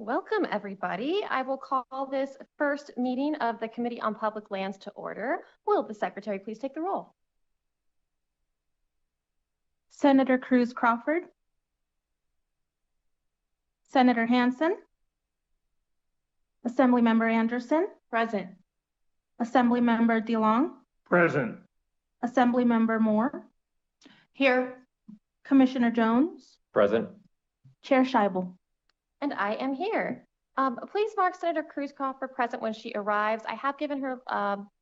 Welcome, everybody. I will call this first meeting of the Committee on Public Lands to order. Will the Secretary please take the roll? Senator Cruz Crawford. Senator Hansen. Assemblymember Anderson. Present. Assemblymember DeLong. Present. Assemblymember Moore. Here. Commissioner Jones. Present. Chair Scheibel. And I am here. Please mark Senator Cruz Crawford present when she arrives. I have given her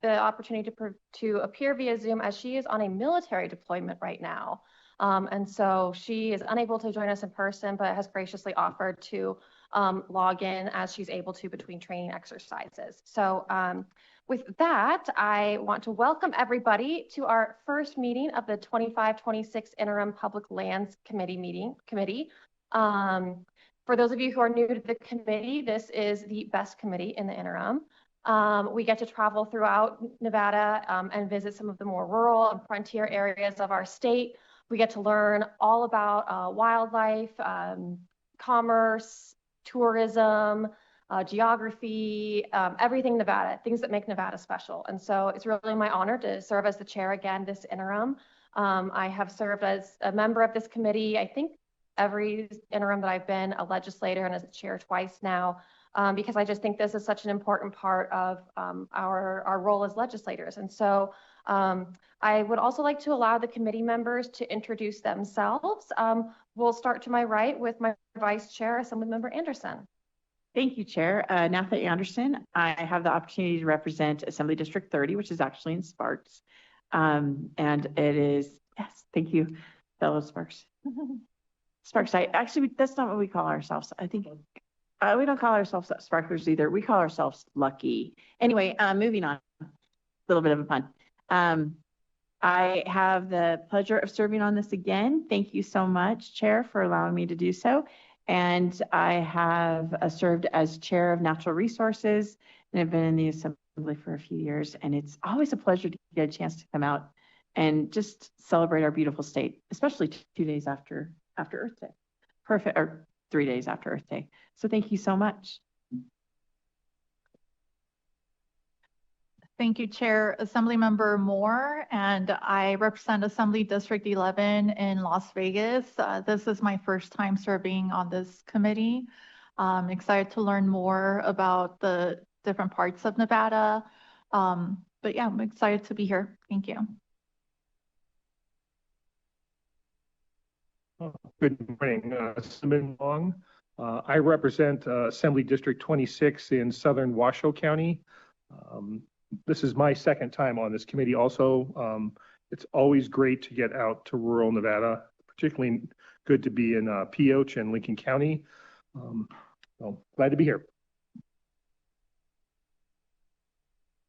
the opportunity to appear via Zoom as she is on a military deployment right now. And so she is unable to join us in person, but has graciously offered to log in as she's able to between training exercises. So with that, I want to welcome everybody to our first meeting of the 25-26 Interim Public Lands Committee. For those of you who are new to the committee, this is the best committee in the interim. We get to travel throughout Nevada and visit some of the more rural and frontier areas of our state. We get to learn all about wildlife, commerce, tourism, geography, everything Nevada, things that make Nevada special. And so it's really my honor to serve as the chair again this interim. I have served as a member of this committee, I think, every interim that I've been a legislator, and as chair twice now, because I just think this is such an important part of our role as legislators. And so I would also like to allow the committee members to introduce themselves. We'll start to my right with my vice chair, Assemblymember Anderson. Thank you, Chair. Natha Anderson. I have the opportunity to represent Assembly District 30, which is actually in Sparks. And it is, yes, thank you, fellow Sparks. Sparks, that's not what we call ourselves. I think we don't call ourselves Sparklers either. We call ourselves Lucky. Anyway, moving on, a little bit of a pun. I have the pleasure of serving on this again. Thank you so much, Chair, for allowing me to do so. And I have served as Chair of Natural Resources, and I've been in the Assembly for a few years. And it's always a pleasure to get a chance to come out and just celebrate our beautiful state, especially 2 days after Earth Day. Perfect, or 3 days after Earth Day. So thank you so much. Thank you, Chair. Assemblymember Moore, and I represent Assembly District 11 in Las Vegas. This is my first time serving on this committee. I'm excited to learn more about the different parts of Nevada. But yeah, I'm excited to be here. Thank you. Good morning, Simon Long. I represent Assembly District 26 in Southern Washoe County. This is my second time on this committee also. It's always great to get out to rural Nevada, particularly good to be in Pioche and Lincoln County. So glad to be here.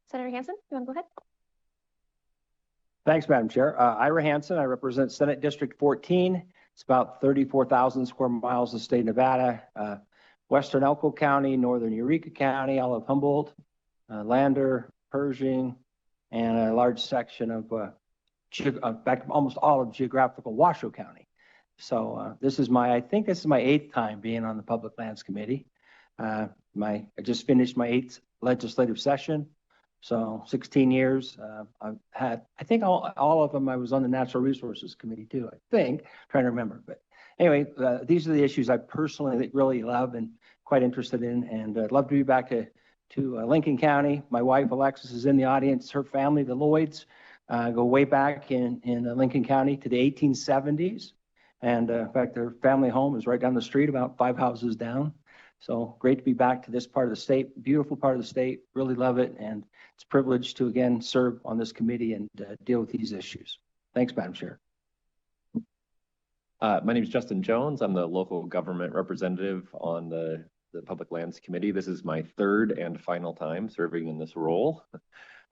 Senator Hansen, you want to go ahead? Thanks, Madam Chair. Ira Hansen, I represent Senate District 14. It's about 34,000 square miles of the state of Nevada, Western Elko County, Northern Eureka County, all of Humboldt, Lander, Pershing, and a large section of, in fact, almost all of geographical Washoe County. So I think this is my 8th time being on the Public Lands Committee. I just finished my 8th legislative session. So 16 years, I've had, I think all of them, I was on the Natural Resources Committee too, I think, trying to remember. But anyway, these are the issues I personally really love and quite interested in, and I'd love to be back to Lincoln County. My wife, Alexis, is in the audience. Her family, the Lloyds, go way back in Lincoln County to the 1870s. And in fact, their family home is right down the street, about 5 houses down. So great to be back to this part of the state, beautiful part of the state, really love it. And it's a privilege to again serve on this committee and deal with these issues. Thanks, Madam Chair. My name is Justin Jones. I'm the local government representative on the Public Lands Committee. This is my 3rd and final time serving in this role.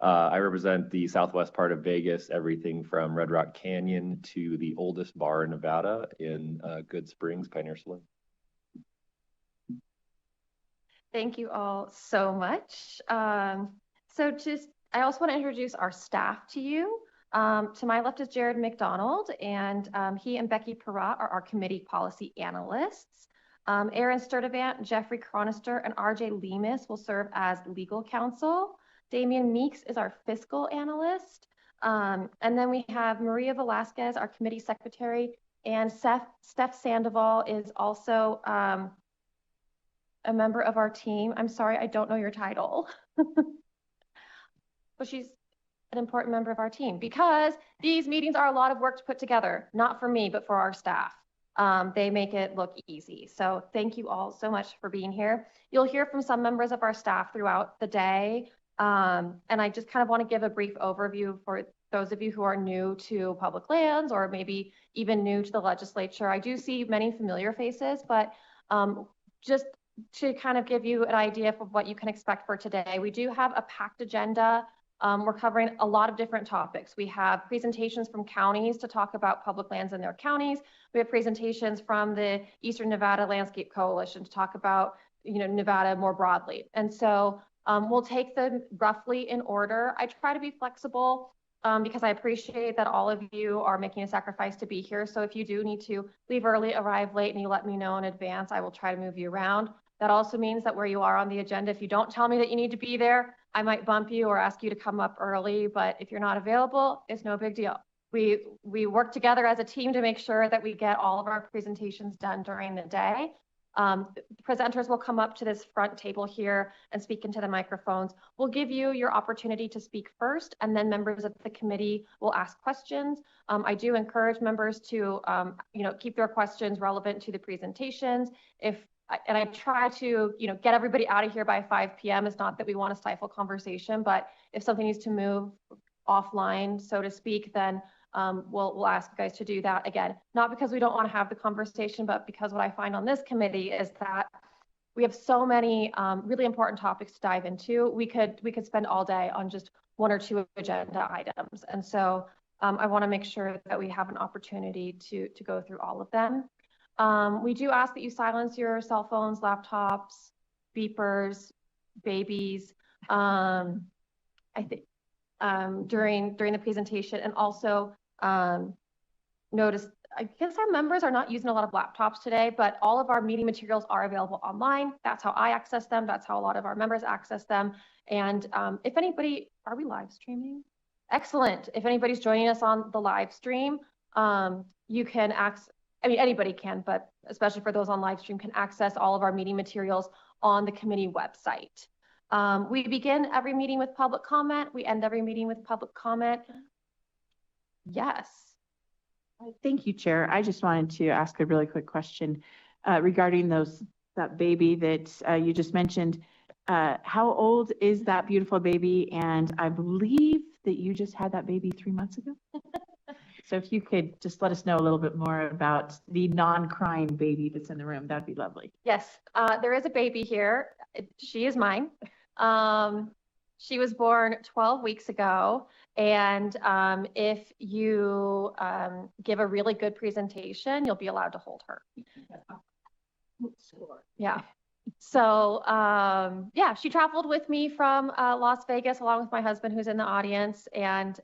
I represent the southwest part of Vegas, everything from Red Rock Canyon to the oldest bar in Nevada in Good Springs, Pioneer Saloon. Thank you all so much. I also want to introduce our staff to you. To my left is Jared McDonald, and he and Becky Perrott are our committee policy analysts. Aaron Sturdivant, Jeffrey Cronister, and RJ Lemus will serve as legal counsel. Damian Meeks is our fiscal analyst. And then we have Maria Velasquez, our committee secretary, and Steph Sandoval is also a member of our team. I'm sorry, I don't know your title. But she's an important member of our team because these meetings are a lot of work to put together, not for me, but for our staff. They make it look easy. So thank you all so much for being here. You'll hear from some members of our staff throughout the day. And I just kind of want to give a brief overview for those of you who are new to public lands or maybe even new to the legislature. I do see many familiar faces, but just to kind of give you an idea of what you can expect for today, we do have a packed agenda. We're covering a lot of different topics. We have presentations from counties to talk about public lands in their counties. We have presentations from the Eastern Nevada Landscape Coalition to talk about, Nevada more broadly. And so we'll take them roughly in order. I try to be flexible because I appreciate that all of you are making a sacrifice to be here. So if you do need to leave early, arrive late, and you let me know in advance, I will try to move you around. That also means that where you are on the agenda, if you don't tell me that you need to be there, I might bump you or ask you to come up early, but if you're not available, it's no big deal. We work together as a team to make sure that we get all of our presentations done during the day. Presenters will come up to this front table here and speak into the microphones. We'll give you your opportunity to speak first, and then members of the committee will ask questions. I do encourage members to, keep their questions relevant to the presentations. And I try to, get everybody out of here by 5 p.m. It's not that we want to stifle conversation, but if something needs to move offline, so to speak, then we'll ask you guys to do that. Again, not because we don't want to have the conversation, but because what I find on this committee is that we have so many really important topics to dive into. We could spend all day on just one or two agenda items. And so I want to make sure that we have an opportunity to go through all of them. We do ask that you silence your cell phones, laptops, beepers, babies, I think during the presentation, and also notice, I guess our members are not using a lot of laptops today, but all of our meeting materials are available online. That's how I access them. That's how a lot of our members access them. And if anybody, are we live streaming? Excellent. If anybody's joining us on the live stream, you can access, anybody can, but especially for those on live stream, can access all of our meeting materials on the committee website. We begin every meeting with public comment. We end every meeting with public comment. Yes. Thank you, Chair. I just wanted to ask a really quick question regarding that baby that you just mentioned. How old is that beautiful baby? And I believe that you just had that baby 3 months ago. So if you could just let us know a little bit more about the non-crying baby that's in the room, that'd be lovely. Yes, there is a baby here. She is mine. She was born 12 weeks ago. And if you give a really good presentation, you'll be allowed to hold her. Yeah. So yeah, she traveled with me from Las Vegas along with my husband who's in the audience, and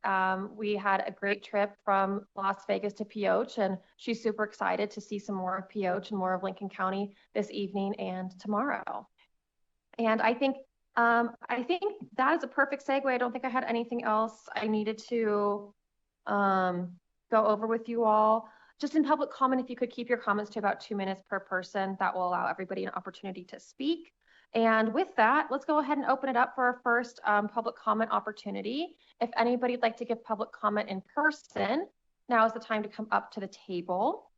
we had a great trip from Las Vegas to Pioche, and she's super excited to see some more of Pioche and more of Lincoln County this evening and tomorrow. And I think that is a perfect segue. I don't think I had anything else I needed to go over with you all. Just in public comment, if you could keep your comments to about 2 minutes per person, that will allow everybody an opportunity to speak. And with that, let's go ahead and open it up for our first public comment opportunity. If anybody would like to give public comment in person, now is the time to come up to the table.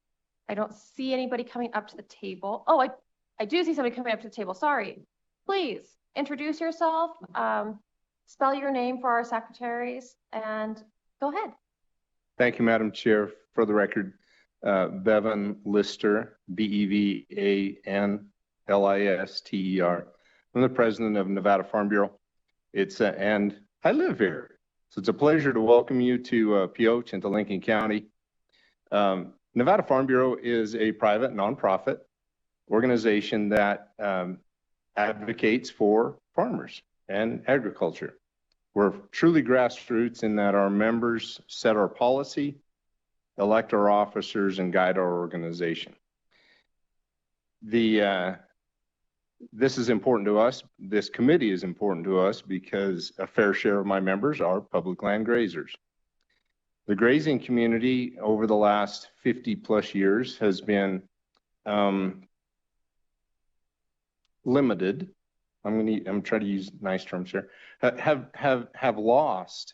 I don't see anybody coming up to the table. Oh, I do see somebody coming up to the table. Sorry. Please introduce yourself, spell your name for our secretaries, and go ahead. Thank you, Madam Chair. For the record, Bevan Lister, Bevanlister. I'm the president of Nevada Farm Bureau. And I live here. So it's a pleasure to welcome you to Pioche and to Lincoln County. Nevada Farm Bureau is a private nonprofit organization that advocates for farmers and agriculture. We're truly grassroots in that our members set our policy, elect our officers, and guide our organization. This is important to us. This committee is important to us because a fair share of my members are public land grazers. The grazing community over the last 50 plus years has been limited. I'm trying to use nice terms here. Have lost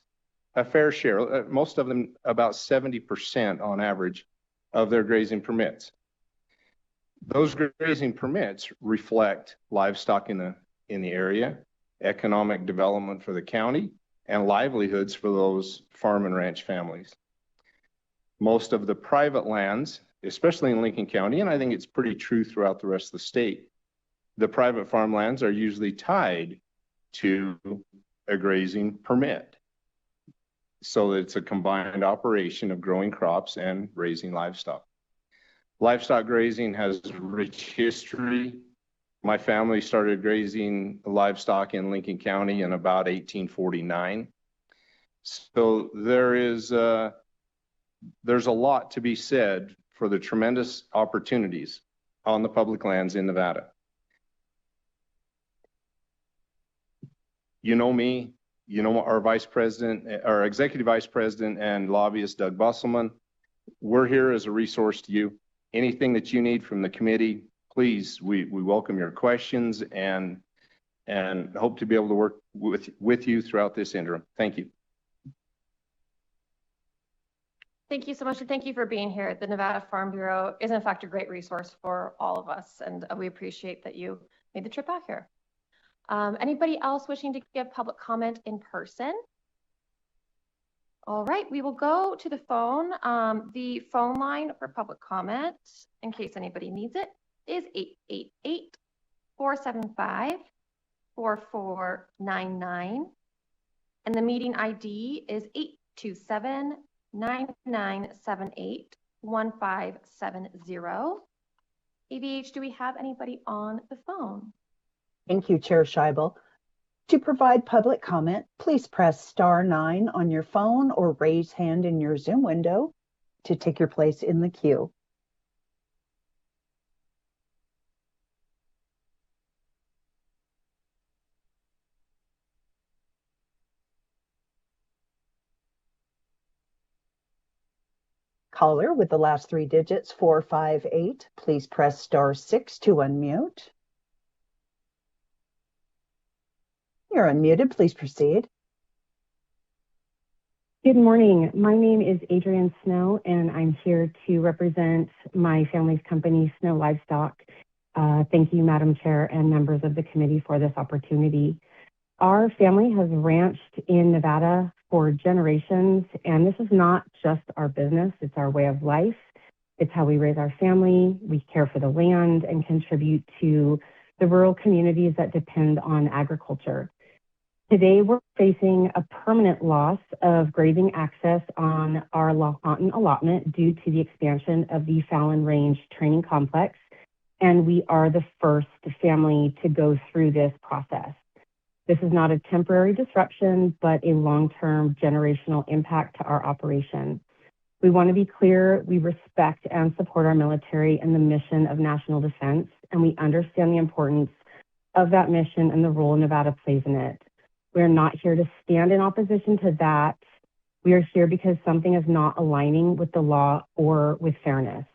a fair share, most of them about 70% on average of their grazing permits. Those grazing permits reflect livestock in the area, economic development for the county, and livelihoods for those farm and ranch families. Most of the private lands, especially in Lincoln County, and I think it's pretty true throughout the rest of the state, the private farmlands are usually tied to a grazing permit. So it's a combined operation of growing crops and raising livestock. Livestock grazing has rich history. My family started grazing livestock in Lincoln County in about 1849. So there's a lot to be said for the tremendous opportunities on the public lands in Nevada. You know me, you know our vice president, our executive vice president and lobbyist, Doug Busselman. We're here as a resource to you. Anything that you need from the committee, please, we welcome your questions and hope to be able to work with you throughout this interim. Thank you. Thank you so much, and thank you for being here. The Nevada Farm Bureau is in fact a great resource for all of us, and we appreciate that you made the trip out here. Anybody else wishing to give public comment in person? All right, we will go to the phone. The phone line for public comment, in case anybody needs it, is 888-475-4499. And the meeting ID is 827-9978-1570. AVH, do we have anybody on the phone? Thank you, Chair Scheibel. To provide public comment, please press *9 on your phone or raise hand in your Zoom window to take your place in the queue. Caller with the last 3 digits, 458, please press *6 to unmute. You're unmuted. Please proceed. Good morning. My name is Adrienne Snow, and I'm here to represent my family's company, Snow Livestock. Thank you, Madam Chair and members of the committee for this opportunity. Our family has ranched in Nevada for generations, and this is not just our business, it's our way of life. It's how we raise our family, we care for the land, and contribute to the rural communities that depend on agriculture. Today, we're facing a permanent loss of grazing access on our Lahontan allotment due to the expansion of the Fallon Range Training Complex, and we are the first family to go through this process. This is not a temporary disruption, but a long-term generational impact to our operation. We want to be clear, we respect and support our military and the mission of national defense, and we understand the importance of that mission and the role Nevada plays in it. We're not here to stand in opposition to that. We are here because something is not aligning with the law or with fairness.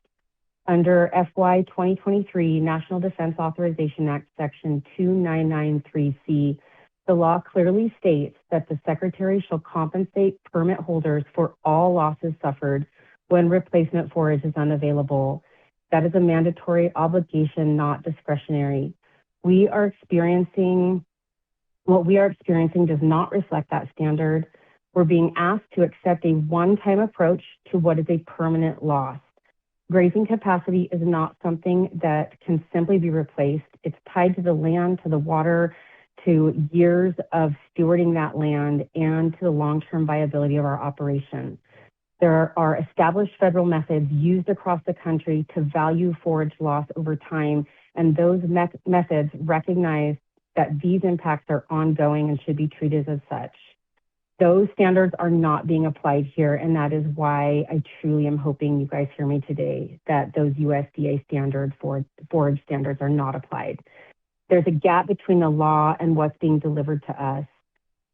Under FY 2023 National Defense Authorization Act Section 2993C, the law clearly states that the Secretary shall compensate permit holders for all losses suffered when replacement forage is unavailable. That is a mandatory obligation, not discretionary. What we are experiencing does not reflect that standard. We're being asked to accept a one-time approach to what is a permanent loss. Grazing capacity is not something that can simply be replaced. It's tied to the land, to the water, to years of stewarding that land, and to the long-term viability of our operation. There are established federal methods used across the country to value forage loss over time, and those methods recognize that these impacts are ongoing and should be treated as such. Those standards are not being applied here, and that is why I truly am hoping you guys hear me today, that those USDA standards, forage standards, are not applied. There's a gap between the law and what's being delivered to us,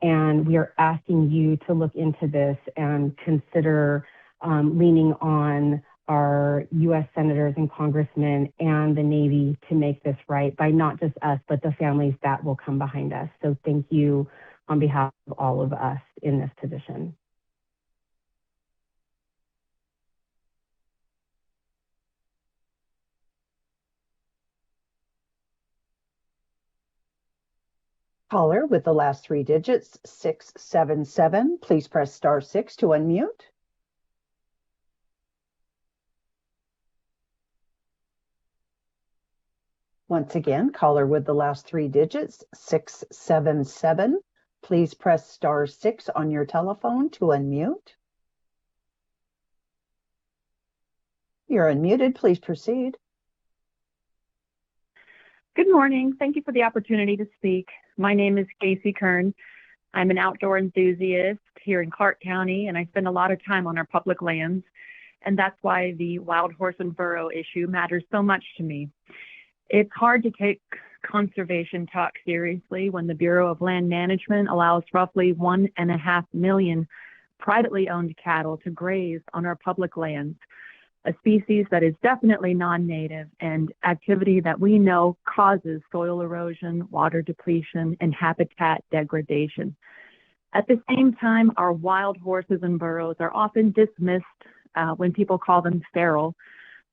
and we are asking you to look into this and consider leaning on our U.S. senators and congressmen and the Navy to make this right by not just us, but the families that will come behind us. So thank you on behalf of all of us in this position. Caller with the last three digits, 677, please press *6 to unmute. Once again, caller with the last three digits, 677. Please press *6 on your telephone to unmute. You're unmuted. Please proceed. Good morning. Thank you for the opportunity to speak. My name is Casey Kern. I'm an outdoor enthusiast here in Clark County, and I spend a lot of time on our public lands. And that's why the wild horse and burro issue matters so much to me. It's hard to take conservation talk seriously when the Bureau of Land Management allows roughly 1.5 million privately owned cattle to graze on our public lands, a species that is definitely non-native and activity that we know causes soil erosion, water depletion, and habitat degradation. At the same time, our wild horses and burros are often dismissed when people call them feral,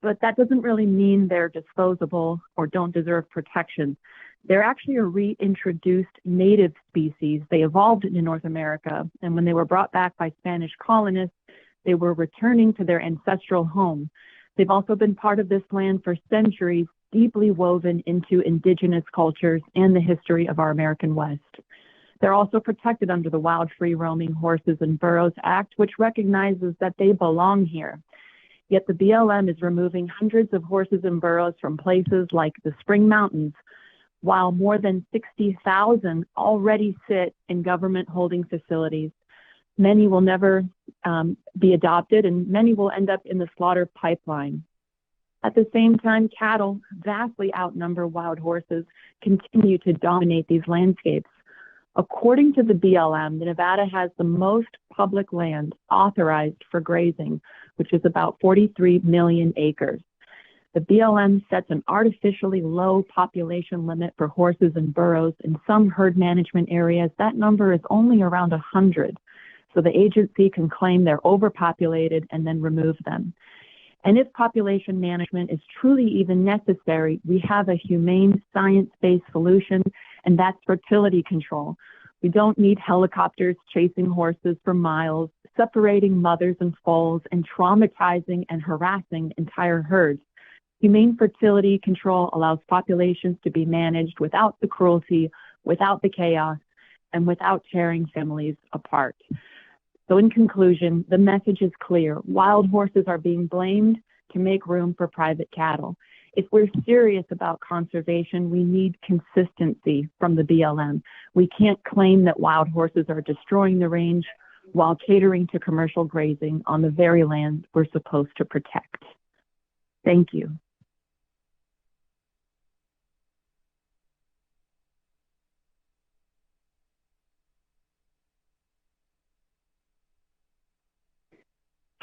but that doesn't really mean they're disposable or don't deserve protection. They're actually a reintroduced native species. They evolved in North America, and when they were brought back by Spanish colonists, they were returning to their ancestral home. They've also been part of this land for centuries, deeply woven into indigenous cultures and the history of our American West. They're also protected under the Wild Free Roaming Horses and Burros Act, which recognizes that they belong here. Yet the BLM is removing hundreds of horses and burros from places like the Spring Mountains, while more than 60,000 already sit in government holding facilities. Many will never be adopted, and many will end up in the slaughter pipeline. At the same time, cattle vastly outnumber wild horses, continue to dominate these landscapes. According to the BLM, Nevada has the most public land authorized for grazing, which is about 43 million acres. The BLM sets an artificially low population limit for horses and burros. In some herd management areas, that number is only around 100. So the agency can claim they're overpopulated and then remove them. And if population management is truly even necessary, we have a humane science-based solution, and that's fertility control. We don't need helicopters chasing horses for miles, separating mothers and foals, and traumatizing and harassing entire herds. Humane fertility control allows populations to be managed without the cruelty, without the chaos, and without tearing families apart. So in conclusion, the message is clear. Wild horses are being blamed to make room for private cattle. If we're serious about conservation, we need consistency from the BLM. We can't claim that wild horses are destroying the range while catering to commercial grazing on the very land we're supposed to protect. Thank you.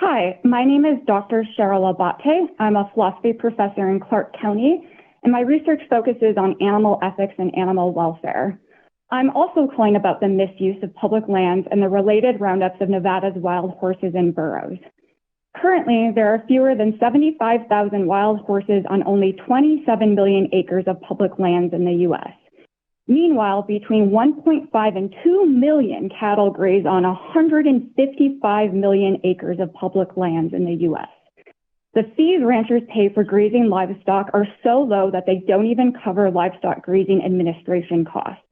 Hi, my name is Dr. Cheryl Abate. I'm a philosophy professor in Clark County, and my research focuses on animal ethics and animal welfare. I'm also calling about the misuse of public lands and the related roundups of Nevada's wild horses and burros. Currently, there are fewer than 75,000 wild horses on only 27 million acres of public lands in the U.S. Meanwhile, between 1.5 and 2 million cattle graze on 155 million acres of public lands in the U.S. The fees ranchers pay for grazing livestock are so low that they don't even cover livestock grazing administration costs.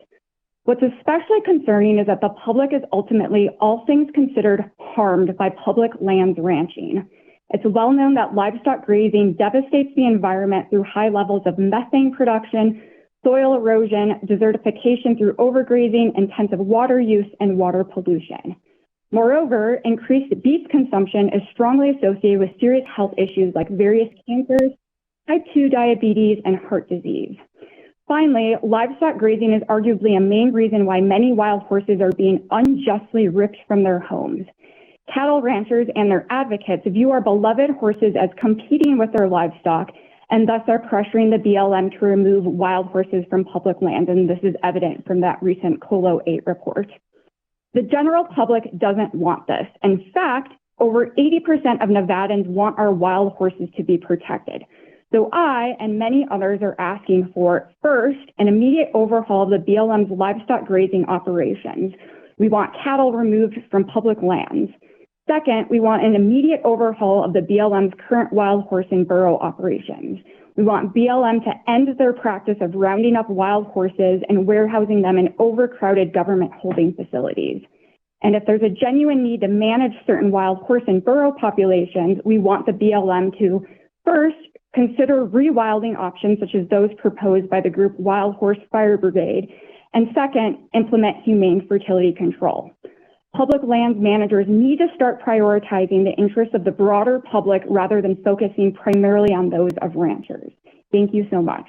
What's especially concerning is that the public is ultimately, all things considered, harmed by public lands ranching. It's well known that livestock grazing devastates the environment through high levels of methane production, soil erosion, desertification through overgrazing, intensive water use, and water pollution. Moreover, increased beef consumption is strongly associated with serious health issues like various cancers, type 2 diabetes, and heart disease. Finally, livestock grazing is arguably a main reason why many wild horses are being unjustly ripped from their homes. Cattle ranchers and their advocates view our beloved horses as competing with their livestock and thus are pressuring the BLM to remove wild horses from public land, and this is evident from that recent Colo 8 report. The general public doesn't want this. In fact, over 80% of Nevadans want our wild horses to be protected. So I and many others are asking for, first, an immediate overhaul of the BLM's livestock grazing operations. We want cattle removed from public lands. Second, we want an immediate overhaul of the BLM's current wild horse and burro operations. We want BLM to end their practice of rounding up wild horses and warehousing them in overcrowded government holding facilities. And if there's a genuine need to manage certain wild horse and burro populations, we want the BLM to, first, consider rewilding options such as those proposed by the group Wild Horse Fire Brigade, and second, implement humane fertility control. Public lands managers need to start prioritizing the interests of the broader public rather than focusing primarily on those of ranchers. Thank you so much.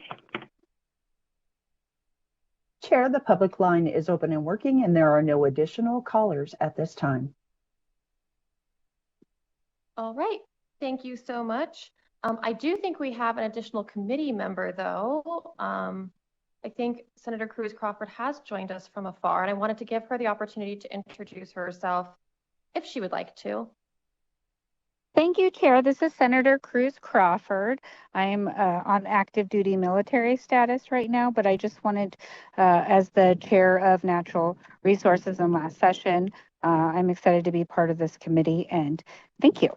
Chair, the public line is open and working, and there are no additional callers at this time. All right, thank you so much. I do think we have an additional committee member, though. I think Senator Cruz Crawford has joined us from afar, and I wanted to give her the opportunity to introduce herself if she would like to. Thank you, Chair. This is Senator Cruz Crawford. I'm on active duty military status right now, but I just wanted, as the Chair of Natural Resources in last session, I'm excited to be part of this committee, and thank you.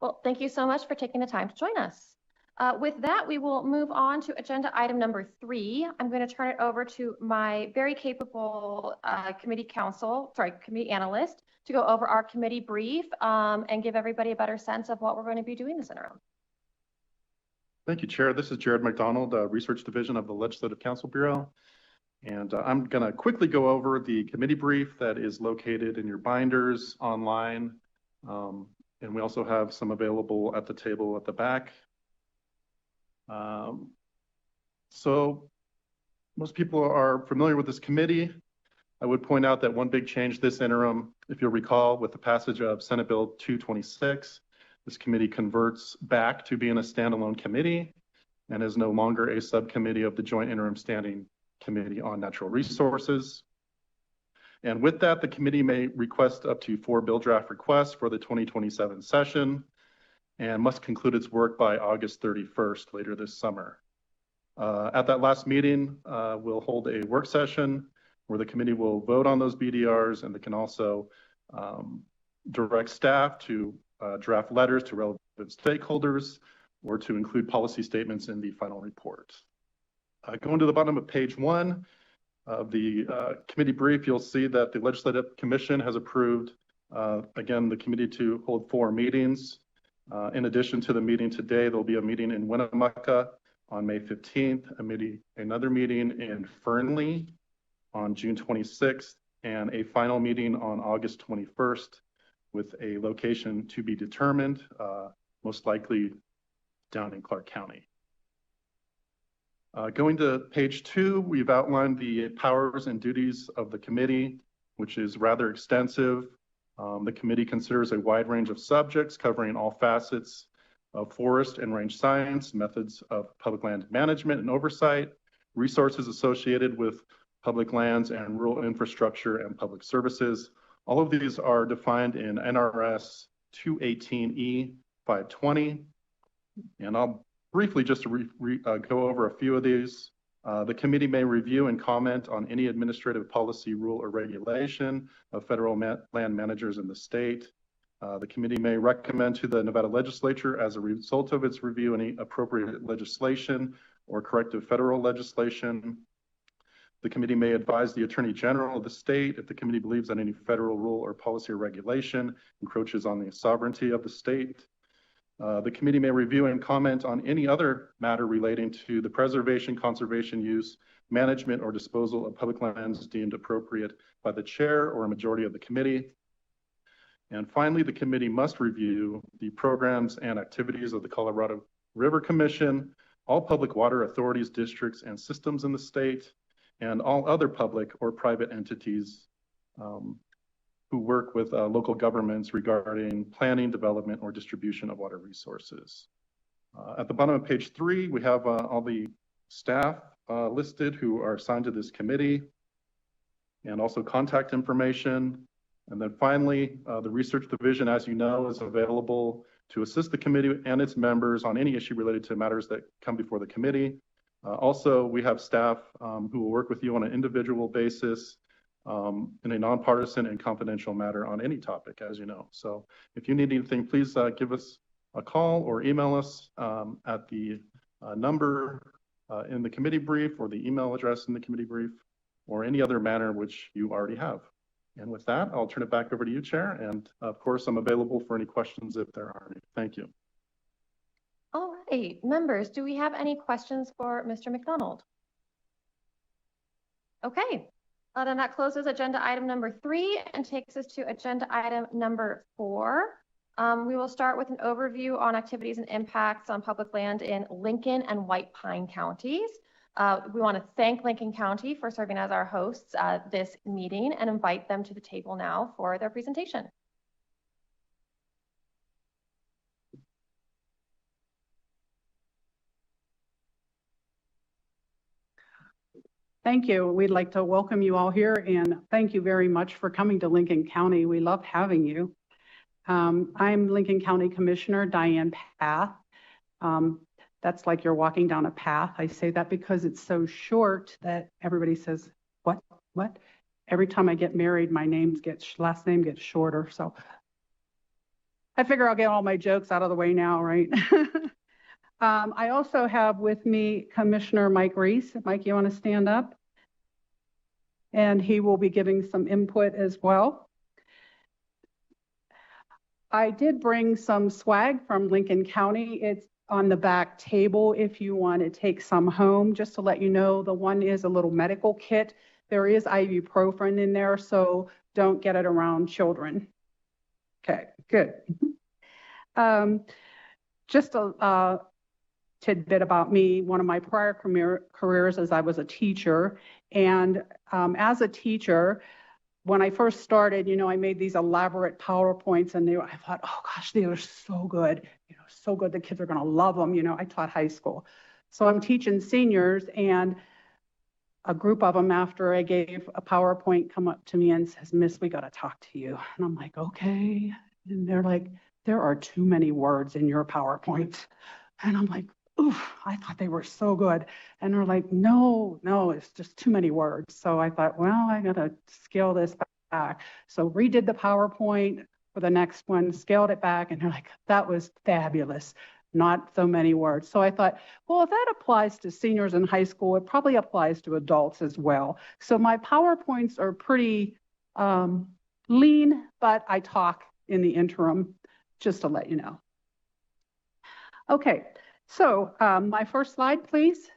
Well, thank you so much for taking the time to join us. With that, we will move on to agenda item number 3. I'm going to turn it over to my very capable committee analyst to go over our committee brief and give everybody a better sense of what we're going to be doing this interim. Thank you, Chair. This is Jared McDonald, Research Division of the Legislative Council Bureau. And I'm going to quickly go over the committee brief that is located in your binders online. And we also have some available at the table at the back. So most people are familiar with this committee. I would point out that one big change this interim, if you'll recall, with the passage of Senate Bill 226, this committee converts back to being a standalone committee and is no longer a subcommittee of the Joint Interim Standing Committee on Natural Resources. And with that, the committee may request up to 4 bill draft requests for the 2027 session and must conclude its work by August 31st later this summer. At that last meeting, we'll hold a work session where the committee will vote on those BDRs, and they can also direct staff to draft letters to relevant stakeholders or to include policy statements in the final report. Going to the bottom of page 1 of the committee brief, you'll see that the Legislative Commission has approved, again, the committee to hold 4 meetings. In addition to the meeting today, there'll be a meeting in Winnemucca on May 15th, another meeting in Fernley on June 26th, and a final meeting on August 21st with a location to be determined, most likely down in Clark County. Going to page 2, we've outlined the powers and duties of the committee, which is rather extensive. The committee considers a wide range of subjects covering all facets of forest and range science, methods of public land management and oversight, resources associated with public lands and rural infrastructure and public services. All of these are defined in NRS 218E 520. And I'll briefly just go over a few of these. The committee may review and comment on any administrative policy, rule, or regulation of federal land managers in the state. The committee may recommend to the Nevada Legislature, as a result of its review, any appropriate legislation or corrective federal legislation. The committee may advise the Attorney General of the state if the committee believes that any federal rule or policy or regulation encroaches on the sovereignty of the state. The committee may review and comment on any other matter relating to the preservation, conservation, use, management, or disposal of public lands deemed appropriate by the chair or a majority of the committee. And finally, the committee must review the programs and activities of the Colorado River Commission, all public water authorities, districts, and systems in the state, and all other public or private entities who work with local governments regarding planning, development, or distribution of water resources. At the bottom of page 3, we have all the staff listed who are assigned to this committee, and also contact information. And then finally, the research division, as you know, is available to assist the committee and its members on any issue related to matters that come before the committee. Also, we have staff who will work with you on an individual basis in a nonpartisan and confidential matter on any topic, as you know. So if you need anything, please give us a call or email us at the number in the committee brief, or the email address in the committee brief, or any other manner which you already have. And with that, I'll turn it back over to you, Chair. And of course, I'm available for any questions if there are any. Thank you. All right, members, do we have any questions for Mr. McDonald? Okay, then that closes agenda item number 3 and takes us to agenda item number 4. We will start with an overview on activities and impacts on public land in Lincoln and White Pine counties. We want to thank Lincoln County for serving as our hosts this meeting and invite them to the table now for their presentation. Thank you. We'd like to welcome you all here, and thank you very much for coming to Lincoln County. We love having you. I'm Lincoln County Commissioner Diane Path. That's like you're walking down a path. I say that because it's so short that everybody says, what? Every time I get married, my last name gets shorter. So I figure I'll get all my jokes out of the way now, right? I also have with me Commissioner Mike Reese. Mike, you want to stand up? And he will be giving some input as well. I did bring some swag from Lincoln County. It's on the back table if you want to take some home. Just to let you know, the one is a little medical kit. There is ibuprofen in there, so don't get it around children. Okay, good. Just a tidbit about me. One of my prior careers is I was a teacher, and as a teacher, when I first started, I made these elaborate PowerPoints, and I thought, oh gosh, they are so good, so good. The kids are going to love them. I taught high school, so I'm teaching seniors, and a group of them, after I gave a PowerPoint, come up to me and says, "Miss, we got to talk to you." And I'm like, okay. And they're like, "There are too many words in your PowerPoint." And I'm like, oof, I thought they were so good. And they're like, no, it's just too many words. So I thought, well, I got to scale this back. So redid the PowerPoint for the next one, scaled it back, and they're like, that was fabulous. Not so many words. So I thought, well, if that applies to seniors in high school, it probably applies to adults as well. So my PowerPoints are pretty lean, but I talk in the interim, just to let you know. Okay. So my first slide, please.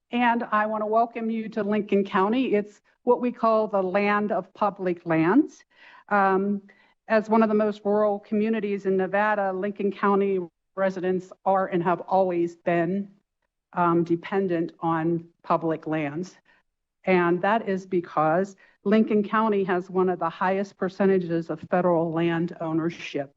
And I want to welcome you to Lincoln County. It's what we call the land of public lands. As one of the most rural communities in Nevada, Lincoln County residents are and have always been dependent on public lands. And that is because Lincoln County has one of the highest percentages of federal land ownership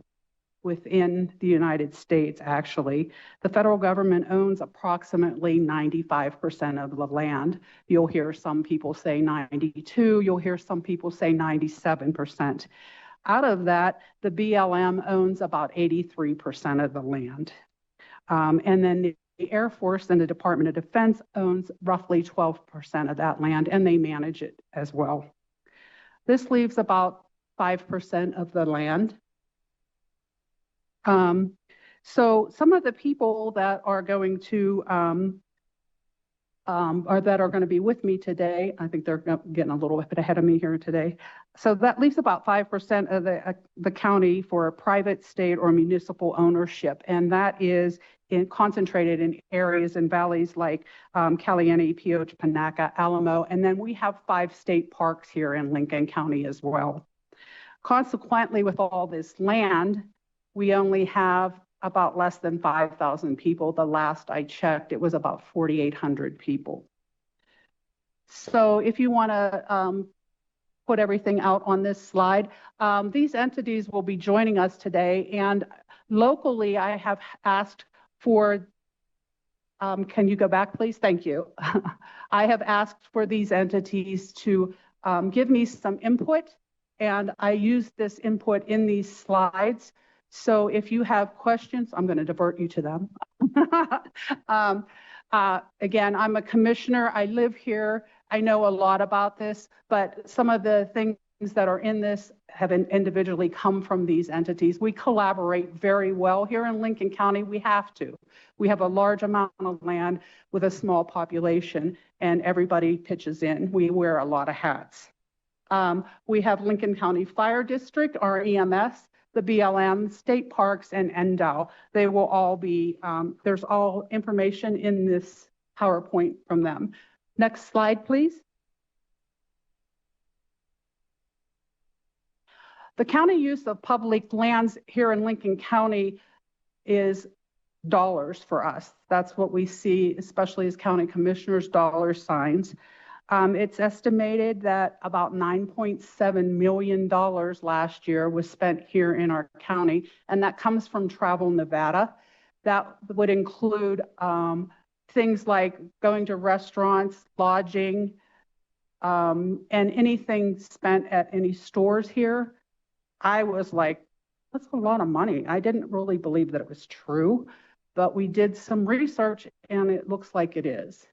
within the United States, actually. The federal government owns approximately 95% of the land. You'll hear some people say 92, you'll hear some people say 97%. Out of that, the BLM owns about 83% of the land. And then the Air Force and the Department of Defense owns roughly 12% of that land, and they manage it as well. This leaves about 5% of the land. So some of the people that are going to or that are going to be with me today. I think they're getting a little bit ahead of me here today. So that leaves about 5% of the county for private, state, or municipal ownership. And that is concentrated in areas and valleys like Caliente, Pioche, Panaca, Alamo. And then we have 5 state parks here in Lincoln County as well. Consequently, with all this land, we only have about less than 5,000 people. The last I checked, it was about 4,800 people. So if you want to put everything out on this slide, these entities will be joining us today. And locally, I have asked for, can you go back, please? Thank you. I have asked for these entities to give me some input, and I use this input in these slides. So if you have questions, I'm going to divert you to them. Again, I'm a commissioner. I live here. I know a lot about this, but some of the things that are in this have individually come from these entities. We collaborate very well here in Lincoln County. We have to. We have a large amount of land with a small population, and everybody pitches in. We wear a lot of hats. We have Lincoln County Fire District, our EMS, the BLM, state parks, and NDOW. They will all be, there's all information in this PowerPoint from them. Next slide, please. The county use of public lands here in Lincoln County is dollars for us. That's what we see, especially as county commissioners, dollar signs. It's estimated that about $9.7 million last year was spent here in our county, and that comes from Travel Nevada. That would include things like going to restaurants, lodging, and anything spent at any stores here. I was like, that's a lot of money. I didn't really believe that it was true, but we did some research and it looks like it is.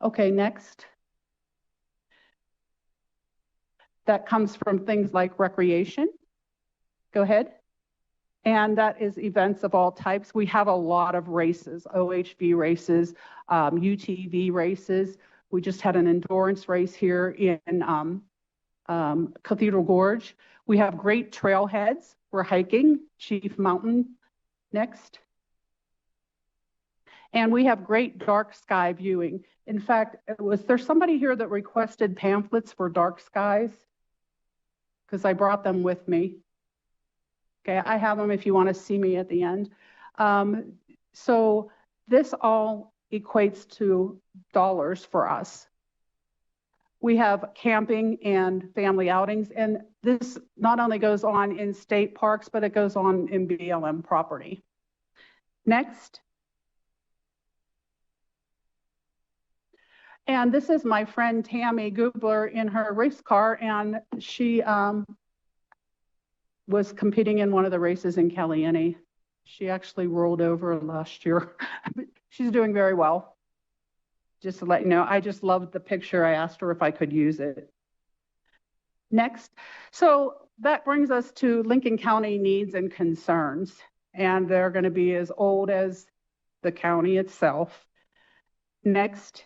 Okay, next. That comes from things like recreation. Go ahead. And that is events of all types. We have a lot of races, OHV races, UTV races. We just had an endurance race here in Cathedral Gorge. We have great trailheads for hiking, Chief Mountain. Next. And we have great dark sky viewing. In fact, was there somebody here that requested pamphlets for dark skies? Because I brought them with me. Okay, I have them if you want to see me at the end. So this all equates to dollars for us. We have camping and family outings, and this not only goes on in state parks, but it goes on in BLM property. Next. And this is my friend Tammy Gubler in her race car, and she was competing in one of the races in Caliente. She actually rolled over last year. She's doing very well. Just to let you know, I just loved the picture. I asked her if I could use it. Next. So that brings us to Lincoln County needs and concerns, and they're going to be as old as the county itself. Next.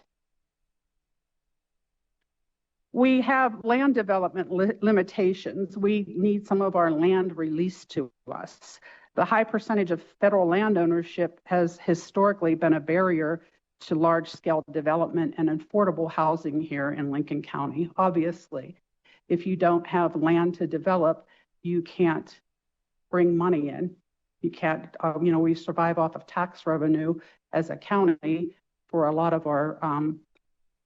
We have land development limitations. We need some of our land released to us. The high percentage of federal land ownership has historically been a barrier to large-scale development and affordable housing here in Lincoln County. Obviously, if you don't have land to develop, you can't bring money in. You can't, we survive off of tax revenue as a county for a lot of our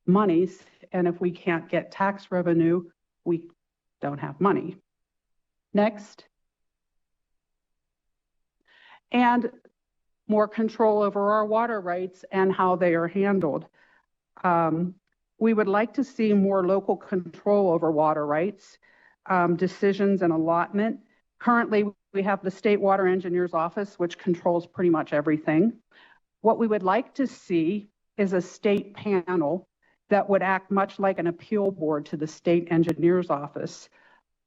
monies. And if we can't get tax revenue, we don't have money. Next. And more control over our water rights and how they are handled. We would like to see more local control over water rights, decisions and allotment. Currently, we have the State Water Engineer's Office, which controls pretty much everything. What we would like to see is a state panel that would act much like an appeal board to the State Engineer's Office.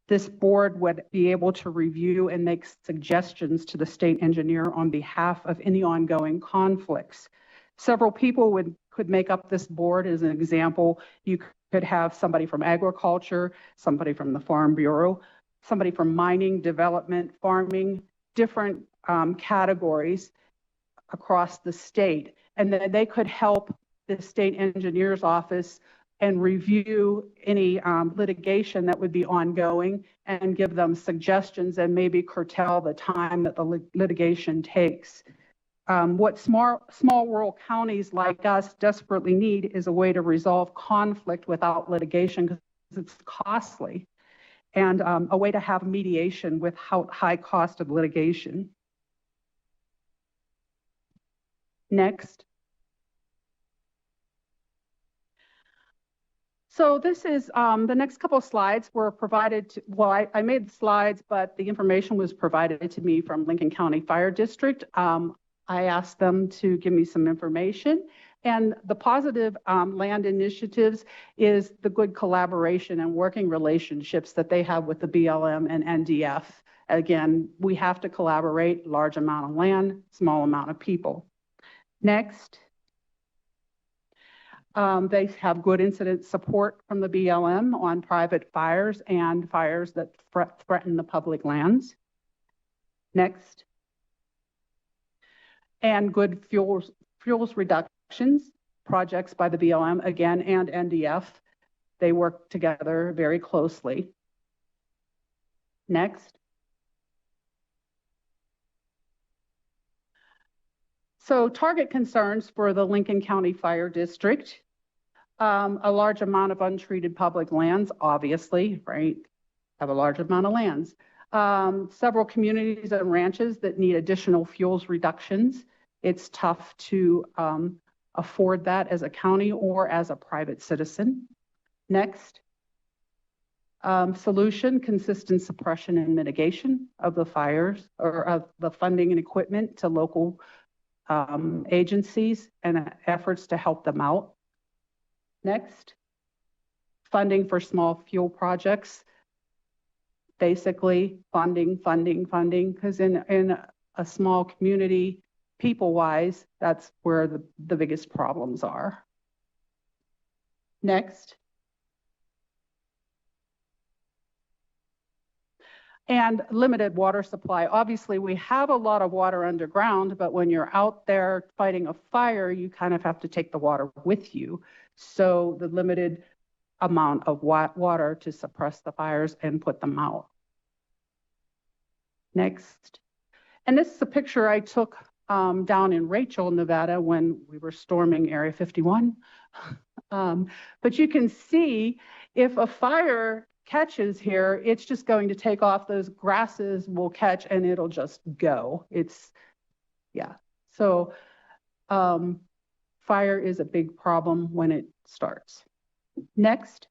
This board would be able to review and make suggestions to the state engineer on behalf of any ongoing conflicts. Several people could make up this board. As an example, you could have somebody from agriculture, somebody from the Farm Bureau, somebody from mining, development, farming, different categories across the state. And then they could help the state engineer's office and review any litigation that would be ongoing and give them suggestions and maybe curtail the time that the litigation takes. What small rural counties like us desperately need is a way to resolve conflict without litigation because it's costly, and a way to have mediation without high cost of litigation. Next. So this is the next couple of slides were provided to, well, I made the slides, but the information was provided to me from Lincoln County Fire District. I asked them to give me some information, and the positive land initiatives is the good collaboration and working relationships that they have with the BLM and NDF. Again, we have to collaborate, large amount of land, small amount of people. Next. They have good incident support from the BLM on private fires and fires that threaten the public lands. Next. And good fuels reductions projects by the BLM, again, and NDF. They work together very closely. Next. So target concerns for the Lincoln County Fire District. A large amount of untreated public lands, obviously, right? Have a large amount of lands. Several communities and ranches that need additional fuels reductions. It's tough to afford that as a county or as a private citizen. Next. Solution, consistent suppression and mitigation of the fires, or of the funding and equipment to local agencies and efforts to help them out. Next, funding for small fuel projects. Basically, funding, because in a small community, people-wise, that's where the biggest problems are. Next. And limited water supply. Obviously, we have a lot of water underground, but when you're out there fighting a fire, you kind of have to take the water with you. So the limited amount of water to suppress the fires and put them out. Next. And this is a picture I took down in Rachel, Nevada, when we were storming Area 51. But you can see if a fire catches here, it's just going to take off. Those grasses will catch and it'll just go. It's, yeah. So fire is a big problem when it starts. Next.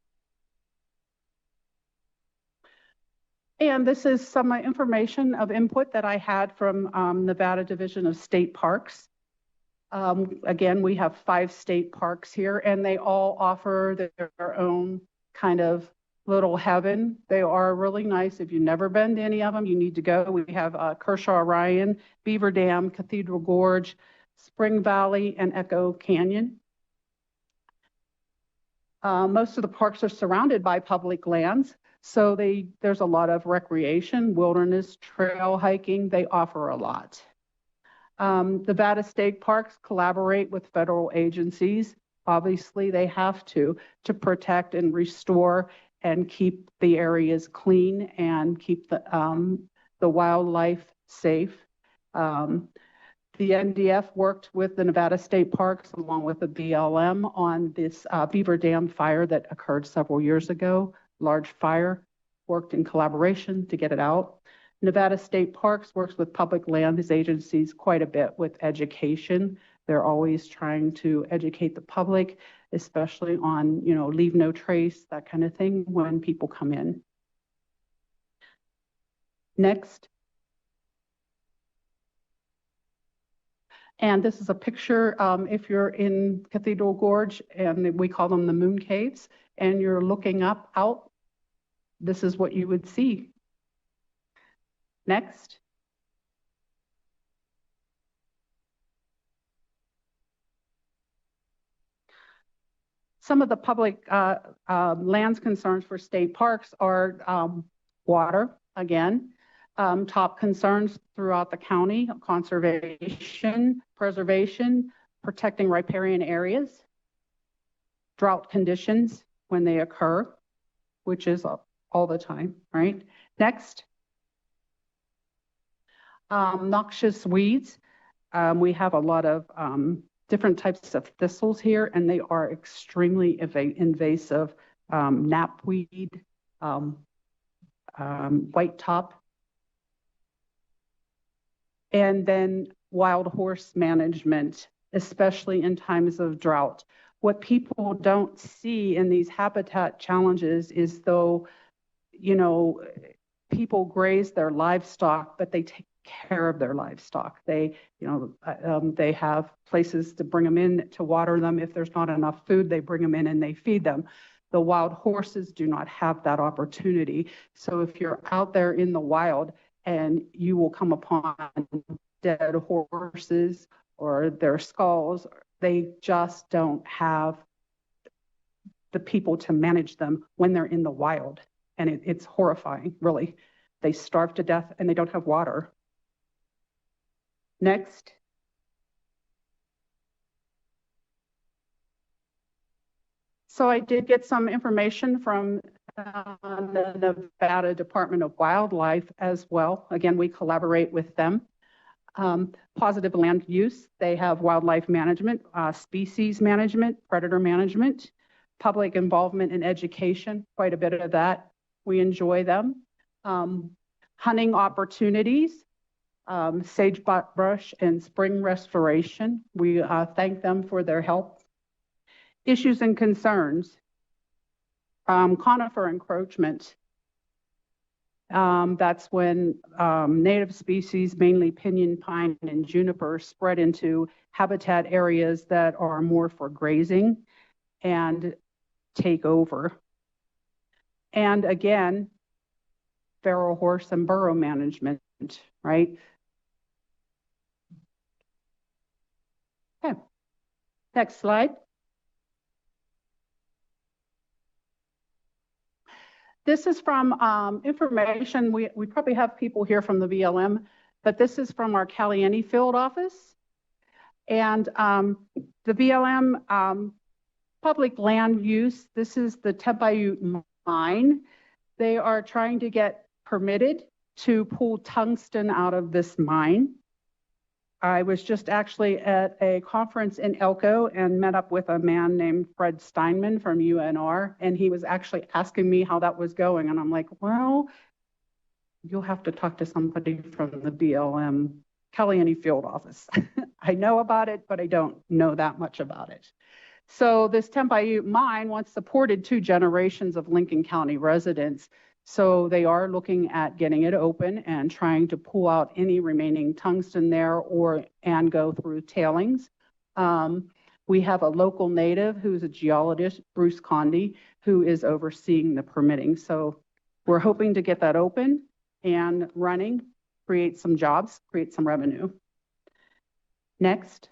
And this is some information of input that I had from Nevada Division of State Parks. Again, we have 5 state parks here, and they all offer their own kind of little heaven. They are really nice. If you've never been to any of them, you need to go. We have Kershaw Ryan, Beaver Dam, Cathedral Gorge, Spring Valley, and Echo Canyon. Most of the parks are surrounded by public lands, so there's a lot of recreation, wilderness, trail hiking. They offer a lot. Nevada State Parks collaborate with federal agencies. Obviously, they have to protect and restore and keep the areas clean and keep the wildlife safe. The NDF worked with the Nevada State Parks along with the BLM on this Beaver Dam fire that occurred several years ago. Large fire, worked in collaboration to get it out. Nevada State Parks works with public lands agencies quite a bit with education. They're always trying to educate the public, especially on, leave no trace, that kind of thing when people come in. Next. And this is a picture if you're in Cathedral Gorge, and we call them the moon caves, and you're looking out, this is what you would see. Next. Some of the public lands concerns for state parks are water, again. Top concerns throughout the county: conservation, preservation, protecting riparian areas, drought conditions when they occur, which is all the time, right? Next. Noxious weeds. We have a lot of different types of thistles here, and they are extremely invasive. Knapweed, white top, and then wild horse management, especially in times of drought. What people don't see in these habitat challenges is, though, you know, people graze their livestock, but they take care of their livestock. They, you know, they have places to bring them in to water them. If there's not enough food, they bring them in and they feed them. The wild horses do not have that opportunity. So if you're out there in the wild and you will come upon dead horses or their skulls, they just don't have the people to manage them when they're in the wild. And it's horrifying, really. They starve to death and they don't have water. Next. So I did get some information from the Nevada Department of Wildlife as well. Again, we collaborate with them. Positive land use, they have wildlife management, species management, predator management, public involvement in education, quite a bit of that. We enjoy them. Hunting opportunities, sagebrush and spring restoration. We thank them for their help. Issues and concerns, conifer encroachment. That's when native species, mainly pinyon pine and juniper, spread into habitat areas that are more for grazing and take over. And again, feral horse and burrow management, right? Okay, next slide. This is from information. We probably have people here from the BLM, but this is from our Caliente field office. And the BLM public land use, this is the Pioche mine. They are trying to get permitted to pull tungsten out of this mine. I was just actually at a conference in Elko and met up with a man named Fred Steinman from UNR, and he was actually asking me how that was going. And I'm like, well, you'll have to talk to somebody from the BLM Caliente field office. I know about it, but I don't know that much about it. So this Pioche mine once supported 2 generations of Lincoln County residents. So they are looking at getting it open and trying to pull out any remaining tungsten there and go through tailings. We have a local native who's a geologist, Bruce Condy, who is overseeing the permitting. So we're hoping to get that open and running, create some jobs, create some revenue. Next.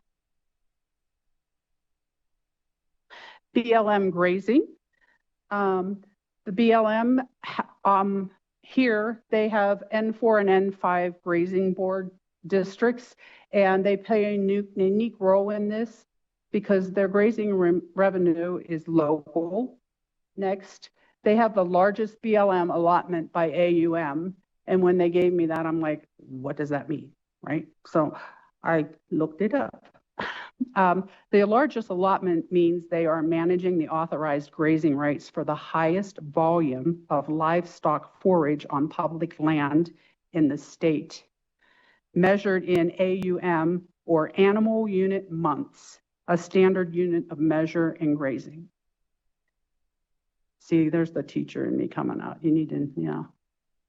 BLM grazing. The BLM here, they have N4 and N5 grazing board districts, and they play a unique role in this because their grazing revenue is local. Next, they have the largest BLM allotment by AUM. And when they gave me that, I'm like, what does that mean, right? So I looked it up. The largest allotment means they are managing the authorized grazing rights for the highest volume of livestock forage on public land in the state, measured in AUM or animal unit months, a standard unit of measure in grazing. See, there's the teacher in me coming out. You need to, you know,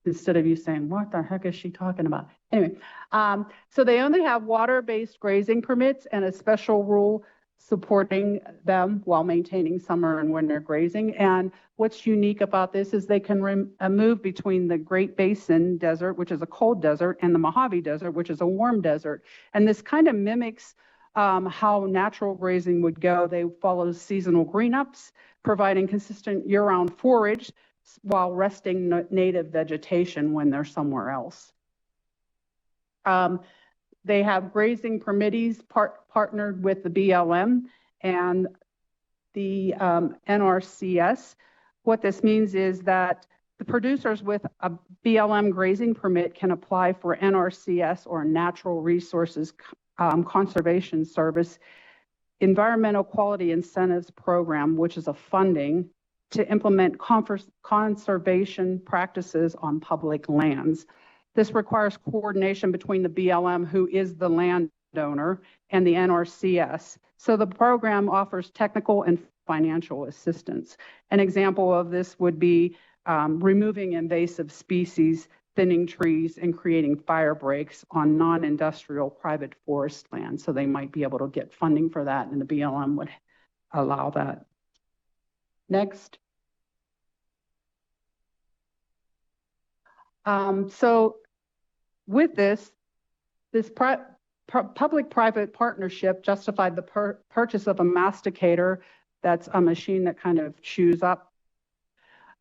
instead of you saying, what the heck is she talking about? Anyway, so they only have water-based grazing permits and a special rule supporting them while maintaining summer and winter grazing. And what's unique about this is they can move between the Great Basin Desert, which is a cold desert, and the Mojave Desert, which is a warm desert. And this kind of mimics how natural grazing would go. They follow seasonal green-ups, providing consistent year-round forage while resting native vegetation when they're somewhere else. They have grazing permittees partnered with the BLM and the NRCS. What this means is that the producers with a BLM grazing permit can apply for NRCS or Natural Resources Conservation Service Environmental Quality Incentives Program, which is a funding to implement conservation practices on public lands. This requires coordination between the BLM, who is the landowner, and the NRCS. So the program offers technical and financial assistance. An example of this would be removing invasive species, thinning trees, and creating fire breaks on non-industrial private forest land. So they might be able to get funding for that, and the BLM would allow that. Next. So with this public-private partnership justified the purchase of a masticator. That's a machine that kind of chews up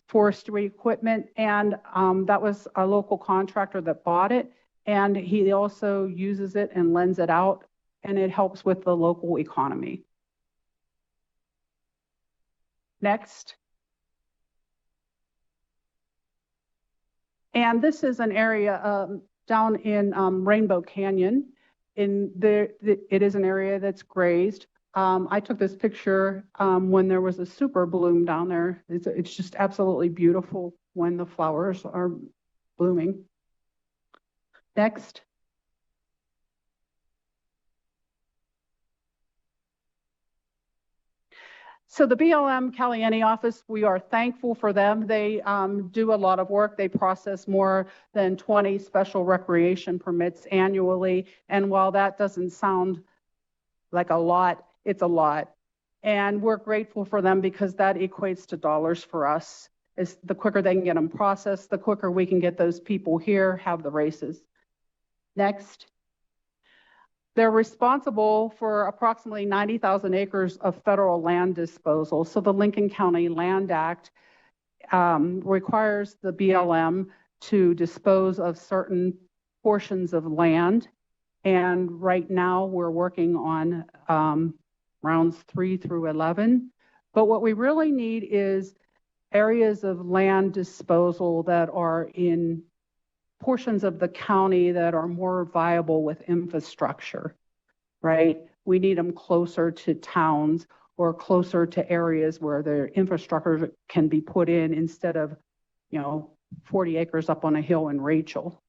forestry equipment. And that was a local contractor that bought it. And he also uses it and lends it out, and it helps with the local economy. Next. And this is an area down in Rainbow Canyon. It is an area that's grazed. I took this picture when there was a super bloom down there. It's just absolutely beautiful when the flowers are blooming. Next. So the BLM Caliente office, we are thankful for them. They do a lot of work. They process more than 20 special recreation permits annually. And while that doesn't sound like a lot, it's a lot. And we're grateful for them because that equates to dollars for us. Is the quicker they can get them processed, the quicker we can get those people here, have the races. Next. They're responsible for approximately 90,000 acres of federal land disposal. So the Lincoln County Land Act requires the BLM to dispose of certain portions of land. And right now we're working on rounds 3 through 11. But what we really need is areas of land disposal that are in portions of the county that are more viable with infrastructure, right? We need them closer to towns or closer to areas where their infrastructure can be put in instead of, 40 acres up on a hill in Rachel,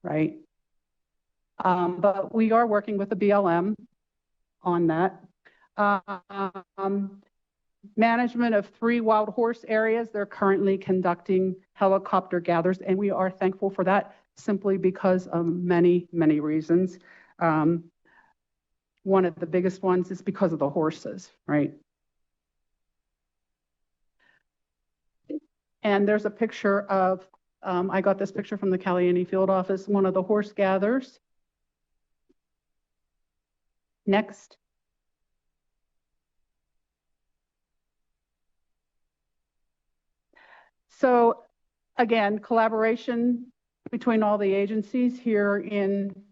right? But we are working with the BLM on that. Management of 3 wild horse areas. They're currently conducting helicopter gathers, and we are thankful for that simply because of many, many reasons. One of the biggest ones is because of the horses, right? And there's a picture of, I got this picture from the Caliente field office, one of the horse gathers. Next. So again, collaboration between all the agencies here in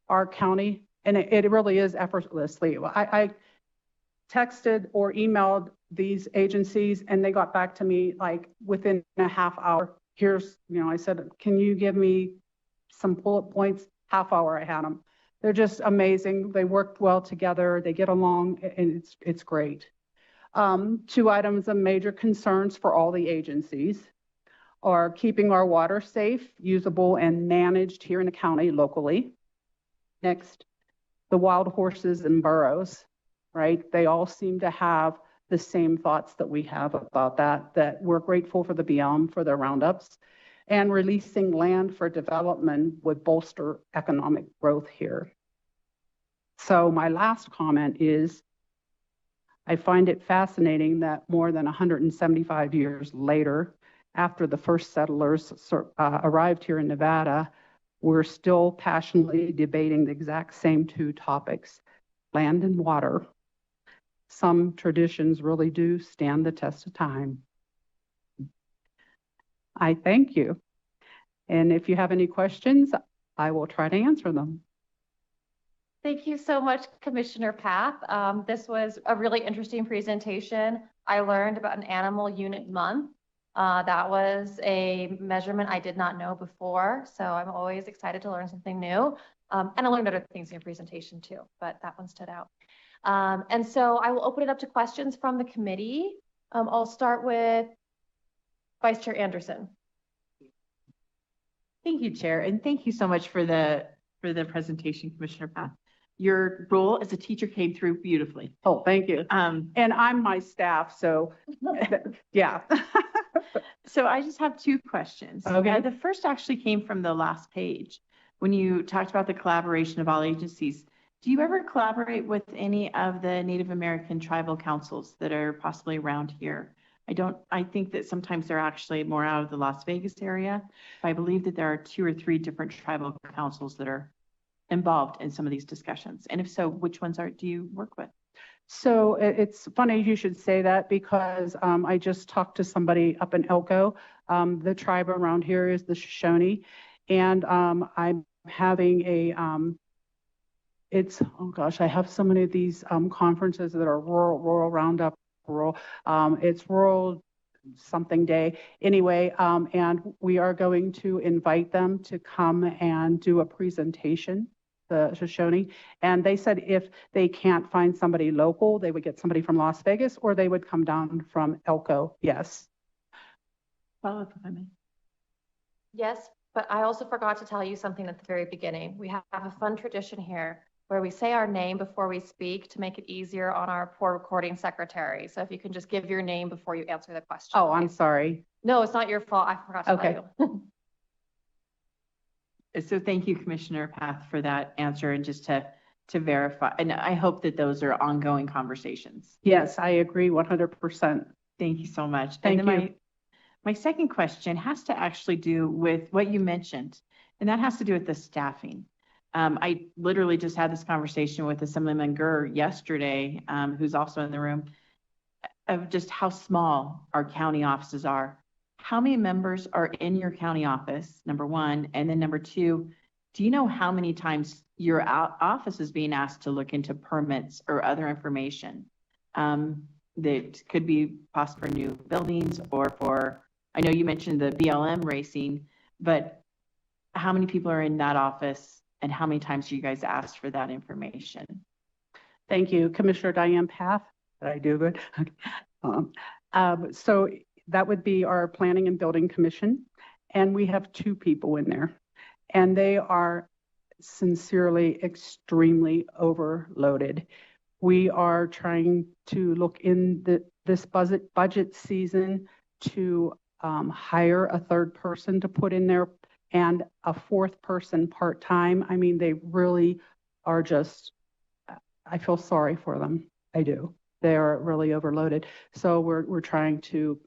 our county, and it really is effortlessly. I texted or emailed these agencies and they got back to me like within a half hour. Here's, I said, can you give me some bullet points? Half hour I had them. They're just amazing. They work well together. They get along, and it's great. 2 items of major concerns for all the agencies are keeping our water safe, usable, and managed here in the county locally. Next, the wild horses and burros, right? They all seem to have the same thoughts that we have about that we're grateful for the BLM for their roundups, and releasing land for development would bolster economic growth here. So my last comment is, I find it fascinating that more than 175 years later, after the first settlers arrived here in Nevada, we're still passionately debating the exact same 2 topics. land and water. Some traditions really do stand the test of time. I thank you. And if you have any questions, I will try to answer them. Thank you so much, Commissioner Path. This was a really interesting presentation. I learned about an animal unit month. That was a measurement I did not know before, so I'm always excited to learn something new. And I learned other things in your presentation too, but that one stood out. And so I will open it up to questions from the committee. I'll start with Vice Chair Anderson. Thank you, Chair, and thank you so much for the presentation, Commissioner Path. Your role as a teacher came through beautifully. Oh, thank you. And I'm my staff, so yeah. So I just have two questions. Okay. The first actually came from the last page when you talked about the collaboration of all agencies. Do you ever collaborate with any of the Native American tribal councils that are possibly around here? I think that sometimes they're actually more out of the Las Vegas area. I believe that there are 2 or 3 different tribal councils that are involved in some of these discussions. And if so, which ones do you work with? So it's funny you should say that because I just talked to somebody up in Elko. The tribe around here is the Shoshone. And I'm having a, oh gosh, I have so many of these conferences that are rural roundup, it's rural something day anyway. And we are going to invite them to come and do a presentation, the Shoshone. And they said if they can't find somebody local, they would get somebody from Las Vegas or they would come down from Elko. Yes. Follow up if I may. Yes, but I also forgot to tell you something at the very beginning. We have a fun tradition here where we say our name before we speak to make it easier on our poor recording secretary. So if you can just give your name before you answer the question. Oh, I'm sorry. No, it's not your fault. I forgot to tell you. So thank you, Commissioner Path, for that answer and just to verify. And I hope that those are ongoing conversations. Yes, I agree 100%. Thank you so much. Thank and then you. My second question has to actually do with what you mentioned, and that has to do with the staffing. I literally just had this conversation with Assemblyman Gurr yesterday, who's also in the room, of just how small our county offices are. How many members are in your county office, number one, and then number two, do you know how many times your office is being asked to look into permits or other information that could be possible for new buildings or for, I know you mentioned the BLM racing, but how many people are in that office and how many times do you guys ask for that information? Thank you, Commissioner Diane Path. Did I do good? So that would be our Planning and Building Commission, and we have 2 people in there, and they are sincerely extremely overloaded. We are trying to look in this budget season to hire a 3rd person to put in there and a 4th person part-time. I mean, they really are just, I feel sorry for them. I do. They are really overloaded. So we're trying to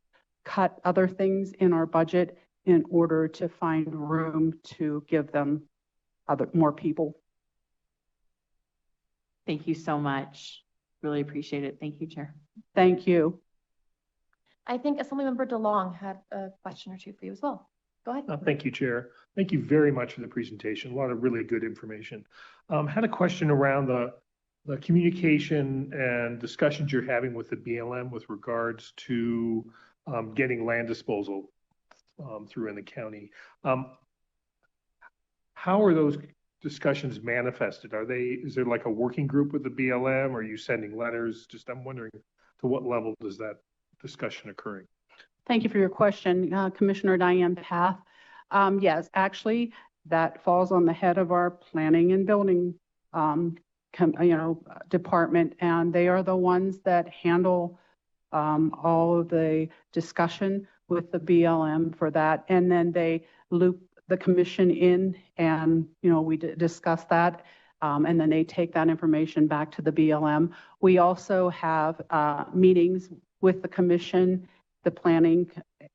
cut other things in our budget in order to find room to give them more people. Thank you so much. Really appreciate it. Thank you, Chair. Thank you. I think Assemblymember DeLong had a question or two for you as well. Go ahead. Thank you, Chair. Thank you very much for the presentation. A lot of really good information. Had a question around the communication and discussions you're having with the BLM with regards to getting land disposal through in the county. How are those discussions manifested? Is there like a working group with the BLM? Are you sending letters? I'm wondering to what level does that discussion occurring? Thank you for your question, Commissioner Diane Path. Yes, actually, that falls on the head of our Planning and Building department, and they are the ones that handle all of the discussion with the BLM for that, and then they loop the commission in, and we discuss that, and then they take that information back to the BLM. We also have meetings with the commission, the Planning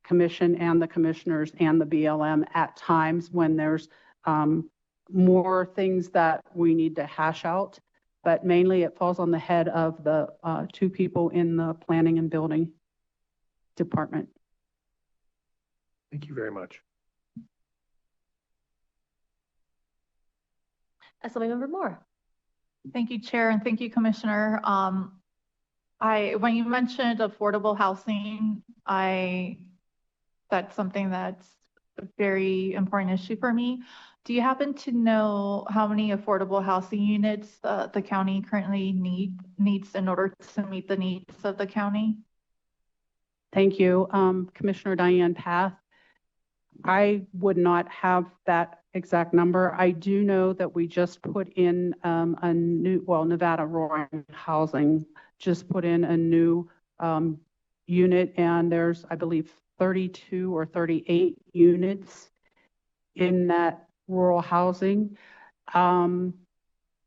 Commission, and the commissioners and the BLM at times when there's more things that we need to hash out but mainly it falls on the head of the two people in the planning and building department. Thank you very much. Assemblymember Moore. Thank you, Chair, and thank you, Commissioner. When you mentioned affordable housing, that's something that's a very important issue for me. Do you happen to know how many affordable housing units the county currently needs in order to meet the needs of the county? Thank you, Commissioner Diane Path. I would not have that exact number. I do know that we just put in a new, Nevada Roaring Housing just put in a new unit, and there's, I believe, 32 or 38 units in that rural housing.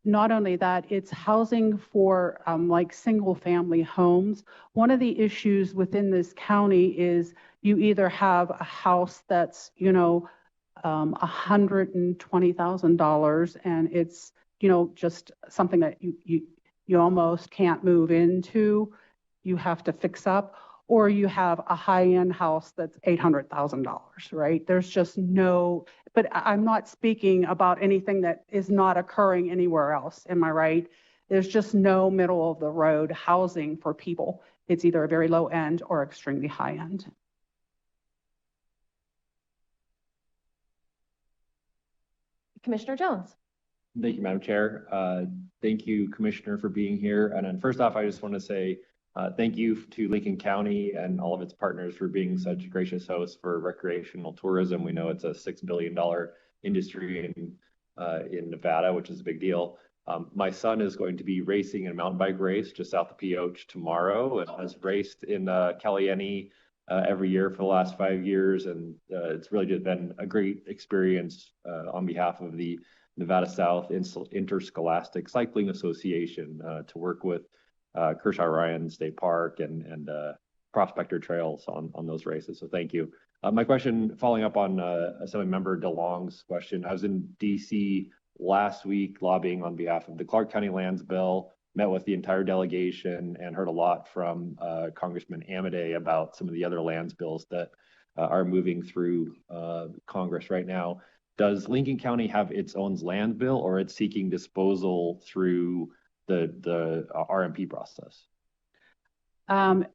Not only that, it's housing for like single family homes. One of the issues within this county is you either have a house that's, $120,000 and it's, just something that you almost can't move into, you have to fix up, or you have a high-end house that's $800,000, right? There's just no, but I'm not speaking about anything that is not occurring anywhere else, am I right? There's just no middle of the road housing for people. It's either a very low end or extremely high end. Commissioner Jones. Thank you, Madam Chair. Thank you, Commissioner, for being here. And then first off, I just want to say thank you to Lincoln County and all of its partners for being such gracious hosts for recreational tourism. We know it's a $6 billion industry in Nevada, which is a big deal. My son is going to be racing in a mountain bike race just south of Pioche tomorrow, and has raced in Caliente every year for the last 5 years. And it's really just been a great experience on behalf of the Nevada South Interscholastic Cycling Association to work with Kershaw Ryan State Park and Prospector Trails on those races. So thank you. My question, following up on Assemblymember DeLong's question, I was in DC last week lobbying on behalf of the Clark County Lands Bill, met with the entire delegation and heard a lot from Congressman Amodei about some of the other lands bills that are moving through Congress right now. Does Lincoln County have its own land bill, or it's seeking disposal through the RMP process? The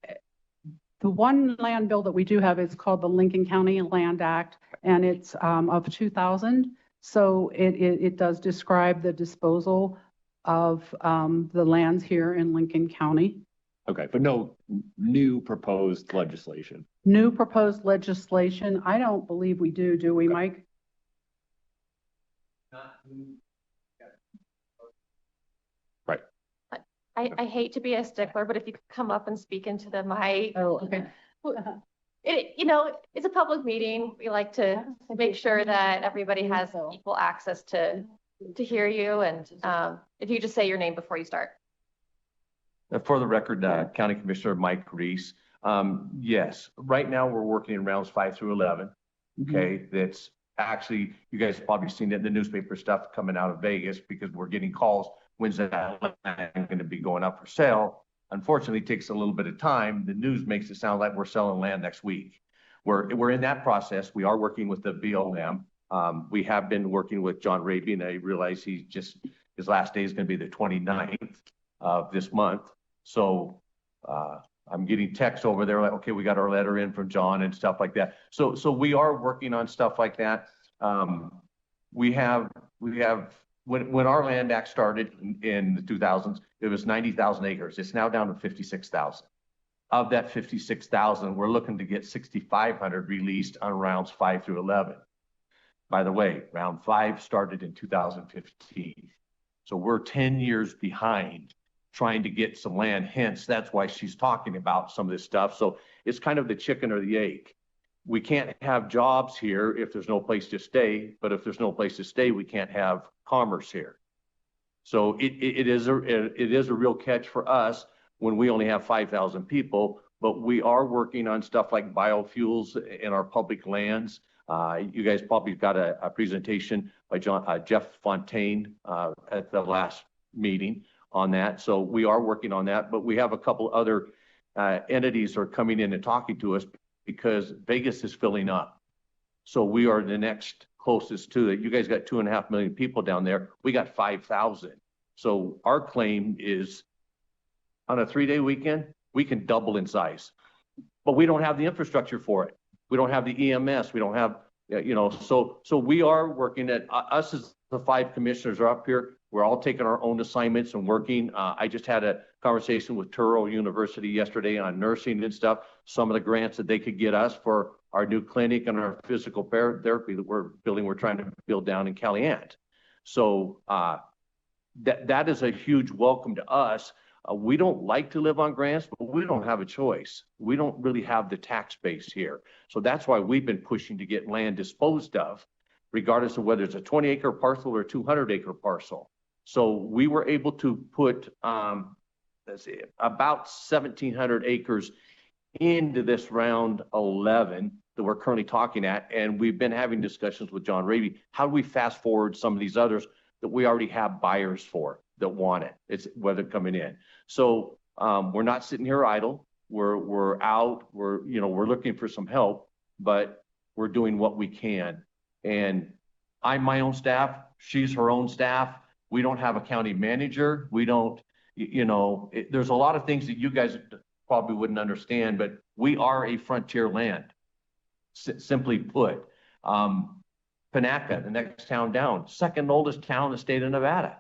one land bill that we do have is called the Lincoln County Land Act, and it's of 2000. So it does describe the disposal of the lands here in Lincoln County. Okay, but no new proposed legislation? New proposed legislation, I don't believe we do we, Mike? Right. I hate to be a stickler, but if you could come up and speak into the mic. Oh, okay. It's a public meeting. We like to make sure that everybody has equal access to hear you. And if you just say your name before you start. For the record, County Commissioner Mike Reese. Yes, right now we're working in rounds 5 through 11. Okay, that's actually, you guys have probably seen it in the newspaper stuff coming out of Vegas, because we're getting calls, when's that land going to be going up for sale? Unfortunately, it takes a little bit of time. The news makes it sound like we're selling land next week. We're in that process. We are working with the BLM. We have been working with John Raby, and I realize his last day is going to be the 29th of this month. So I'm getting texts over there like, okay, we got our letter in from John and stuff like that. So we are working on stuff like that. We have when our land act started in the 2000s, it was 90,000 acres. It's now down to 56,000. Of that 56,000, we're looking to get 6,500 released on rounds 5 through 11. By the way, round 5 started in 2015. So we're 10 years behind trying to get some land. Hence, that's why she's talking about some of this stuff. So it's kind of the chicken or the egg. We can't have jobs here if there's no place to stay, but if there's no place to stay, we can't have commerce here. So it is a real catch for us when we only have 5,000 people, but we are working on stuff like biofuels in our public lands. You guys probably got a presentation by Jeff Fontaine at the last meeting on that. So we are working on that, but we have a couple other entities are coming in and talking to us because Vegas is filling up. So we are the next closest to it. You guys got 2.5 million people down there. We got 5,000. So our claim is on a 3-day weekend, we can double in size, but we don't have the infrastructure for it. We don't have the EMS. We don't have, so we are working at us as the 5 commissioners are up here. We're all taking our own assignments and working. I just had a conversation with Turo University yesterday on nursing and stuff. Some of the grants that they could get us for our new clinic and our physical therapy that we're building, we're trying to build down in Caliant. So that is a huge welcome to us. We don't like to live on grants, but we don't have a choice. We don't really have the tax base here. So that's why we've been pushing to get land disposed of, regardless of whether it's a 20-acre parcel or a 200-acre parcel. So we were able to put let's see, about 1,700 acres into this round 11 that we're currently talking at. And we've been having discussions with John Raby. How do we fast forward some of these others that we already have buyers for that want it? It's whether coming in. So we're not sitting here idle. We're out. We're looking for some help, but we're doing what we can. And I'm my own staff. She's her own staff. We don't have a county manager. We don't, there's a lot of things that you guys probably wouldn't understand, but we are a frontier land, simply put. Panaca, the next town down, second oldest town in the state of Nevada.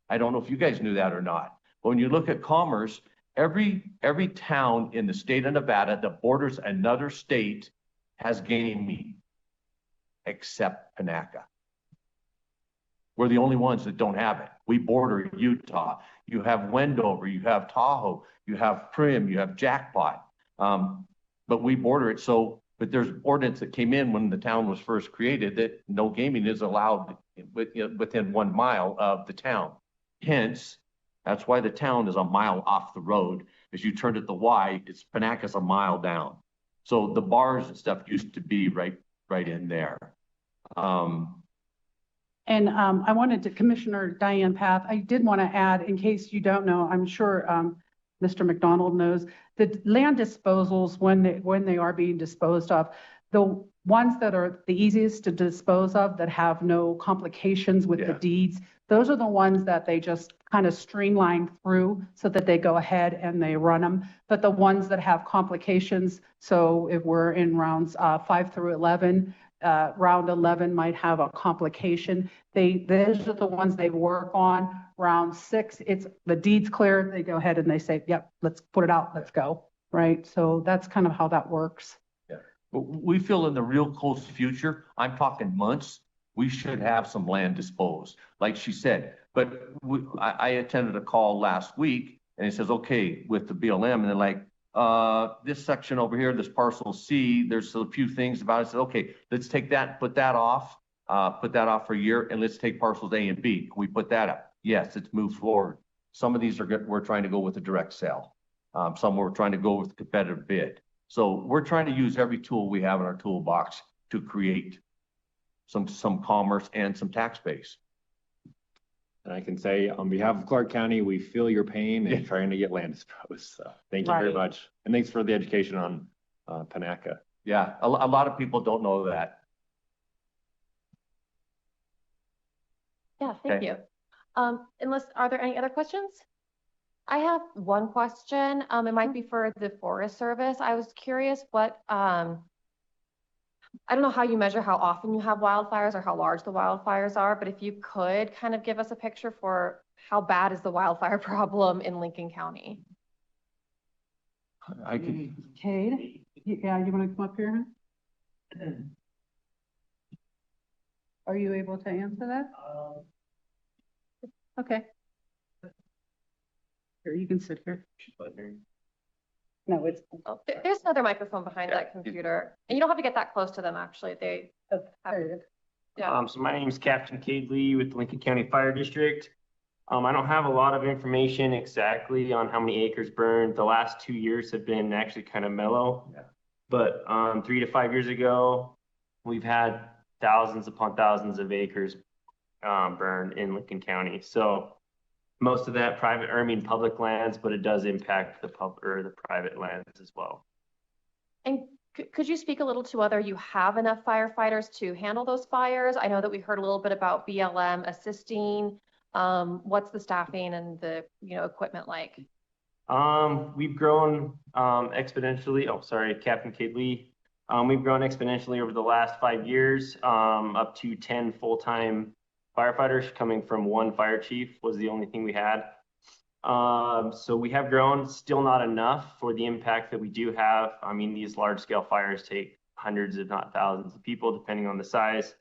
I don't know if you guys knew that or not. But when you look at commerce, every town in the state of Nevada that borders another state has game meat, except Panaca. We're the only ones that don't have it. We border Utah. You have Wendover, you have Tahoe, you have Prim, you have Jackpot. But we border it. So, but there's ordinance that came in when the town was first created that no gaming is allowed within 1 mile of the town. Hence, that's why the town is a mile off the road. As you turn at the Y, Panaca's a mile down. So the bars and stuff used to be right in there. And I wanted to, Commissioner Diane Path, I did want to add, in case you don't know, I'm sure Mr. McDonald knows, the land disposals, when they are being disposed of, the ones that are the easiest to dispose of that have no complications with the deeds, those are the ones that they just kind of streamline through so that they go ahead and they run them. But the ones that have complications, so if we're in rounds 5 through 11, round 11 might have a complication. Those are the ones they work on. Round 6, it's the deed's clear. They go ahead and they say, yep, let's put it out. Let's go. Right. So that's kind of how that works. Yeah. But we feel in the real close future, I'm talking months, we should have some land disposed, like she said. But I attended a call last week and it says, okay, with the BLM, and they're like, this section over here, this parcel C, there's a few things about it. I said, okay, let's take that, put that off for a year, and let's take parcels A and B. Can we put that up? Yes, it's moved forward. Some of these we're trying to go with a direct sale. Some we're trying to go with a competitive bid. So we're trying to use every tool we have in our toolbox to create some commerce and some tax base. And I can say on behalf of Clark County, we feel your pain in trying to get land disposed. So thank you very much. And thanks for the education on Panaca. Yeah, a lot of people don't know that. Yeah, thank you. Unless, are there any other questions? I have one question. It might be for the Forest Service. I was curious what, I don't know how you measure how often you have wildfires or how large the wildfires are, but if you could kind of give us a picture for how bad is the wildfire problem in Lincoln County? I can. Cade, yeah, you want to come up here? Are you able to answer that? Okay. Here, you can sit here. No, it's. Oh, there's another microphone behind that computer. And you don't have to get that close to them, actually. They have, yeah. So my name is Captain Cade Lee with the Lincoln County Fire District. I don't have a lot of information exactly on how many acres burned. The last 2 years have been actually kind of mellow. Yeah. But 3 to 5 years ago, we've had thousands upon thousands of acres burned in Lincoln County. So most of that private, or I mean, public lands, but it does impact the the private lands as well. And could you speak a little to whether you have enough firefighters to handle those fires? I know that we heard a little bit about BLM assisting. What's the staffing and the equipment like? We've grown exponentially. Oh, sorry, Captain Kate Lee. We've grown exponentially over the last 5 years, up to 10 full-time firefighters. Coming from one fire chief was the only thing we had. So we have grown, still not enough for the impact that we do have. I mean, these large-scale fires take hundreds, if not thousands of people, depending on the size.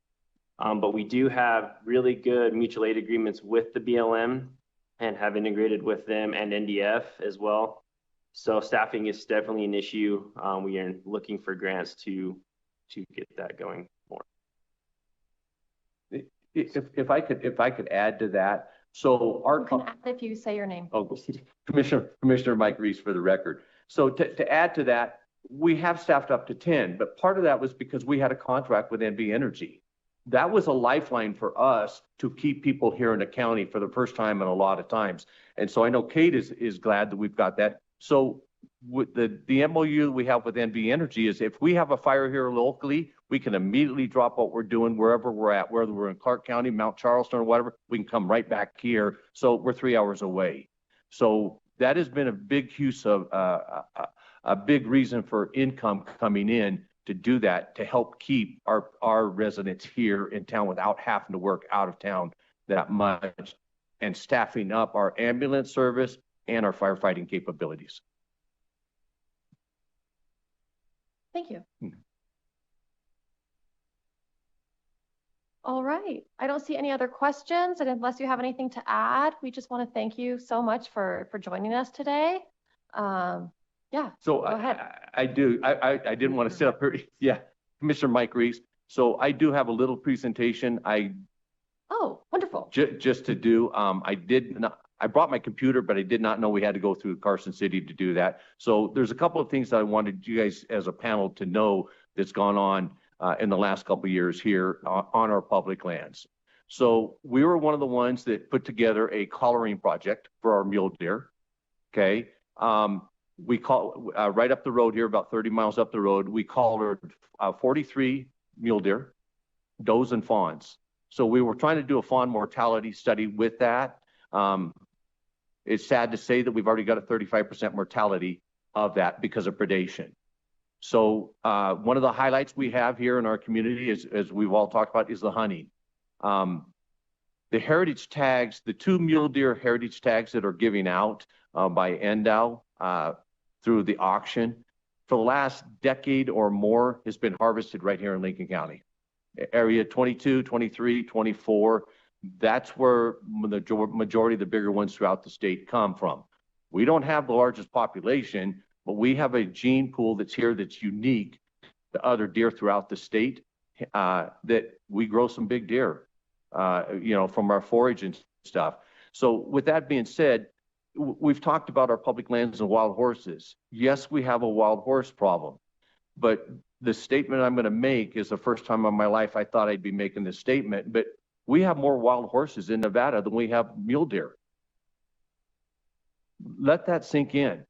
But we do have really good mutual aid agreements with the BLM and have integrated with them and NDF as well. So staffing is definitely an issue. We are looking for grants to get that going more. If I could add to that. So our You can add if you say your name. Oh, Commissioner Mike Reese for the record. So to add to that, we have staffed up to 10, but part of that was because we had a contract with NV Energy. That was a lifeline for us to keep people here in the county for the first time in a lot of times. And so I know Kate is glad that we've got that. So with the MOU that we have with NV Energy is if we have a fire here locally, we can immediately drop what we're doing wherever we're at, whether we're in Clark County, Mount Charleston or whatever, we can come right back here. So we're 3 hours away. So that has been a big use of a big reason for income coming in to do that, to help keep our residents here in town without having to work out of town that much, and staffing up our ambulance service and our firefighting capabilities. Thank you. All right. I don't see any other questions. And unless you have anything to add, we just want to thank you so much for joining us today. Yeah. So go ahead. I do. I didn't want to sit up here. Yeah. Commissioner Mike Reese. So I do have a little presentation. Oh, wonderful. Just to do. I brought my computer, but I did not know we had to go through Carson City to do that. So there's a couple of things that I wanted you guys as a panel to know that's gone on in the last couple of years here on our public lands. So we were one of the ones that put together a collaring project for our mule deer. Okay. We call right up the road here, about 30 miles up the road, we collared 43 mule deer, does and fawns. So we were trying to do a fawn mortality study with that. It's sad to say that we've already got a 35% mortality of that because of predation. So one of the highlights we have here in our community, as we've all talked about, is the hunting. The heritage tags, the 2 mule deer heritage tags that are giving out by NDOW through the auction for the last decade or more has been harvested right here in Lincoln County. Area 22, 23, 24, that's where the majority of the bigger ones throughout the state come from. We don't have the largest population, but we have a gene pool that's here that's unique to other deer throughout the state, that we grow some big deer, from our forage and stuff. So with that being said, we've talked about our public lands and wild horses. Yes, we have a wild horse problem, but the statement I'm going to make is the first time in my life I thought I'd be making this statement, but we have more wild horses in Nevada than we have mule deer. Let that sink in.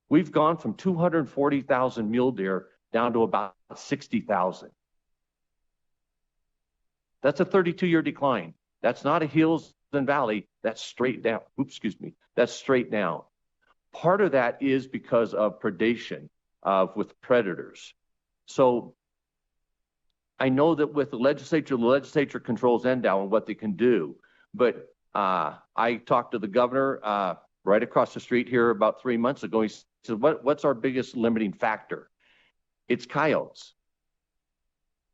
We've gone from 240,000 mule deer down to about 60,000. That's a 32-year decline. That's not a hills and valley. That's straight down. Oops, excuse me. That's straight down. Part of that is because of predation with predators. So I know that with the legislature controls NDOW and what they can do. But I talked to the governor right across the street here about 3 months ago. He said, what's our biggest limiting factor? It's coyotes.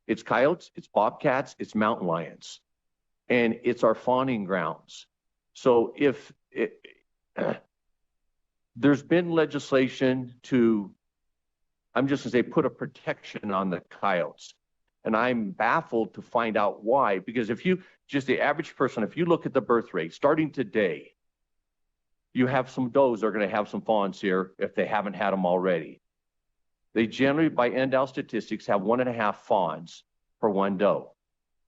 It's coyotes, it's bobcats, it's mountain lions, and it's our fawning grounds. So there's been legislation to, I'm just gonna say, put a protection on the coyotes. And I'm baffled to find out why, because if you, just the average person, if you look at the birth rate, starting today, you have some does that are gonna have some fawns here if they haven't had them already. They generally, by NDOW statistics, have 1.5 fawns per 1 doe.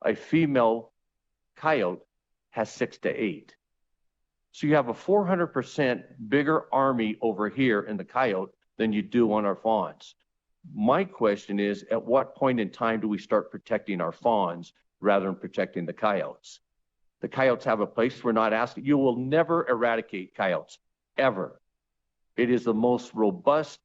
A female coyote has 6 to 8. So you have a 400% bigger army over here in the coyote than you do on our fawns. My question is, at what point in time do we start protecting our fawns rather than protecting the coyotes? The coyotes have a place. We're not asking. You will never eradicate coyotes, ever. It is the most robust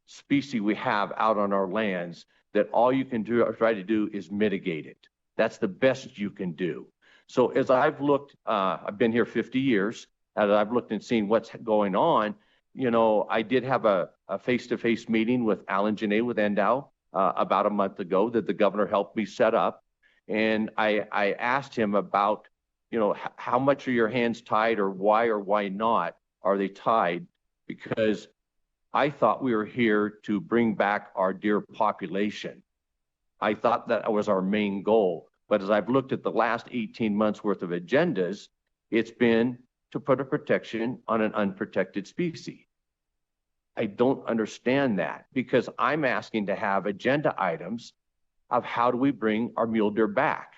species we have out on our lands that all you can do or try to do is mitigate it. That's the best you can do. So as I've looked, I've been here 50 years, as I've looked and seen what's going on, you know, I did have a face-to-face meeting with Alan Janae with Endow about a month ago that the governor helped me set up. And I asked him about, you know, how much are your hands tied, or why not are they tied? Because I thought we were here to bring back our deer population. I thought that was our main goal. But as I've looked at the last 18 months worth of agendas, it's been to put a protection on an unprotected species. I don't understand that, because I'm asking to have agenda items of how do we bring our mule deer back.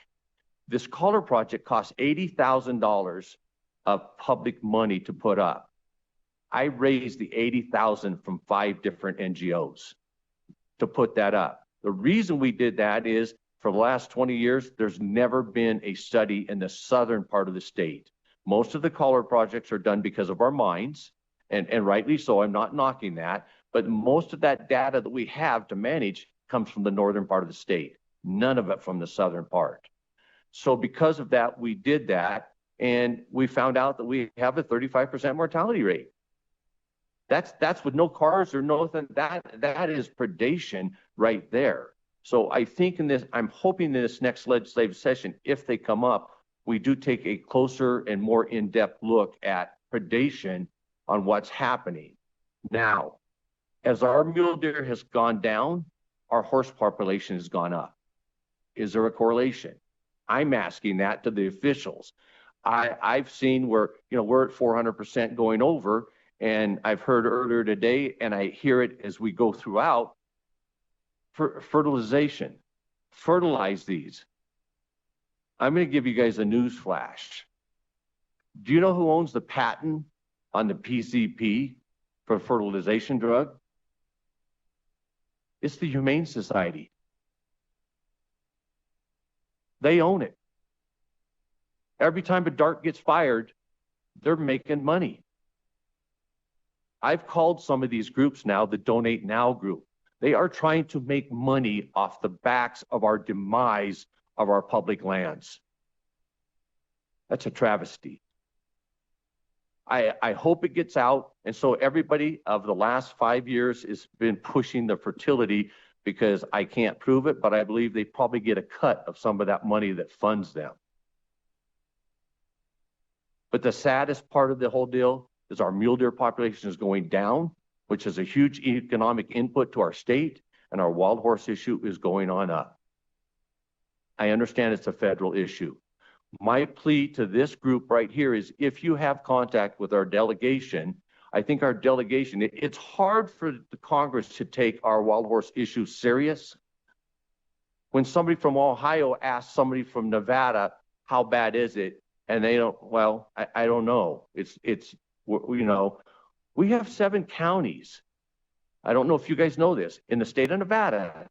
This collar project costs $80,000 of public money to put up. I raised the $80,000 from 5 different NGOs to put that up. The reason we did that is for the last 20 years, there's never been a study in the southern part of the state. Most of the collar projects are done because of our mines, and rightly so, I'm not knocking that, but most of that data that we have to manage comes from the northern part of the state, none of it from the southern part. So because of that, we did that, and we found out that we have a 35% mortality rate. That's with no cars or nothing. That is predation right there. So I think in this, I'm hoping in this next legislative session, if they come up, we do take a closer and more in-depth look at predation on what's happening. Now, as our mule deer has gone down, our horse population has gone up. Is there a correlation? I'm asking that to the officials. I've seen where, you know, we're at 400% going over, and I've heard earlier today, and I hear it as we go throughout, fertilization. Fertilize these. I'm going to give you guys a news flash. Do you know who owns the patent on the PCP for fertilization drug? It's the Humane Society. They own it. Every time a dart gets fired, they're making money. I've called some of these groups now the Donate Now group. They are trying to make money off the backs of our demise of our public lands. That's a travesty. I hope it gets out. And so everybody of the last 5 years has been pushing the fertility, because I can't prove it, but I believe they probably get a cut of some of that money that funds them. But the saddest part of the whole deal is our mule deer population is going down, which is a huge economic input to our state, and our wild horse issue is going on up. I understand it's a federal issue. My plea to this group right here is, if you have contact with our delegation, I think our delegation, it's hard for the Congress to take our wild horse issue serious. When somebody from Ohio asks somebody from Nevada, how bad is it? And they don't, well, I don't know. It's, you know, we have 7 counties. I don't know if you guys know this, in the state of Nevada,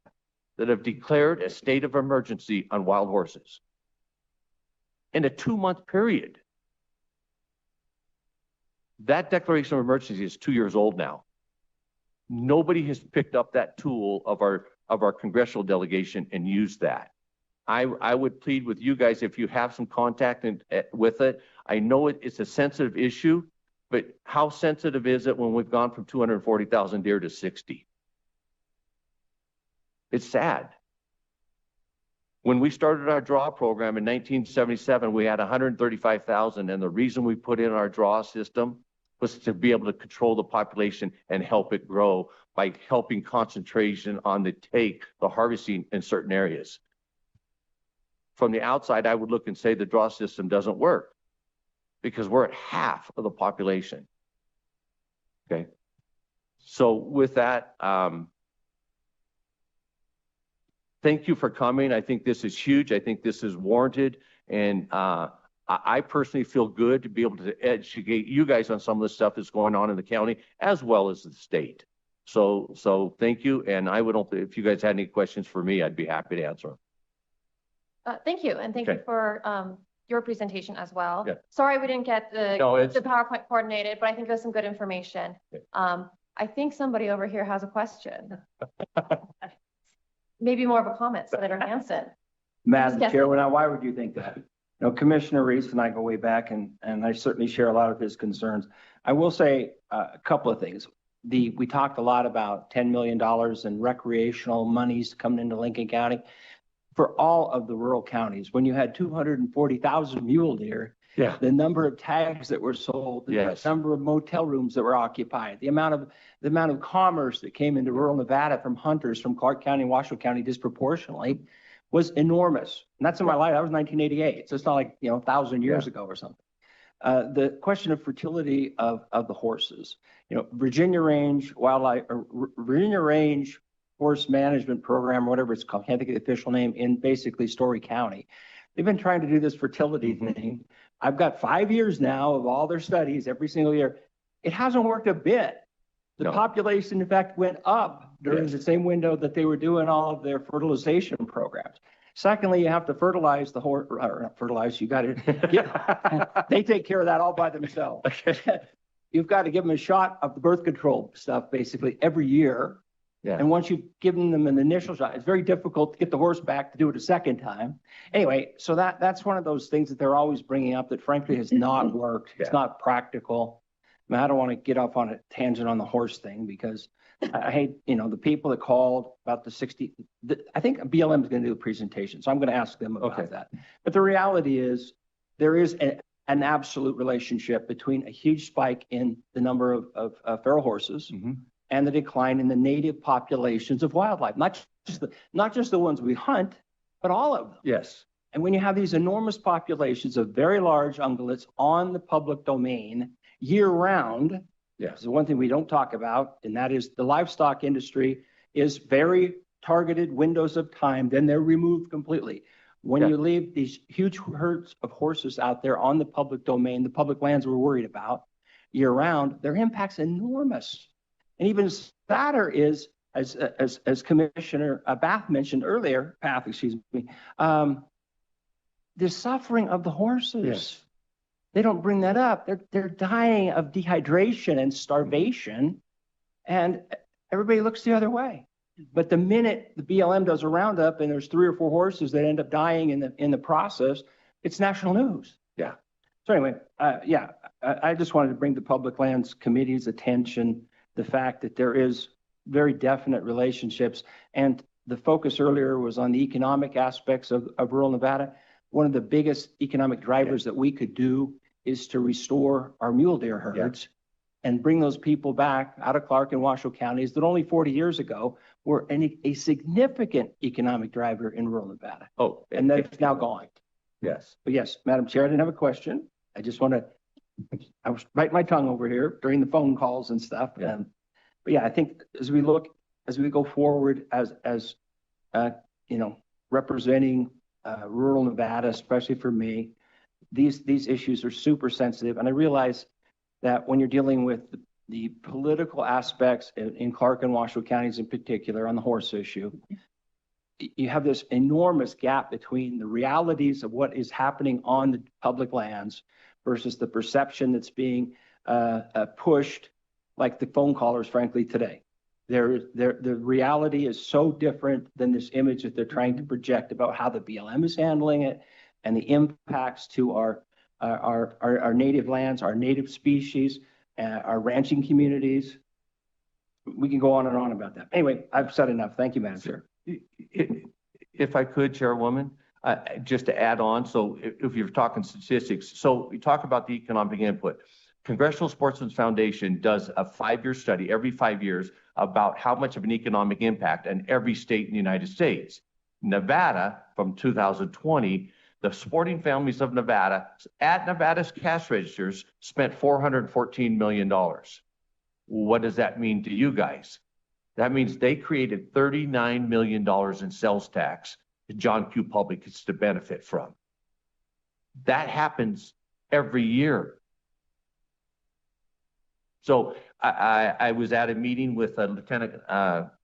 that have declared a state of emergency on wild horses in a 2-month period. That declaration of emergency is 2 years old now. Nobody has picked up that tool of our congressional delegation and used that. I would plead with you guys, if you have some contact with it. I know it's a sensitive issue, but how sensitive is it when we've gone from 240,000 deer to 60? It's sad. When we started our draw program in 1977, we had 135,000, and the reason we put in our draw system was to be able to control the population and help it grow by helping concentration on the harvesting in certain areas. From the outside, I would look and say the draw system doesn't work, because we're at half of the population. Okay. So with that, thank you for coming. I think this is huge. I think this is warranted. And I personally feel good to be able to educate you guys on some of the stuff that's going on in the county as well as the state. So thank you. And I would, if you guys had any questions for me, I'd be happy to answer them. Thank you. And thank you for your presentation as well. Yeah. Sorry we didn't get the PowerPoint coordinated, but I think there's some good information. Yeah. I think somebody over here has a question. Maybe more of a comment, Senator Hansen. Madam Chair, why would you think that? Commissioner Reese and I go way back, and I certainly share a lot of his concerns. I will say a couple of things. We talked a lot about $10 million in recreational monies coming into Lincoln County. For all of the rural counties, when you had 240,000 mule deer, the number of tags that were sold, the number of motel rooms that were occupied, the amount of commerce that came into rural Nevada from hunters from Clark County and Washoe County disproportionately was enormous. And that's in my life. That was 1988. So it's not like, 1,000 years ago or something. The question of fertility of the horses, Virginia Range Horse Management Program, or whatever it's called, can't think of the official name, in basically Story County. They've been trying to do this fertility thing. I've got 5 years now of all their studies every single year. It hasn't worked a bit. The population, in fact, went up during the same window that they were doing all of their fertilization programs. Secondly, you have to fertilize the horse, or not fertilize, you got to, they take care of that all by themselves. You've got to give them a shot of the birth control stuff basically every year. And once you've given them an initial shot, it's very difficult to get the horse back to do it a second time. Anyway, so that's one of those things that they're always bringing up that frankly has not worked. It's not practical. I mean, I don't want to get off on a tangent on the horse thing because I hate, the people that called about I think BLM is going to do a presentation, so I'm going to ask them about that. But the reality is there is an absolute relationship between a huge spike in the number of feral horses and the decline in the native populations of wildlife, not just the ones we hunt, but all of them. Yes. And when you have these enormous populations of very large ungulates on the public domain year round, there's one thing we don't talk about, and that is the livestock industry is very targeted windows of time, then they're removed completely. When you leave these huge herds of horses out there on the public domain, the public lands we're worried about year round, their impact's enormous. And even sadder is, as Commissioner Bath mentioned earlier, the suffering of the horses. They don't bring that up. They're dying of dehydration and starvation, and everybody looks the other way. But the minute the BLM does a roundup and there's 3 or 4 horses that end up dying in the process, it's national news. So anyway, I just wanted to bring the Public Lands Committee's attention the fact that there is very definite relationships, and the focus earlier was on the economic aspects of rural Nevada. One of the biggest economic drivers that we could do is to restore our mule deer herds and bring those people back out of Clark and Washoe counties that only 40 years ago were a significant economic driver in rural Nevada. And that's now gone. But yes, Madam Chair, I didn't have a question. I just want to, I was biting my tongue over here during the phone calls and stuff. But yeah, I think as we go forward as representing rural Nevada, especially for me, these issues are super sensitive. And I realize that when you're dealing with the political aspects in Clark and Washoe counties in particular on the horse issue, you have this enormous gap between the realities of what is happening on the public lands versus the perception that's being pushed, like the phone callers, frankly, today. The reality is so different than this image that they're trying to project about how the BLM is handling it and the impacts to our native lands, our native species, our ranching communities. We can go on and on about that. Anyway, I've said enough. Thank you, Madam Chair. If I could, Chairwoman, just to add on, so if you're talking statistics, so we talk about the economic input. Congressional Sportsmen's Foundation does a 5-year study every 5 years about how much of an economic impact in every state in the United States. Nevada, from 2020, the sporting families of Nevada at Nevada's cash registers spent $414 million. What does that mean to you guys? That means they created $39 million in sales tax that John Q. Public gets to benefit from. That happens every year. So I was at a meeting with Lieutenant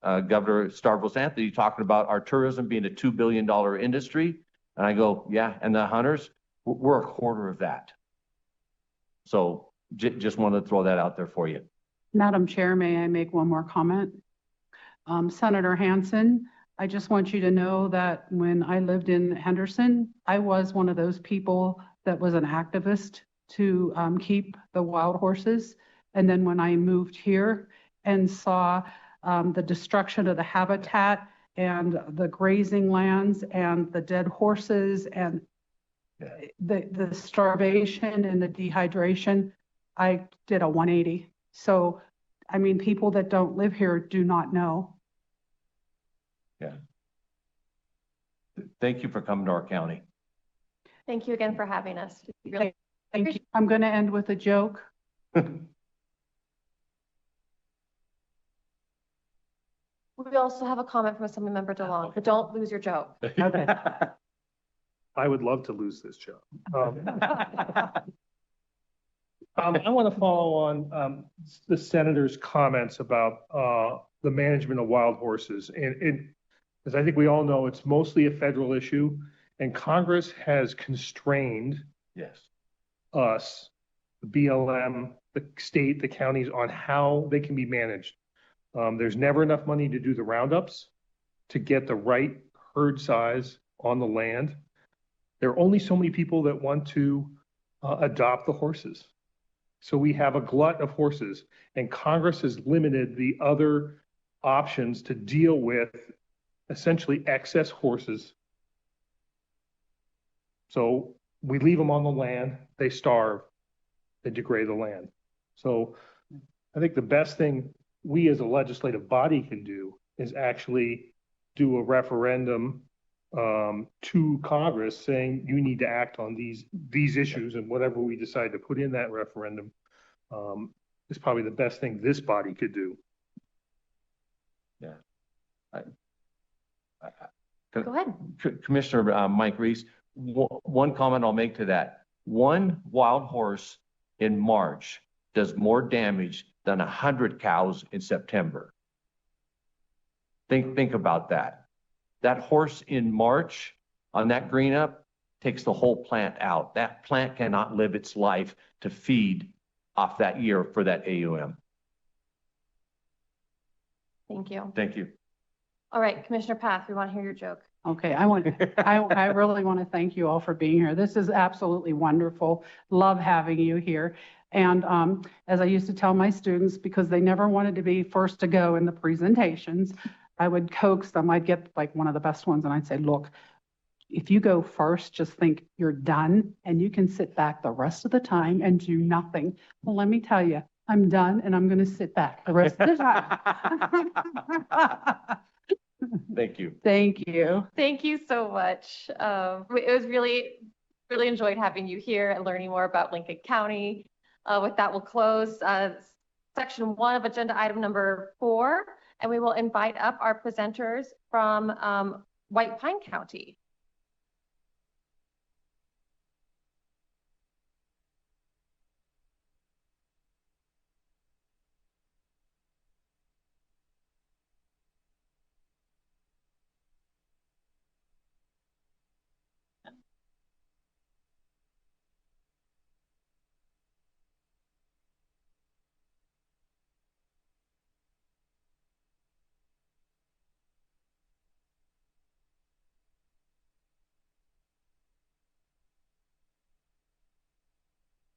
Governor Stavros Anthony talking about our tourism being a $2 billion industry. And I go, yeah, and the hunters, we're a quarter of that. So just wanted to throw that out there for you. Madam Chair, may I make one more comment? Senator Hansen, I just want you to know that when I lived in Henderson, I was one of those people that was an activist to keep the wild horses. And then when I moved here and saw the destruction of the habitat and the grazing lands and the dead horses and the starvation and the dehydration, I did a 180. So, I mean, people that don't live here do not know. Yeah. Thank you for coming to our county. Thank you again for having us. Really Thank you. I'm going to end with a joke. We also have a comment from Assemblymember DeLong, but don't lose your joke. Okay. I would love to lose this joke. I want to follow on the senator's comments about the management of wild horses. And as I think we all know, it's mostly a federal issue, and Congress has constrained us, the BLM, the state, the counties, on how they can be managed. There's never enough money to do the roundups, to get the right herd size on the land. There are only so many people that want to adopt the horses. So we have a glut of horses, and Congress has limited the other options to deal with essentially excess horses. So we leave them on the land, they starve, they degrade the land. So I think the best thing we as a legislative body can do is actually do a referendum to Congress saying you need to act on these issues, and whatever we decide to put in that referendum is probably the best thing this body could do. Yeah. Go ahead. Commissioner Mike Reese, one comment I'll make to that. One wild horse in March does more damage than 100 cows in September. Think about that. That horse in March on that green up takes the whole plant out. That plant cannot live its life to feed off that year for that AUM. Thank you. Thank you. All right, Commissioner Path, we want to hear your joke. Okay, I really want to thank you all for being here. This is absolutely wonderful. Love having you here. And as I used to tell my students, because they never wanted to be first to go in the presentations, I would coax them. I'd get like one of the best ones and I'd say, look, if you go first, just think you're done and you can sit back the rest of the time and do nothing. Well, let me tell you, I'm done and I'm going to sit back the rest of the time. Thank you. Thank you. Thank you so much. It was really enjoyed having you here and learning more about Lincoln County. With that, we'll close section 1 of agenda item number 4, and we will invite up our presenters from White Pine County.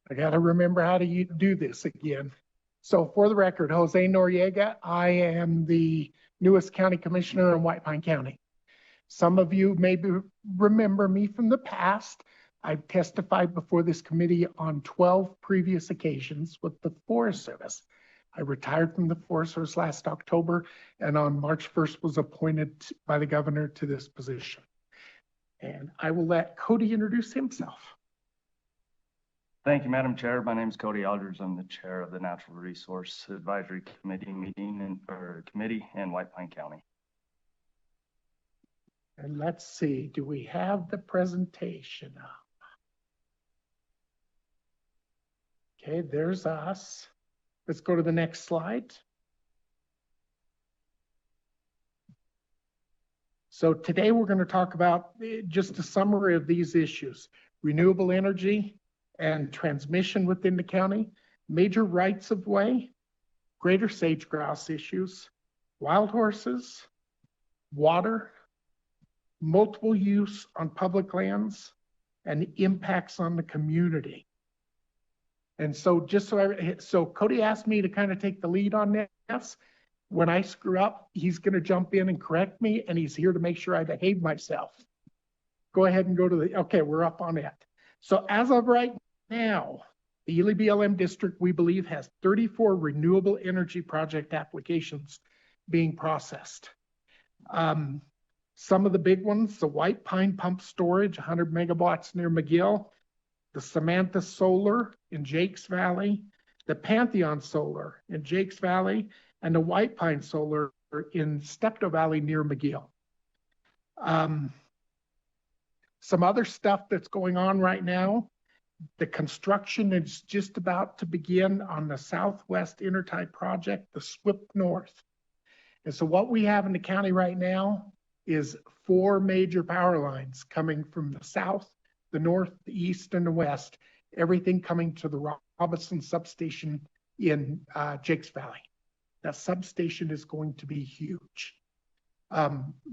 I got to remember how to do this again. So for the record, Jose Noriega, I am the newest county commissioner in White Pine County. Some of you maybe remember me from the past. I've testified before this committee on 12 previous occasions with the Forest Service. I retired from the Forest Service last October, and on March 1st was appointed by the governor to this position. And I will let Cody introduce himself. Thank you, Madam Chair. My name is Cody Aldridge. I'm the chair of the Natural Resource Advisory Committee committee in White Pine County. And let's see, do we have the presentation up? Okay, there's us. Let's go to the next slide. So today we're going to talk about just a summary of these issues: renewable energy and transmission within the county, major rights of way, greater sage grouse issues, wild horses, water, multiple use on public lands, and impacts on the community. And so just so Cody asked me to kind of take the lead on this. When I screw up, he's going to jump in and correct me, and he's here to make sure I behave myself. Go ahead and go to the, okay, we're up on it. So as of right now, the Ely BLM district, we believe, has 34 renewable energy project applications being processed. Some of the big ones, the White Pine Pump Storage, 100 megawatts near McGill, the Samantha Solar in Jakes Valley, the Pantheon Solar in Jakes Valley, and the White Pine Solar in Steptoe Valley near McGill. Some other stuff that's going on right now, the construction is just about to begin on the Southwest Intertie project, the SWIP North. And so what we have in the county right now is 4 major power lines coming from the south, the north, the east, and the west, everything coming to the Robinson substation in Jakes Valley. That substation is going to be huge.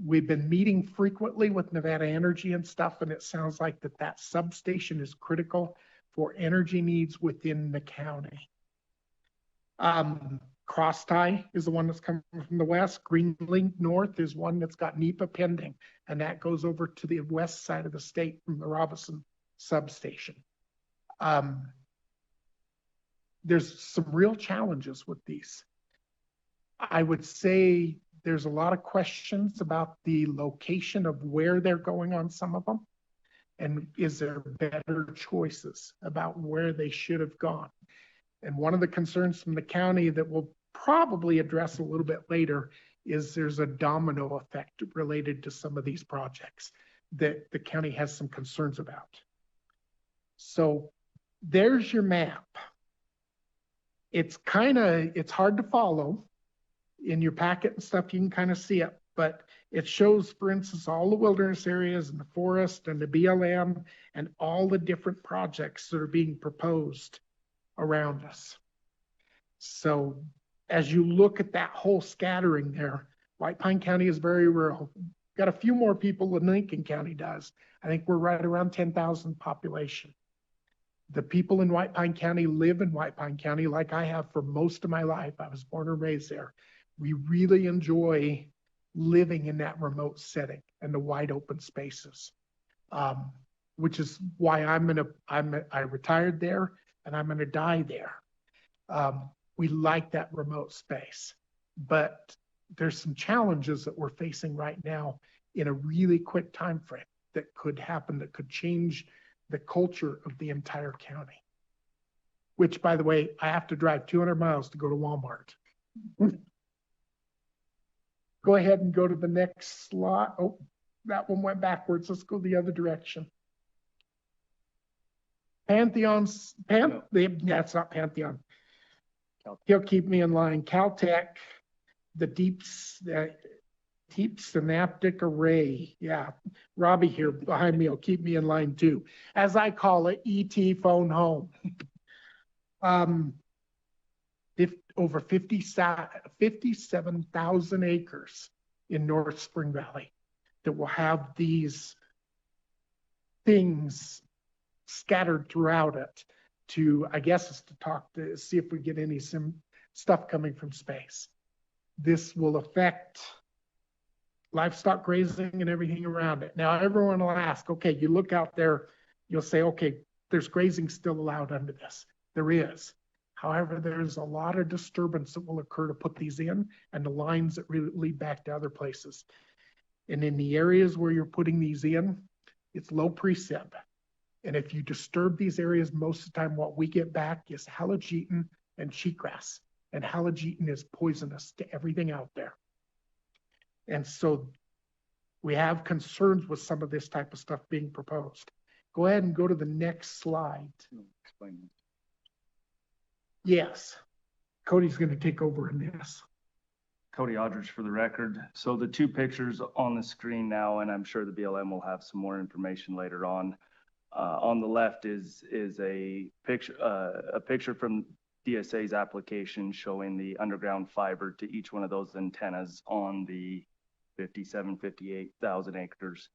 We've been meeting frequently with Nevada Energy and stuff, and it sounds like that substation is critical for energy needs within the county. Cross Tie is the one that's coming from the west. Green Link North is one that's got NEPA pending, and that goes over to the west side of the state from the Robinson substation. There's some real challenges with these. I would say there's a lot of questions about the location of where they're going on some of them. And is there better choices about where they should have gone? And one of the concerns from the county that we'll probably address a little bit later is there's a domino effect related to some of these projects that the county has some concerns about. So there's your map. It's hard to follow. In your packet and stuff, you can kind of see it, but it shows, for instance, all the wilderness areas and the forest and the BLM and all the different projects that are being proposed around us. So as you look at that whole scattering there, White Pine County is very rural. Got a few more people than Lincoln County does. I think we're right around 10,000 population. The people in White Pine County live in White Pine County like I have for most of my life. I was born and raised there. We really enjoy living in that remote setting and the wide open spaces, which is why I retired there and I'm going to die there. We like that remote space, but there's some challenges that we're facing right now in a really quick time frame that could happen, that could change the culture of the entire county. Which, by the way, I have to drive 200 miles to go to Walmart. Go ahead and go to the next slide. Oh, that one went backwards. Let's go the other direction. That's not Pantheon. He'll keep me in line. Caltech, the deep synaptic array. Yeah, Robbie here behind me will keep me in line too. As I call it, ET phone home. Over 57,000 acres in North Spring Valley that will have these things scattered throughout it to, I guess, is to see if we get any stuff coming from space. This will affect livestock grazing and everything around it. Now, everyone will ask, okay, you look out there, you'll say, okay, there's grazing still allowed under this. There is. However, there's a lot of disturbance that will occur to put these in and the lines that really lead back to other places. And in the areas where you're putting these in, it's low precip. And if you disturb these areas, most of the time what we get back is halogeton and cheatgrass. And halogeton is poisonous to everything out there. And so we have concerns with some of this type of stuff being proposed. Go ahead and go to the next slide. Explain. Yes. Cody's going to take over in this. Cody Aldridge for the record. So the two pictures on the screen now, and I'm sure the BLM will have some more information later on. On the left is a picture from DSA's application showing the underground fiber to each one of those antennas on the 58,000 acres.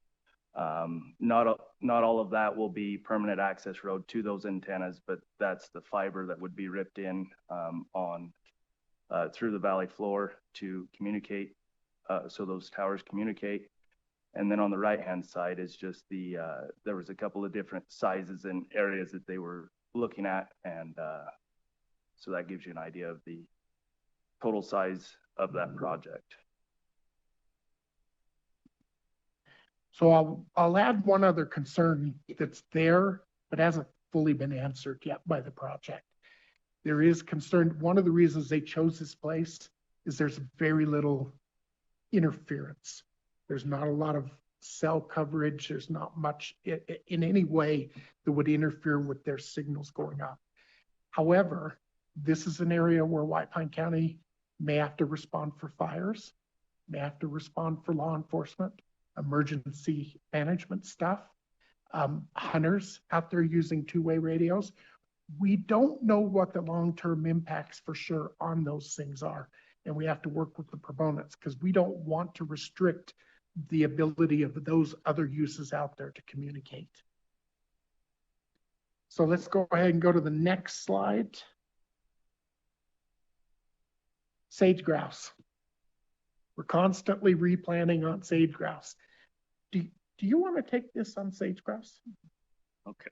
Not all of that will be permanent access road to those antennas, but that's the fiber that would be ripped in through the valley floor to communicate, so those towers communicate. And then on the right-hand side is just there was a couple of different sizes and areas that they were looking at, and so that gives you an idea of the total size of that project. So I'll add one other concern that's there, but hasn't fully been answered yet by the project. There is concern. One of the reasons they chose this place is there's very little interference. There's not a lot of cell coverage. There's not much in any way that would interfere with their signals going up. However, this is an area where White Pine County may have to respond for fires, may have to respond for law enforcement, emergency management stuff, hunters out there using two-way radios. We don't know what the long-term impacts for sure on those things are. And we have to work with the proponents because we don't want to restrict the ability of those other uses out there to communicate. So let's go ahead and go to the next slide. Sage grouse. We're constantly replanting on sage grouse. Do you want to take this on sage grouse? Okay.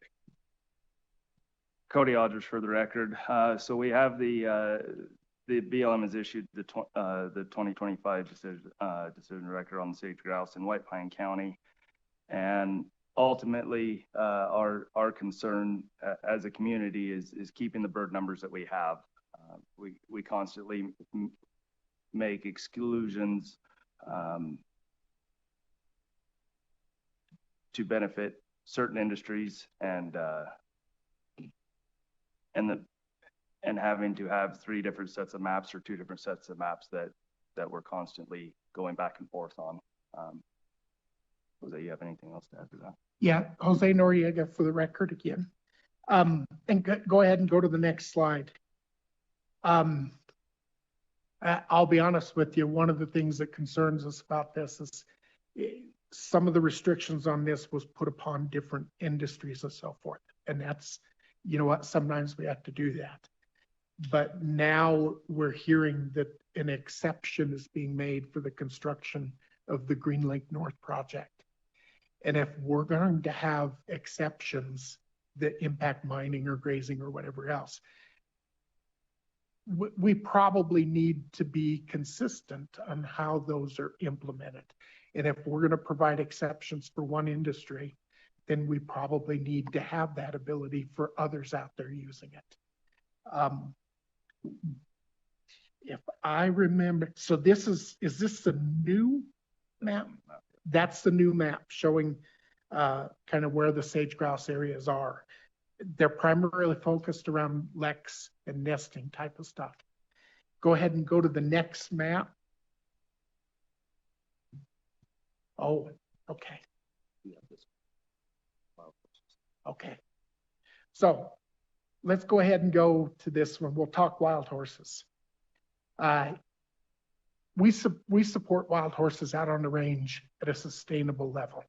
Cody Aldridge for the record. So we have the BLM has issued the 2025 decision record on the sage grouse in White Pine County, and ultimately our concern as a community is keeping the bird numbers that we have. We constantly make exclusions to benefit certain industries, and having to have 3 different sets of maps or 2 different sets of maps that we're constantly going back and forth on. Jose, you have anything else to add to that? Yeah, Jose Noriega for the record again. And go ahead and go to the next slide. I'll be honest with you, one of the things that concerns us about this is some of the restrictions on this was put upon different industries and so forth. And that's, you know what, sometimes we have to do that. But now we're hearing that an exception is being made for the construction of the Green Lake North project. And if we're going to have exceptions that impact mining or grazing or whatever else, we probably need to be consistent on how those are implemented. And if we're going to provide exceptions for one industry, then we probably need to have that ability for others out there using it. If I remember, so this is this the new map? That's the new map showing kind of where the sage grouse areas are. They're primarily focused around leks and nesting type of stuff. Go ahead and go to the next map. Oh, okay. Okay. So let's go ahead and go to this one. We'll talk wild horses. We support wild horses out on the range at a sustainable level.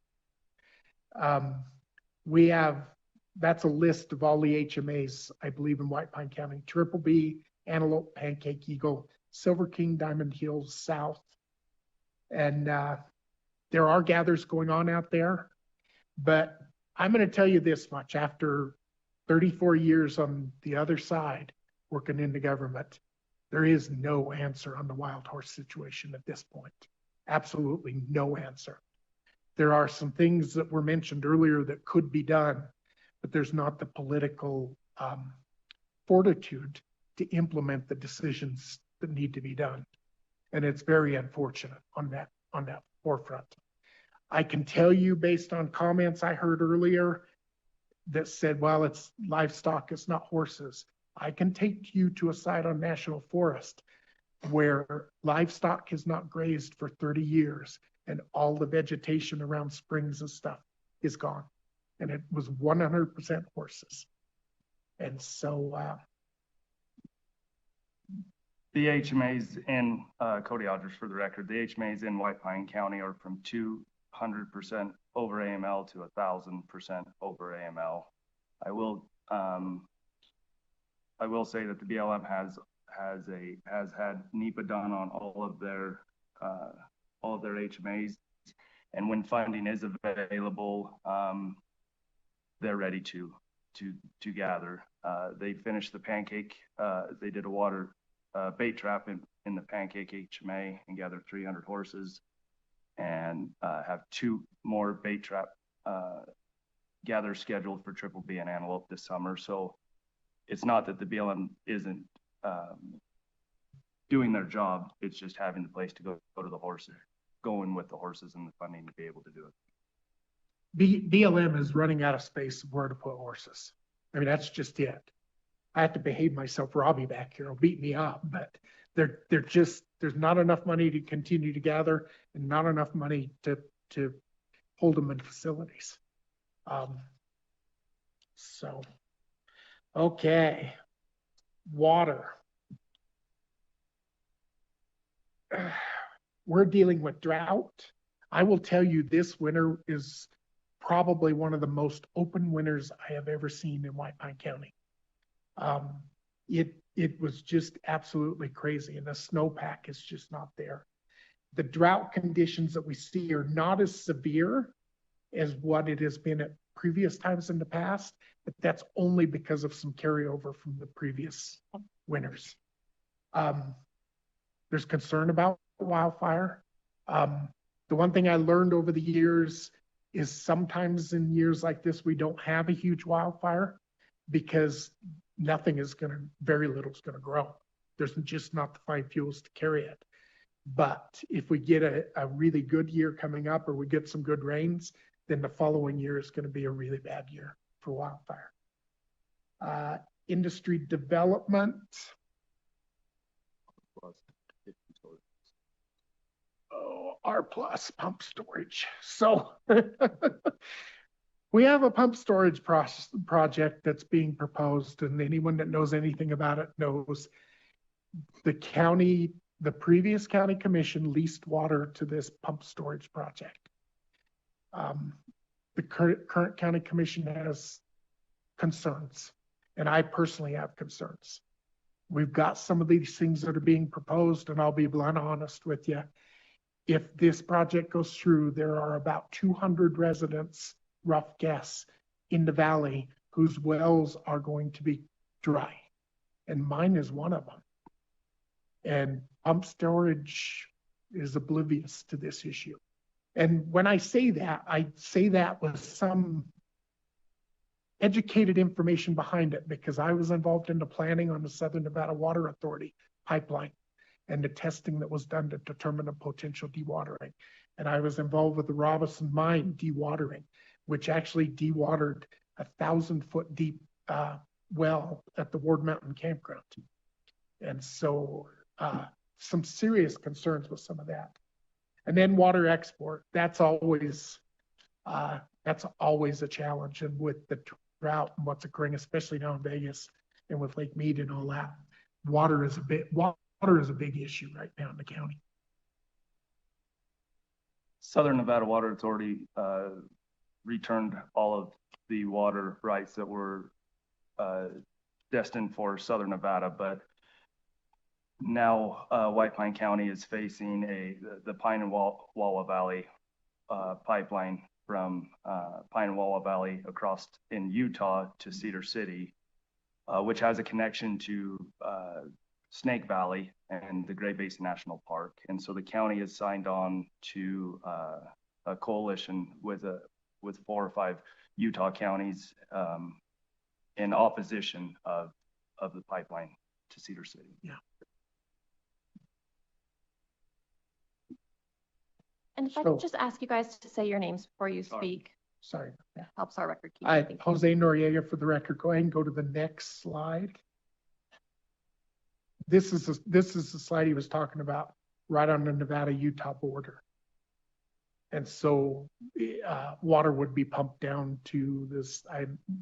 We have, that's a list of all the HMAs, I believe, in White Pine County: Triple B, Antelope, Pancake Eagle, Silver King, Diamond Hills, South. And there are gathers going on out there, but I'm going to tell you this much: after 34 years on the other side, working in the government, there is no answer on the wild horse situation at this point. Absolutely no answer. There are some things that were mentioned earlier that could be done, but there's not the political fortitude to implement the decisions that need to be done. And it's very unfortunate on that forefront. I can tell you, based on comments I heard earlier that said, well, it's livestock, it's not horses. I can take you to a site on National Forest where livestock has not grazed for 30 years and all the vegetation around springs and stuff is gone. And it was 100% horses. And so, the HMAs in, Cody Odgers for the record, the HMAs in White Pine County are from 200% over AML to 1,000% over AML. I will say that the BLM has had NEPA done on all of their HMAs, and when funding is available, they're ready to gather. They finished the pancake. They did a water bait trap in the pancake HMA and gathered 300 horses, and have 2 more bait trap gathers scheduled for Triple B and antelope this summer. So it's not that the BLM isn't doing their job. It's just having the place to go to the horses, going with the horses and the funding to be able to do it. BLM is running out of space where to put horses. I mean, that's just it. I have to behave myself. Robbie back here will beat me up, but they're just, there's not enough money to continue to gather and not enough money to hold them in facilities. So, okay. Water. We're dealing with drought. I will tell you this winter is probably one of the most open winters I have ever seen in White Pine County. It was just absolutely crazy, and the snowpack is just not there. The drought conditions that we see are not as severe as what it has been at previous times in the past, but that's only because of some carryover from the previous winters. There's concern about wildfire. The one thing I learned over the years is sometimes in years like this, we don't have a huge wildfire because nothing is very little is going to grow. There's just not the fine fuels to carry it. But if we get a really good year coming up, or we get some good rains, then the following year is going to be a really bad year for wildfire. Industry development. Oh, R+ pump storage. So we have a pump storage project that's being proposed, and anyone that knows anything about it knows the previous county commission leased water to this pump storage project. The current county commission has concerns, and I personally have concerns. We've got some of these things that are being proposed, and I'll be blunt honest with you. If this project goes through, there are about 200 residents, rough guess, in the valley whose wells are going to be dry, and mine is one of them. And pump storage is oblivious to this issue. And when I say that with some educated information behind it, because I was involved in the planning on the Southern Nevada Water Authority pipeline and the testing that was done to determine the potential dewatering. And I was involved with the Robinson Mine dewatering, which actually dewatered a 1,000-foot deep well at the Ward Mountain Campground. And so some serious concerns with some of that. And then water export, that's always a challenge. And with the drought and what's occurring, especially now in Vegas and with Lake Mead and all that, water is a big issue right now in the county. Southern Nevada Water Authority returned all of the water rights that were destined for Southern Nevada, but now White Pine County is facing the Pine and Walla Valley pipeline from Pine and Walla Valley across in Utah to Cedar City, which has a connection to Snake Valley and the Great Basin National Park. And so the county has signed on to a coalition with 4 or 5 Utah counties in opposition of the pipeline to Cedar City. Yeah. And if I could just ask you guys to say your names before you speak. Sorry. That helps our record keep. Jose Noriega for the record. Go ahead and go to the next slide. this is the slide he was talking about, right on the Nevada-Utah border. And so water would be pumped down to this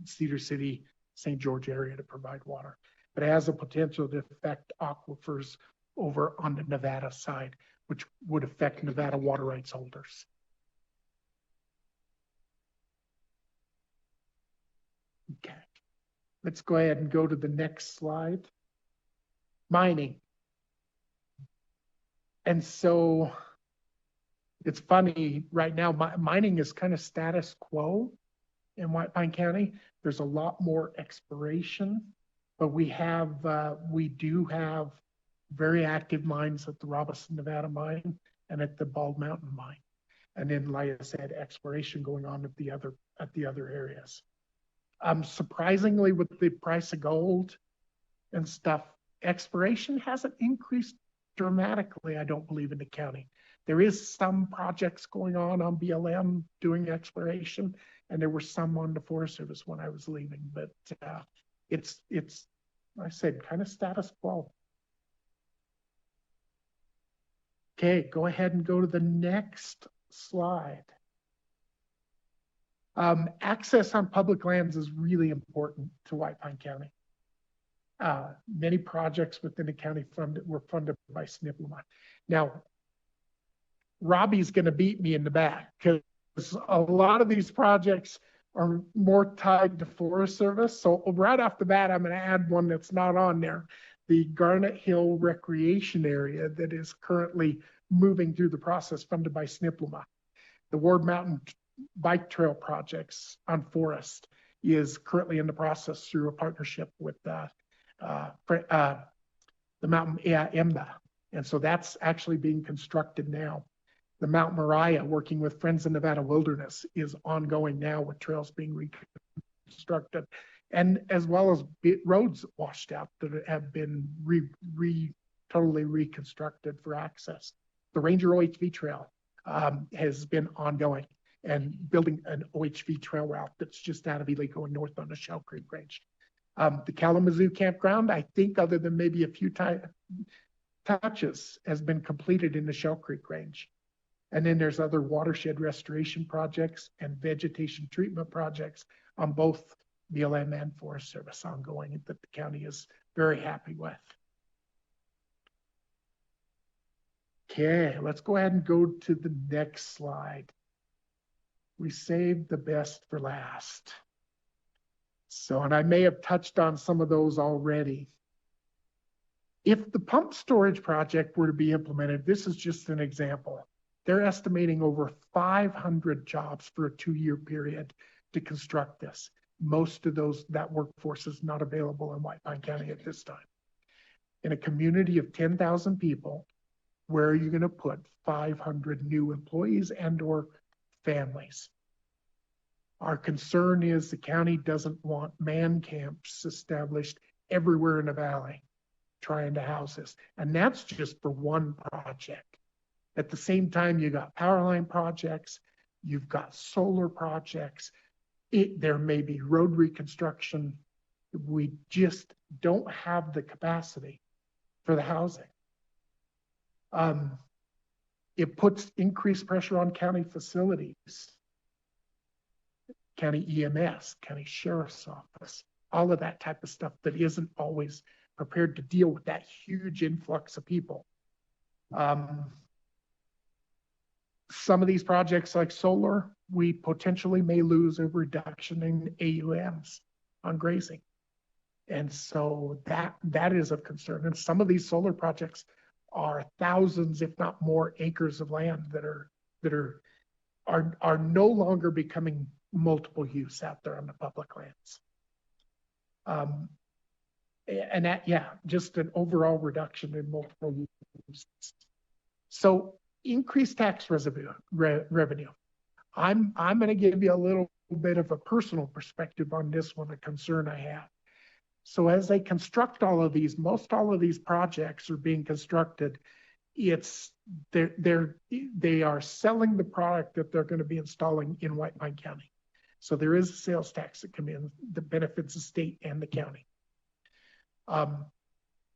Cedar City, St. George area to provide water. But it has a potential to affect aquifers over on the Nevada side, which would affect Nevada water rights holders. Okay, let's go ahead and go to the next slide. Mining. And so it's funny right now, mining is kind of status quo in White Pine County. There's a lot more exploration, but we do have very active mines at the Robinson, Nevada mine and at the Bald Mountain mine. And then, like I said, exploration going on at the other areas. Surprisingly, with the price of gold and stuff, exploration hasn't increased dramatically, I don't believe, in the county. There is some projects going on BLM doing exploration, and there were some on the Forest Service when I was leaving, but it's I said, kind of status quo. Okay, go ahead and go to the next slide. Access on public lands is really important to White Pine County. Many projects within the county were funded by SNPLMA. Now, Robbie's going to beat me in the back because a lot of these projects are more tied to Forest Service. So right off the bat, I'm going to add one that's not on there. The Garnet Hill Recreation Area that is currently moving through the process funded by SNPLMA. The Ward Mountain Bike Trail projects on Forest is currently in the process through a partnership with the Mountain EMBA. And so that's actually being constructed now. The Mount Moriah, working with Friends of Nevada Wilderness, is ongoing now with trails being reconstructed, and as well as roads washed out that have been totally reconstructed for access. The Ranger OHV Trail has been ongoing and building an OHV trail route that's just out of Ely going north on the Shell Creek Range. The Kalamazoo Campground, I think other than maybe a few touches, has been completed in the Shell Creek Range. And then there's other watershed restoration projects and vegetation treatment projects on both BLM and Forest Service ongoing that the county is very happy with. Okay, let's go ahead and go to the next slide. We saved the best for last. So, and I may have touched on some of those already. If the pump storage project were to be implemented, this is just an example. They're estimating over 500 jobs for a 2-year period to construct this. Most of that workforce is not available in White Pine County at this time. In a community of 10,000 people, where are you going to put 500 new employees and or families? Our concern is the county doesn't want man camps established everywhere in the valley trying to house this. And that's just for one project. At the same time, you got power line projects, you've got solar projects, there may be road reconstruction. We just don't have the capacity for the housing. It puts increased pressure on county facilities, county EMS, county sheriff's office, all of that type of stuff that isn't always prepared to deal with that huge influx of people. Some of these projects like solar, we potentially may lose a reduction in AUMs on grazing. And so that is of concern. And some of these solar projects are thousands, if not more, acres of land that are no longer becoming multiple use out there on the public lands. And that, yeah, just an overall reduction in multiple uses. So increased tax revenue. I'm going to give you a little bit of a personal perspective on this one, a concern I have. So as they construct all of these, most all of these projects are being constructed. They are selling the product that they're going to be installing in White Pine County. So there is a sales tax that comes in that benefits the state and the county.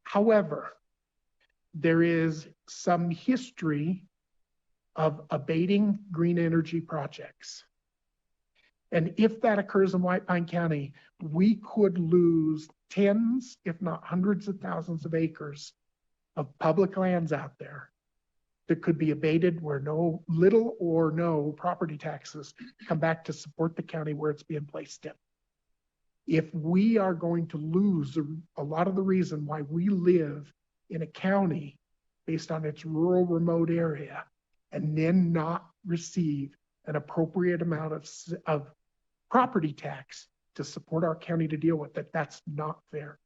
However, there is some history of abating green energy projects. And if that occurs in White Pine County, we could lose tens, if not hundreds of thousands of acres of public lands out there that could be abated where little or no property taxes come back to support the county where it's being placed in. If we are going to lose a lot of the reason why we live in a county based on its rural, remote area, and then not receive an appropriate amount of property tax to support our county to deal with it, that's not fair.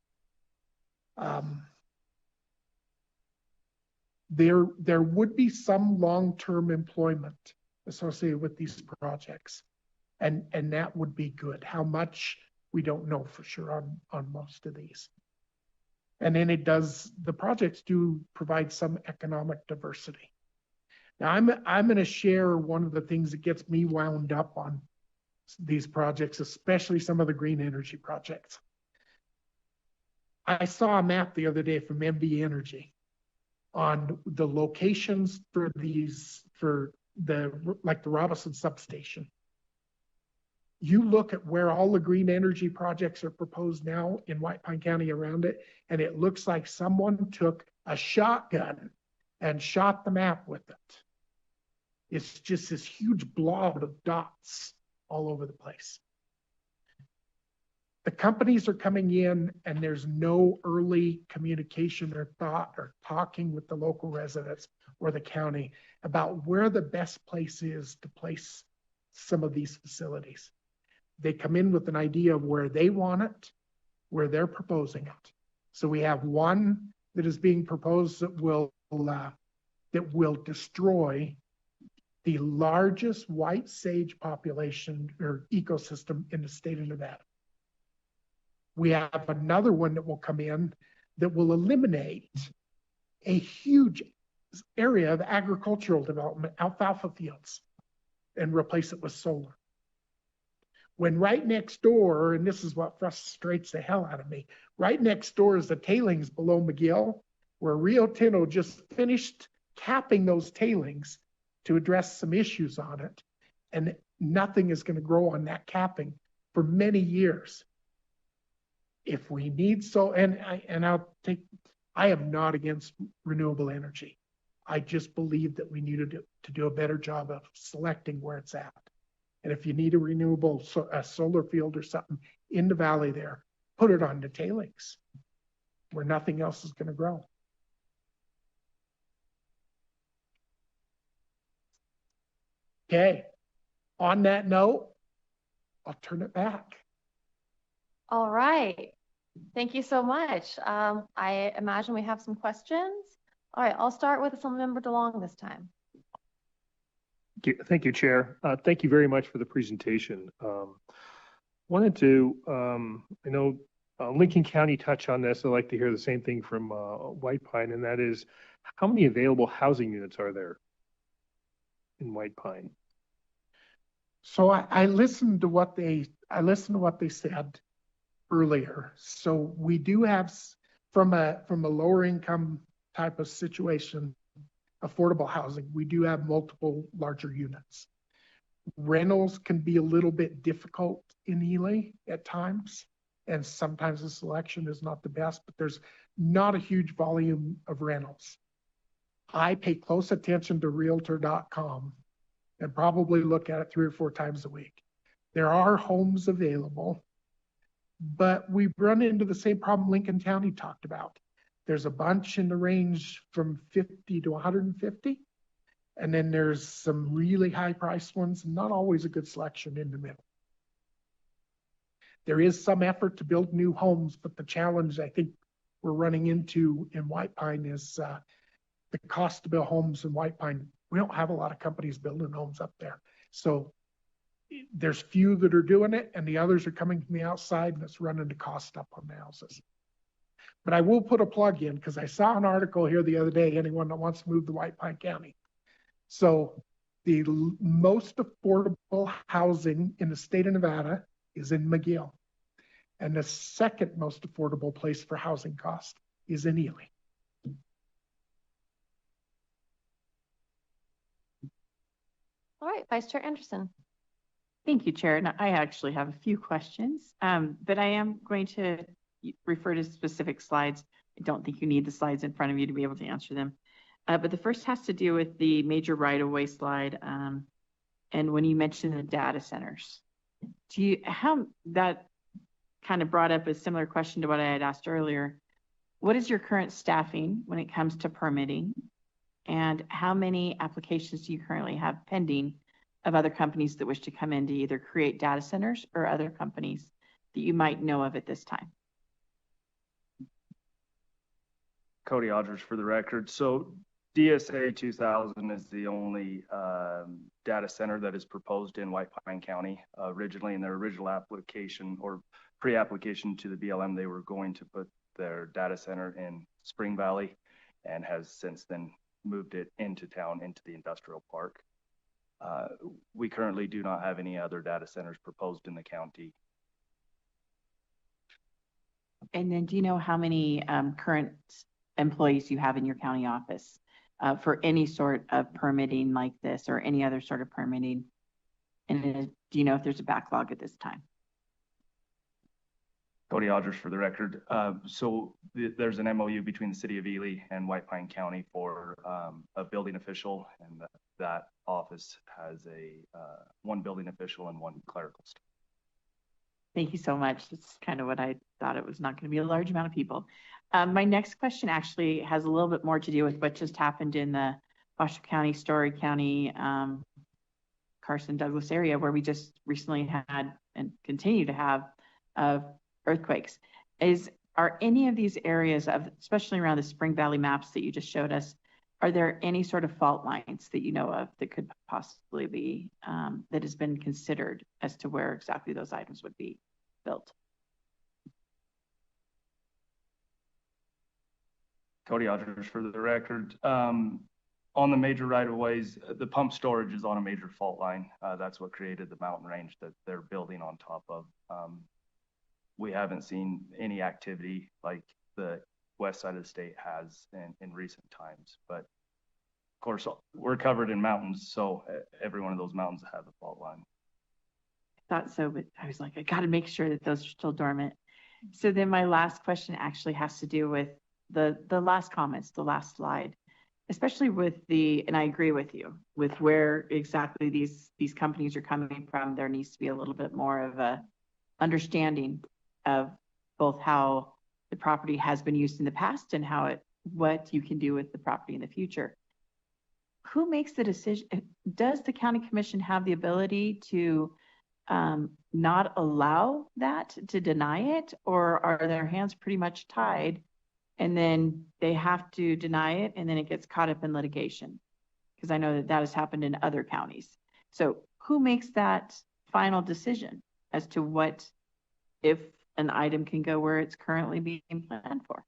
There would be some long-term employment associated with these projects, and that would be good. How much, we don't know for sure on most of these. And then the projects do provide some economic diversity. Now I'm going to share one of the things that gets me wound up on these projects, especially some of the green energy projects. I saw a map the other day from MB Energy on the locations for like the Robinson substation. You look at where all the green energy projects are proposed now in White Pine County around it, and it looks like someone took a shotgun and shot the map with it. It's just this huge blob of dots all over the place. The companies are coming in and there's no early communication or thought or talking with the local residents or the county about where the best place is to place some of these facilities. They come in with an idea of where they want it, where they're proposing it. So we have one that is being proposed that will destroy the largest white sage population or ecosystem in the state of Nevada. We have another one that will come in that will eliminate a huge area of agricultural development, alfalfa fields, and replace it with solar. When right next door, and this is what frustrates the hell out of me, right next door is the tailings below McGill, where Rio Tinto just finished capping those tailings to address some issues on it. And nothing is going to grow on that capping for many years. If we need I am not against renewable energy. I just believe that we needed to do a better job of selecting where it's at. And if you need a solar field or something in the valley there, put it on the tailings where nothing else is going to grow. Okay, on that note, I'll turn it back. All right. Thank you so much. I imagine we have some questions. All right, I'll start with Assemblymember DeLong this time. Thank you, Chair. Thank you very much for the presentation. Wanted to, I know Lincoln County touched on this. I'd like to hear the same thing from White Pine, and that is, how many available housing units are there in White Pine? So I listened to what they said earlier. So we do have, from a lower income type of situation, affordable housing, we do have multiple larger units. Rentals can be a little bit difficult in Ely at times, and sometimes the selection is not the best, but there's not a huge volume of rentals. I pay close attention to Realtor.com and probably look at it 3 or 4 times a week. There are homes available, but we run into the same problem Lincoln County talked about. There's a bunch in the range from 50 to 150. And then there's some really high priced ones, and not always a good selection in the middle. There is some effort to build new homes, but the challenge I think we're running into in White Pine is the cost to build homes in White Pine. We don't have a lot of companies building homes up there. So there's few that are doing it, and the others are coming from the outside, and it's running the cost up on the houses. But I will put a plug in because I saw an article here the other day, anyone that wants to move to White Pine County. So the most affordable housing in the state of Nevada is in McGill. And the second most affordable place for housing cost is in Ely. All right, Vice Chair Anderson. Thank you, Chair. And I actually have a few questions, but I am going to refer to specific slides. I don't think you need the slides in front of you to be able to answer them. But the first has to do with the major right-of-way slide. And when you mentioned the data centers, how that kind of brought up a similar question to what I had asked earlier. What is your current staffing when it comes to permitting? And how many applications do you currently have pending of other companies that wish to come in to either create data centers or other companies that you might know of at this time? Cody Odgers for the record. So DSA 2000 is the only data center that is proposed in White Pine County. Originally in their original application or pre-application to the BLM, they were going to put their data center in Spring Valley and has since then moved it into town, into the industrial park. We currently do not have any other data centers proposed in the county. And then do you know how many current employees you have in your county office for any sort of permitting like this or any other sort of permitting? And do you know if there's a backlog at this time? Cody Odgers for the record. There's an MOU between the city of Ely and White Pine County for a building official, and that office has one building official and one clerical staff. Thank you so much. That's kind of what I thought. It was not going to be a large amount of people. My next question actually has a little bit more to do with what just happened in the Washoe County, Story County, Carson, Douglas area, where we just recently had and continue to have earthquakes. Are any of these areas especially around the Spring Valley maps that you just showed us, are there any sort of fault lines that you know of that could possibly be, that has been considered as to where exactly those items would be built? Cody Odgers for the record. On the major right-of-ways, the pump storage is on a major fault line. That's what created the mountain range that they're building on top of. We haven't seen any activity like the west side of the state has in recent times, but of course we're covered in mountains, so every one of those mountains has a fault line. I thought so, but I was like, I got to make sure that those are still dormant. So then my last question actually has to do with the last comments, the last slide, especially with and I agree with you, with where exactly these companies are coming from. There needs to be a little bit more of a understanding of both how the property has been used in the past and what you can do with the property in the future. Who makes the decision? Does the county commission have the ability to not allow that, to deny it, or are their hands pretty much tied and then they have to deny it and then it gets caught up in litigation? Because I know that has happened in other counties. So who makes that final decision as to if an item can go where it's currently being planned for?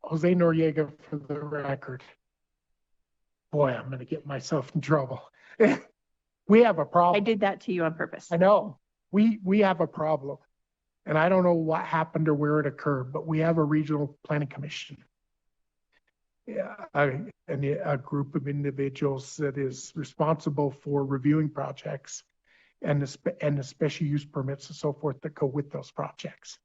Jose Noriega for the record. Boy, I'm going to get myself in trouble. We have a problem. I did that to you on purpose. I know. We have a problem. And I don't know what happened or where it occurred, but we have a regional planning commission. Yeah, a group of individuals that is responsible for reviewing projects and the special use permits and so forth that go with those projects.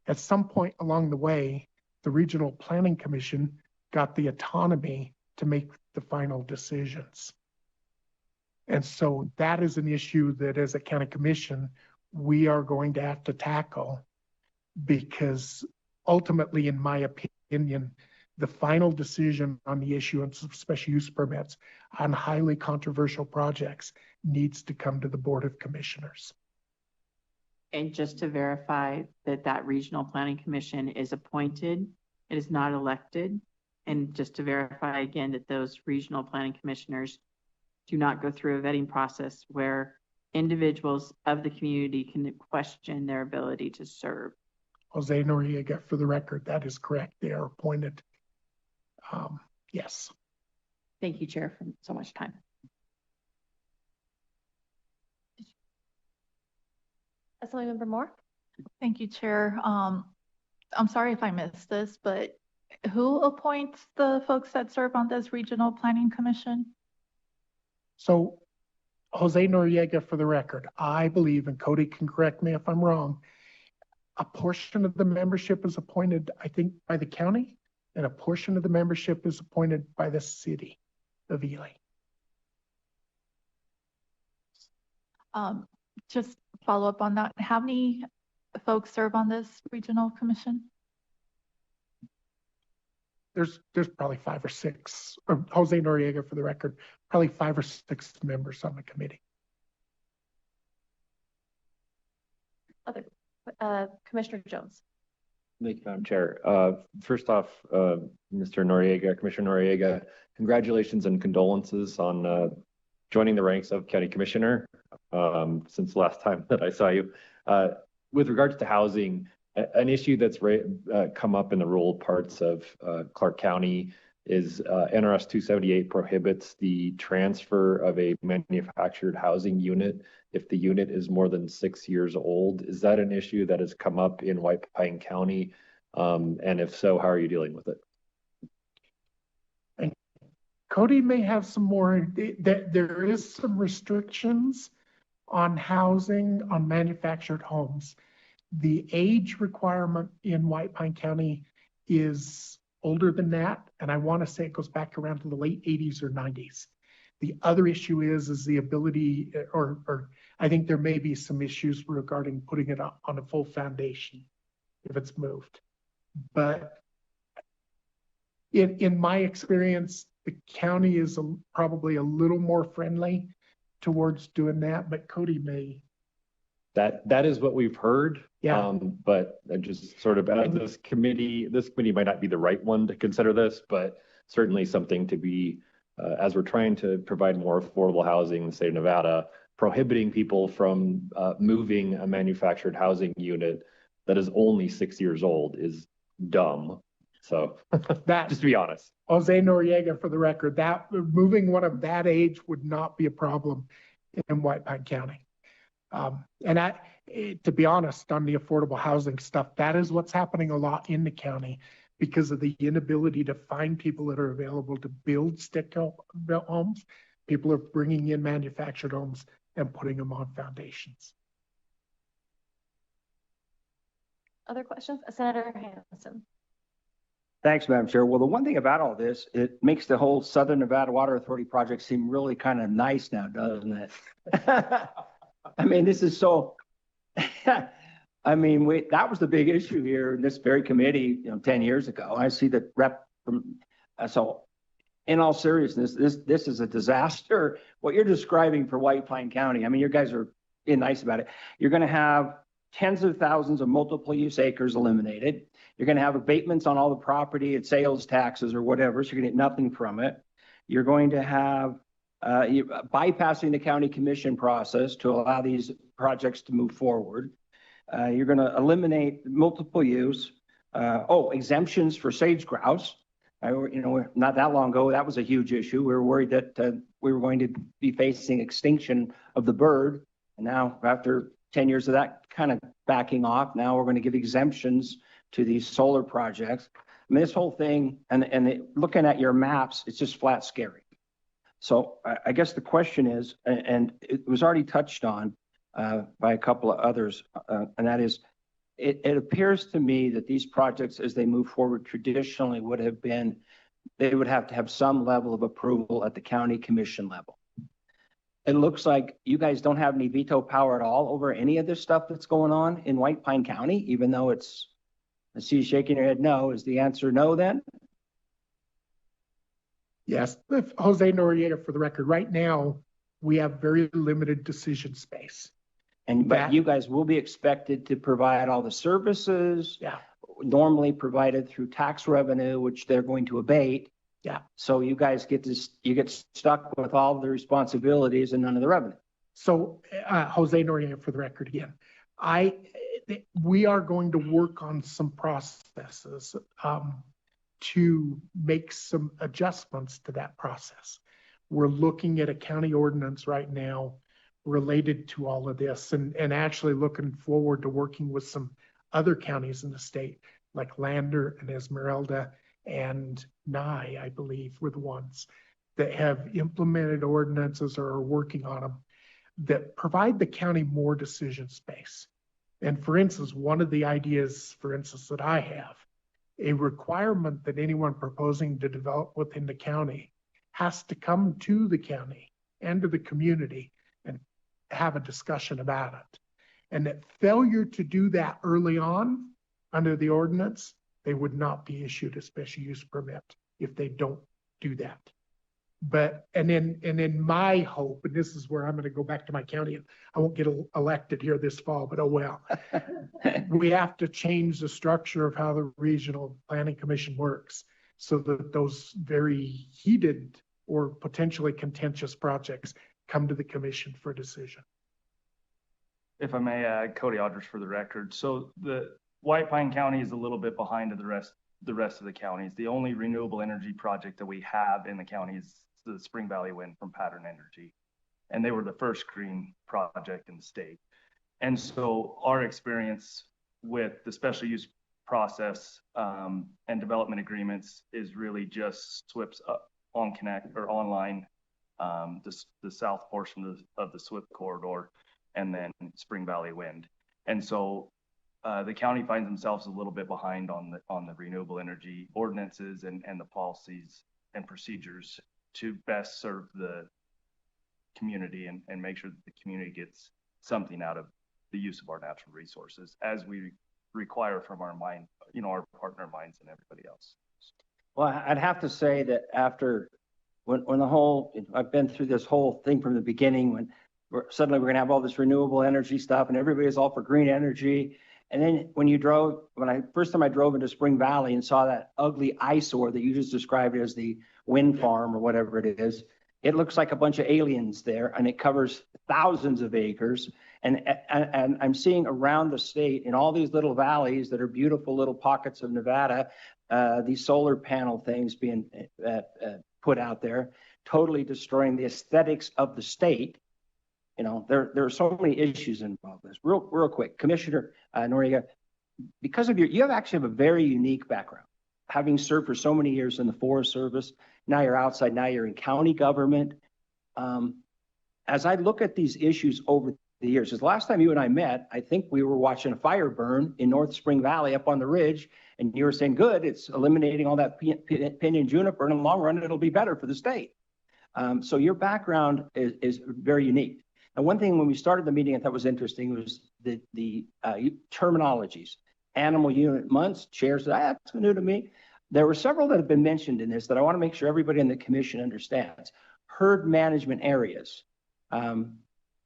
At some point along the way, the Regional Planning Commission got the autonomy to make the final decisions. And so that is an issue that as a county commission, we are going to have to tackle, because ultimately, in my opinion, the final decision on the issuance of special use permits on highly controversial projects needs to come to the Board of Commissioners. And just to verify that Regional Planning Commission is appointed, it is not elected. And just to verify again that those regional planning commissioners do not go through a vetting process where individuals of the community can question their ability to serve. Jose Noriega, for the record, that is correct. They are appointed. Yes. Thank you, Chair, for so much time. Assemblymember Moore. Thank you, Chair. I'm sorry if I missed this, but who appoints the folks that serve on this Regional Planning Commission? So Jose Noriega, for the record, I believe, and Cody can correct me if I'm wrong, a portion of the membership is appointed, I think, by the county, and a portion of the membership is appointed by the city of Ely. Just follow up on that. How many folks serve on this regional commission? There's probably 5 or 6, or Jose Noriega, for the record, probably 5 or 6 members on the committee. Other, Commissioner Jones. Thank you, Madam Chair. First off, Mr. Noriega, Commissioner Noriega, congratulations and condolences on joining the ranks of County Commissioner since the last time that I saw you. With regards to housing, an issue that's come up in the rural parts of Clark County is NRS 278 prohibits the transfer of a manufactured housing unit if the unit is more than 6 years old. Is that an issue that has come up in White Pine County? And if so, how are you dealing with it? And Cody may have some more. There is some restrictions on housing on manufactured homes. The age requirement in White Pine County is older than that, and I want to say it goes back around to the late 80s or 90s. The other issue is the ability, or I think there may be some issues regarding putting it on a full foundation if it's moved. But in my experience, the county is probably a little more friendly towards doing that, but Cody may. That is what we've heard. Yeah. But just sort of as this committee might not be the right one to consider this, but certainly something to be, as we're trying to provide more affordable housing in the state of Nevada, prohibiting people from moving a manufactured housing unit that is only 6 years old is dumb. So that, just to be honest. Jose Noriega, for the record, that moving one of that age would not be a problem in White Pine County. And to be honest, on the affordable housing stuff, that is what's happening a lot in the county because of the inability to find people that are available to build stick-built homes. People are bringing in manufactured homes and putting them on foundations. Other questions? Senator Hansen. Thanks, Madam Chair. Well, the one thing about all this, it makes the whole Southern Nevada Water Authority project seem really kind of nice now, doesn't it? I mean, this is so, I mean, that was the big issue here in this very committee, 10 years ago. I see the rep from, so in all seriousness, this is a disaster. What you're describing for White Pine County, I mean, you guys are being nice about it. You're going to have tens of thousands of multiple use acres eliminated. You're going to have abatements on all the property and sales taxes or whatever, so you're going to get nothing from it. You're going to have bypassing the county commission process to allow these projects to move forward. You're going to eliminate multiple use. Exemptions for sage grouse. Not that long ago, that was a huge issue. We were worried that we were going to be facing extinction of the bird. And now, after 10 years of that kind of backing off, now we're going to give exemptions to these solar projects. I mean, this whole thing, and looking at your maps, it's just flat scary. So I guess the question is, and it was already touched on by a couple of others, and that is, it appears to me that these projects, as they move forward, traditionally they would have to have some level of approval at the county commission level. It looks like you guys don't have any veto power at all over any of this stuff that's going on in White Pine County, even though I see you shaking your head no. Is the answer no then? Yes, Jose Noriega, for the record, right now, we have very limited decision space. But you guys will be expected to provide all the services normally provided through tax revenue, which they're going to abate. Yeah. So you guys get stuck with all the responsibilities and none of the revenue. So Jose Noriega, for the record, again, we are going to work on some processes to make some adjustments to that process. We're looking at a county ordinance right now related to all of this and actually looking forward to working with some other counties in the state like Lander and Esmeralda and Nye, I believe, were the ones that have implemented ordinances or are working on them that provide the county more decision space. And for instance, one of the ideas, for instance, that I have, a requirement that anyone proposing to develop within the county has to come to the county and to the community and have a discussion about it. And that failure to do that early on under the ordinance, they would not be issued a special use permit if they don't do that. But, and then my hope, and this is where I'm going to go back to my county, and I won't get elected here this fall, but oh well. We have to change the structure of how the regional planning commission works so that those very heated or potentially contentious projects come to the commission for decision. If I may add, Cody Aldrich for the record. So the White Pine County is a little bit behind of the rest of the counties. The only renewable energy project that we have in the county is the Spring Valley Wind from Pattern Energy. And they were the first green project in the state. And so our experience with the special use process and development agreements is really just SWIP's on connect or online, the south portion of the SWIP corridor, and then Spring Valley Wind. And so the county finds themselves a little bit behind on the renewable energy ordinances and the policies and procedures to best serve the community and make sure that the community gets something out of the use of our natural resources as we require from our mine, our partner mines and everybody else. Well, I'd have to say that after when the whole, I've been through this whole thing from the beginning when suddenly we're going to have all this renewable energy stuff and everybody's all for green energy. And then first time I drove into Spring Valley and saw that ugly eyesore that you just described as the wind farm or whatever it is, it looks like a bunch of aliens there, and it covers thousands of acres. And I'm seeing around the state in all these little valleys that are beautiful little pockets of Nevada, these solar panel things being put out there, totally destroying the aesthetics of the state. There are so many issues involved in this. Real quick, Commissioner Noriega, because of you actually have a very unique background, having served for so many years in the Forest Service. Now you're outside, now you're in county government. As I look at these issues over the years, because last time you and I met, I think we were watching a fire burn in North Spring Valley up on the ridge, and you were saying, good, it's eliminating all that pinyon juniper, and in the long run, it'll be better for the state. So your background is very unique. And one thing when we started the meeting I thought was interesting was the terminologies. Animal unit months, chairs, that's new to me. There were several that have been mentioned in this that I want to make sure everybody in the commission understands. Herd management areas.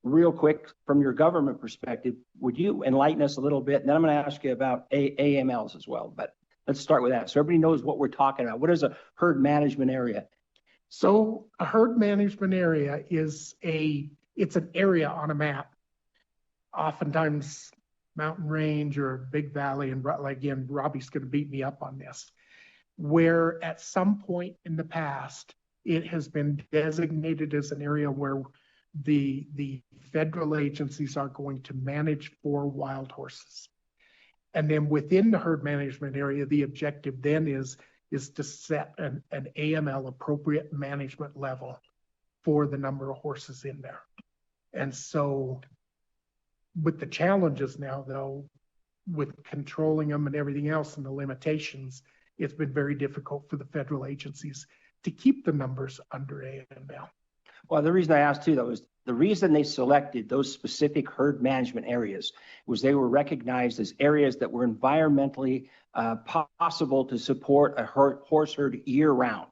Real quick, from your government perspective, would you enlighten us a little bit? And then I'm going to ask you about AMLs as well, but let's start with that. So everybody knows what we're talking about. What is a herd management area? So a herd management area is it's an area on a map, oftentimes mountain range or a big valley. And again, Robbie's going to beat me up on this, where at some point in the past, it has been designated as an area where the federal agencies are going to manage for wild horses. And then within the herd management area, the objective then is to set an AML, appropriate management level, for the number of horses in there. And so with the challenges now, though, with controlling them and everything else and the limitations, it's been very difficult for the federal agencies to keep the numbers under AML. Well, the reason I asked too, though, is the reason they selected those specific herd management areas was they were recognized as areas that were environmentally possible to support a horse herd year round.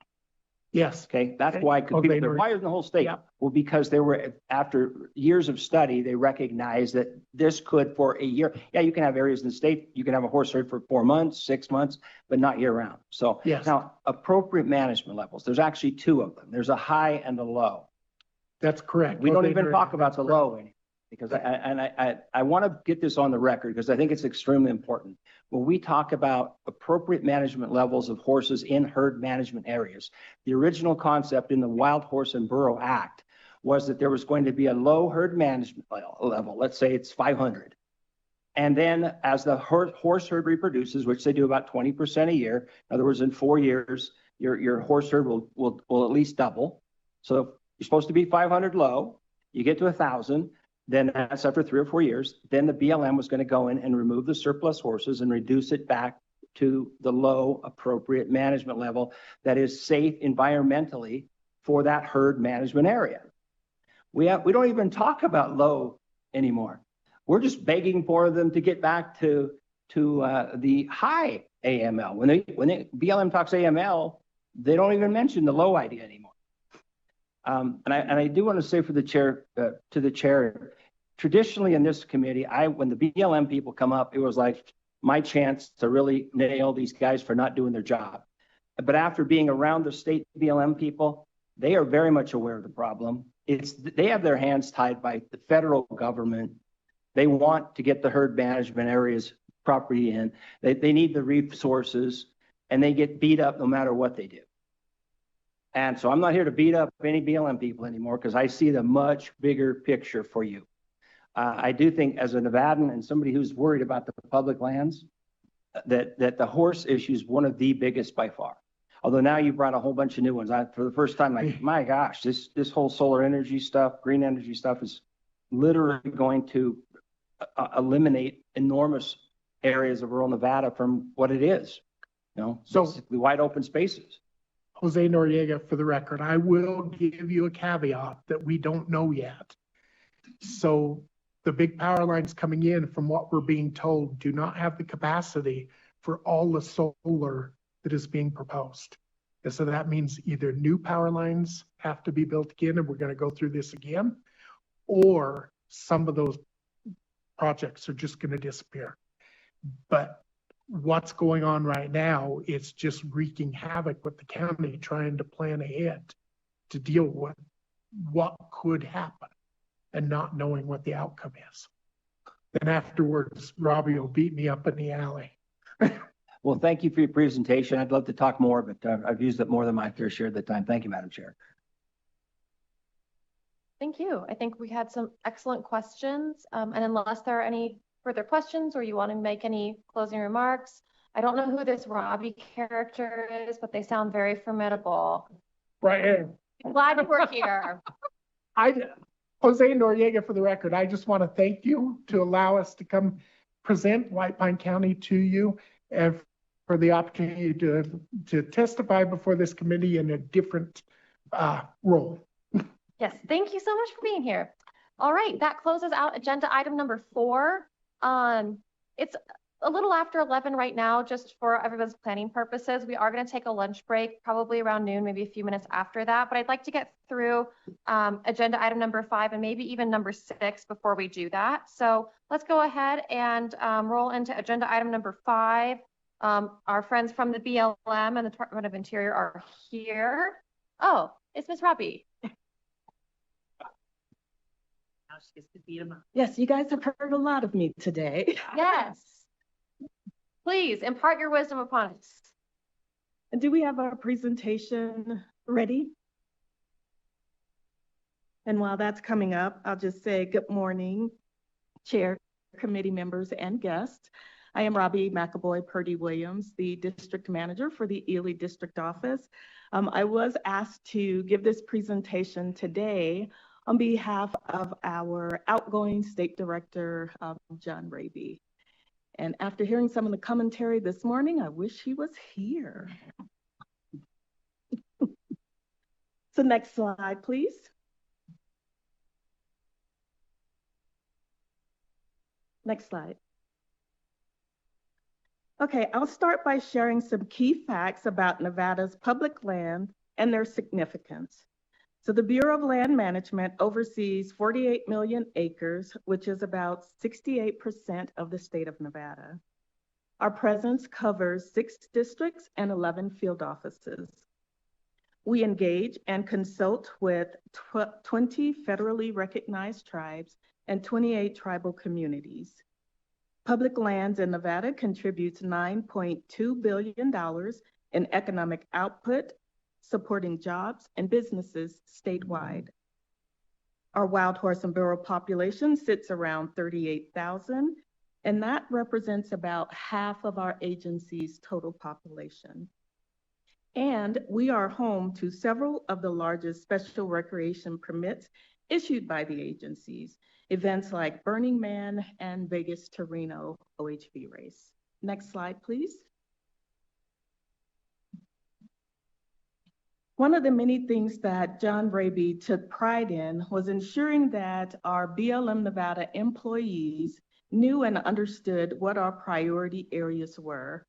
Yes. Okay, that's why they're wired in the whole state. Yeah. Well, because they were, after years of study, they recognized that this could, for a year, you can have areas in the state, you can have a horse herd for 4 months, 6 months, but not year round. So yes. Now, appropriate management levels, there's actually 2 of them. There's a high and a low. That's correct. We don't even talk about the low because I want to get this on the record because I think it's extremely important. When we talk about appropriate management levels of horses in herd management areas, the original concept in the Wild Horse and Burro Act was that there was going to be a low herd management level. Let's say it's 500. And then as the horse herd reproduces, which they do about 20% a year, in other words, in 4 years, your horse herd will at least double. So you're supposed to be 500 low. You get to 1,000, then that's after 3 or 4 years. Then the BLM was going to go in and remove the surplus horses and reduce it back to the low appropriate management level that is safe environmentally for that herd management area. We don't even talk about low anymore. We're just begging for them to get back to the high AML. When BLM talks AML, they don't even mention the low idea anymore. And I do want to say for the chair, to the chair, traditionally in this committee, when the BLM people come up, it was like my chance to really nail these guys for not doing their job. But after being around the state BLM people, they are very much aware of the problem. They have their hands tied by the federal government. They want to get the herd management areas property in. They need the resources, and they get beat up no matter what they do. And so I'm not here to beat up any BLM people anymore because I see the much bigger picture for you. I do think as a Nevadan and somebody who's worried about the public lands, that the horse issue is one of the biggest by far. Although now you brought a whole bunch of new ones. For the first time, like, my gosh, this whole solar energy stuff, green energy stuff is literally going to eliminate enormous areas of rural Nevada from what it is. So basically wide open spaces. Jose Noriega, for the record, I will give you a caveat that we don't know yet. So the big power lines coming in, from what we're being told, do not have the capacity for all the solar that is being proposed. And so that means either new power lines have to be built again, and we're going to go through this again, or some of those projects are just going to disappear. But what's going on right now, it's just wreaking havoc with the county trying to plan ahead to deal with what could happen and not knowing what the outcome is. Then afterwards, Robbie will beat me up in the alley. Well, thank you for your presentation. I'd love to talk more, but I've used up more than my fair share of the time. Thank you, Madam Chair. Thank you. I think we had some excellent questions. And unless there are any further questions or you want to make any closing remarks, I don't know who this Robbie character is, but they sound very formidable. Right. I'm glad you were here. Jose Noriega, for the record, I just want to thank you to allow us to come present White Pine County to you and for the opportunity to testify before this committee in a different role. Yes, thank you so much for being here. All right, that closes out agenda item number 4. It's a little after 11 right now, just for everyone's planning purposes. We are going to take a lunch break, probably around noon, maybe a few minutes after that. But I'd like to get through agenda item number 5 and maybe even number 6 before we do that. So let's go ahead and roll into agenda item number 5. Our friends from the BLM and the Department of Interior are here. Oh, it's Ms. Robbie. Yes, you guys have heard a lot of me today. Yes. Please impart your wisdom upon us. And do we have our presentation ready? And while that's coming up, I'll just say good morning, Chair, committee members, and guests. I am Robbie McAvoy Purdy Williams, the District Manager for the Ely District Office. I was asked to give this presentation today on behalf of our outgoing State Director, John Raby. And after hearing some of the commentary this morning, I wish he was here. So next slide, please. Next slide. Okay, I'll start by sharing some key facts about Nevada's public land and their significance. So the Bureau of Land Management oversees 48 million acres, which is about 68% of the state of Nevada. Our presence covers 6 districts and 11 field offices. We engage and consult with 20 federally recognized tribes and 28 tribal communities. Public lands in Nevada contributes $9.2 billion in economic output, supporting jobs and businesses statewide. Our wild horse and burro population sits around 38,000, and that represents about half of our agency's total population. And we are home to several of the largest special recreation permits issued by the agencies, events like Burning Man and Vegas to Reno OHV race. Next slide, please. One of the many things that John Raby took pride in was ensuring that our BLM Nevada employees knew and understood what our priority areas were.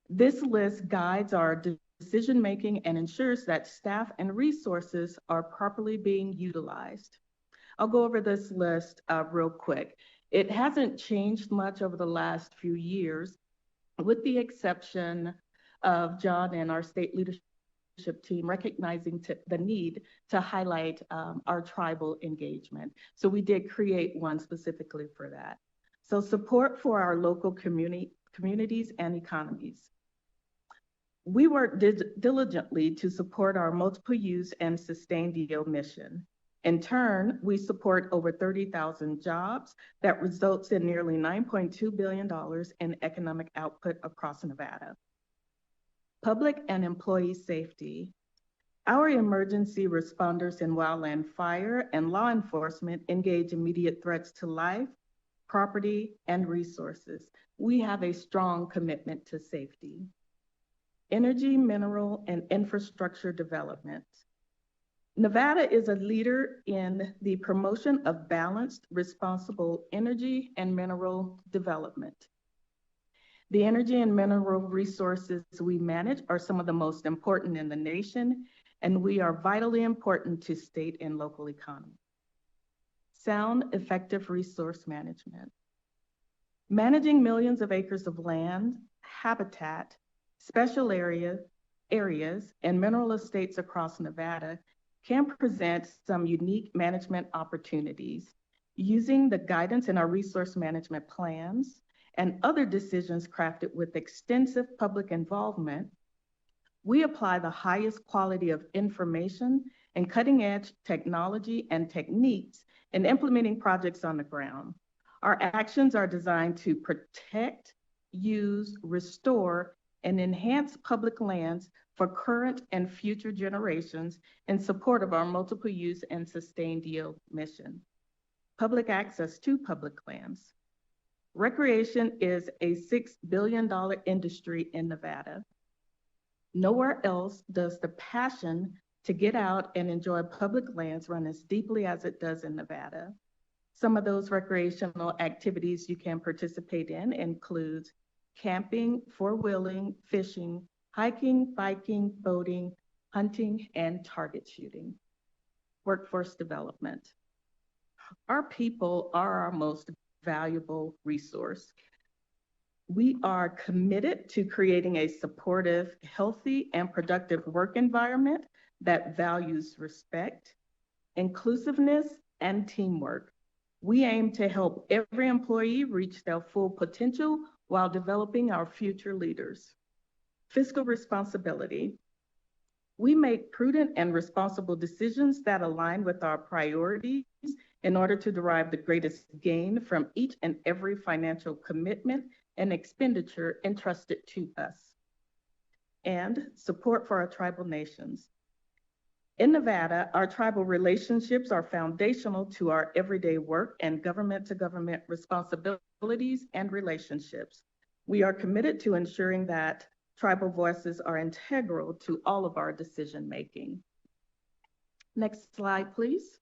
This list guides our decision-making and ensures that staff and resources are properly being utilized. I'll go over this list real quick. It hasn't changed much over the last few years, with the exception of John and our state leadership team recognizing the need to highlight our tribal engagement. So we did create one specifically for that. So support for our local communities and economies. We work diligently to support our multiple use and sustained yield mission. In turn, we support over 30,000 jobs that results in nearly $9.2 billion in economic output across Nevada. Public and employee safety. Our emergency responders in wildland fire and law enforcement engage immediate threats to life, property, and resources. We have a strong commitment to safety. Energy, mineral, and infrastructure development. Nevada is a leader in the promotion of balanced, responsible energy and mineral development. The energy and mineral resources we manage are some of the most important in the nation, and we are vitally important to state and local economy. Sound, effective resource management. Managing millions of acres of land, habitat, special areas, and mineral estates across Nevada can present some unique management opportunities. Using the guidance in our resource management plans and other decisions crafted with extensive public involvement, we apply the highest quality of information and cutting-edge technology and techniques in implementing projects on the ground. Our actions are designed to protect, use, restore, and enhance public lands for current and future generations in support of our multiple use and sustained yield mission. Public access to public lands. Recreation is a $6 billion industry in Nevada. Nowhere else does the passion to get out and enjoy public lands run as deeply as it does in Nevada. Some of those recreational activities you can participate in include camping, four-wheeling, fishing, hiking, biking, boating, hunting, and target shooting. Workforce development. Our people are our most valuable resource. We are committed to creating a supportive, healthy, and productive work environment that values respect, inclusiveness, and teamwork. We aim to help every employee reach their full potential while developing our future leaders. Fiscal responsibility. We make prudent and responsible decisions that align with our priorities in order to derive the greatest gain from each and every financial commitment and expenditure entrusted to us. And support for our tribal nations. In Nevada, our tribal relationships are foundational to our everyday work and government-to-government responsibilities and relationships. We are committed to ensuring that tribal voices are integral to all of our decision-making. Next slide, please.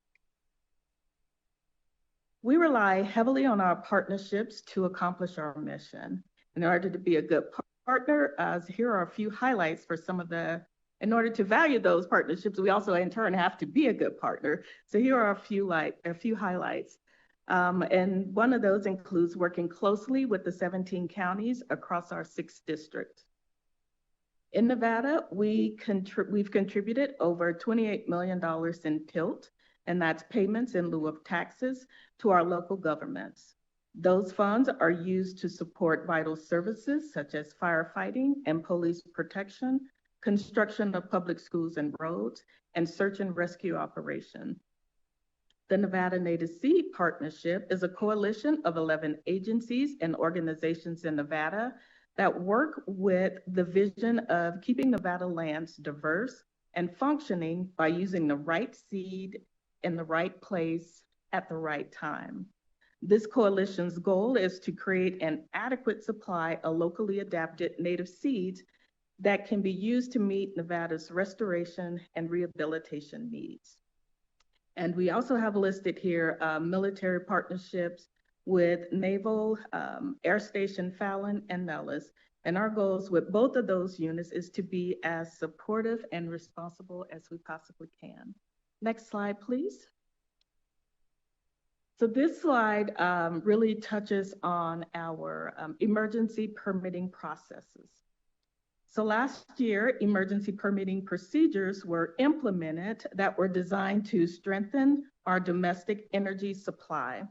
We rely heavily on our partnerships to accomplish our mission. In order to be a good partner, here are a few highlights for some of the, in order to value those partnerships, we also in turn have to be a good partner. So here are a few highlights. And one of those includes working closely with the 17 counties across our 6 districts. In Nevada, we've contributed over $28 million in TILT, and that's payments in lieu of taxes, to our local governments. Those funds are used to support vital services such as firefighting and police protection, construction of public schools and roads, and search and rescue operation. The Nevada Native Seed Partnership is a coalition of 11 agencies and organizations in Nevada that work with the vision of keeping Nevada lands diverse and functioning by using the right seed in the right place at the right time. This coalition's goal is to create an adequate supply of locally adapted native seeds that can be used to meet Nevada's restoration and rehabilitation needs. And we also have listed here military partnerships with Naval Air Station Fallon and Nellis. And our goals with both of those units is to be as supportive and responsible as we possibly can. Next slide, please. So this slide really touches on our emergency permitting processes. So last year, emergency permitting procedures were implemented that were designed to strengthen our domestic energy supply.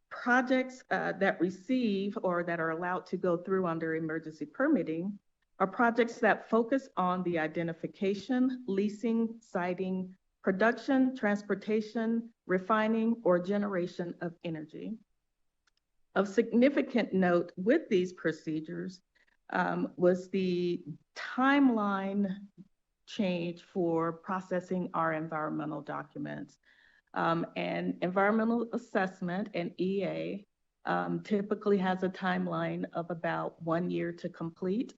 Projects that receive or that are allowed to go through under emergency permitting are projects that focus on the identification, leasing, siting, production, transportation, refining, or generation of energy. Of significant note with these procedures was the timeline change for processing our environmental documents. And environmental assessment and EA typically has a timeline of about 1 year to complete.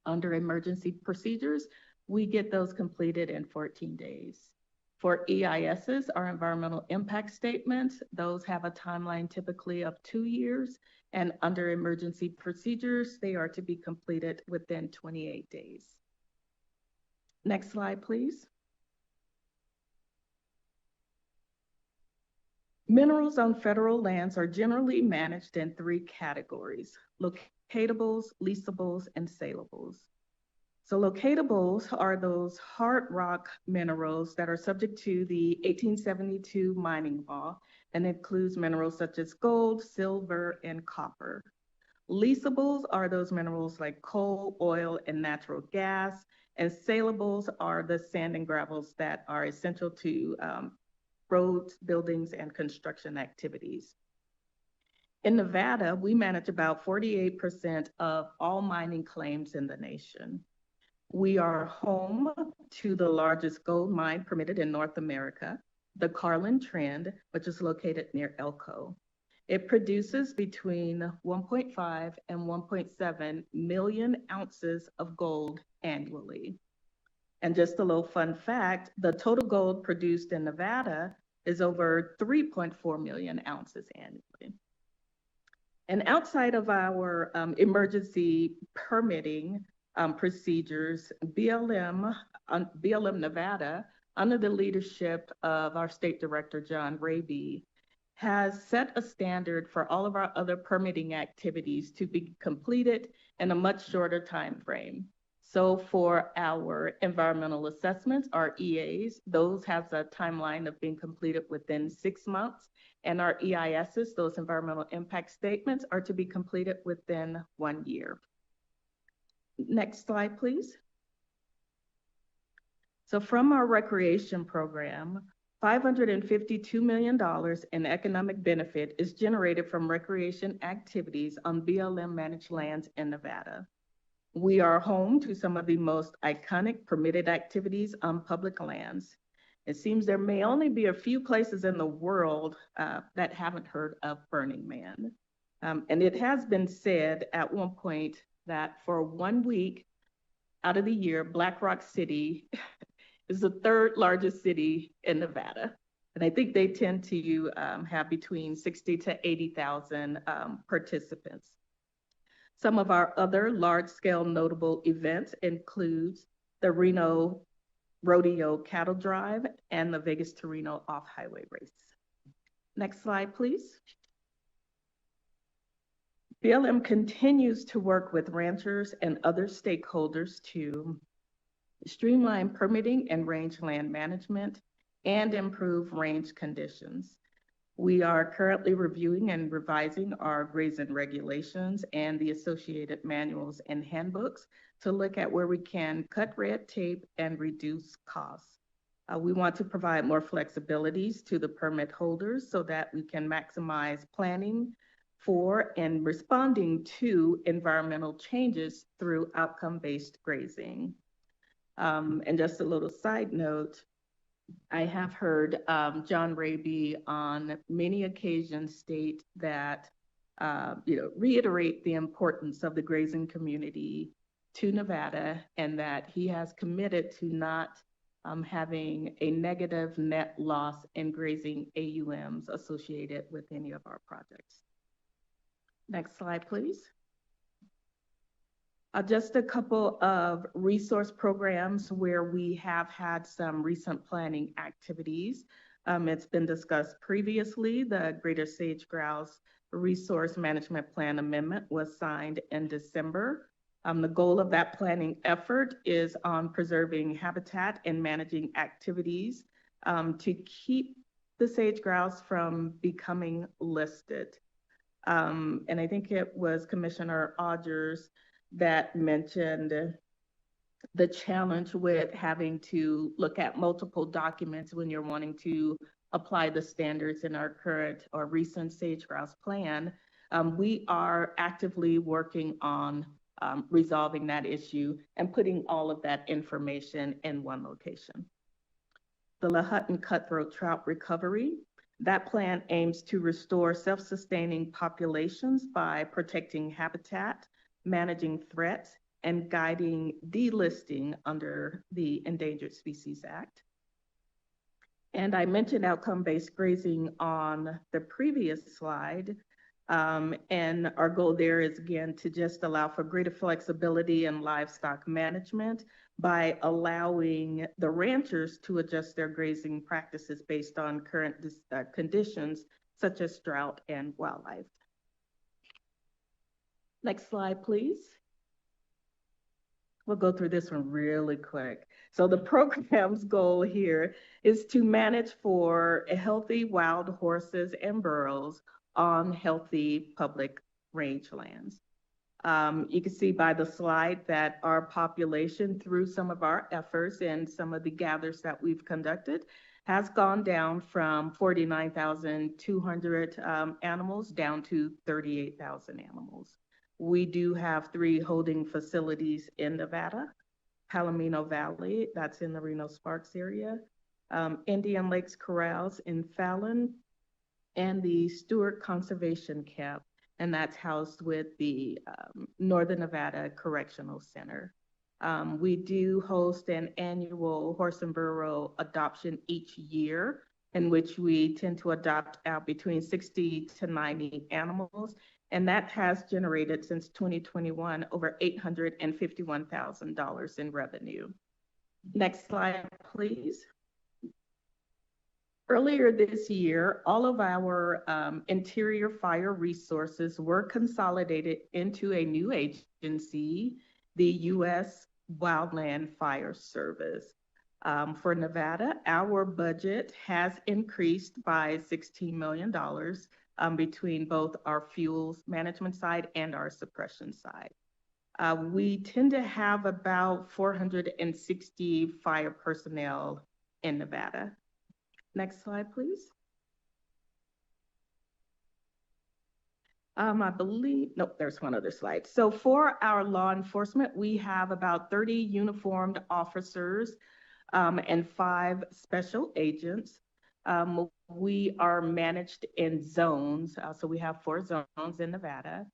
Under emergency procedures, we get those completed in 14 days. For EISs, our environmental impact statements, those have a timeline typically of 2 years, and under emergency procedures, they are to be completed within 28 days. Next slide, please. Minerals on federal lands are generally managed in 3 categories: locatables, leasables, and saleables. So locatables are those hard rock minerals that are subject to the 1872 mining law and includes minerals such as gold, silver, and copper. Leasables are those minerals like coal, oil, and natural gas, and saleables are the sand and gravels that are essential to roads, buildings, and construction activities. In Nevada, we manage about 48% of all mining claims in the nation. We are home to the largest gold mine permitted in North America, the Carlin Trend, which is located near Elko. It produces between 1.5 and 1.7 million ounces of gold annually. And just a little fun fact, the total gold produced in Nevada is over 3.4 million ounces annually. And outside of our emergency permitting procedures, BLM Nevada, under the leadership of our state director, John Raby, has set a standard for all of our other permitting activities to be completed in a much shorter time frame. So for our environmental assessments, our EAs, those have a timeline of being completed within 6 months. And our EISs, those environmental impact statements, are to be completed within 1 year. Next slide, please. So from our recreation program, $552 million in economic benefit is generated from recreation activities on BLM managed lands in Nevada. We are home to some of the most iconic permitted activities on public lands. It seems there may only be a few places in the world that haven't heard of Burning Man. And it has been said at one point that for 1 week out of the year, Black Rock City is the 3rd largest city in Nevada. And I think they tend to have between 60 to 80,000 participants. Some of our other large-scale notable events includes the Reno Rodeo Cattle Drive and the Vegas to Reno Off-Highway Race. Next slide, please. BLM continues to work with ranchers and other stakeholders to streamline permitting and rangeland management and improve range conditions. We are currently reviewing and revising our grazing regulations and the associated manuals and handbooks to look at where we can cut red tape and reduce costs. We want to provide more flexibilities to the permit holders so that we can maximize planning for and responding to environmental changes through outcome-based grazing. And just a little side note, I have heard John Raby on many occasions state that, reiterate the importance of the grazing community to Nevada, and that he has committed to not having a negative net loss in grazing AUMs associated with any of our projects. Next slide, please. Just a couple of resource programs where we have had some recent planning activities. It's been discussed previously. The Greater Sage Grouse Resource Management Plan Amendment was signed in December. The goal of that planning effort is on preserving habitat and managing activities to keep the sage grouse from becoming listed. And I think it was Commissioner Odgers that mentioned the challenge with having to look at multiple documents when you're wanting to apply the standards in our current or recent sage grouse plan. We are actively working on resolving that issue and putting all of that information in one location. The Lahutton cutthroat trout recovery. That plan aims to restore self-sustaining populations by protecting habitat, managing threats, and guiding delisting under the Endangered Species Act. And I mentioned outcome-based grazing on the previous slide. And our goal there is, again, to just allow for greater flexibility in livestock management by allowing the ranchers to adjust their grazing practices based on current conditions, such as drought and wildlife. Next slide, please. We'll go through this one really quick. So the program's goal here is to manage for healthy wild horses and burros on healthy public rangelands. You can see by the slide that our population, through some of our efforts and some of the gathers that we've conducted, has gone down from 49,200 animals down to 38,000 animals. We do have 3 holding facilities in Nevada: Palomino Valley, that's in the Reno-Sparks area, Indian Lakes Corrals in Fallon, and the Stewart Conservation Camp, and that's housed with the Northern Nevada Correctional Center. We do host an annual horse and burro adoption each year, in which we tend to adopt out between 60 to 90 animals. And that has generated, since 2021, over $851,000 in revenue. Next slide, please. Earlier this year, all of our interior fire resources were consolidated into a new agency, the U.S. Wildland Fire Service. For Nevada, our budget has increased by $16 million between both our fuels management side and our suppression side. We tend to have about 460 fire personnel in Nevada. Next slide, please. I believe, nope, there's one other slide. So for our law enforcement, we have about 30 uniformed officers and 5 special agents. We are managed in zones. So we have 4 zones in Nevada.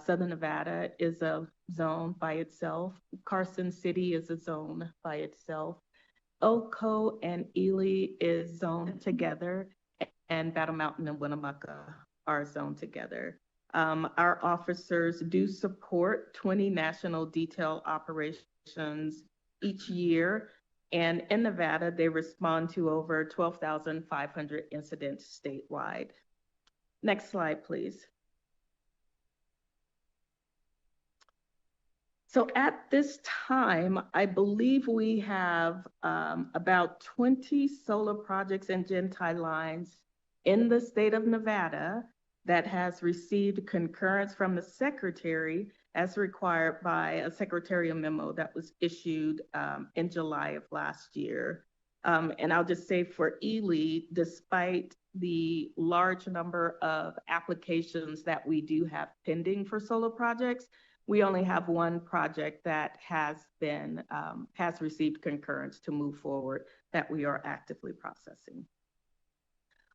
Southern Nevada is a zone by itself. Carson City is a zone by itself. Elko and Ely is zoned together, and Battle Mountain and Winnemucca are zoned together. Our officers do support 20 national detail operations each year. And in Nevada, they respond to over 12,500 incidents statewide. Next slide, please. So at this time, I believe we have about 20 solar projects and gen-tie lines in the state of Nevada that has received concurrence from the Secretary as required by a secretarial memo that was issued in July of last year. And I'll just say for Ely, despite the large number of applications that we do have pending for solar projects, we only have 1 project that has been has received concurrence to move forward. that we are actively processing.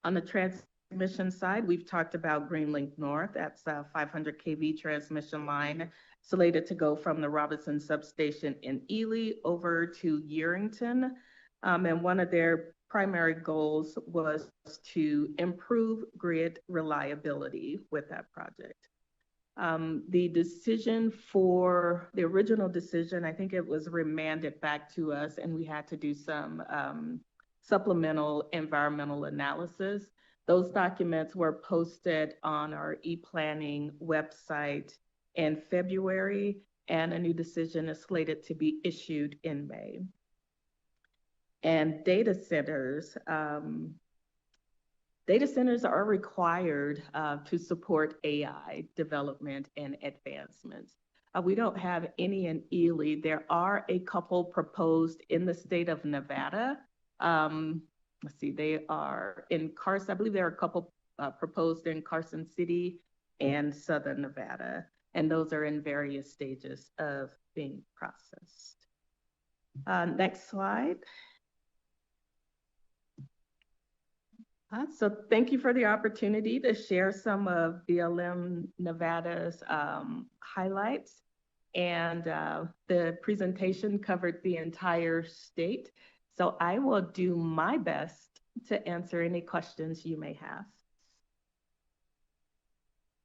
On the transmission side, we've talked about Greenlink North. That's a 500 kV transmission line slated to go from the Robinson substation in Ely over to Yerington. And one of their primary goals was to improve grid reliability with that project. The decision for the original decision, I think it was remanded back to us and we had to do some supplemental environmental analysis. Those documents were posted on our e-planning website in February, and a new decision is slated to be issued in May. And data centers are required to support AI development and advancements. We don't have any in Ely. There are a couple proposed in the state of Nevada. Let's see, they are in Carson. I believe there are a couple proposed in Carson City and Southern Nevada, and those are in various stages of being processed. Next slide. So thank you for the opportunity to share some of BLM Nevada's highlights. And the presentation covered the entire state. So I will do my best to answer any questions you may have.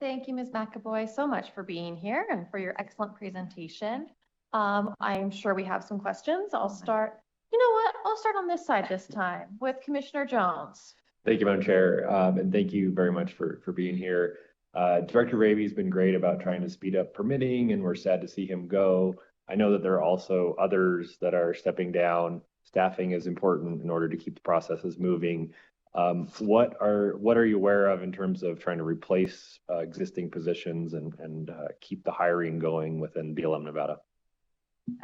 Thank you, Ms. McAvoy, so much for being here and for your excellent presentation. I'm sure we have some questions. I'll start, you know what? I'll start on this side this time with Commissioner Jones. Thank you, Madam Chair, and thank you very much for being here. Director Raby's been great about trying to speed up permitting, and we're sad to see him go. I know that there are also others that are stepping down. Staffing is important in order to keep the processes moving. What are you aware of in terms of trying to replace existing positions and keep the hiring going within BLM Nevada?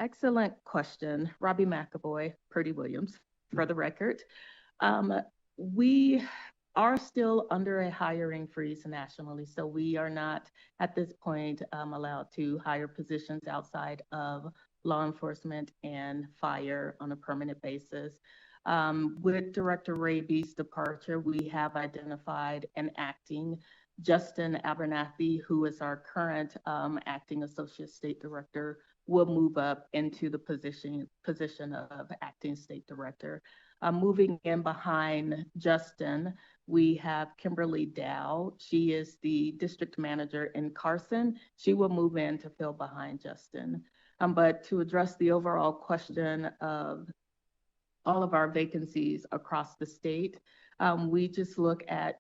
Excellent question. Robbie McAvoy, Purdy Williams, for the record. We are still under a hiring freeze nationally, so we are not at this point allowed to hire positions outside of law enforcement and fire on a permanent basis. With Director Raby's departure, we have identified an acting, Justin Abernathy, who is our current acting Associate State Director, will move up into the position of acting State Director. Moving in behind Justin, we have Kimberly Dow. She is the district manager in Carson. She will move in to fill behind Justin. But to address the overall question of all of our vacancies across the state, we just look at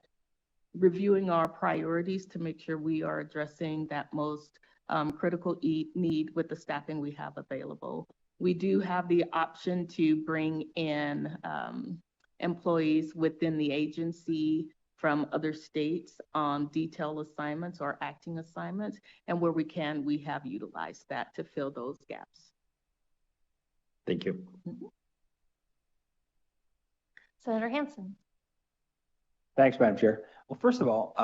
reviewing our priorities to make sure we are addressing that most critical need with the staffing we have available. We do have the option to bring in employees within the agency from other states on detail assignments or acting assignments. And where we can, we have utilized that to fill those gaps. Thank you. Senator Hansen. Thanks, Madam Chair. Well, first of all,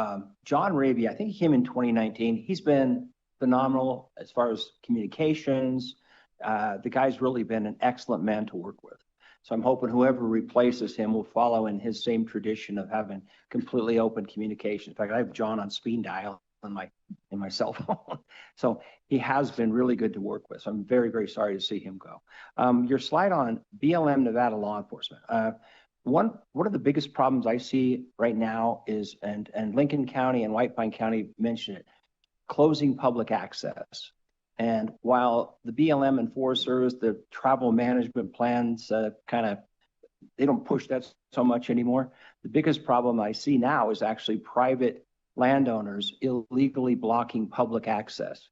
John Raby, I think he came in 2019. He's been phenomenal as far as communications. The guy's really been an excellent man to work with. So I'm hoping whoever replaces him will follow in his same tradition of having completely open communication. In fact, I have John on speed dial in my cell phone. So he has been really good to work with. So I'm very, very sorry to see him go. Your slide on BLM Nevada law enforcement. One of the biggest problems I see right now is, and Lincoln County and White Pine County mentioned it, closing public access. And while the BLM enforcers, the travel management plans they don't push that so much anymore. The biggest problem I see now is actually private landowners illegally blocking public access.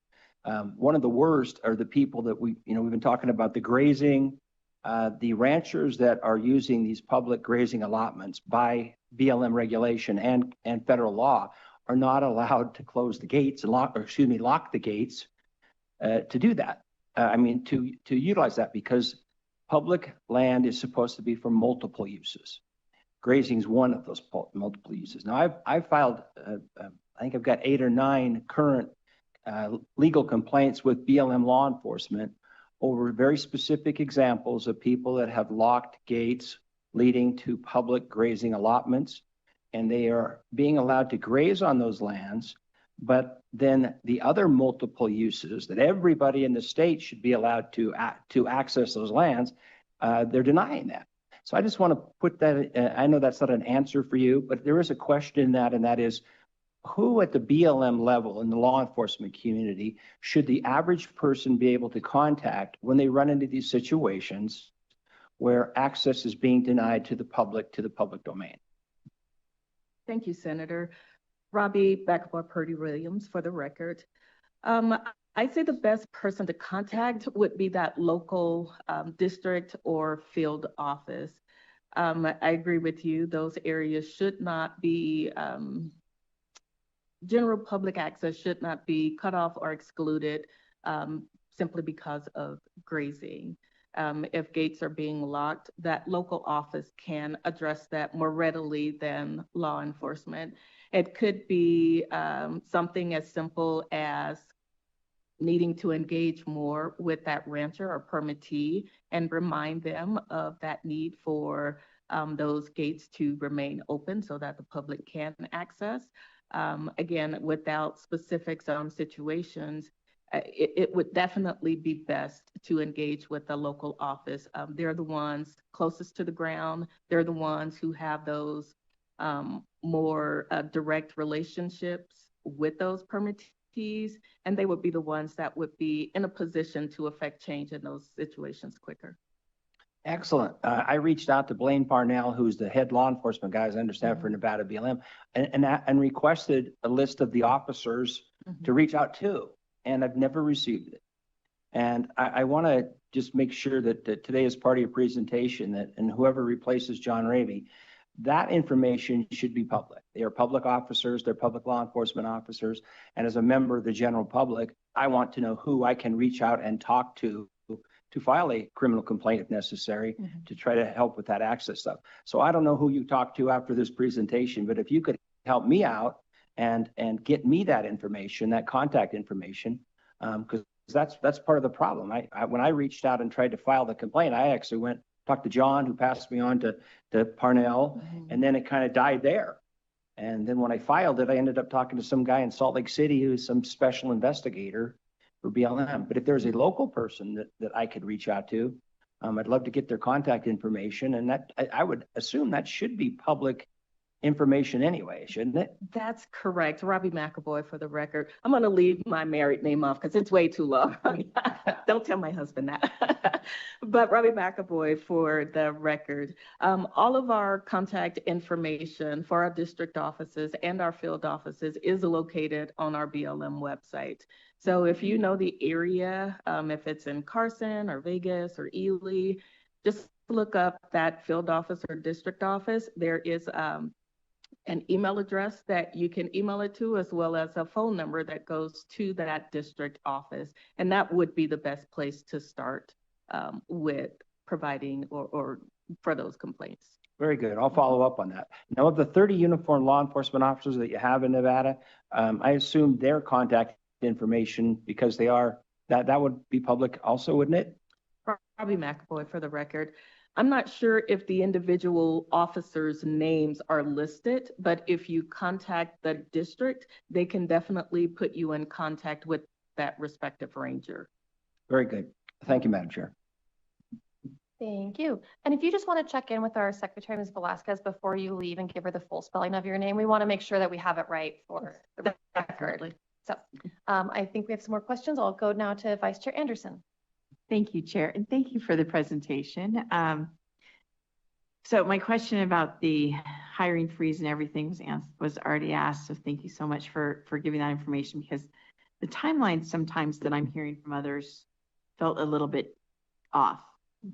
One of the worst are the people that we've been talking about, the grazing, the ranchers that are using these public grazing allotments by BLM regulation and federal law are not allowed to close the gates and lock the gates to do that. To utilize that, because public land is supposed to be for multiple uses. Grazing is one of those multiple uses. Now, I've filed, I think I've got 8 or 9 current legal complaints with BLM law enforcement over very specific examples of people that have locked gates leading to public grazing allotments, and they are being allowed to graze on those lands, but then the other multiple uses that everybody in the state should be allowed to access those lands, they're denying that. So I just want to put that, I know that's not an answer for you, but there is a question in that, and that is, who at the BLM level in the law enforcement community should the average person be able to contact when they run into these situations where access is being denied to the public domain? Thank you, Senator. Robbie McAvoy Purdy Williams, for the record. I'd say the best person to contact would be that local district or field office. I agree with you. Those areas should not be, general public access should not be cut off or excluded simply because of grazing. If gates are being locked, that local office can address that more readily than law enforcement. It could be something as simple as needing to engage more with that rancher or permittee and remind them of that need for those gates to remain open so that the public can access. Again, without specifics on situations, it would definitely be best to engage with the local office. They're the ones closest to the ground. They're the ones who have those more direct relationships with those permittees, and they would be the ones that would be in a position to affect change in those situations quicker. Excellent. I reached out to Blaine Parnell, who's the head law enforcement guy, as I understand, for Nevada BLM, and requested a list of the officers to reach out to, and I've never received it. And I want to just make sure that today is part of your presentation, and whoever replaces John Ravy, that information should be public. They are public officers, they're public law enforcement officers, and as a member of the general public, I want to know who I can reach out and talk to file a criminal complaint if necessary, to try to help with that access stuff. So I don't know who you talk to after this presentation, but if you could help me out and get me that information, that contact information, because that's part of the problem. When I reached out and tried to file the complaint, I actually talked to John, who passed me on to Parnell, and then it kind of died there. And then when I filed it, I ended up talking to some guy in Salt Lake City who's some special investigator for BLM. But if there's a local person that I could reach out to, I'd love to get their contact information. And that I would assume that should be public information anyway, shouldn't it? That's correct. Robbie McAvoy, for the record. I'm going to leave my married name off because it's way too long. Don't tell my husband that. But Robbie McAvoy, for the record. All of our contact information for our district offices and our field offices is located on our BLM website. So if you know the area, if it's in Carson or Vegas or Ely, just look up that field office or district office. There is an email address that you can email it to, as well as a phone number that goes to that district office. And that would be the best place to start with providing or for those complaints. Very good. I'll follow up on that. Now, of the 30 uniformed law enforcement officers that you have in Nevada, I assume their contact information, because they are, that would be public also, wouldn't it? Robbie McAvoy, for the record. I'm not sure if the individual officers' names are listed, but if you contact the district, they can definitely put you in contact with that respective ranger. Very good. Thank you, Madam Chair. Thank you. And if you just want to check in with our Secretary, Ms. Velasquez, before you leave and give her the full spelling of your name, we want to make sure that we have it right for the record. So I think we have some more questions. I'll go now to Vice Chair Anderson. Thank you, Chair, and thank you for the presentation. So my question about the hiring freeze and everything was already asked, so thank you so much for giving that information, because the timeline sometimes that I'm hearing from others felt a little bit off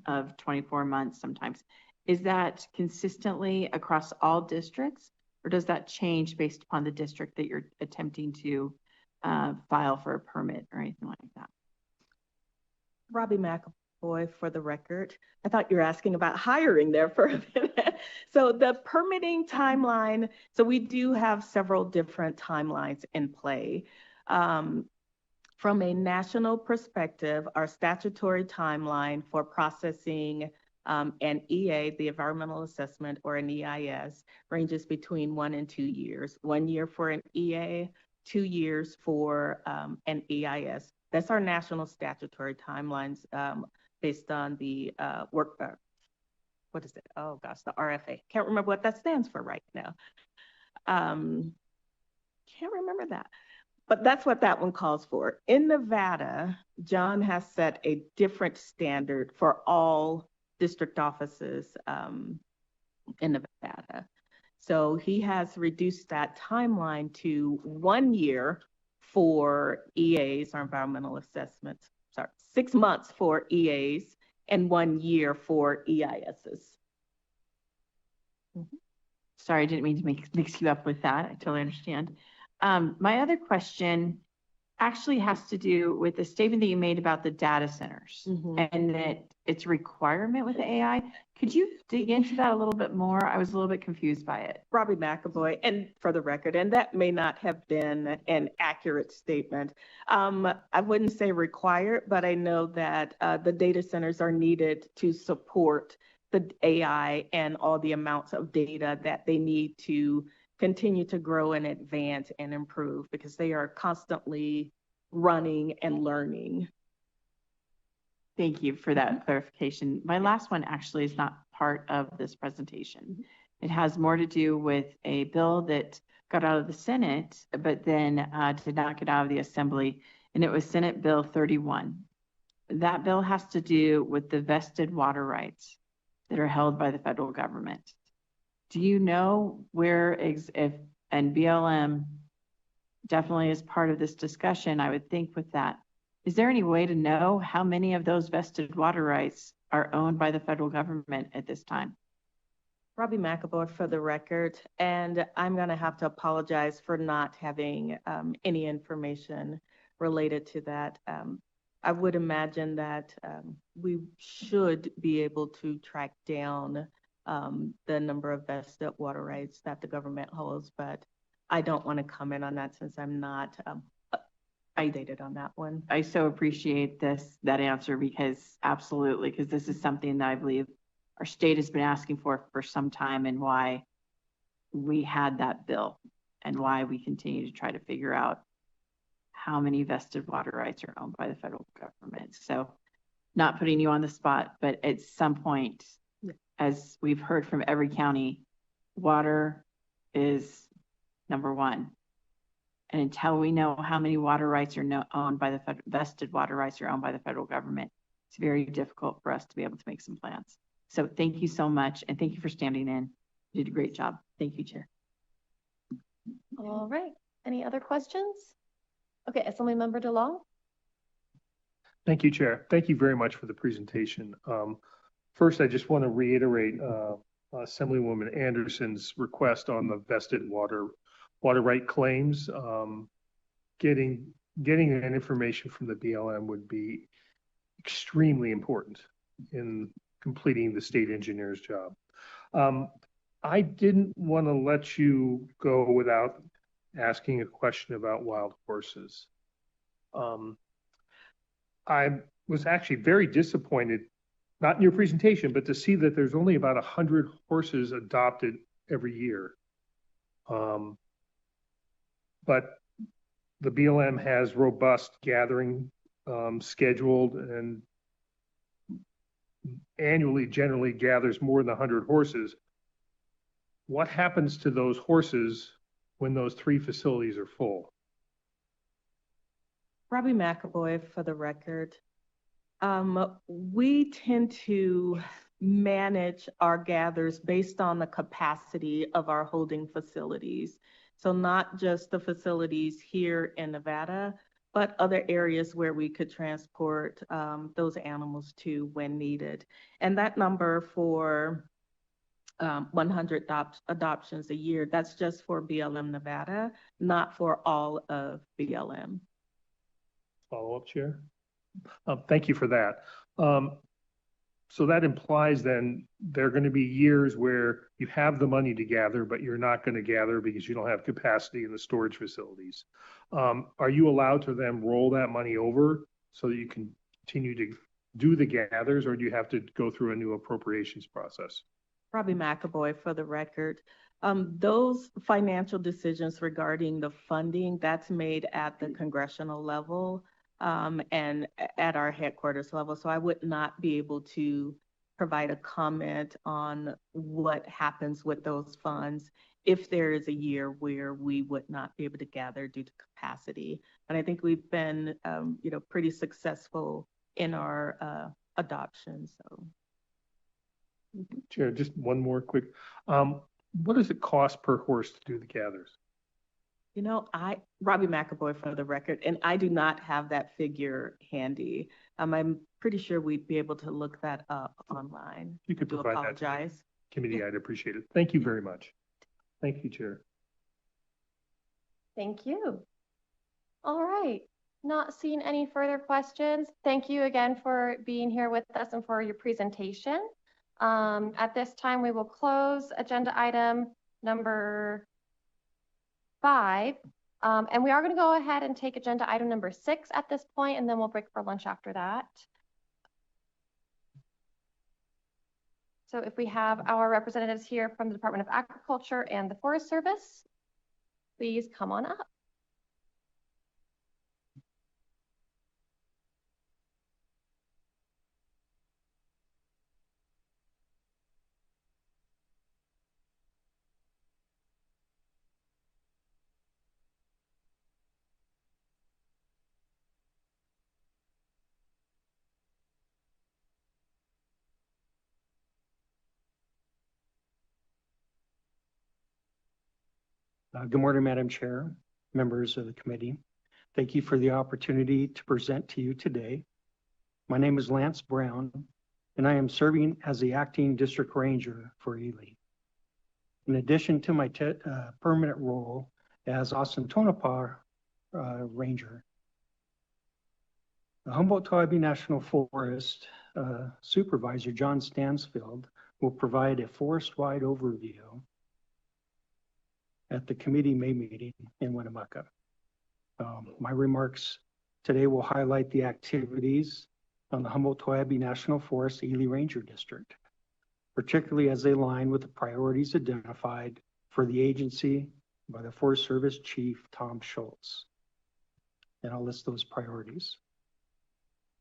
of 24 months sometimes. Is that consistently across all districts, or does that change based upon the district that you're attempting to file for a permit or anything like that? Robbie McAvoy, for the record. I thought you were asking about hiring there for a minute. So the permitting timeline, so we do have several different timelines in play. From a national perspective, our statutory timeline for processing an EA, the environmental assessment, or an EIS, ranges between 1 and 2 years. 1 year for an EA, 2 years for an EIS. That's our national statutory timelines based on the what is it? Oh gosh, the RFA. Can't remember what that stands for right now. Can't remember that. But that's what that one calls for. In Nevada, John has set a different standard for all district offices in Nevada. So he has reduced that timeline to 1 year for EAs, or environmental assessments, 6 months for EAs, and 1 year for EISs. Sorry, I didn't mean to mix you up with that. I totally understand. My other question actually has to do with the statement that you made about the data centers and that it's a requirement with the AI. Could you dig into that a little bit more? I was a little bit confused by it. Robbie McAvoy, and for the record, and that may not have been an accurate statement. I wouldn't say required, but I know that the data centers are needed to support the AI and all the amounts of data that they need to continue to grow and advance and improve, because they are constantly running and learning. Thank you for that clarification. My last one actually is not part of this presentation. It has more to do with a bill that got out of the Senate, but then did not get out of the Assembly, and it was Senate Bill 31. That bill has to do with the vested water rights that are held by the federal government. Do you know where, and BLM definitely is part of this discussion, I would think with that. Is there any way to know how many of those vested water rights are owned by the federal government at this time? Robbie McAvoy for the record, and I'm gonna have to apologize for not having any information related to that. I would imagine that we should be able to track down the number of vested water rights that the government holds, but I don't want to comment on that since I'm not updated on that one. I so appreciate that answer, because absolutely, because this is something that I believe our state has been asking for some time, and why we had that bill and why we continue to try to figure out how many vested water rights are owned by the federal government. So not putting you on the spot, but at some point, as we've heard from every county, water is number one. And until we know how many water rights are owned by the vested water rights are owned by the federal government, it's very difficult for us to be able to make some plans. So thank you so much, and thank you for standing in. You did a great job. Thank you, Chair. All right. Any other questions? Okay, Assemblymember DeLong. Thank you, Chair. Thank you very much for the presentation. First, I just want to reiterate Assemblywoman Anderson's request on the vested water right claims. Getting that information from the BLM would be extremely important in completing the state engineer's job. I didn't want to let you go without asking a question about wild horses. I was actually very disappointed, not in your presentation, but to see that there's only about 100 horses adopted every year. But the BLM has robust gathering scheduled, and annually generally gathers more than 100 horses. What happens to those horses when those 3 facilities are full? Robbie McAvoy for the record. We tend to manage our gathers based on the capacity of our holding facilities. So not just the facilities here in Nevada, but other areas where we could transport those animals to when needed. And that number for 100 adoptions a year, that's just for BLM Nevada, not for all of BLM. Follow-up, Chair? Thank you for that. So that implies then there are going to be years where you have the money to gather, but you're not going to gather because you don't have capacity in the storage facilities. Are you allowed to then roll that money over so that you can continue to do the gathers, or do you have to go through a new appropriations process? Robbie McAvoy for the record. Those financial decisions regarding the funding, that's made at the congressional level and at our headquarters level. So I would not be able to provide a comment on what happens with those funds if there is a year where we would not be able to gather due to capacity. And I think we've been, pretty successful in our adoption. So. Chair, just one more quick. What does it cost per horse to do the gathers? Robbie McAvoy for the record, and I do not have that figure handy. I'm pretty sure we'd be able to look that up online. You could provide that to the committee. I'd appreciate it. Thank you very much. Thank you, Chair. Thank you. All right. Not seeing any further questions. Thank you again for being here with us and for your presentation. At this time, we will close agenda item number 5. And we are going to go ahead and take agenda item number 6 at this point, and then we'll break for lunch after that. So if we have our representatives here from the Department of Agriculture and the Forest Service, please come on up. Good morning, Madam Chair, members of the committee. Thank you for the opportunity to present to you today. My name is Lance Brown, and I am serving as the acting district ranger for Ely. In addition to my permanent role as Austin Tonopah ranger, the Humboldt-Toiyabe National Forest Supervisor John Stansfield will provide a forest-wide overview at the committee May meeting in Winnemucca. My remarks today will highlight the activities on the Humboldt-Toiyabe National Forest Ely Ranger District, particularly as they align with the priorities identified for the agency by the Forest Service Chief Tom Schultz. And I'll list those priorities.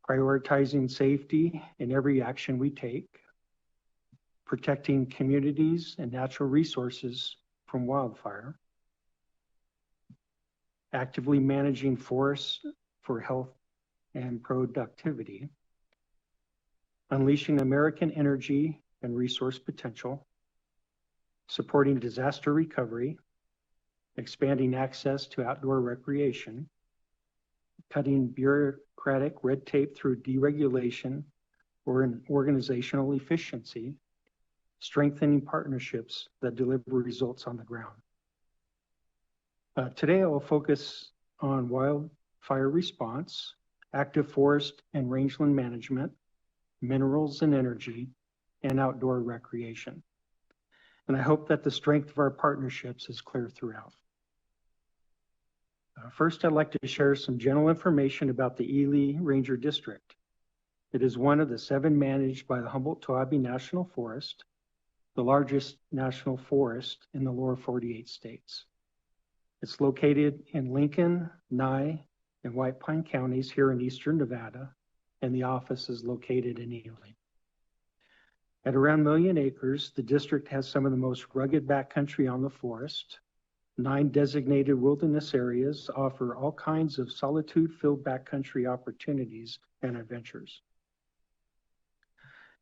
Prioritizing safety in every action we take, protecting communities and natural resources from wildfire, actively managing forests for health and productivity, unleashing American energy and resource potential, supporting disaster recovery, expanding access to outdoor recreation, cutting bureaucratic red tape through deregulation or organizational efficiency, strengthening partnerships that deliver results on the ground. Today, I will focus on wildfire response, active forest and rangeland management, minerals and energy, and outdoor recreation. And I hope that the strength of our partnerships is clear throughout. First, I'd like to share some general information about the Ely Ranger District. It is one of the 7 managed by the Humboldt-Toiyabe National Forest, the largest national forest in the lower 48 states. It's located in Lincoln, Nye, and White Pine counties here in eastern Nevada, and the office is located in Ely. At around 1 million acres, the district has some of the most rugged backcountry on the forest. 9 designated wilderness areas offer all kinds of solitude-filled backcountry opportunities and adventures.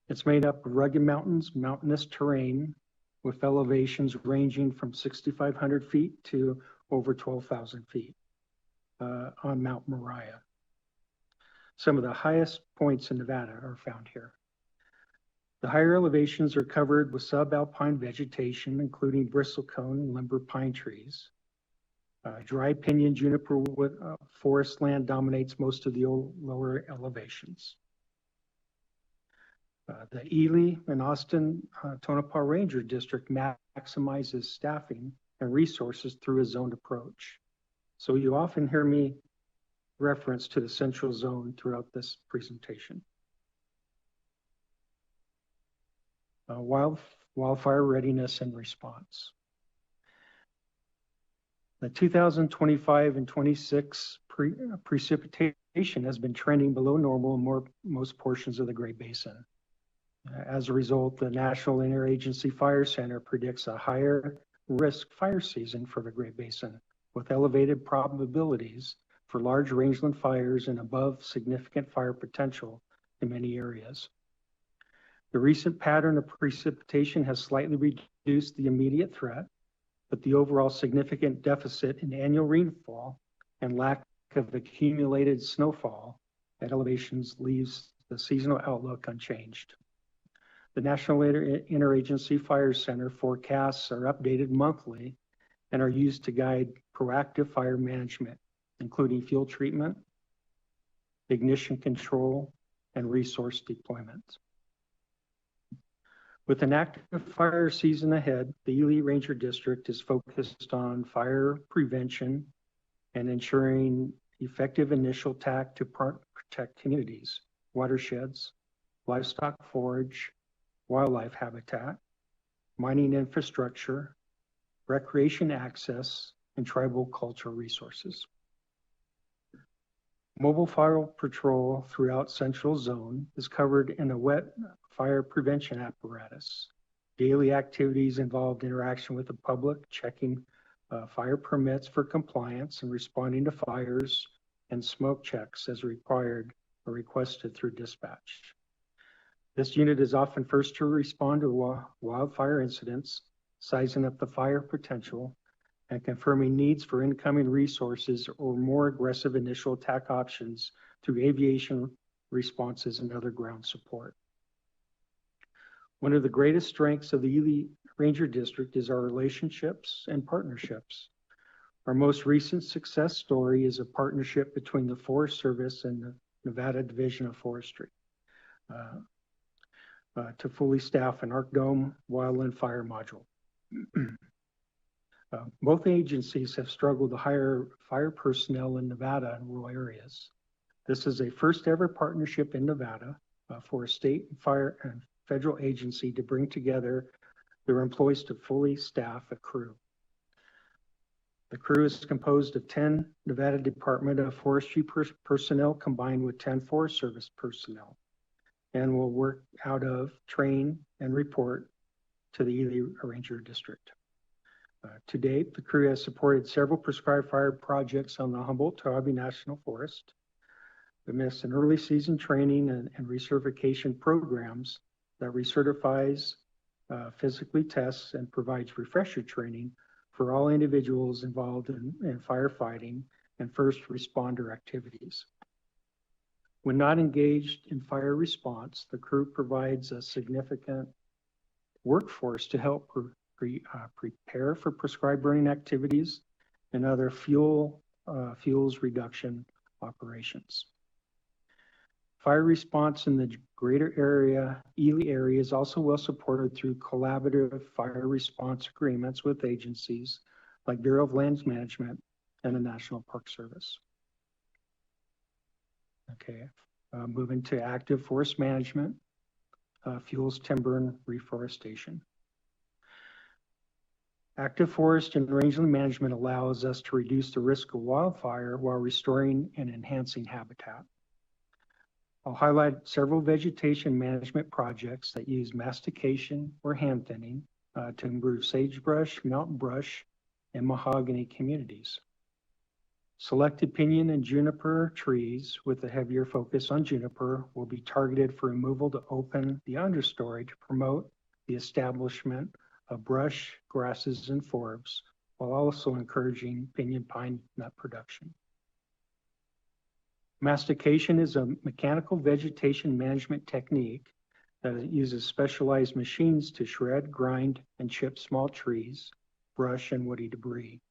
It's made up of rugged mountains, mountainous terrain, with elevations ranging from 6,500 feet to over 12,000 feet on Mount Moriah. Some of the highest points in Nevada are found here. The higher elevations are covered with subalpine vegetation, including bristlecone and limber pine trees. Dry pinyon juniper wood forest land dominates most of the lower elevations. The Ely and Austin Tonopah Ranger District maximizes staffing and resources through a zoned approach. So you often hear me reference to the central zone throughout this presentation. Wildfire readiness and response. The 2025 and 26 precipitation has been trending below normal in most portions of the Great Basin. As a result, the National Interagency Fire Center predicts a higher risk fire season for the Great Basin, with elevated probabilities for large rangeland fires and above significant fire potential in many areas. The recent pattern of precipitation has slightly reduced the immediate threat, but the overall significant deficit in annual rainfall and lack of accumulated snowfall at elevations leaves the seasonal outlook unchanged. The National Interagency Fire Center forecasts are updated monthly and are used to guide proactive fire management, including fuel treatment, ignition control, and resource deployment. With an active fire season ahead, the Ely Ranger District is focused on fire prevention and ensuring effective initial attack to protect communities, watersheds, livestock forage, wildlife habitat, mining infrastructure, recreation access, and tribal cultural resources. Mobile fire patrol throughout Central Zone is covered in a wet fire prevention apparatus. Daily activities involved interaction with the public, checking fire permits for compliance and responding to fires and smoke checks as required or requested through dispatch. This unit is often first to respond to wildfire incidents, sizing up the fire potential, and confirming needs for incoming resources or more aggressive initial attack options through aviation responses and other ground support. One of the greatest strengths of the Ely Ranger District is our relationships and partnerships. Our most recent success story is a partnership between the Forest Service and the Nevada Division of Forestry to fully staff an Arc Dome wildland fire module. Both agencies have struggled to hire fire personnel in Nevada and rural areas. This is a first ever partnership in Nevada for a state fire and federal agency to bring together their employees to fully staff a crew. The crew is composed of 10 Nevada Department of Forestry personnel combined with 10 Forest Service personnel, and will work out of, train, and report to the Ely Ranger District. To date, the crew has supported several prescribed fire projects on the Humboldt-Toiyabe National Forest. They missed an early season training and recertification programs that recertifies, physically tests, and provides refresher training for all individuals involved in firefighting and first responder activities. When not engaged in fire response, the crew provides a significant workforce to help prepare for prescribed burning activities and other fuels reduction operations. Fire response in the greater Ely area is also well supported through collaborative fire response agreements with agencies like Bureau of Land Management and the National Park Service. Okay, moving to active forest management, fuels, timber, and reforestation. Active forest and rangeland management allows us to reduce the risk of wildfire while restoring and enhancing habitat. I'll highlight several vegetation management projects that use mastication or hand thinning to improve sagebrush, mountain brush, and mahogany communities. Selected pinyon and juniper trees with a heavier focus on juniper will be targeted for removal to open the understory to promote the establishment of brush, grasses, and forbs, while also encouraging pinyon pine nut production. Mastication is a mechanical vegetation management technique that uses specialized machines to shred, grind, and chip small trees, brush, and woody debris.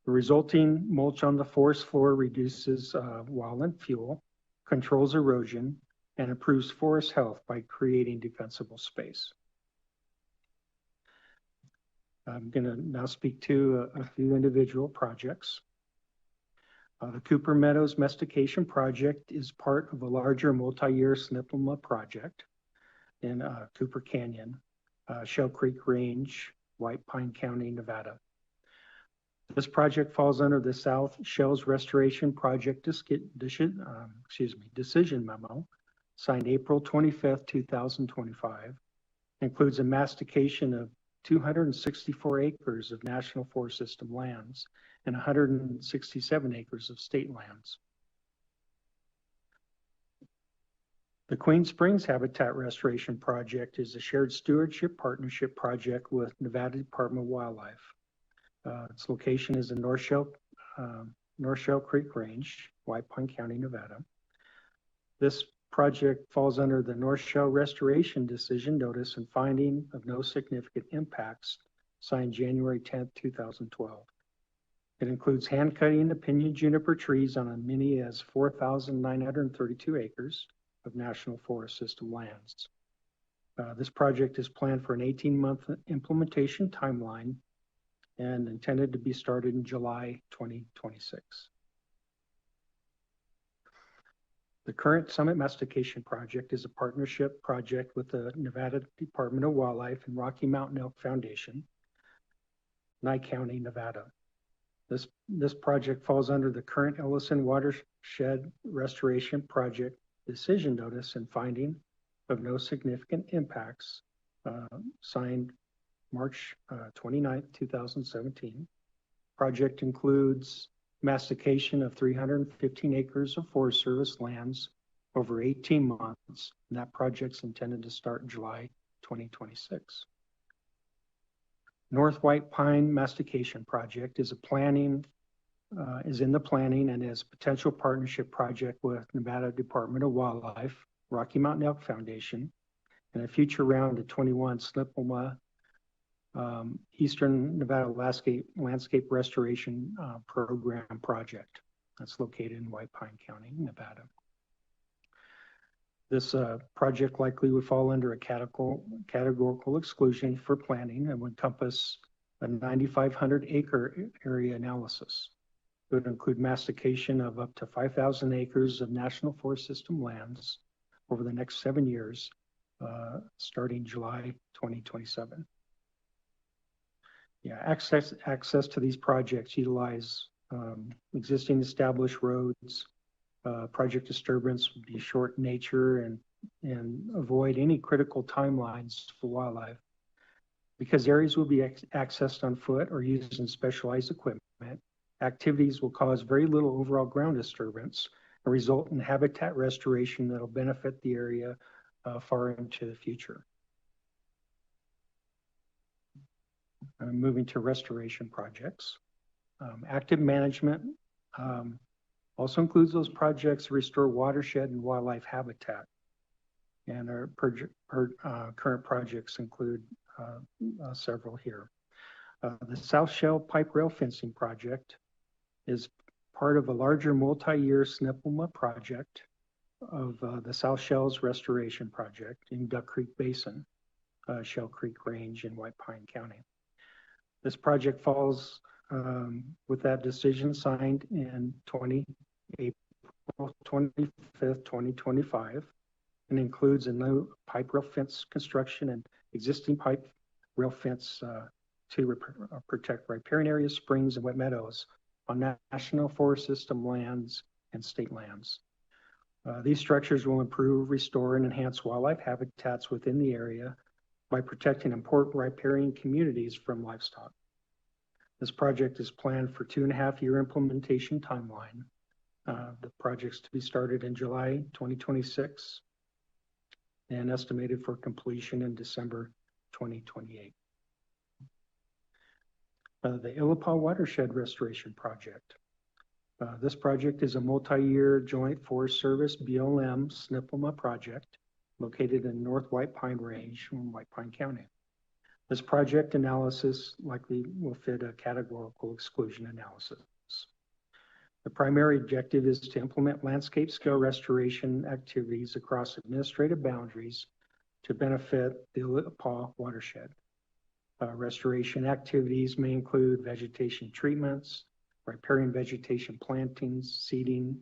The resulting mulch on the forest floor reduces wildland fuel, controls erosion, and improves forest health by creating defensible space. I'm going to now speak to a few individual projects. The Cooper Meadows Mastication Project is part of a larger multi-year SNPLMA project in Cooper Canyon, Shell Creek Range, White Pine County, Nevada. This project falls under the South Shells Restoration Project decision memo, signed April 25th, 2025, includes a mastication of 264 acres of National Forest System lands and 167 acres of state lands. The Queen Springs Habitat Restoration Project is a shared stewardship partnership project with Nevada Department of Wildlife. Its location is in North Shell Creek Range, White Pine County, Nevada. This project falls under the North Shell Restoration Decision Notice and Finding of No Significant Impacts, signed January 10th, 2012. It includes hand cutting the pinyon juniper trees on as many as 4,932 acres of National Forest System lands. This project is planned for an 18-month implementation timeline and intended to be started in July 2026. The current Summit Mastication Project is a partnership project with the Nevada Department of Wildlife and Rocky Mountain Elk Foundation, Nye County, Nevada. This project falls under the current Ellison Watershed Restoration Project decision notice and finding of no significant impacts, signed March 29th, 2017. Project includes mastication of 315 acres of Forest Service lands over 18 months, and that project's intended to start in July 2026. North White Pine Mastication Project is in the planning and is a potential partnership project with Nevada Department of Wildlife, Rocky Mountain Elk Foundation, and a future round of 21 SNPLMA Eastern Nevada Landscape Restoration Program project that's located in White Pine County, Nevada. This project likely would fall under a categorical exclusion for planning and would encompass a 9,500 acre area analysis. It would include mastication of up to 5,000 acres of National Forest System lands over the next 7 years, starting July 2027. Yeah, access to these projects utilize existing established roads. Project disturbance would be short in nature and avoid any critical timelines for wildlife. Because areas will be accessed on foot or using specialized equipment, activities will cause very little overall ground disturbance and result in habitat restoration that will benefit the area far into the future. Moving to restoration projects. Active management also includes those projects to restore watershed and wildlife habitat. And our current projects include several here. The South Shell Pipe Rail Fencing Project is part of a larger multi-year SNPLMA project of the South Shells Restoration Project in Duck Creek Basin, Shell Creek Range in White Pine County. This project falls with that decision signed in April 25th, 2025, and includes a new pipe rail fence construction and existing pipe rail fence to protect riparian areas, springs, and wet meadows on National Forest System lands and state lands. These structures will improve, restore, and enhance wildlife habitats within the area by protecting important riparian communities from livestock. This project is planned for 2.5-year implementation timeline. The project's to be started in July 2026 and estimated for completion in December 2028. The Illapah Watershed Restoration Project. This project is a multi-year joint Forest Service BLM SNPLMA project located in North White Pine Range in White Pine County. This project analysis likely will fit a categorical exclusion analysis. The primary objective is to implement landscape scale restoration activities across administrative boundaries to benefit the Illapah watershed. Restoration activities may include vegetation treatments, riparian vegetation plantings, seeding,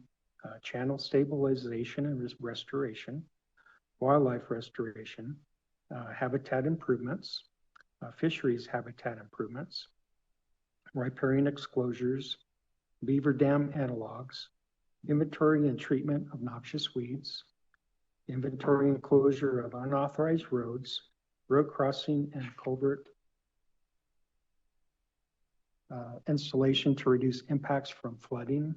channel stabilization and restoration, wildlife restoration, habitat improvements, fisheries habitat improvements, riparian exclosures, beaver dam analogs, inventory and treatment of noxious weeds, inventory and closure of unauthorized roads, road crossing and culvert installation to reduce impacts from flooding,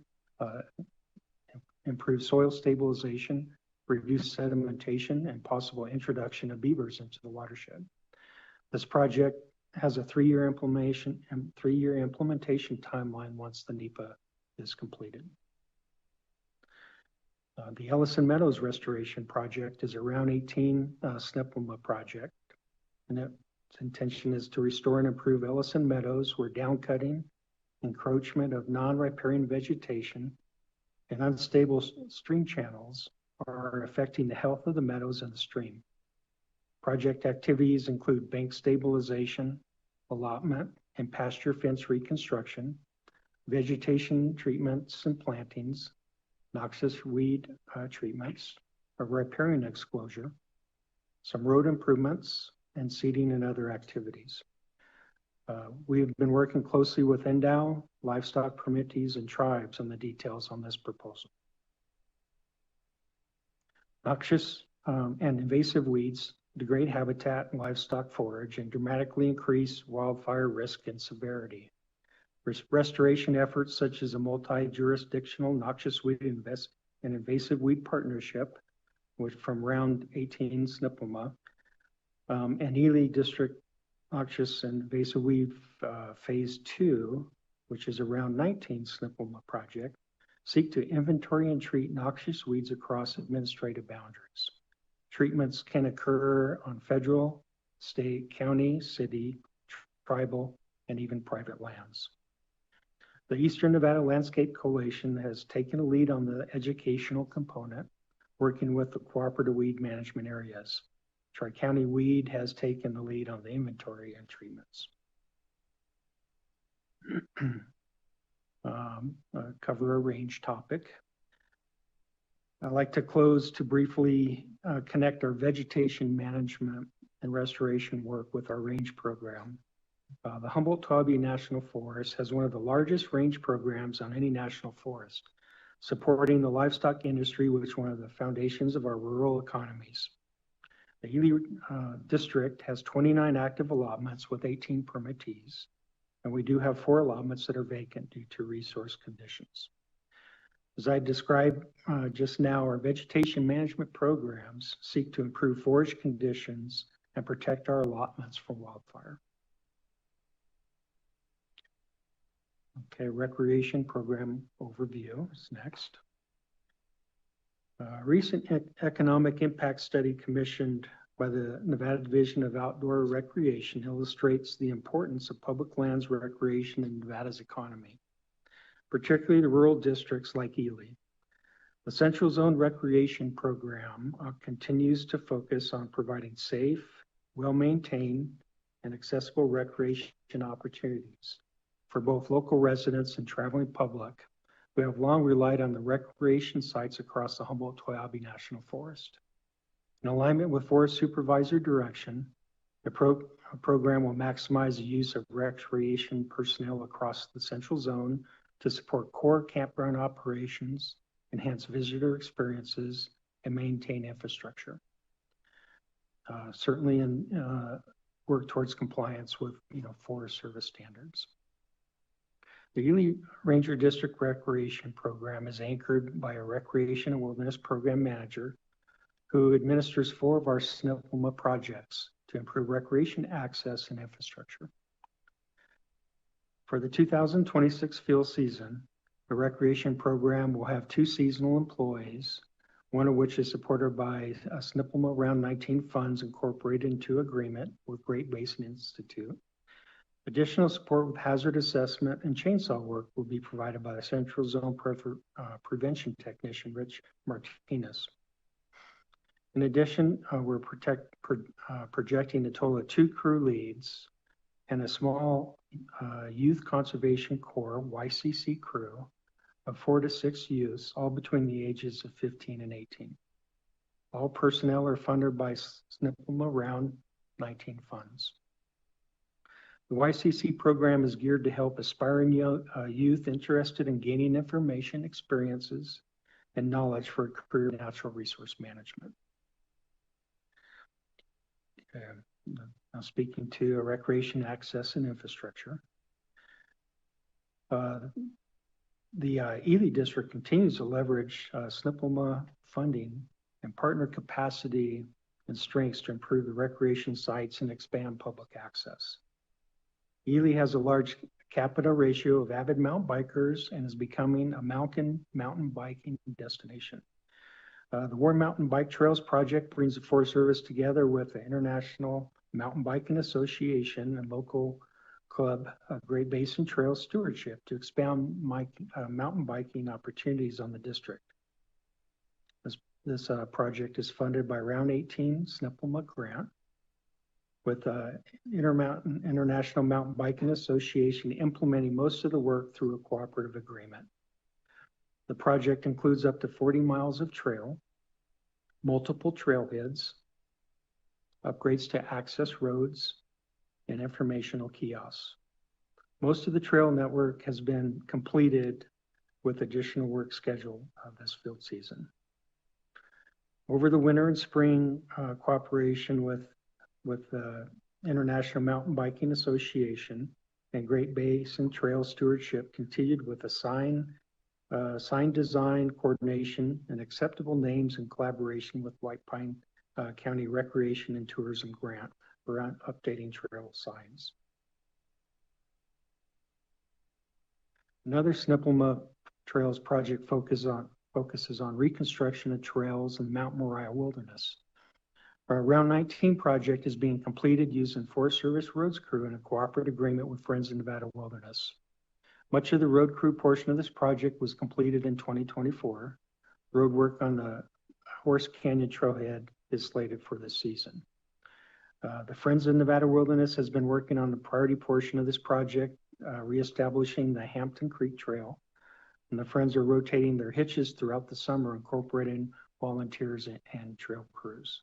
improve soil stabilization, reduce sedimentation, and possible introduction of beavers into the watershed. This project has a three-year implementation timeline once the NEPA is completed. The Ellison Meadows Restoration Project is a Round 18 SNPLMA project, and its intention is to restore and improve Ellison Meadows where downcutting, encroachment of non-riparian vegetation, and unstable stream channels are affecting the health of the meadows and the stream. Project activities include bank stabilization, allotment, and pasture fence reconstruction, vegetation treatments and plantings, noxious weed treatments, a riparian exclosure, some road improvements, and seeding and other activities. We've been working closely with NDOW, livestock permittees, and tribes on the details on this proposal. Noxious and invasive weeds degrade habitat and livestock forage and dramatically increase wildfire risk and severity. Restoration efforts such as a multi-jurisdictional noxious weed and invasive weed partnership, which from Round 18 SNPLMA, and Ely District Noxious and Invasive Weed Phase 2, which is a Round 19 SNPLMA project, seek to inventory and treat noxious weeds across administrative boundaries. Treatments can occur on federal, state, county, city, tribal, and even private lands. The Eastern Nevada Landscape Coalition has taken a lead on the educational component, working with the cooperative weed management areas. Tri-County Weed has taken the lead on the inventory and treatments. Cover a range topic. I'd like to close to briefly connect our vegetation management and restoration work with our range program. The Humboldt-Towabe National Forest has one of the largest range programs on any national forest, supporting the livestock industry, which is one of the foundations of our rural economies. The Ely district has 29 active allotments with 18 permittees, and we do have 4 allotments that are vacant due to resource conditions. As I described just now, our vegetation management programs seek to improve forage conditions and protect our allotments from wildfire. Okay, recreation program overview is next. Recent economic impact study commissioned by the Nevada Division of Outdoor Recreation illustrates the importance of public lands recreation in Nevada's economy, particularly the rural districts like Ely. The Central Zone Recreation Program continues to focus on providing safe, well-maintained, and accessible recreation opportunities for both local residents and traveling public who have long relied on the recreation sites across the Humboldt-Towabe National Forest. In alignment with Forest Supervisor direction, the program will maximize the use of recreation personnel across the Central Zone to support core campground operations, enhance visitor experiences, and maintain infrastructure. Certainly work towards compliance with Forest Service standards. The Ely Ranger District Recreation Program is anchored by a Recreation and Wilderness Program Manager who administers 4 of our SNPLMA projects to improve recreation access and infrastructure. For the 2026 field season, the recreation program will have 2 seasonal employees, one of which is supported by a SNPLMA Round 19 funds incorporated into agreement with Great Basin Institute. Additional support with hazard assessment and chainsaw work will be provided by the Central Zone Prevention Technician, Rich Martinez. In addition, we're projecting a total of 2 crew leads and a small Youth Conservation Corps, YCC crew, of 4 to 6 youths, all between the ages of 15 and 18. All personnel are funded by SNPLMA Round 19 funds. The YCC program is geared to help aspiring youth interested in gaining information, experiences, and knowledge for a career in natural resource management. Now speaking to recreation access and infrastructure. The Ely District continues to leverage SNPLMA funding and partner capacity and strengths to improve the recreation sites and expand public access. Ely has a large capita ratio of avid mountain bikers and is becoming a mountain biking destination. The War Mountain Bike Trails project brings the Forest Service together with the International Mountain Biking Association and local club Great Basin Trail Stewardship to expand mountain biking opportunities on the district. This project is funded by Round 18 SNPLMA grant with International Mountain Biking Association implementing most of the work through a cooperative agreement. The project includes up to 40 miles of trail, multiple trailheads, upgrades to access roads, and informational kiosks. Most of the trail network has been completed with additional work scheduled this field season. Over the winter and spring, cooperation with the International Mountain Biking Association and Great Basin Trail Stewardship continued with a sign design, coordination, and acceptable names in collaboration with White Pine County Recreation and Tourism Grant around updating trail signs. Another SNPLMA Trails project focuses on reconstruction of trails in Mount Moriah Wilderness. Our Round 19 project is being completed using Forest Service roads crew in a cooperative agreement with Friends of Nevada Wilderness. Much of the road crew portion of this project was completed in 2024. Road work on the Horse Canyon Trailhead is slated for this season. The Friends of Nevada Wilderness has been working on the priority portion of this project, reestablishing the Hampton Creek Trail. And the Friends are rotating their hitches throughout the summer, incorporating volunteers and trail crews.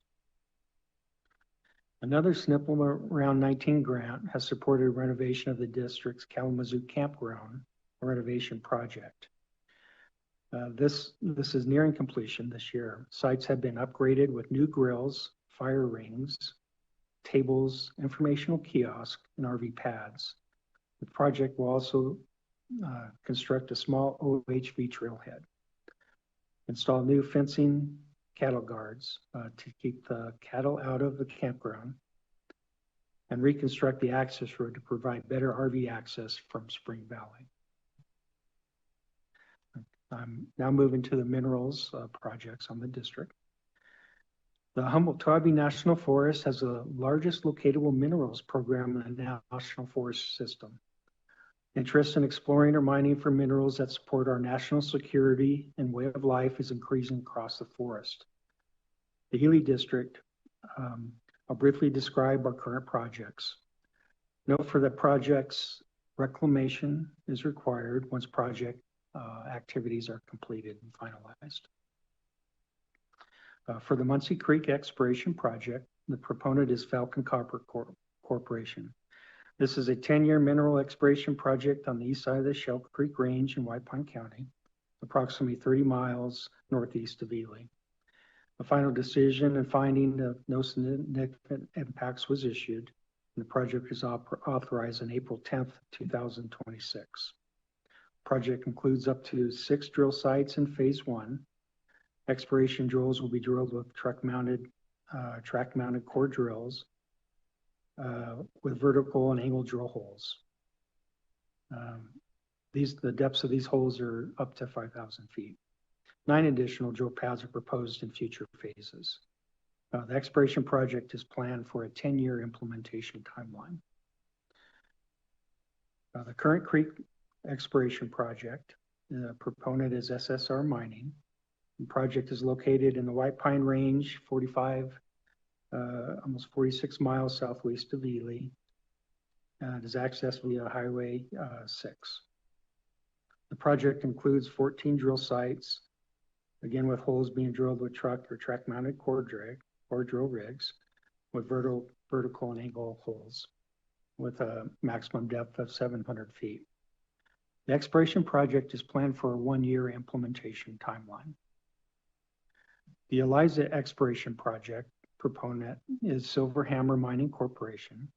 Another SNPLMA Round 19 grant has supported renovation of the district's Kalamazoo Campground renovation project. This is nearing completion this year. Sites have been upgraded with new grills, fire rings, tables, informational kiosks, and RV pads. The project will also construct a small OHV trailhead, install new fencing, cattle guards to keep the cattle out of the campground, and reconstruct the access road to provide better RV access from Spring Valley. I'm now moving to the minerals projects on the district. The Humboldt-Toibie National Forest has the largest locatable minerals program in the National Forest System. Interest in exploring or mining for minerals that support our national security and way of life is increasing across the forest. The Ely District, I'll briefly describe our current projects. Note for the projects, reclamation is required once project activities are completed and finalized. For the Muncie Creek Exploration Project, the proponent is Falcon Copper Corporation. This is a 10-year mineral exploration project on the east side of the Shell Creek Range in White Pine County, approximately 30 miles northeast of Ely. The final decision and finding of no significant impacts was issued, and the project was authorized on April 10th, 2026. The project includes up to 6 drill sites in phase 1. Exploration drills will be drilled with track-mounted core drills with vertical and angle drill holes. The depths of these holes are up to 5,000 feet. 9 additional drill pads are proposed in future phases. The exploration project is planned for a 10-year implementation timeline. The Current Creek Exploration Project, the proponent is SSR Mining. The project is located in the White Pine Range, 45, almost 46 miles southwest of Ely. It is accessed via Highway 6. The project includes 14 drill sites, again with holes being drilled with truck or track-mounted core drill rigs with vertical and angle holes with a maximum depth of 700 feet. The exploration project is planned for a 1-year implementation timeline. The Eliza Exploration Project proponent is Silverhammer Mining Corporation.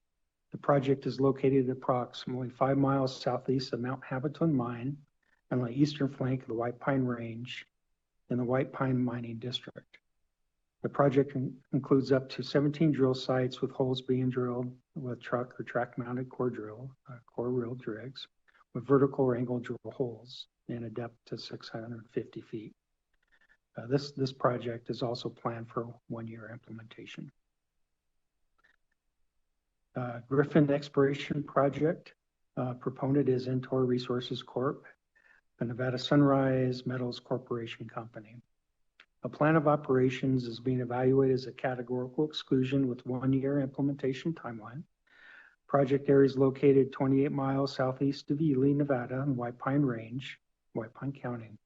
The project is located approximately 5 miles southeast of Mount Hableton Mine on the eastern flank of the White Pine Range in the White Pine Mining District. The project includes up to 17 drill sites with holes being drilled with truck or track-mounted core reel rigs with vertical or angle drill holes and a depth to 650 feet. This project is also planned for 1-year implementation. Griffin Exploration Project, proponent is Entor Resources Corp., a Nevada Sunrise Metals Corporation company. A plan of operations is being evaluated as a categorical exclusion with 1-year implementation timeline. Project area is located 28 miles southeast of Ely, Nevada, in White Pine Range, White Pine County.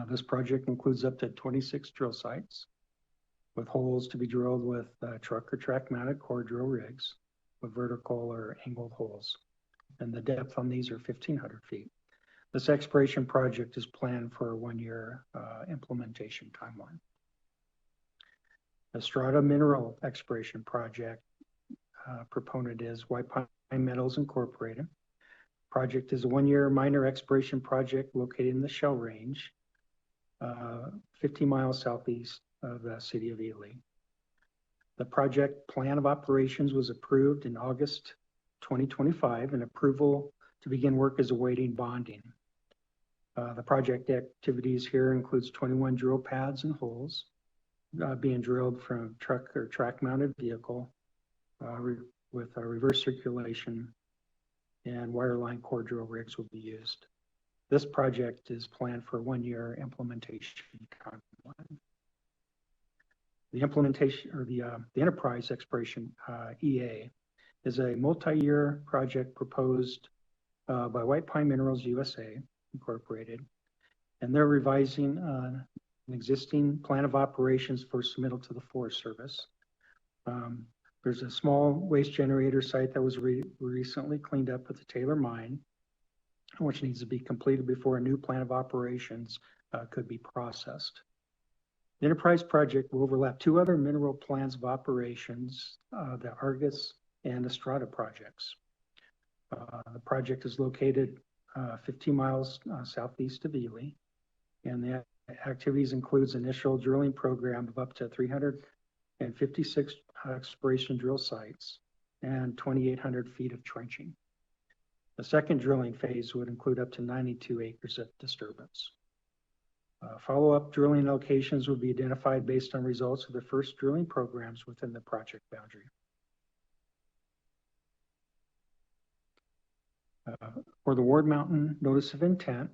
This project includes up to 26 drill sites with holes to be drilled with truck or track-mounted core drill rigs with vertical or angled holes. And the depth on these are 1,500 feet. This exploration project is planned for a 1-year implementation timeline. The Strata Mineral Exploration Project, proponent is White Pine Metals Incorporated. Project is a 1-year minor exploration project located in the Shell Range, 50 miles southeast of the city of Ely. The project plan of operations was approved in August 2025, and approval to begin work is awaiting bonding. The project activities here includes 21 drill pads and holes being drilled from truck or track-mounted vehicle with a reverse circulation, and wireline core drill rigs will be used. This project is planned for a 1-year implementation timeline. The implementation, or the Enterprise Exploration EA, is a multi-year project proposed by White Pine Minerals USA Incorporated, and they're revising an existing plan of operations for submittal to the Forest Service. There's a small waste generator site that was recently cleaned up at the Taylor Mine, which needs to be completed before a new plan of operations could be processed. The Enterprise project will overlap 2 other mineral plans of operations, the Argus and Estrada projects. The project is located 15 miles southeast of Ely, and the activities includes initial drilling program of up to 356 exploration drill sites and 2,800 feet of trenching. The second drilling phase would include up to 92 acres of disturbance. Follow-up drilling locations would be identified based on results of the first drilling programs within the project boundary. For the Ward Mountain Notice of Intent,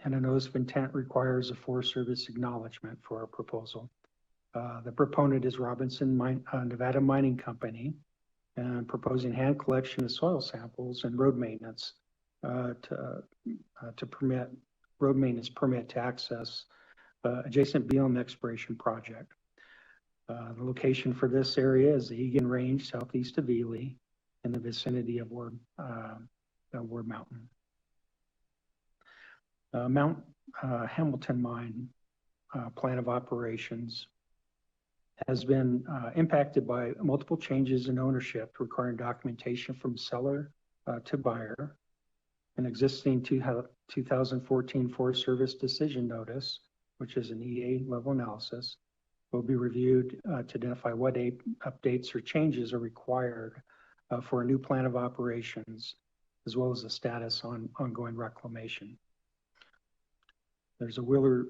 and a Notice of Intent requires a Forest Service acknowledgement for our proposal. The proponent is Robinson Nevada Mining Company, and proposing hand collection of soil samples and road maintenance to permit road maintenance permit to access adjacent BLM exploration project. The location for this area is the Egan Range southeast of Ely in the vicinity of Ward Mountain. Mount Hamilton Mine plan of operations has been impacted by multiple changes in ownership requiring documentation from seller to buyer. An existing 2014 Forest Service decision notice, which is an EA level analysis, will be reviewed to identify what updates or changes are required for a new plan of operations, as well as the status on ongoing reclamation. There's a Wheeler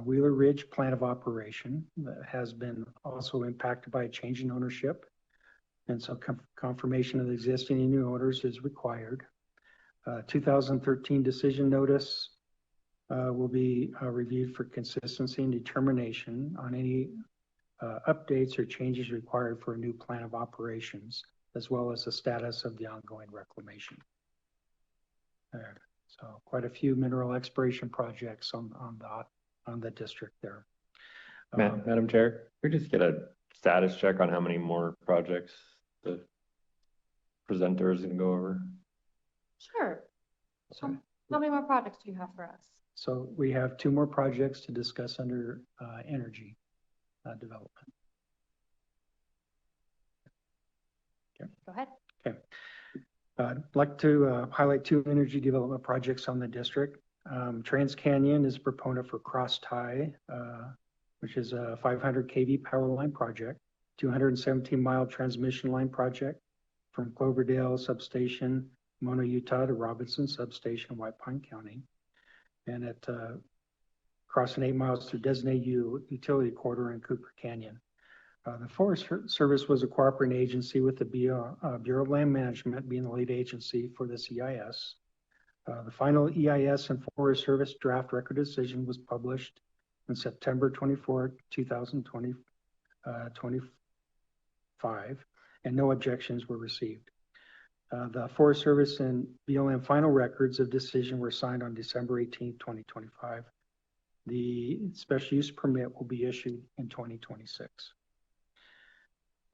Ridge plan of operation that has been also impacted by a change in ownership. And so confirmation of the existing and new owners is required. 2013 decision notice will be reviewed for consistency and determination on any updates or changes required for a new plan of operations, as well as the status of the ongoing reclamation. So quite a few mineral exploration projects on the district there. Madam Chair, could we just get a status check on how many more projects the presenter is going to go over? Sure. How many more projects do you have for us? So we have 2 more projects to discuss under energy development. Okay. Go ahead. Okay. I'd like to highlight 2 energy development projects on the district. Trans Canyon is a proponent for Cross Tie, which is a 500 kV power line project, 217-mile transmission line project from Cloverdale Substation, Mona, Utah to Robinson Substation, White Pine County. And at crossing 8 miles through designated utility corridor in Cooper Canyon. The Forest Service was a cooperating agency with the Bureau of Land Management being the lead agency for this EIS. The final EIS and Forest Service draft record decision was published on September 24, 2025, and no objections were received. The Forest Service and BLM final records of decision were signed on December 18, 2025. The special use permit will be issued in 2026.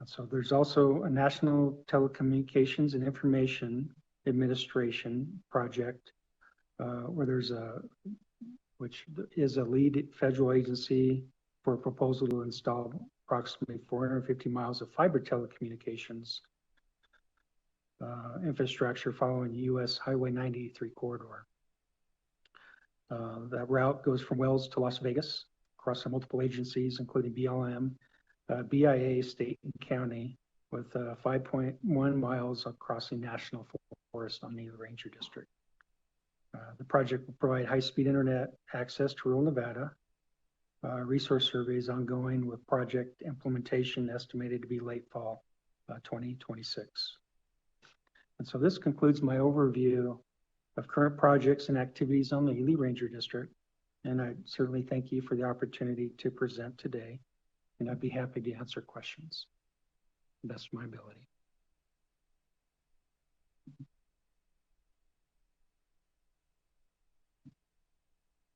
And so there's also a National Telecommunications and Information Administration project which is a lead federal agency for a proposal to install approximately 450 miles of fiber telecommunications infrastructure following the U.S. Highway 93 corridor. That route goes from Wells to Las Vegas across multiple agencies, including BLM, BIA, state and county, with 5.1 miles of crossing national forest on the Ranger District. The project will provide high-speed internet access to rural Nevada. Resource surveys ongoing with project implementation estimated to be late fall 2026. And so this concludes my overview of current projects and activities on the Ely Ranger District. And I certainly thank you for the opportunity to present today. And I'd be happy to answer questions to the best of my ability.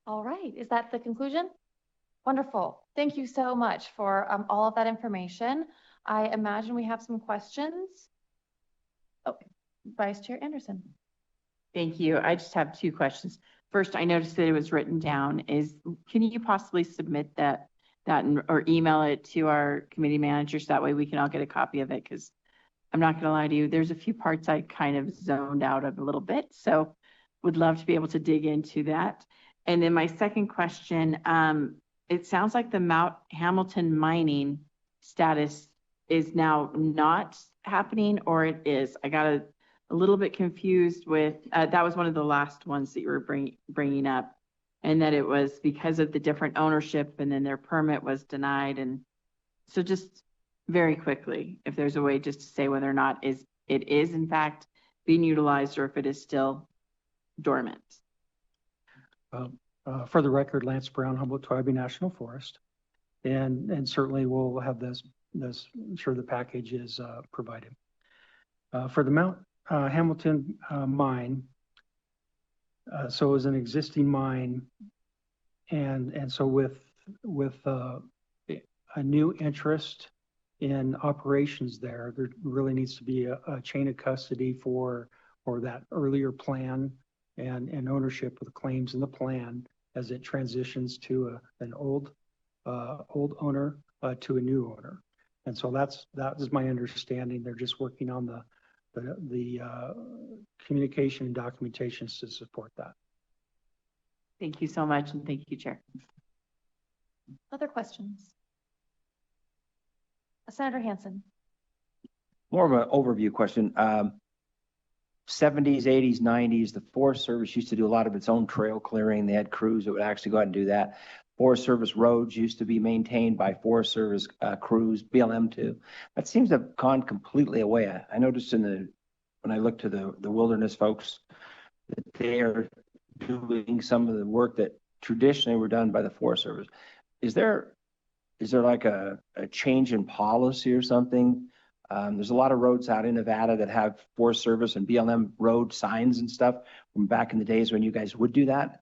All right, is that the conclusion? Wonderful. Thank you so much for all of that information. I imagine we have some questions. Oh, Vice Chair Anderson. Thank you. I just have 2 questions. First, I noticed that it was written down. Can you possibly submit that or email it to our committee managers? That way we can all get a copy of it, because I'm not going to lie to you, there's a few parts I kind of zoned out of a little bit. So would love to be able to dig into that. And then my second question, it sounds like the Mount Hamilton mining status is now not happening, or it is. I got a little bit confused with, that was one of the last ones that you were bringing up, and that it was because of the different ownership and then their permit was denied. And so just very quickly, if there's a way just to say whether or not it is in fact being utilized or if it is still dormant. For the record, Lance Brown, Humboldt-Toiyabe National Forest, and certainly we'll have this ensure the package is provided. For the Mount Hamilton mine, so it was an existing mine, and so with a new interest in operations there really needs to be a chain of custody for that earlier plan and ownership of the claims in the plan as it transitions to an old owner to a new owner. And so that is my understanding. They're just working on the communication and documentations to support that. Thank you so much, and thank you, Chair. Other questions? Senator Hansen. More of an overview question. 70s, 80s, 90s, the Forest Service used to do a lot of its own trail clearing. They had crews that would actually go out and do that. Forest Service roads used to be maintained by Forest Service crews, BLM too. That seems to have gone completely away. I noticed when I looked to the wilderness folks, they are doing some of the work that traditionally were done by the Forest Service. Is there like a change in policy or something? There's a lot of roads out in Nevada that have Forest Service and BLM road signs and stuff from back in the days when you guys would do that.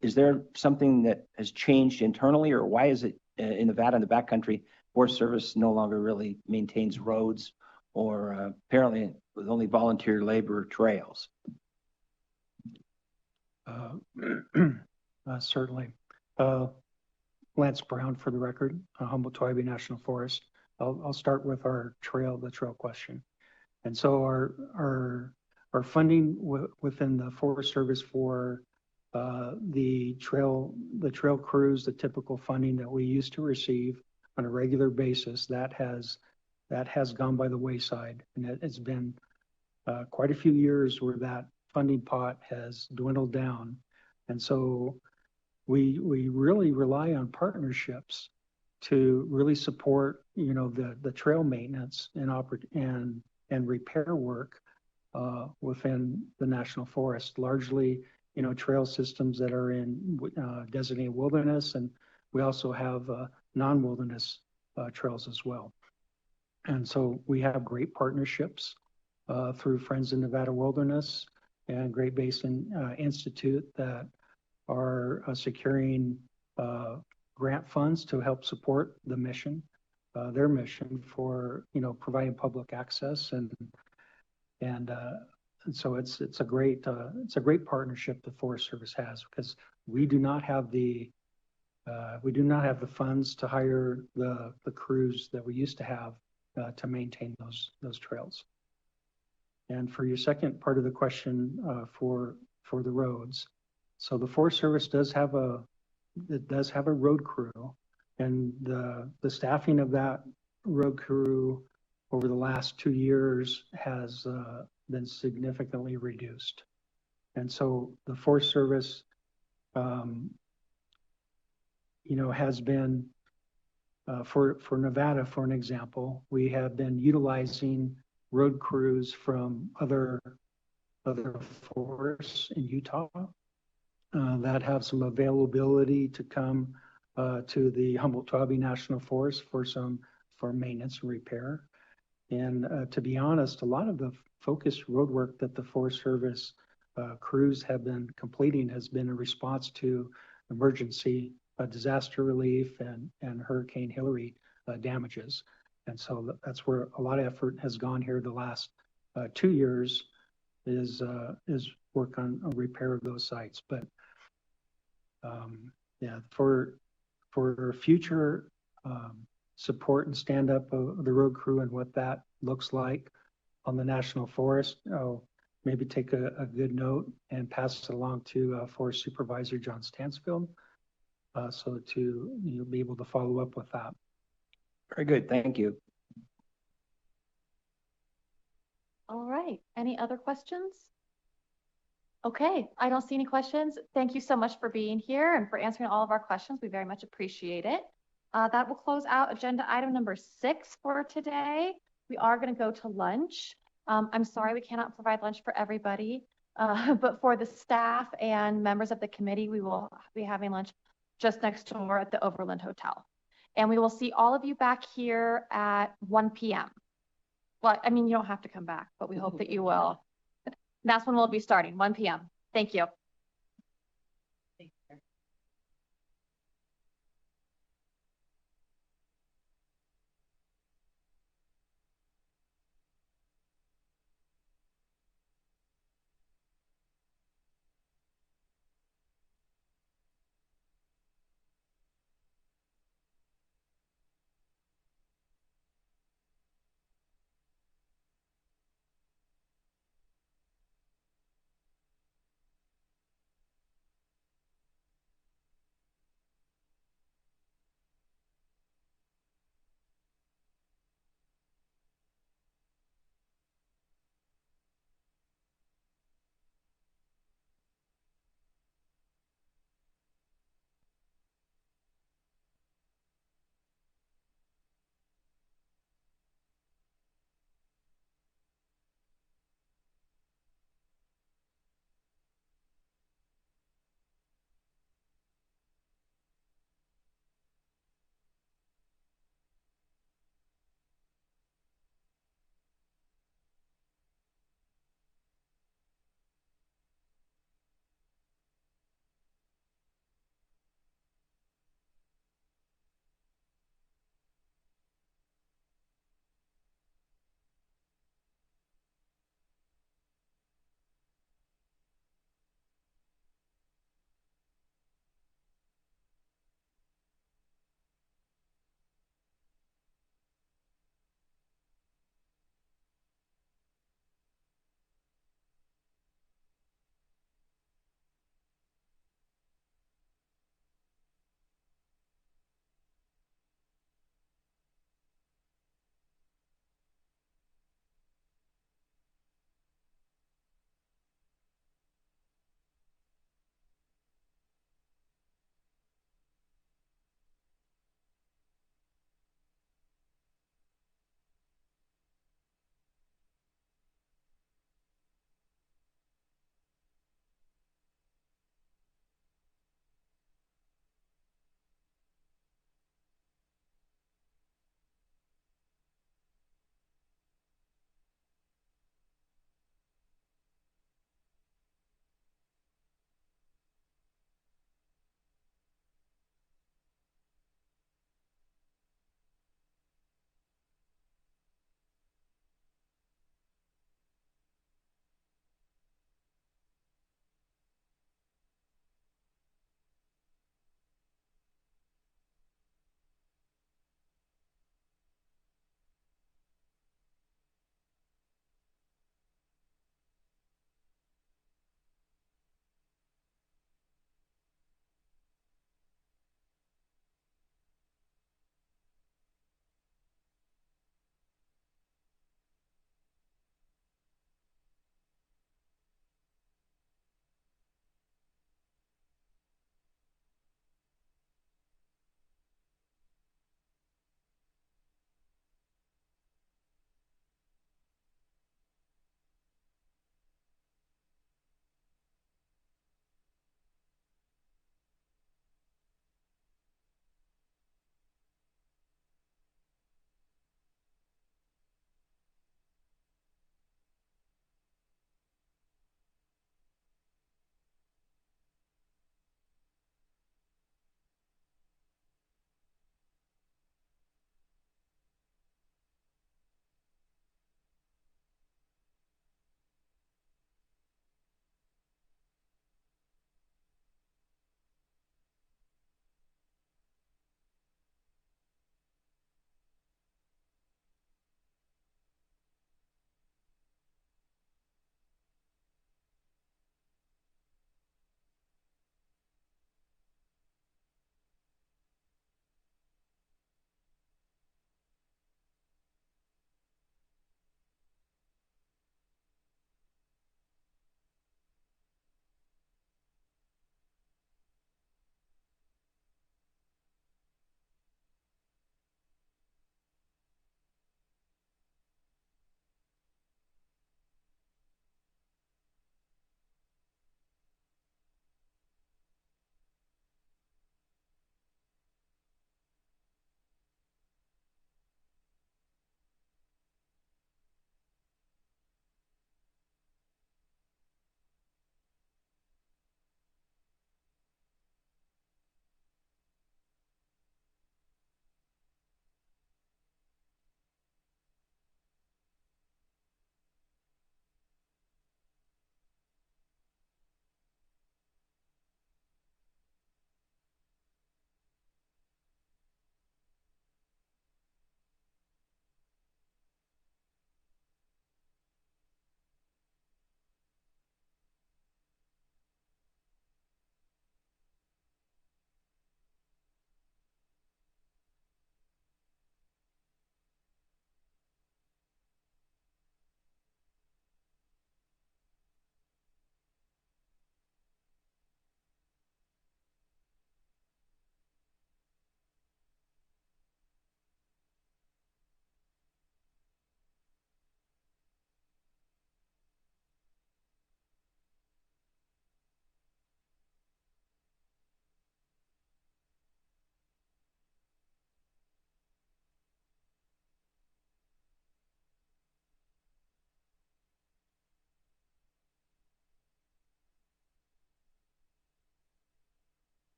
Is there something that has changed internally, or why is it in Nevada in the backcountry, Forest Service no longer really maintains roads, or apparently with only volunteer labor trails? Certainly. Lance Brown for the record, Humboldt-Toibi National Forest. I'll start with the trail question. And so our funding within the Forest Service for the trail crews, the typical funding that we used to receive on a regular basis, that has gone by the wayside, and it's been quite a few years where that funding pot has dwindled down, and so we really rely on partnerships to really support, the trail maintenance and repair work within the national forest. Largely, trail systems that are in designated wilderness, and we also have non-wilderness trails as well. And so we have great partnerships through Friends in Nevada Wilderness and Great Basin Institute that are securing grant funds to help support the mission, their mission for providing public access, and so it's a great partnership the Forest Service has, because we do not have the funds to hire the crews that we used to have to maintain those trails. And for your second part of the question, for the roads, so the Forest Service does have a road crew, and the staffing of that road crew over the last 2 years has been significantly reduced. And so the Forest Service, has been, for Nevada, for an example, we have been utilizing road crews from other forests in Utah that have some availability to come to the Humboldt-Toibi National Forest for maintenance and repair. And to be honest, a lot of the focused road work that the Forest Service crews have been completing has been in response to emergency disaster relief and Hurricane Hillary damages. And so that's where a lot of effort has gone here the last 2 years, is work on a repair of those sites. But for future support and stand up of the road crew and what that looks like on the National Forest, I'll maybe take a good note and pass it along to Forest Supervisor John Stansfield, so to be able to follow up with that. Very good, thank you. All right, any other questions? Okay, I don't see any questions. Thank you so much for being here and for answering all of our questions. We very much appreciate it. That will close out agenda item number 6 for today. We are going to go to lunch. I'm sorry we cannot provide lunch for everybody, but for the staff and members of the committee, we will be having lunch just next door at the Overland Hotel. And we will see all of you back here at 1 p.m. Well, I mean, you don't have to come back, but we hope that you will. That's when we'll be starting, 1 p.m. Thank you.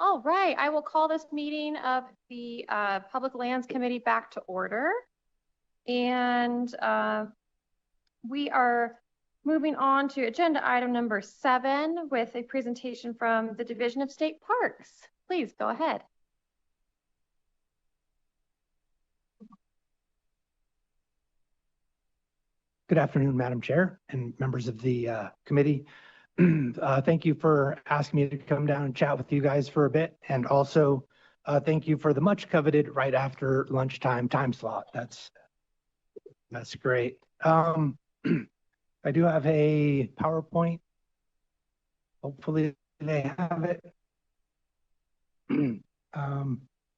All right, I will call this meeting of the Public Lands Committee back to order. And we are moving on to agenda item number 7 with a presentation from the Division of State Parks. Please go ahead. Good afternoon, Madam Chair and members of the committee. Thank you for asking me to come down and chat with you guys for a bit. And also thank you for the much coveted right after lunchtime time slot. That's great. I do have a PowerPoint. Hopefully they have it.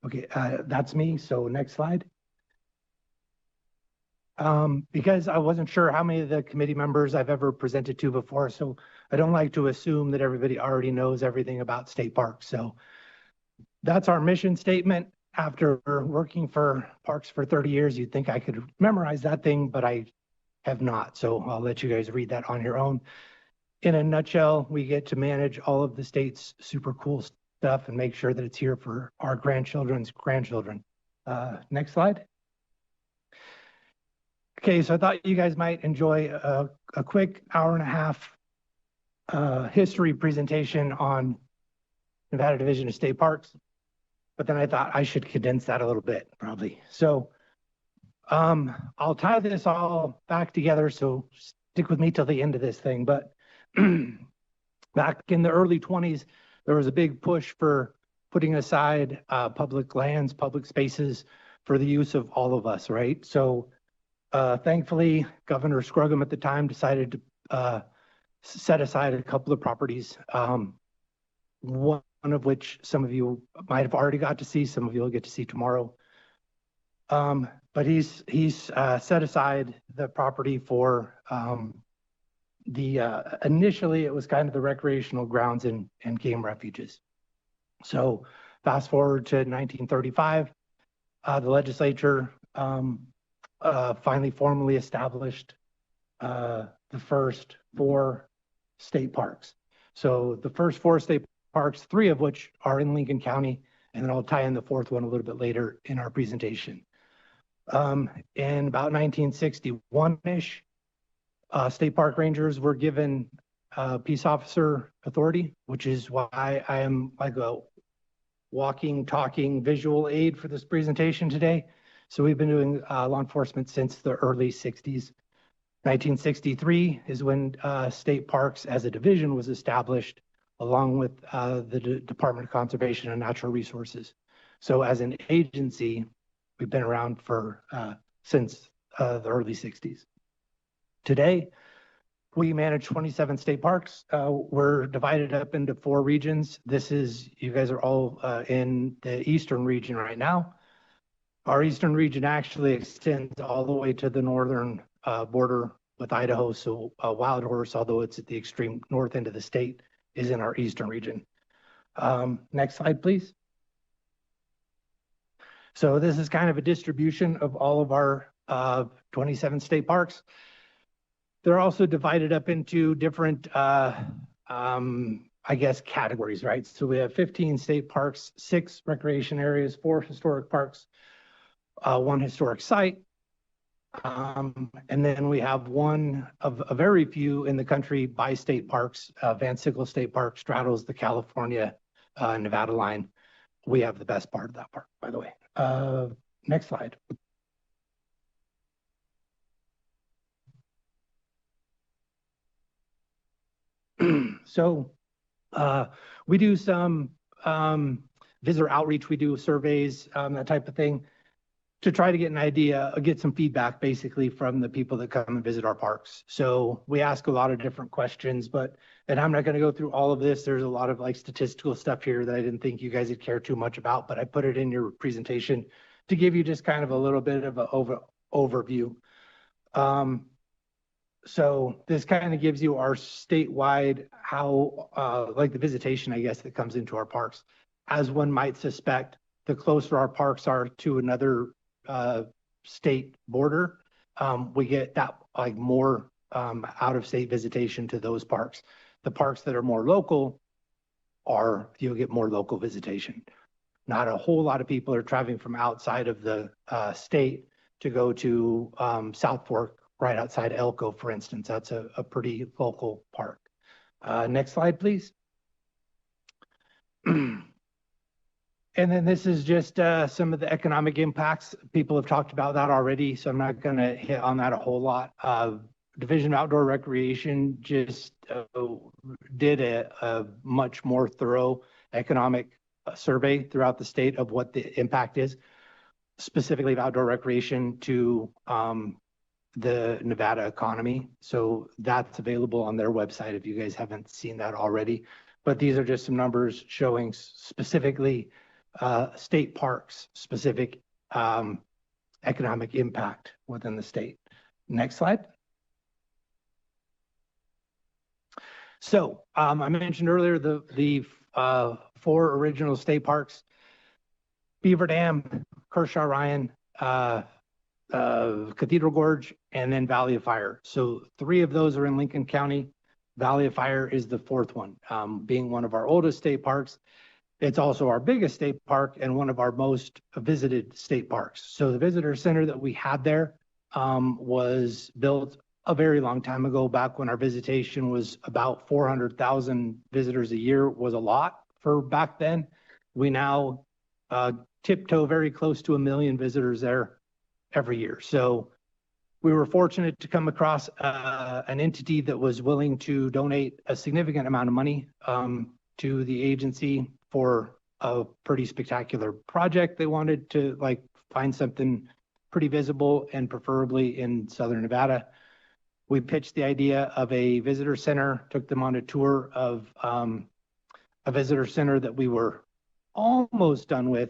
Okay, that's me. So next slide. Because I wasn't sure how many of the committee members I've ever presented to before, so I don't like to assume that everybody already knows everything about state parks. So that's our mission statement. After working for parks for 30 years, you'd think I could memorize that thing, but I have not. So I'll let you guys read that on your own. In a nutshell, we get to manage all of the state's super cool stuff and make sure that it's here for our grandchildren's grandchildren. Next slide. Okay, so I thought you guys might enjoy a quick hour-and-a-half history presentation on Nevada Division of State Parks, but then I thought I should condense that a little bit, probably. So I'll tie this all back together, so stick with me till the end of this thing. But back in the early 20s, there was a big push for putting aside public lands, public spaces for the use of all of us, right? So thankfully, Governor Scrugham at the time decided to set aside a couple of properties, one of which some of you might have already got to see, some of you will get to see tomorrow. But he's set aside the property for initially it was kind of the recreational grounds and game refuges. So fast forward to 1935, the legislature finally formally established the first 4 state parks. So the first 4 state parks, 3 of which are in Lincoln County, and then I'll tie in the 4th one a little bit later in our presentation. In about 1961-ish, state park rangers were given peace officer authority, which is why I am like a walking, talking visual aid for this presentation today. So we've been doing law enforcement since the early 60s. 1963 is when state parks as a division was established, along with the Department of Conservation and Natural Resources. So as an agency, we've been around for since the early 60s. Today, we manage 27 state parks. We're divided up into 4 regions. You guys are all in the eastern region right now. Our eastern region actually extends all the way to the northern border with Idaho. So Wild Horse, although it's at the extreme north end of the state, is in our eastern region. Next slide, please. So this is kind of a distribution of all of our 27 state parks. They're also divided up into different, I guess, categories, right? So we have 15 state parks, 6 recreation areas, 4 historic parks, 1 historic site. And then we have one of a very few in the country by state parks. Van Sickle State Park straddles the California Nevada line. We have the best part of that park, by the way. Next slide. So we do some visitor outreach, we do surveys, that type of thing, to try to get an idea, get some feedback basically from the people that come and visit our parks. So we ask a lot of different questions, and I'm not going to go through all of this. There's a lot of like statistical stuff here that I didn't think you guys would care too much about, but I put it in your presentation to give you just kind of a little bit of an overview. So this kind of gives you our statewide, how like the visitation, I guess, that comes into our parks. As one might suspect, the closer our parks are to another state border, we get that like more out of state visitation to those parks. The parks that are more local, you'll get more local visitation. Not a whole lot of people are traveling from outside of the state to go to South Fork, right outside Elko, for instance. That's a pretty local park. Next slide, please. And then this is just some of the economic impacts. People have talked about that already, so I'm not going to hit on that a whole lot. Division of Outdoor Recreation just did a much more thorough economic survey throughout the state of what the impact is, specifically of outdoor recreation to the Nevada economy. So that's available on their website if you guys haven't seen that already. But these are just some numbers showing specifically state parks, specific economic impact within the state. Next slide. So I mentioned earlier the 4 original state parks: Beaver Dam, Kershaw Ryan, Cathedral Gorge, and then Valley of Fire. So 3 of those are in Lincoln County. Valley of Fire is the 4th one, being one of our oldest state parks. It's also our biggest state park and one of our most visited state parks. So the visitor center that we had there was built a very long time ago, back when our visitation was about 400,000 visitors a year. Was a lot for back then. We now tiptoe very close to 1 million visitors there every year. So we were fortunate to come across an entity that was willing to donate a significant amount of money to the agency for a pretty spectacular project. They wanted to find something pretty visible and preferably in Southern Nevada. We pitched the idea of a visitor center, took them on a tour of a visitor center that we were almost done with,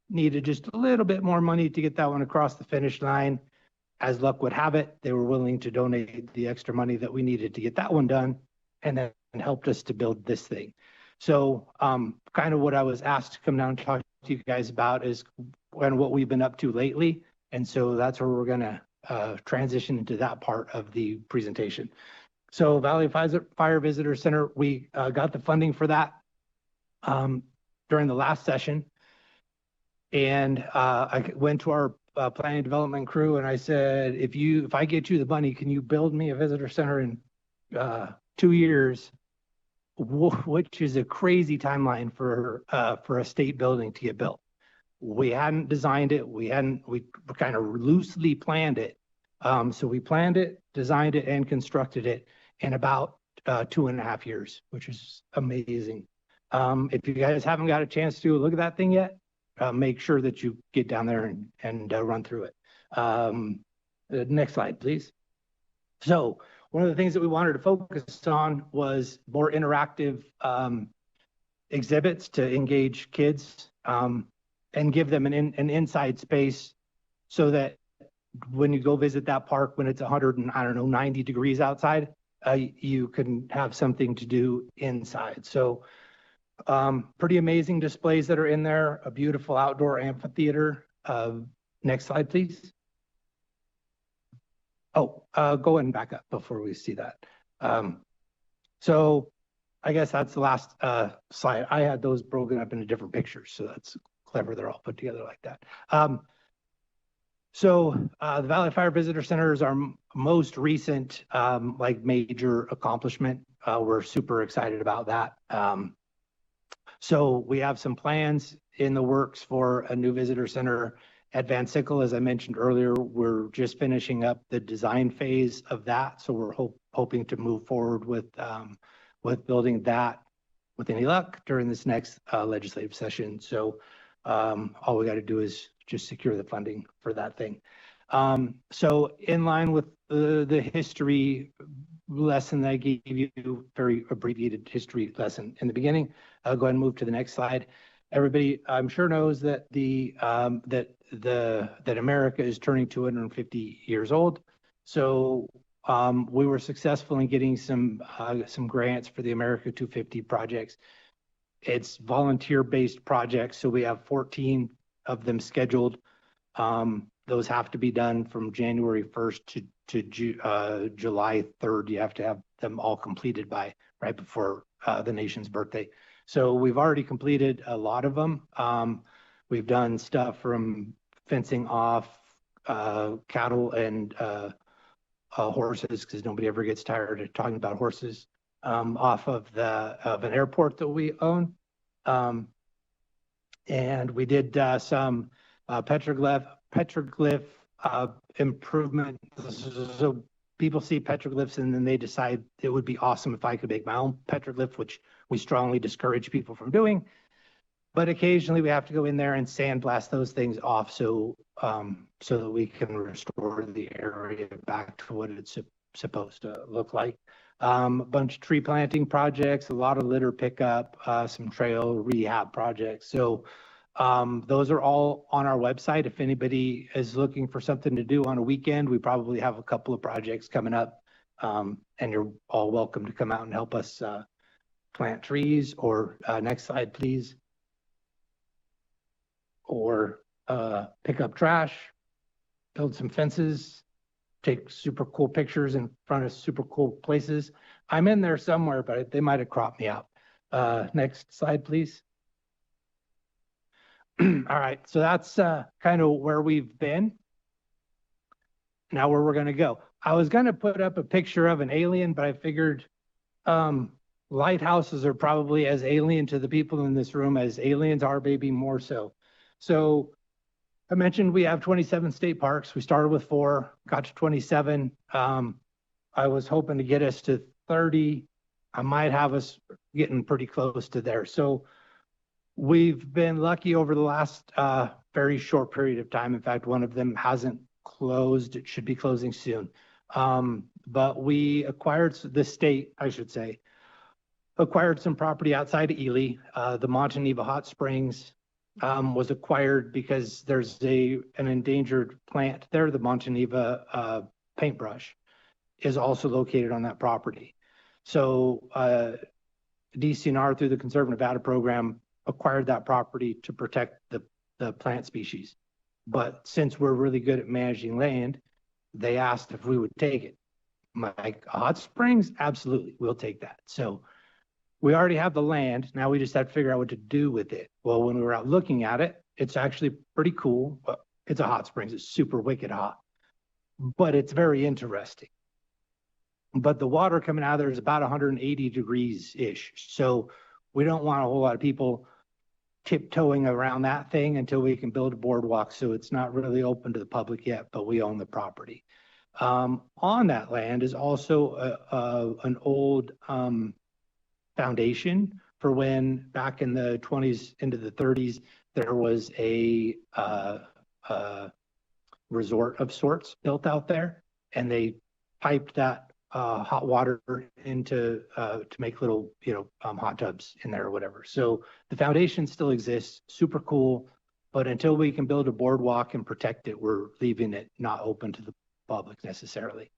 needed just a little bit more money to get that one across the finish line. As luck would have it, they were willing to donate the extra money that we needed to get that one done, and then helped us to build this thing. So kind of what I was asked to come down and talk to you guys about is what we've been up to lately. And so that's where we're going to transition into that part of the presentation. So Valley Fire Visitor Center, we got the funding for that during the last session. And I went to our planning and development crew and I said, if I get you the money, can you build me a visitor center in 2 years? Which is a crazy timeline for a state building to get built. We hadn't designed it. We kind of loosely planned it. So we planned it, designed it, and constructed it in about 2.5 years, which is amazing. If you guys haven't got a chance to look at that thing yet, make sure that you get down there and run through it. Next slide, please. So one of the things that we wanted to focus on was more interactive exhibits to engage kids and give them an inside space so that when you go visit that park, when it's 90 degrees outside, you can have something to do inside. So pretty amazing displays that are in there, a beautiful outdoor amphitheater. Next slide, please. Oh, go ahead and back up before we see that. So I guess that's the last slide. I had those broken up into different pictures, so that's clever. They're all put together like that. So the Valley Fire Visitor Center is our most recent major accomplishment. We're super excited about that. So we have some plans in the works for a new visitor center at Van Sickle. As I mentioned earlier, we're just finishing up the design phase of that. So we're hoping to move forward with building that with any luck during this next legislative session. So all we got to do is just secure the funding for that thing. So in line with the history lesson that I gave you, very abbreviated history lesson in the beginning, I'll go ahead and move to the next slide. Everybody, I'm sure knows that that America is turning 250 years old. So we were successful in getting some grants for the America 250 projects. It's volunteer-based projects, so we have 14 of them scheduled. Those have to be done from January 1st to July 3rd. You have to have them all completed by right before the nation's birthday. So we've already completed a lot of them. We've done stuff from fencing off cattle and horses, because nobody ever gets tired of talking about horses, off of an airport that we own. And we did some petroglyph improvement. So people see petroglyphs and then they decide it would be awesome if I could make my own petroglyph, which we strongly discourage people from doing. But occasionally we have to go in there and sandblast those things off so that we can restore the area back to what it's supposed to look like. A bunch of tree planting projects, a lot of litter pickup, some trail rehab projects. So those are all on our website. If anybody is looking for something to do on a weekend, we probably have a couple of projects coming up. And you're all welcome to come out and help us plant trees, or next slide, please. Or pick up trash, build some fences, take super cool pictures in front of super cool places. I'm in there somewhere, but they might have cropped me out. Next slide, please. All right, so that's kind of where we've been. Now where we're gonna go. I was gonna put up a picture of an alien, but I figured lighthouses are probably as alien to the people in this room as aliens are, maybe more so. So I mentioned we have 27 state parks. We started with 4, got to 27. I was hoping to get us to 30. I might have us getting pretty close to there. So we've been lucky over the last very short period of time. In fact, one of them hasn't closed. It should be closing soon. But we acquired, the state, I should say, acquired some property outside of Ely. The Monteneva Hot Springs was acquired because there's an endangered plant there. The Monteneva paintbrush is also located on that property. So DCNR, through the Conserve Nevada program, acquired that property to protect the plant species. But since we're really good at managing land, they asked if we would take it. Like, hot springs? Absolutely, we'll take that. So we already have the land. Now we just have to figure out what to do with it. Well, when we were out looking at it, it's actually pretty cool. It's a hot springs. It's super wicked hot, but it's very interesting. But the water coming out of there is about 180 degrees-ish. So we don't want a whole lot of people tiptoeing around that thing until we can build a boardwalk. So it's not really open to the public yet, but we own the property. On that land is also an old foundation for when back in the 20s into the 30s, there was a resort of sorts built out there, and they piped that hot water into to make little, hot tubs in there or whatever. So the foundation still exists, super cool, but until we can build a boardwalk and protect it, we're leaving it not open to the public necessarily.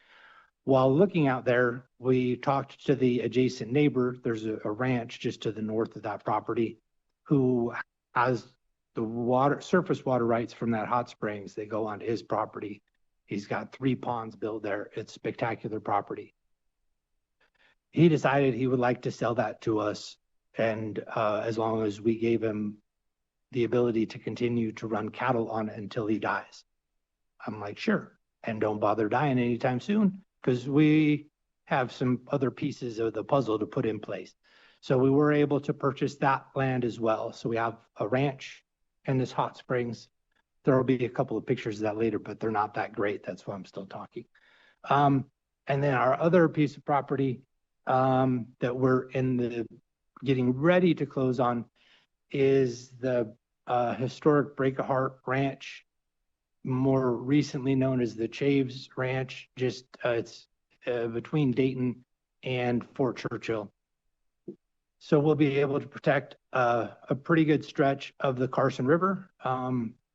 While looking out there, we talked to the adjacent neighbor. There's a ranch just to the north of that property who has the surface water rights from that hot springs. They go onto his property. He's got 3 ponds built there. It's spectacular property. He decided he would like to sell that to us, and as long as we gave him the ability to continue to run cattle on it until he dies. I'm like, sure, and don't bother dying anytime soon, because we have some other pieces of the puzzle to put in place. So we were able to purchase that land as well. So we have a ranch and this hot springs. There will be a couple of pictures of that later, but they're not that great. That's why I'm still talking. And then our other piece of property that we're getting ready to close on is the historic Break-A-Heart Ranch, more recently known as the Chaves Ranch. Just it's between Dayton and Fort Churchill. So we'll be able to protect a pretty good stretch of the Carson River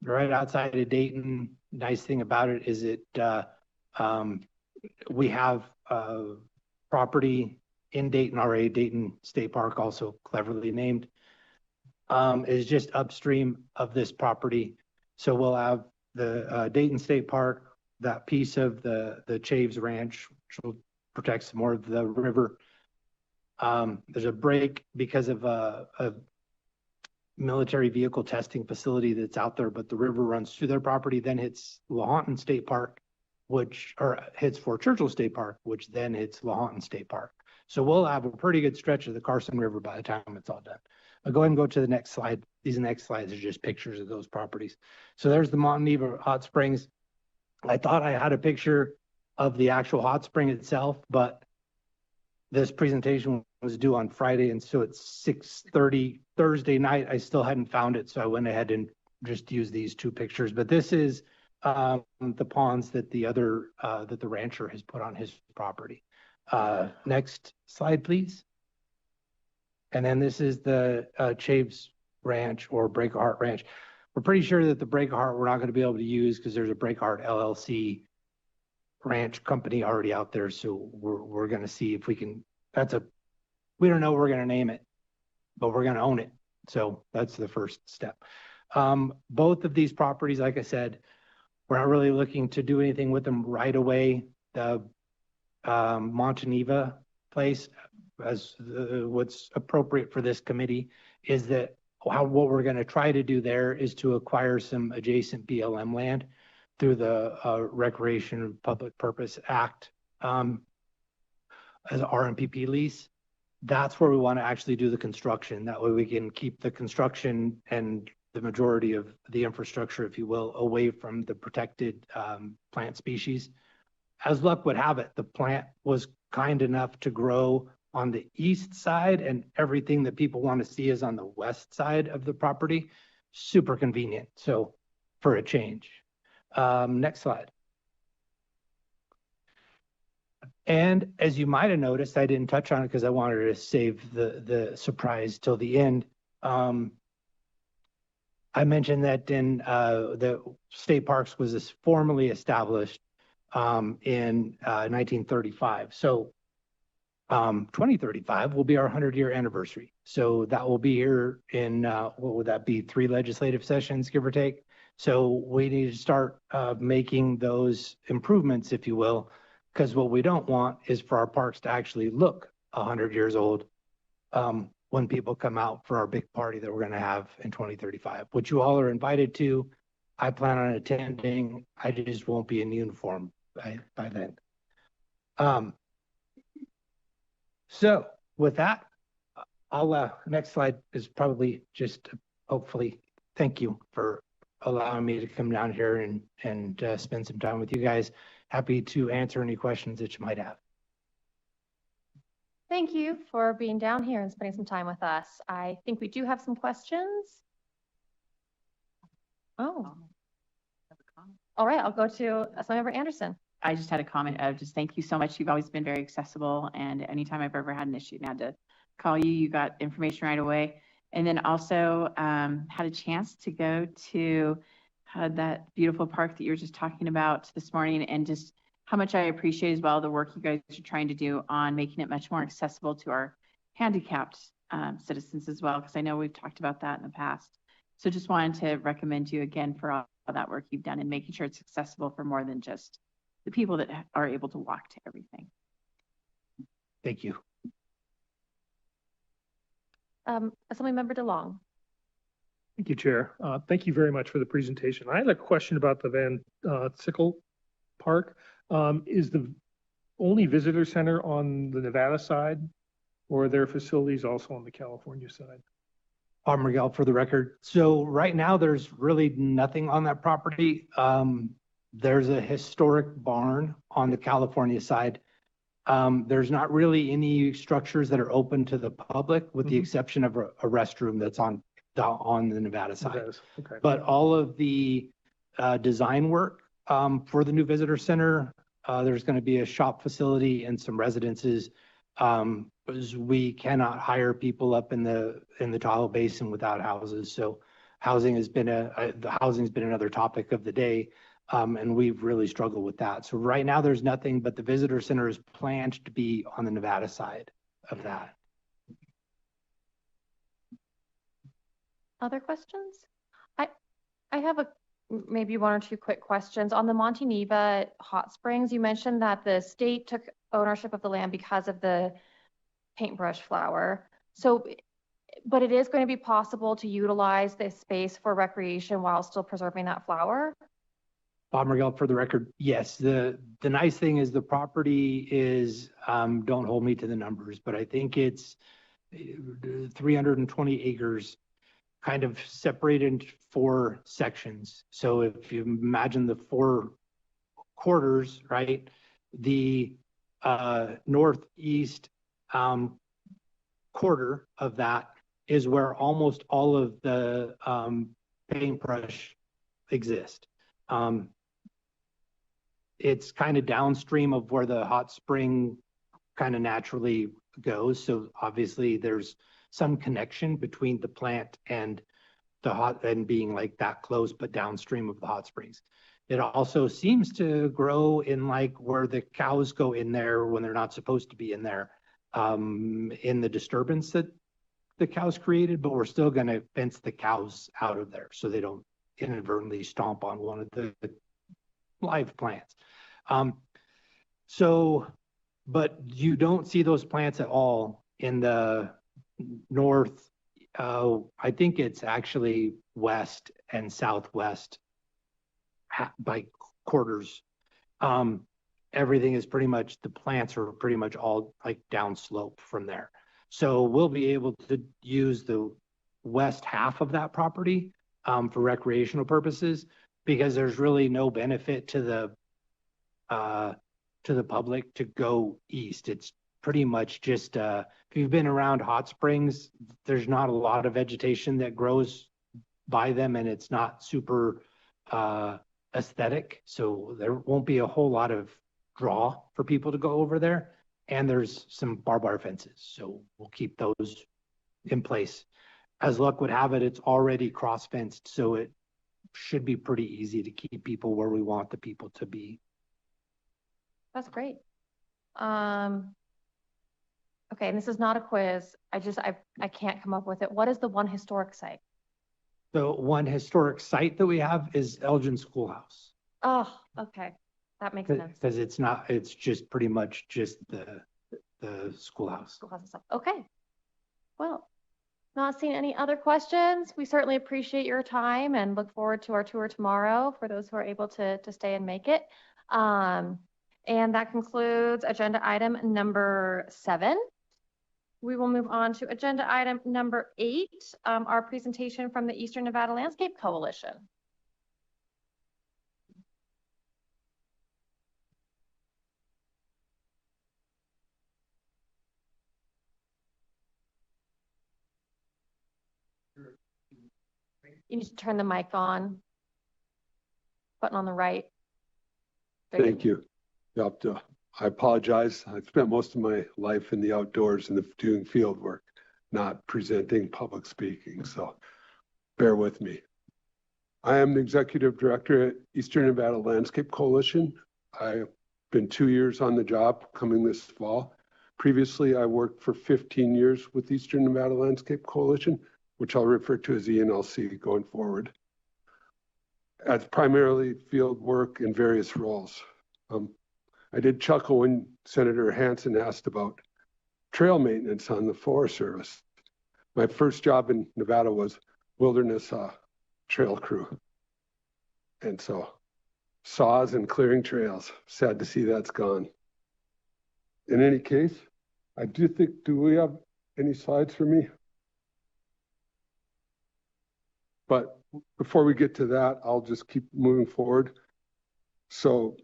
right outside of Dayton. Nice thing about it is we have property in Dayton already. Dayton State Park, also cleverly named, is just upstream of this property. So we'll have the Dayton State Park, that piece of the Chaves Ranch, which will protect some more of the river. There's a break because of a military vehicle testing facility that's out there, but the river runs through their property, then hits Lahontan State Park, or hits Fort Churchill State Park, which then hits Lahontan State Park. So we'll have a pretty good stretch of the Carson River by the time it's all done. I'll go ahead and go to the next slide. These next slides are just pictures of those properties. So there's the Montaneva Hot Springs. I thought I had a picture of the actual hot spring itself, but this presentation was due on Friday, and so it's 6:30 Thursday night. I still hadn't found it, so I went ahead and just used these two pictures. But this is the ponds that the rancher has put on his property. Next slide, please. And then this is the Chaves Ranch or Breakheart Ranch. We're pretty sure that the Breakheart we're not going to be able to use because there's a Breakheart LLC ranch company already out there. So we're going to see if we can. We don't know what we're going to name it, but we're going to own it. So that's the first step. Both of these properties, like I said, we're not really looking to do anything with them right away. The Montaneva place, as what's appropriate for this committee, is that what we're going to try to do there is to acquire some adjacent BLM land through the Recreation and Public Purpose Act as an RMPP lease. That's where we want to actually do the construction. That way we can keep the construction and the majority of the infrastructure, if you will, away from the protected plant species. As luck would have it, the plant was kind enough to grow on the east side, and everything that people want to see is on the west side of the property. Super convenient. So for a change. Next slide. And as you might have noticed, I didn't touch on it because I wanted to save the surprise till the end. I mentioned that in the state parks was formally established in 1935. So 2035 will be our 100-year anniversary. So that will be here in, what would that be, 3 legislative sessions, give or take. So we need to start making those improvements, if you will, because what we don't want is for our parks to actually look 100 years old when people come out for our big party that we're going to have in 2035, which you all are invited to. I plan on attending. I just won't be in uniform by then. So with that, next slide is probably just hopefully thank you for allowing me to come down here and spend some time with you guys. Happy to answer any questions that you might have. Thank you for being down here and spending some time with us. I think we do have some questions. Oh. All right, I'll go to Assemblymember Anderson. I just had a comment of just thank you so much. You've always been very accessible, and anytime I've ever had an issue and had to call you, you got information right away. And then also had a chance to go to that beautiful park that you were just talking about this morning, and just how much I appreciate as well the work you guys are trying to do on making it much more accessible to our handicapped citizens as well, because I know we've talked about that in the past. So just wanted to recommend you again for all that work you've done in making sure it's accessible for more than just the people that are able to walk to everything. Thank you. Assemblymember DeLong. Thank you, Chair. Thank you very much for the presentation. I had a question about the Van Sickle Park. Is the only visitor center on the Nevada side, or are there facilities also on the California side? Miguel, for the record. So right now there's really nothing on that property. There's a historic barn on the California side. There's not really any structures that are open to the public, with the exception of a restroom that's on the Nevada side. Okay. But all of the design work for the new visitor center, there's going to be a shop facility and some residences. Because we cannot hire people up in the Tahoe Basin without houses. So housing has been another topic of the day. And we've really struggled with that. So right now there's nothing, but the visitor center is planned to be on the Nevada side of that. Other questions? I have maybe 1 or 2 quick questions. On the Montaneva Hot Springs, you mentioned that the state took ownership of the land because of the paintbrush flower. So, but it is going to be possible to utilize this space for recreation while still preserving that flower? Bob Miguel, for the record, yes. The nice thing is the property is, don't hold me to the numbers, but I think it's 320 acres kind of separated into 4 sections. So if you imagine the 4 quarters, right, the northeast quarter of that is where almost all of the paintbrush exist. It's kind of downstream of where the hot spring kind of naturally goes. So obviously there's some connection between the plant and the hot and being like that close, but downstream of the hot springs. It also seems to grow in like where the cows go in there when they're not supposed to be in there, in the disturbance that the cows created, but we're still going to fence the cows out of there so they don't inadvertently stomp on one of the live plants. But you don't see those plants at all in the north. I think it's actually west and southwest by quarters. Everything is pretty much, the plants are pretty much all like downslope from there. So we'll be able to use the west half of that property for recreational purposes, because there's really no benefit to the public to go east. It's pretty much just, if you've been around hot springs, there's not a lot of vegetation that grows by them, and it's not super aesthetic. So there won't be a whole lot of draw for people to go over there. And there's some barbed wire fences. So we'll keep those in place. As luck would have it, it's already cross fenced. So it should be pretty easy to keep people where we want the people to be. That's great. Okay, and this is not a quiz. I can't come up with it. What is the one historic site? The one historic site that we have is Elgin Schoolhouse. Oh, okay. That makes sense. Because it's just pretty much just the schoolhouse. Schoolhouse itself. Okay. Well, not seeing any other questions. We certainly appreciate your time and look forward to our tour tomorrow for those who are able to stay and make it. And that concludes agenda item number 7. We will move on to agenda item number 8, our presentation from the Eastern Nevada Landscape Coalition. You need to turn the mic on. Button on the right. Thank you. Yep, I apologize. I've spent most of my life in the outdoors and doing field work, not presenting, public speaking, so bear with me. I am the Executive Director at Eastern Nevada Landscape Coalition. I've been 2 years on the job, coming this fall. Previously, I worked for 15 years with Eastern Nevada Landscape Coalition, which I'll refer to as ENLC going forward, as primarily field work in various roles. I did chuckle when Senator Hansen asked about trail maintenance on the Forest Service. My first job in Nevada was wilderness trail crew. And so saws and clearing trails. Sad to see that's gone. In any case, I do think, do we have any slides for me? But before we get to that, I'll just keep moving forward. So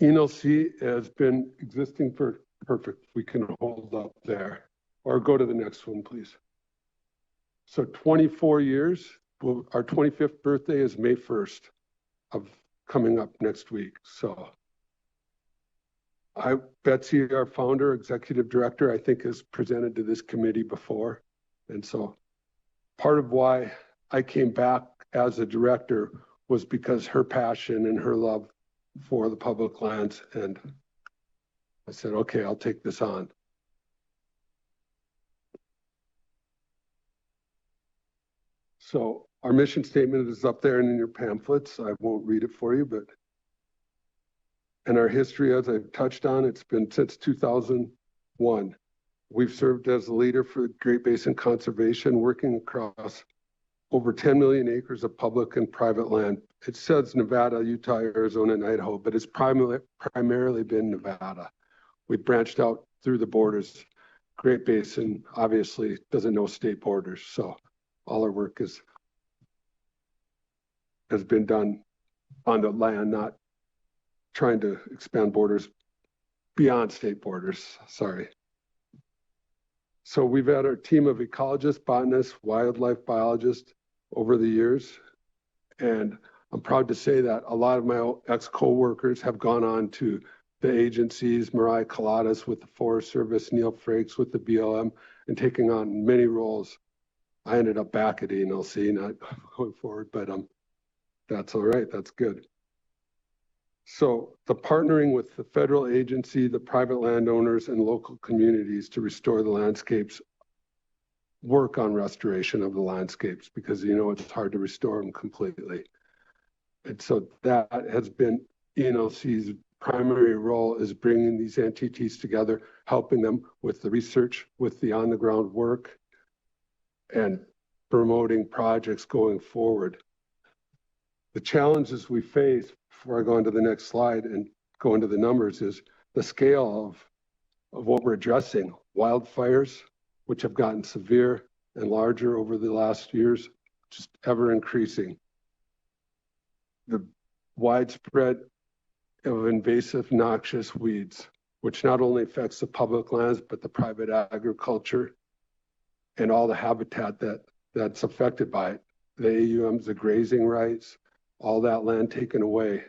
ENLC has been existing for, perfect, we can hold up there. Or go to the next one, please. So 24 years, our 25th birthday is May 1st of coming up next week. So Betsy, our founder, executive director, I think has presented to this committee before. And so part of why I came back as a director was because her passion and her love for the public lands. And I said, okay, I'll take this on. So our mission statement is up there in your pamphlets. I won't read it for you, but in our history, as I've touched on, it's been since 2001 We've served as a leader for Great Basin Conservation, working across over 10 million acres of public and private land. It says Nevada, Utah, Arizona, and Idaho, but it's primarily been Nevada. We branched out through the borders. Great Basin obviously doesn't know state borders, so all our work has been done on the land, not trying to expand borders beyond state borders, sorry. So we've had our team of ecologists, botanists, wildlife biologists over the years. And I'm proud to say that a lot of my ex-co-workers have gone on to the agencies, Mariah Coladas with the Forest Service, Neil Frakes with the BLM, and taking on many roles. I ended up back at ENLC, not going forward, but that's all right, that's good. So the partnering with the federal agency, the private landowners, and local communities to restore the landscapes, work on restoration of the landscapes, because it's hard to restore them completely. And so that has been ENLC's primary role, is bringing these entities together, helping them with the research, with the on-the-ground work, and promoting projects going forward. The challenges we face, before I go on to the next slide and go into the numbers, is the scale of what we're addressing. Wildfires, which have gotten severe and larger over the last years, just ever increasing. The widespread of invasive noxious weeds, which not only affects the public lands, but the private agriculture and all the habitat that's affected by it. The AUMs, the grazing rights, all that land taken away.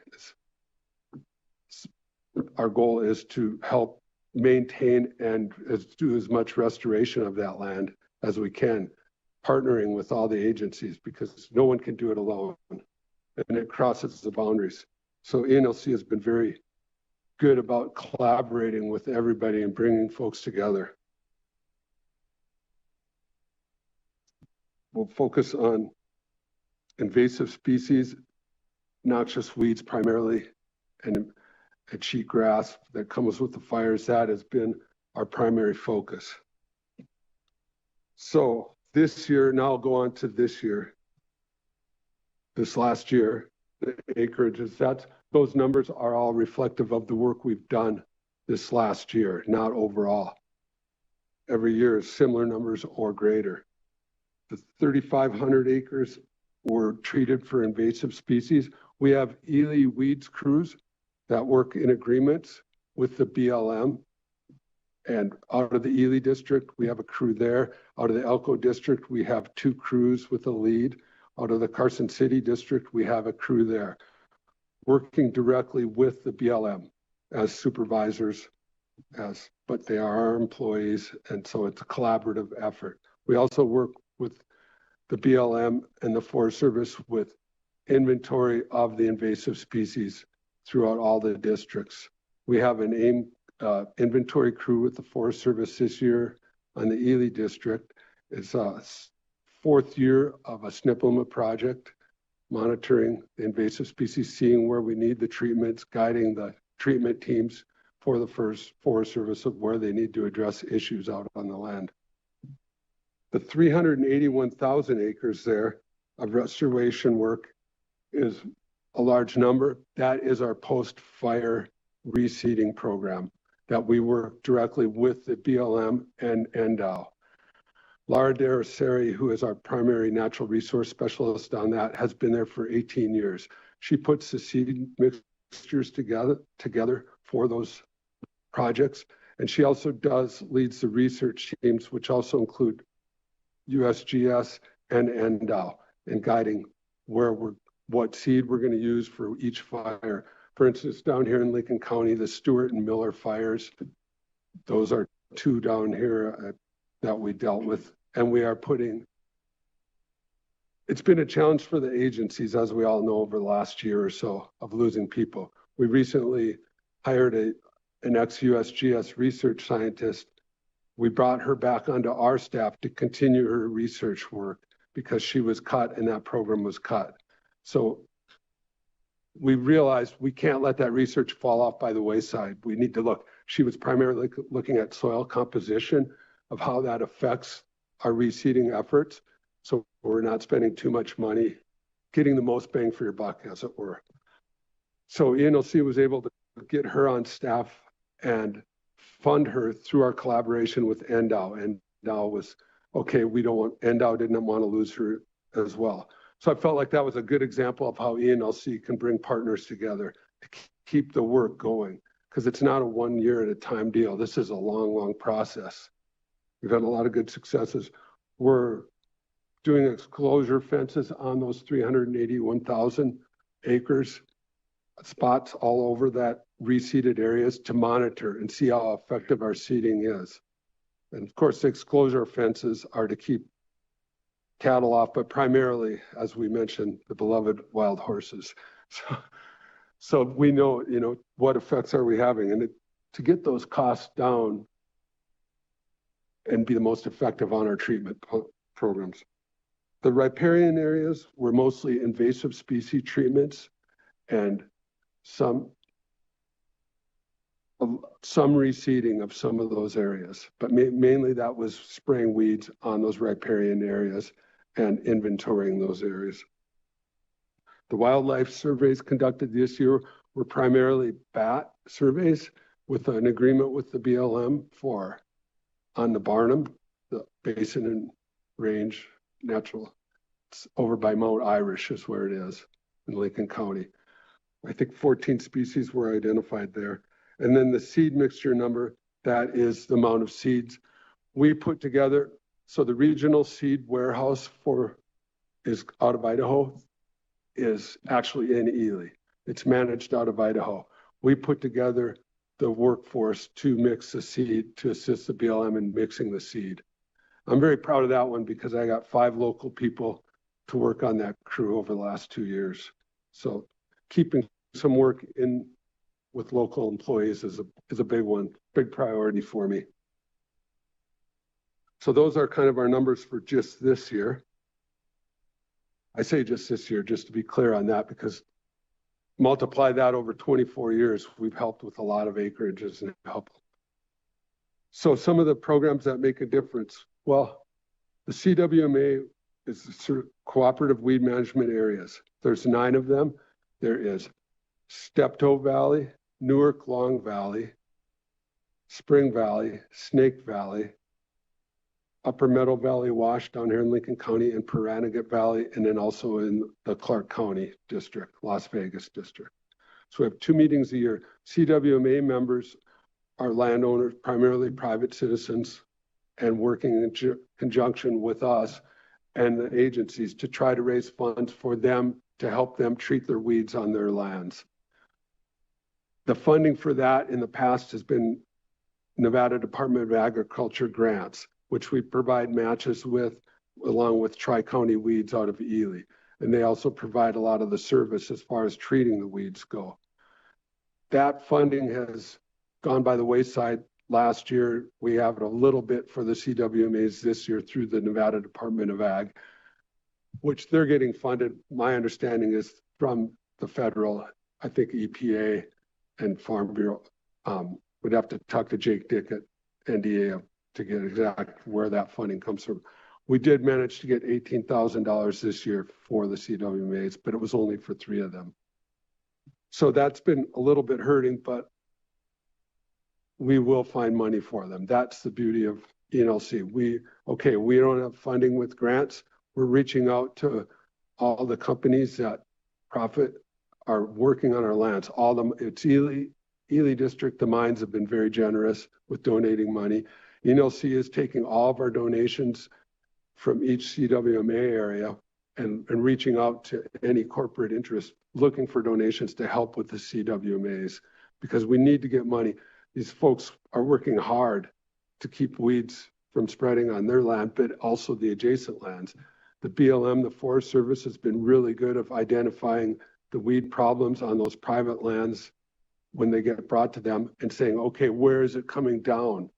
Our goal is to help maintain and do as much restoration of that land as we can, partnering with all the agencies, because no one can do it alone, and it crosses the boundaries. So ENLC has been very good about collaborating with everybody and bringing folks together. We'll focus on invasive species, noxious weeds primarily, and cheatgrass that comes with the fires. That has been our primary focus. So this year, now I'll go on to this year. This last year, the acreages, those numbers are all reflective of the work we've done this last year, not overall. Every year is similar numbers or greater. The 3,500 acres were treated for invasive species. We have Ely weeds crews that work in agreements with the BLM. And out of the Ely district, we have a crew there. Out of the Elko district, we have 2 crews with a lead. Out of the Carson City district, we have a crew there, working directly with the BLM as supervisors, but they are our employees, and so it's a collaborative effort. We also work with the BLM and the Forest Service with inventory of the invasive species throughout all the districts. We have an AIM inventory crew with the Forest Service this year on the Ely district. It's a 4th year of a SNPLMA project, monitoring the invasive species, seeing where we need the treatments, guiding the treatment teams for the Forest Service of where they need to address issues out on the land. The 381,000 acres there of restoration work is a large number. That is our post-fire reseeding program that we work directly with the BLM and NDOW. Laura Daraseri, who is our primary natural resource specialist on that, has been there for 18 years. She puts the seed mixtures together for those projects. And she also leads the research teams, which also include USGS and NDOW, in guiding what seed we're going to use for each fire. For instance, down here in Lincoln County, the Stewart and Miller fires, those are 2 down here that we dealt with. And we are it's been a challenge for the agencies, as we all know, over the last year or so, of losing people. We recently hired an ex-USGS research scientist. We brought her back onto our staff to continue her research work because she was cut and that program was cut. So we realized we can't let that research fall off by the wayside. We need to look. She was primarily looking at soil composition, of how that affects our reseeding efforts. So we're not spending too much money, getting the most bang for your buck, as it were. So ENLC was able to get her on staff and fund her through our collaboration with NDOW. NDOW was, okay, NDOW didn't want to lose her as well. So I felt like that was a good example of how ENLC can bring partners together to keep the work going, because it's not a 1 year at a time deal. This is a long, long process. We've had a lot of good successes. We're doing exclosure fences on those 381,000 acres, spots all over that reseeded areas to monitor and see how effective our seeding is. And of course, the exclosure fences are to keep cattle off, but primarily, as we mentioned, the beloved wild horses. So we know, what effects are we having, and to get those costs down and be the most effective on our treatment programs. The riparian areas were mostly invasive species treatments and some reseeding of some of those areas, but mainly that was spraying weeds on those riparian areas and inventorying those areas. The wildlife surveys conducted this year were primarily bat surveys with an agreement with the BLM on the Barnum, the Basin and Range Natural. It's over by Mount Irish is where it is in Lincoln County. I think 14 species were identified there. And then the seed mixture number, that is the amount of seeds we put together. So the regional seed warehouse is out of Idaho, is actually in Ely. It's managed out of Idaho. We put together the workforce to mix the seed, to assist the BLM in mixing the seed. I'm very proud of that one because I got 5 local people to work on that crew over the last 2 years. So keeping some work in with local employees is a big one, big priority for me. So those are kind of our numbers for just this year. I say just this year, just to be clear on that, because multiply that over 24 years, we've helped with a lot of acreages and help. So some of the programs that make a difference, well, the CWMA is the sort of cooperative weed management areas. There's 9 of them. There is Steptoe Valley, Newark Long Valley, Spring Valley, Snake Valley, Upper Meadow Valley Wash down here in Lincoln County, and Pahranagat Valley, and then also in the Clark County district, Las Vegas district. So we have 2 meetings a year. CWMA members are landowners, primarily private citizens, and working in conjunction with us and the agencies to try to raise funds for them to help them treat their weeds on their lands. The funding for that in the past has been Nevada Department of Agriculture grants, which we provide matches with, along with Tri-County Weeds out of Ely. And they also provide a lot of the service as far as treating the weeds go. That funding has gone by the wayside. Last year, we have a little bit for the CWMAs this year through the Nevada Department of Ag, which they're getting funded. My understanding is from the federal, I think EPA and Farm Bureau. Would have to talk to Jake Dick at NDA to get exact where that funding comes from. We did manage to get $18,000 this year for the CWMAs, but it was only for 3 of them. So that's been a little bit hurting, but we will find money for them. That's the beauty of ENLC. We don't have funding with grants. We're reaching out to all the companies that profit are working on our lands. All them, it's Ely District, the mines have been very generous with donating money. ENLC is taking all of our donations from each CWMA area and reaching out to any corporate interest, looking for donations to help with the CWMAs, because we need to get money. These folks are working hard to keep weeds from spreading on their land, but also the adjacent lands. The BLM, the Forest Service, has been really good at identifying the weed problems on those private lands when they get brought to them and saying, okay, where is it coming down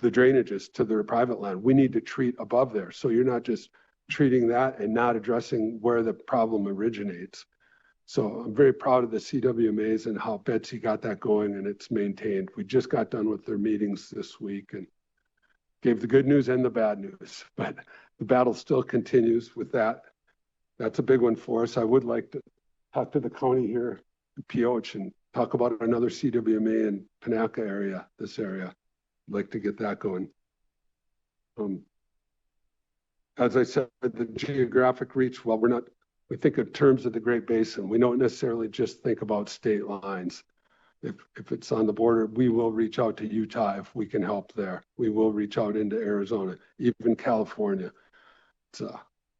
the drainages to their private land? We need to treat above there. So you're not just treating that and not addressing where the problem originates. So I'm very proud of the CWMAs and how Betsy got that going and it's maintained. We just got done with their meetings this week and gave the good news and the bad news, but the battle still continues with that. That's a big one for us. I would like to talk to the county here, Pioche, and talk about another CWMA in Panaca area, this area. I'd like to get that going. As I said, the geographic reach, well, we think in terms of the Great Basin. We don't necessarily just think about state lines. If it's on the border, we will reach out to Utah if we can help there. We will reach out into Arizona, even California.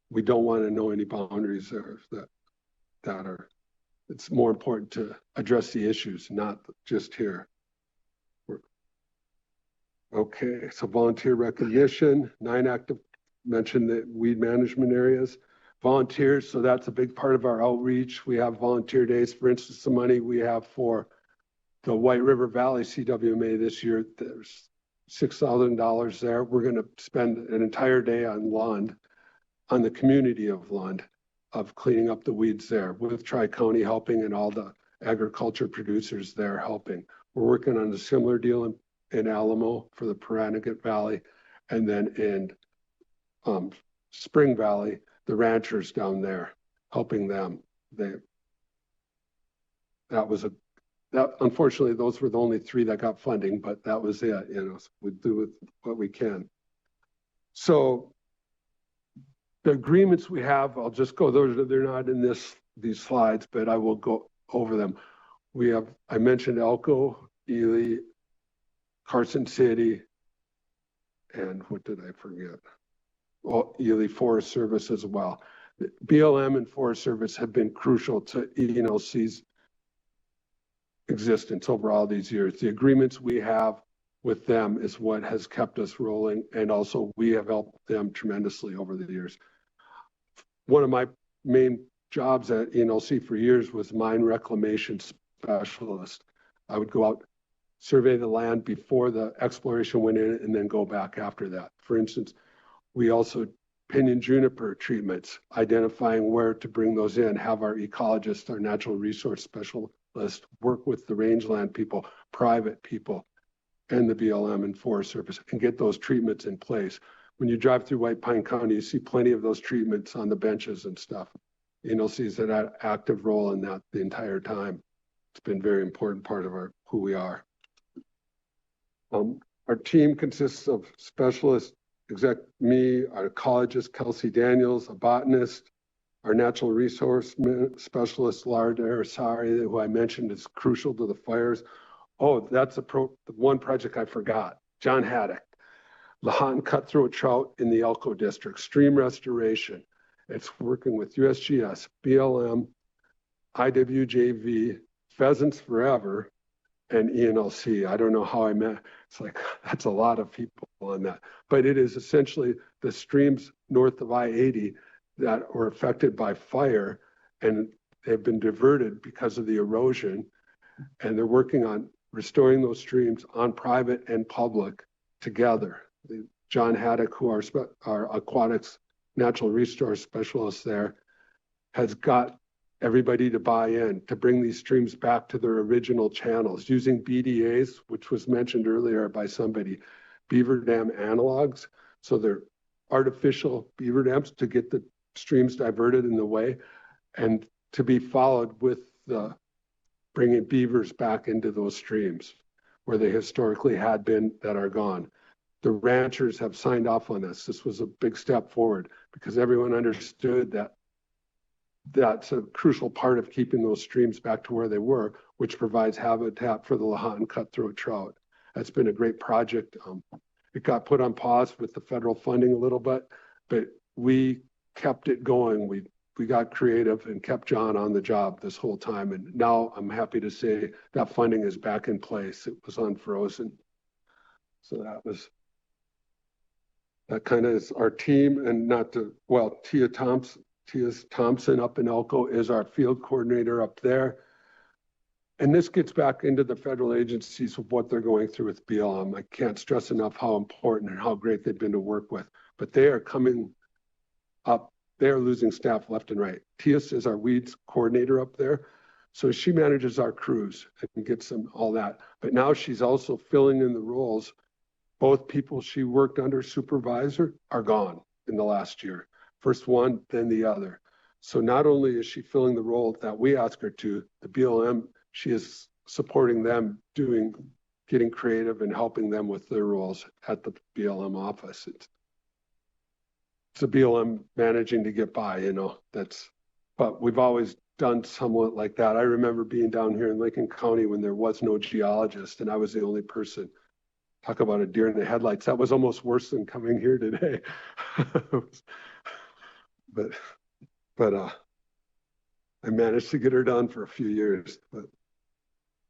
We don't want to know any boundaries there that are, it's more important to address the issues, not just here. Okay, so volunteer recognition, 9 active, mentioned the weed management areas. Volunteers, so that's a big part of our outreach. We have volunteer days. For instance, the money we have for the White River Valley CWMA this year, there's $6,000 there. We're going to spend an entire day on Lund, on the community of Lund, of cleaning up the weeds there, with Tri-County helping and all the agriculture producers there helping. We're working on a similar deal in Alamo for the Pahranagat Valley, and then in Spring Valley, the ranchers down there, helping them. Unfortunately, those were the only 3 that got funding, but that was it, so we do with what we can. So the agreements we have, I'll just go, they're not in these slides, but I will go over them. I mentioned Elko, Ely, Carson City, and what did I forget? Well, Ely Forest Service as well. BLM and Forest Service have been crucial to ENLC's existence over all these years. The agreements we have with them is what has kept us rolling, and also we have helped them tremendously over the years. One of my main jobs at ENLC for years was mine reclamation specialist. I would go out, survey the land before the exploration went in, and then go back after that. For instance, we also pinyon juniper treatments, identifying where to bring those in, have our ecologists, our natural resource specialists work with the rangeland people, private people, and the BLM and Forest Service, and get those treatments in place. When you drive through White Pine County, you see plenty of those treatments on the benches and stuff. ENLC has an active role in that the entire time. It's been a very important part of who we are. Our team consists of specialists, me, our ecologist, Kelsey Daniels, a botanist, our natural resource specialist, Lara Arasari, who I mentioned is crucial to the fires. Oh, that's the one project I forgot. John Haddock, Lahontan cutthroat trout in the Elko district, stream restoration. It's working with USGS, BLM, IWJV, Pheasants Forever, and ENLC. I don't know how I met. It's like, that's a lot of people on that. But it is essentially the streams north of I-80 that were affected by fire, and they've been diverted because of the erosion. And they're working on restoring those streams on private and public together. John Haddock, who are our aquatics natural resource specialist there, has got everybody to buy in to bring these streams back to their original channels using BDAs, which was mentioned earlier by somebody, beaver dam analogs. So they're artificial beaver dams to get the streams diverted in the way, and to be followed with the bringing beavers back into those streams where they historically had been that are gone. The ranchers have signed off on this. This was a big step forward because everyone understood that that's a crucial part of keeping those streams back to where they were, which provides habitat for the Lahontan cutthroat trout. That's been a great project. It got put on pause with the federal funding a little bit, but we kept it going. We got creative and kept John on the job this whole time. And now I'm happy to say that funding is back in place. It was unfrozen. So that kind of is our team, and Tia Thompson up in Elko is our field coordinator up there. And this gets back into the federal agencies of what they're going through with BLM. I can't stress enough how important and how great they've been to work with, but they are coming up. They're losing staff left and right. Tia is our weeds coordinator up there. So she manages our crews and gets them all that. But now she's also filling in the roles both people she worked under supervisor are gone in the last year. First one, then the other. So not only is she filling the role that we ask her to, the BLM, she is supporting them getting creative and helping them with their roles at the BLM office. It's a BLM managing to get by, you know, but we've always done somewhat like that. I remember being down here in Lincoln County when there was no geologist and I was the only person. Talk about a deer in the headlights. That was almost worse than coming here today. but I managed to get her done for a few years.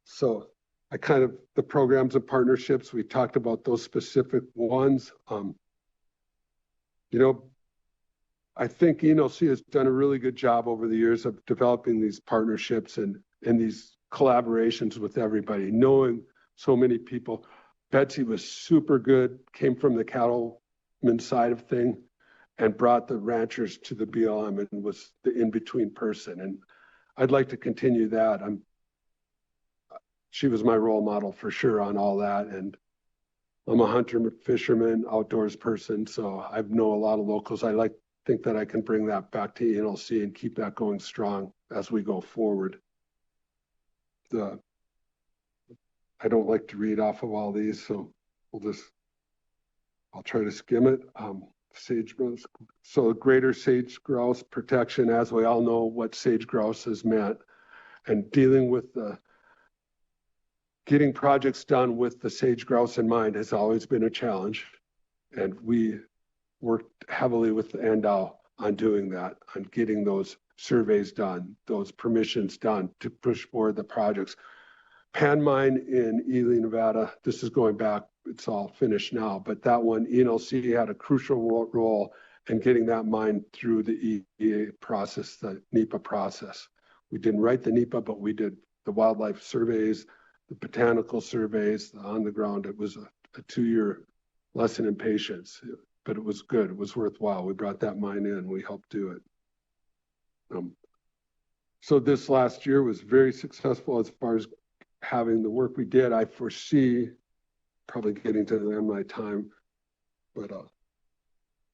So the programs and partnerships, we talked about those specific ones. You know, I think ENLC has done a really good job over the years of developing these partnerships and these collaborations with everybody, knowing so many people. Betsy was super good, came from the cattleman side of thing and brought the ranchers to the BLM and was the in-between person. And I'd like to continue that. She was my role model for sure on all that. And I'm a hunter, fisherman, outdoors person. So I know a lot of locals. I think that I can bring that back to ENLC and keep that going strong as we go forward. I don't like to read off of all these, so I'll try to skim it. Sage grouse. So greater sage grouse protection, as we all know what sage grouse has meant, and dealing with getting projects done with the sage grouse in mind has always been a challenge. And we worked heavily with the NDOW on doing that, on getting those surveys done, those permissions done to push forward the projects. Pan mine in Ely, Nevada, this is going back, it's all finished now, but that one, ENLC had a crucial role in getting that mine through the EA process, the NEPA process. We didn't write the NEPA, but we did the wildlife surveys, the botanical surveys, the on the ground. It was a 2-year lesson in patience, but it was good. It was worthwhile. We brought that mine in, we helped do it. So this last year was very successful as far as having the work we did. I foresee probably getting to the end of my time, but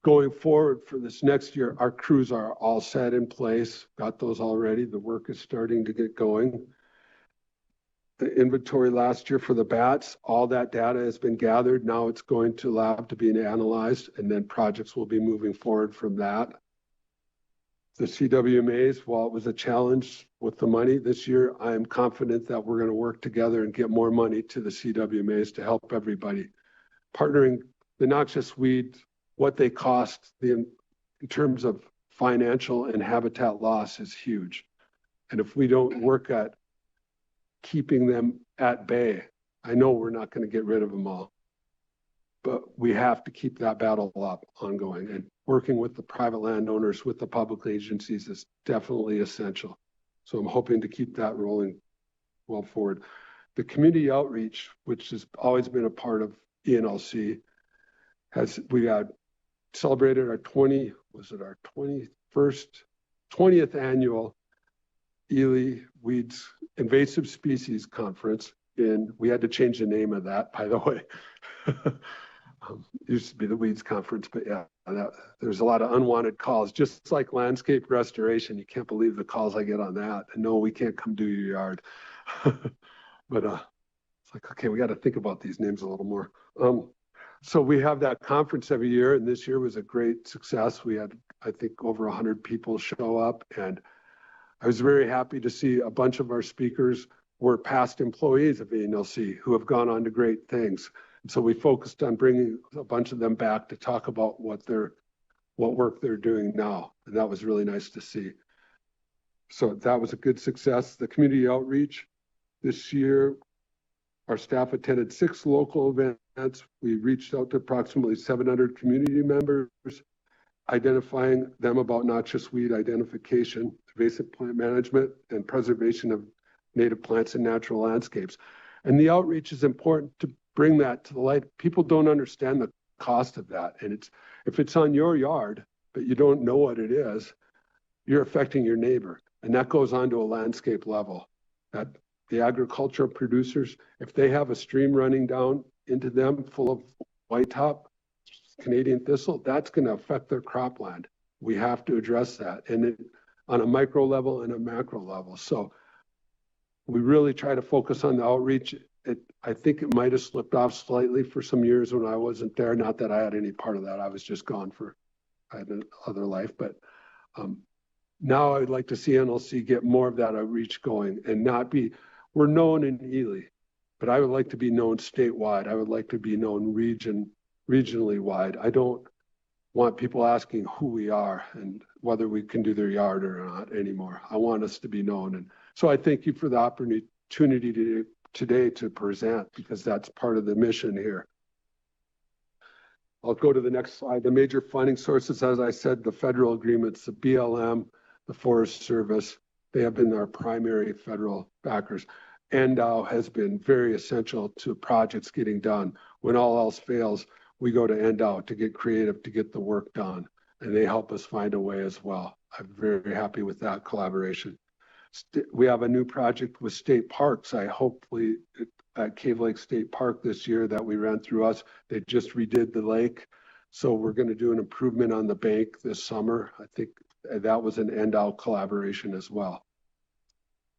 going forward for this next year, our crews are all set in place, got those already. The work is starting to get going. The inventory last year for the bats, all that data has been gathered. Now it's going to lab to be analyzed, and then projects will be moving forward from that. The CWMAs, while it was a challenge with the money this year, I am confident that we're going to work together and get more money to the CWMAs to help everybody. Partnering the noxious weeds, what they cost in terms of financial and habitat loss is huge. And if we don't work at keeping them at bay, I know we're not going to get rid of them all, but we have to keep that battle up ongoing. And working with the private landowners, with the public agencies is definitely essential. So I'm hoping to keep that rolling well forward. The community outreach, which has always been a part of ENLC, we had celebrated our 20th annual Ely Weeds Invasive Species Conference. And we had to change the name of that, by the way. It used to be the Weeds Conference, but yeah, there's a lot of unwanted calls, just like landscape restoration. You can't believe the calls I get on that. And no, we can't come do your yard. But it's like, okay, we got to think about these names a little more. So we have that conference every year, and this year was a great success. We had, I think, over 100 people show up, and I was very happy to see a bunch of our speakers were past employees of ENLC who have gone on to great things. And so we focused on bringing a bunch of them back to talk about what work they're doing now. And that was really nice to see. So that was a good success. The community outreach this year, our staff attended 6 local events. We reached out to approximately 700 community members, identifying them about noxious weed identification, invasive plant management, and preservation of native plants and natural landscapes. And the outreach is important to bring that to the light. People don't understand the cost of that. And if it's on your yard, but you don't know what it is, you're affecting your neighbor. And that goes on to a landscape level. That the agricultural producers, if they have a stream running down into them full of whitetop, Canadian thistle, that's going to affect their cropland. We have to address that, and it, on a micro level and a macro level. So we really try to focus on the outreach. I think it might have slipped off slightly for some years when I wasn't there. Not that I had any part of that. I was just gone I had another life. But now I'd like to see NLC get more of that outreach going and not be, we're known in Ely, but I would like to be known statewide. I would like to be known regionally wide. I don't want people asking who we are and whether we can do their yard or not anymore. I want us to be known. And so I thank you for the opportunity today to present, because that's part of the mission here. I'll go to the next slide. The major funding sources, as I said, the federal agreements, the BLM, the Forest Service, they have been our primary federal backers. NDOW has been very essential to projects getting done. When all else fails, we go to NDOW to get creative, to get the work done, and they help us find a way as well. I'm very happy with that collaboration. We have a new project with state parks. Hopefully at Cave Lake State Park this year that we ran through us. They just redid the lake. So we're going to do an improvement on the bank this summer. I think that was an NDOW collaboration as well.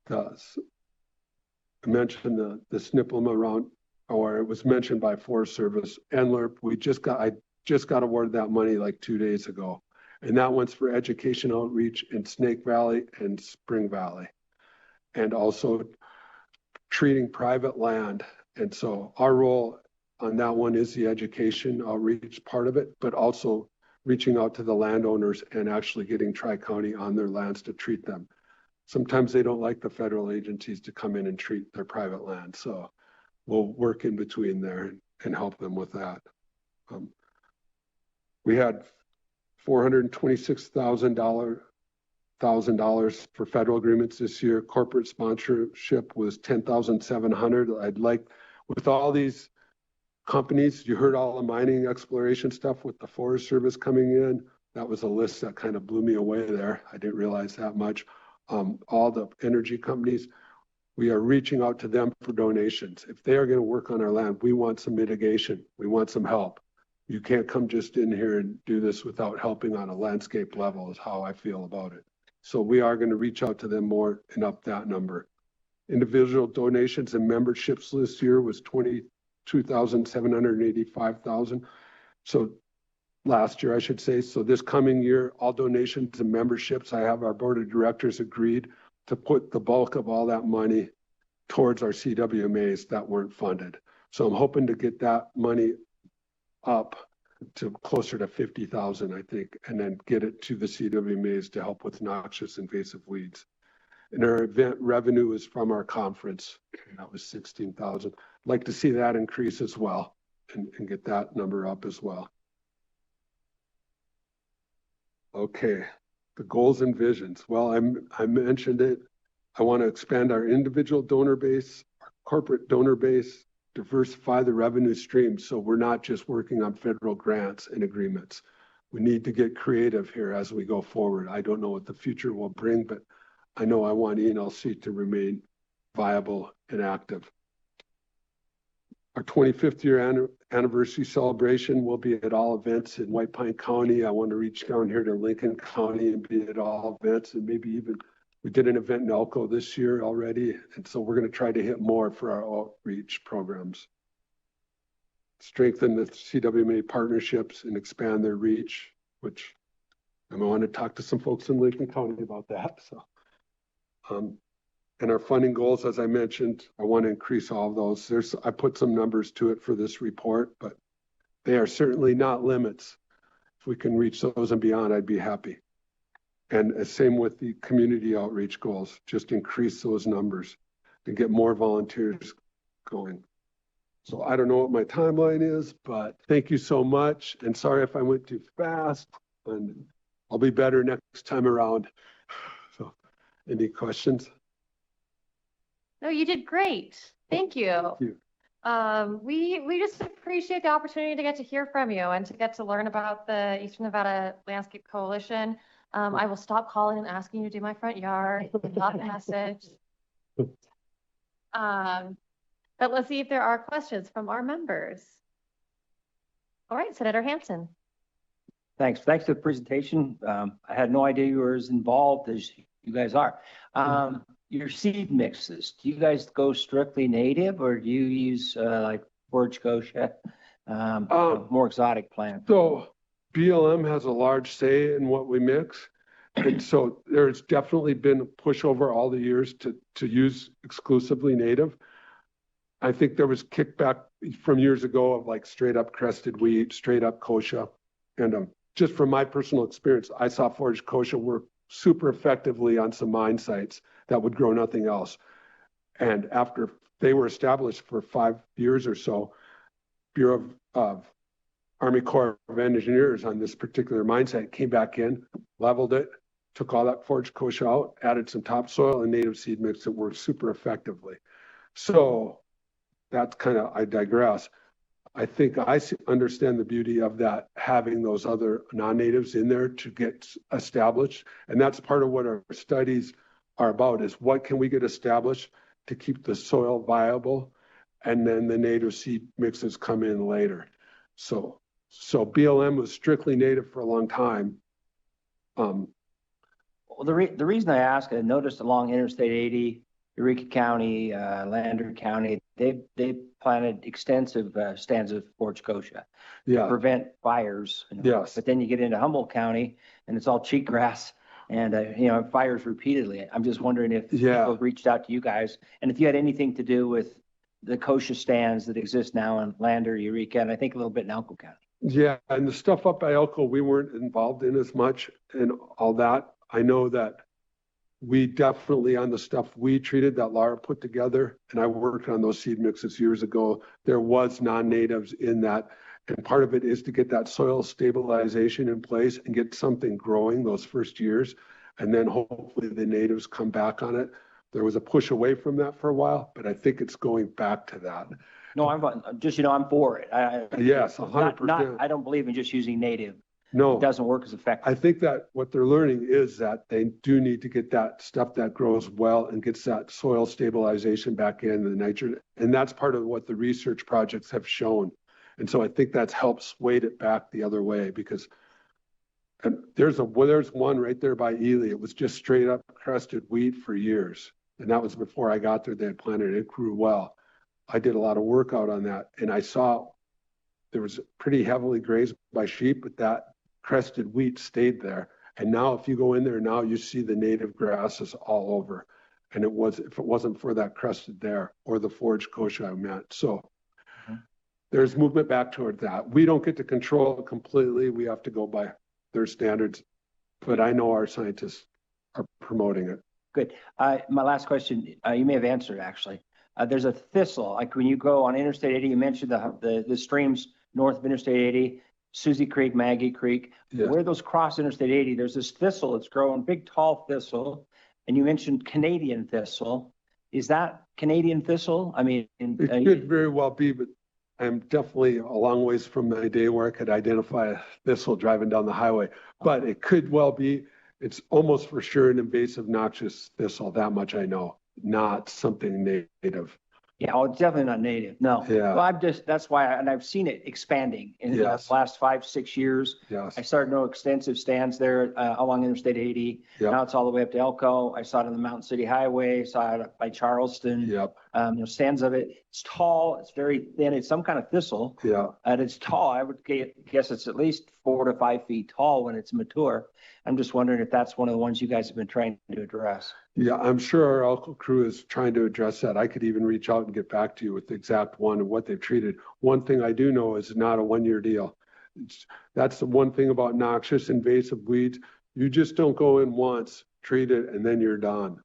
I mentioned the SNPLM around, or it was mentioned by Forest Service. NLRP, I just got awarded that money like 2 days ago. And that one's for education outreach in Snake Valley and Spring Valley, and also treating private land. And so our role on that one is the education outreach part of it, but also reaching out to the landowners and actually getting Tri-County on their lands to treat them. Sometimes they don't like the federal agencies to come in and treat their private land. So we'll work in between there and help them with that. We had $426,000 for federal agreements this year. Corporate sponsorship was $10,700. I'd like, with all these companies, you heard all the mining exploration stuff with the Forest Service coming in. That was a list that kind of blew me away there. I didn't realize that much. All the energy companies, we are reaching out to them for donations. If they are going to work on our land, we want some mitigation. We want some help. You can't come just in here and do this without helping on a landscape level, is how I feel about it. So we are going to reach out to them more and up that number. Individual donations and memberships this year was $22,785,000. So last year, I should say. So this coming year, all donations and memberships, I have our board of directors agreed to put the bulk of all that money towards our CWMAs that weren't funded. So I'm hoping to get that money up to closer to 50,000, I think, and then get it to the CWMAs to help with noxious invasive weeds. And our event revenue is from our conference, and that was 16,000. I'd like to see that increase as well and get that number up as well. Okay, the goals and visions. Well, I mentioned it. I want to expand our individual donor base, our corporate donor base, diversify the revenue stream so we're not just working on federal grants and agreements. We need to get creative here as we go forward. I don't know what the future will bring, but I know I want ENLC to remain viable and active. Our 25th year anniversary celebration will be at all events in White Pine County. I want to reach down here to Lincoln County and be at all events, and maybe even, we did an event in Elko this year already. And so we're going to try to hit more for our outreach programs. Strengthen the CWMA partnerships and expand their reach, which I want to talk to some folks in Lincoln County about that. So, and our funding goals, as I mentioned, I want to increase all of those. I put some numbers to it for this report, but they are certainly not limits. If we can reach those and beyond, I'd be happy. And same with the community outreach goals, just increase those numbers and get more volunteers going. So I don't know what my timeline is, but thank you so much. And sorry if I went too fast, and I'll be better next time around. So any questions? No, you did great. Thank you. Thank you. We just appreciate the opportunity to get to hear from you and to get to learn about the Eastern Nevada Landscape Coalition. I will stop calling and asking you to do my front yard. Got the message. But let's see if there are questions from our members. All right, Senator Hansen. Thanks for the presentation. I had no idea you were as involved as you guys are. Your seed mixes, do you guys go strictly native or do you use like forage kochia, more exotic plants? So BLM has a large say in what we mix. And so there's definitely been a push over all the years to use exclusively native. I think there was kickback from years ago of like straight up crested wheat, straight up kochia. And just from my personal experience, I saw forage kochia work super effectively on some mine sites that would grow nothing else. And after they were established for 5 years or so, Bureau of Army Corps of Engineers on this particular mine site came back in, leveled it, took all that forage kochia out, added some topsoil and native seed mix that worked super effectively. So that's kind of, I digress. I think I understand the beauty of that, having those other non-natives in there to get established. And that's part of what our studies are about, is what can we get established to keep the soil viable? And then the native seed mixes come in later. So BLM was strictly native for a long time. Well, the reason I ask, I noticed along Interstate 80, Eureka County, Lander County, they planted extensive stands of forage kochia to prevent fires. Yes. But then you get into Humboldt County and it's all cheatgrass and fires repeatedly. I'm just wondering if people reached out to you guys and if you had anything to do with the kochia stands that exist now in Lander, Eureka, and I think a little bit in Elko County. Yeah, and the stuff up by Elko, we weren't involved in as much and all that. I know that we definitely, on the stuff we treated that Laura put together, and I worked on those seed mixes years ago, there was non-natives in that. And part of it is to get that soil stabilization in place and get something growing those first years. And then hopefully the natives come back on it. There was a push away from that for a while, but I think it's going back to that. No, I'm for it. Yes, 100%. I don't believe in just using native. No, it doesn't work as effective. I think that what they're learning is that they do need to get that stuff that grows well and gets that soil stabilization back in, the nitrogen. And that's part of what the research projects have shown. And so I think that's helped sway it back the other way, because there's one right there by Ely. It was just straight up crested wheat for years. And that was before I got there. They had planted it. It grew well. I did a lot of work out on that. And I saw there was pretty heavily grazed by sheep, but that crested wheat stayed there. And now if you go in there now, you see the native grasses all over. And if it wasn't for that crested there or the forage kochia I meant. So there's movement back toward that. We don't get to control it completely. We have to go by their standards. But I know our scientists are promoting it. Good. My last question, you may have answered actually. There's a thistle, like when you go on Interstate 80, you mentioned the streams north of Interstate 80, Susie Creek, Maggie Creek, where those cross Interstate 80, there's this thistle that's growing, big tall thistle. And you mentioned Canadian thistle. Is that Canadian thistle? I mean, it could very well be, but I'm definitely a long ways from the day where I could identify a thistle driving down the highway, but it could well be. It's almost for sure an invasive noxious thistle. That much I know, not something native. Yeah, well, it's definitely not native. No. Yeah. Well, that's why, and I've seen it expanding in the last 5-6 years. Yes. I started to know extensive stands there along Interstate 80. Yep. Now it's all the way up to Elko. I saw it on the Mountain City Highway. Saw it up by Charleston. Yep. Stands of it. It's tall. It's very thin. It's some kind of thistle. Yeah. And it's tall. I would guess it's at least 4 to 5 feet tall when it's mature. I'm just wondering if that's one of the ones you guys have been trying to address. Yeah, I'm sure our Elko crew is trying to address that. I could even reach out and get back to you with the exact one and what they've treated. One thing I do know is not a one-year deal. That's the one thing about noxious invasive weeds. You just don't go in once, treat it, and then you're done.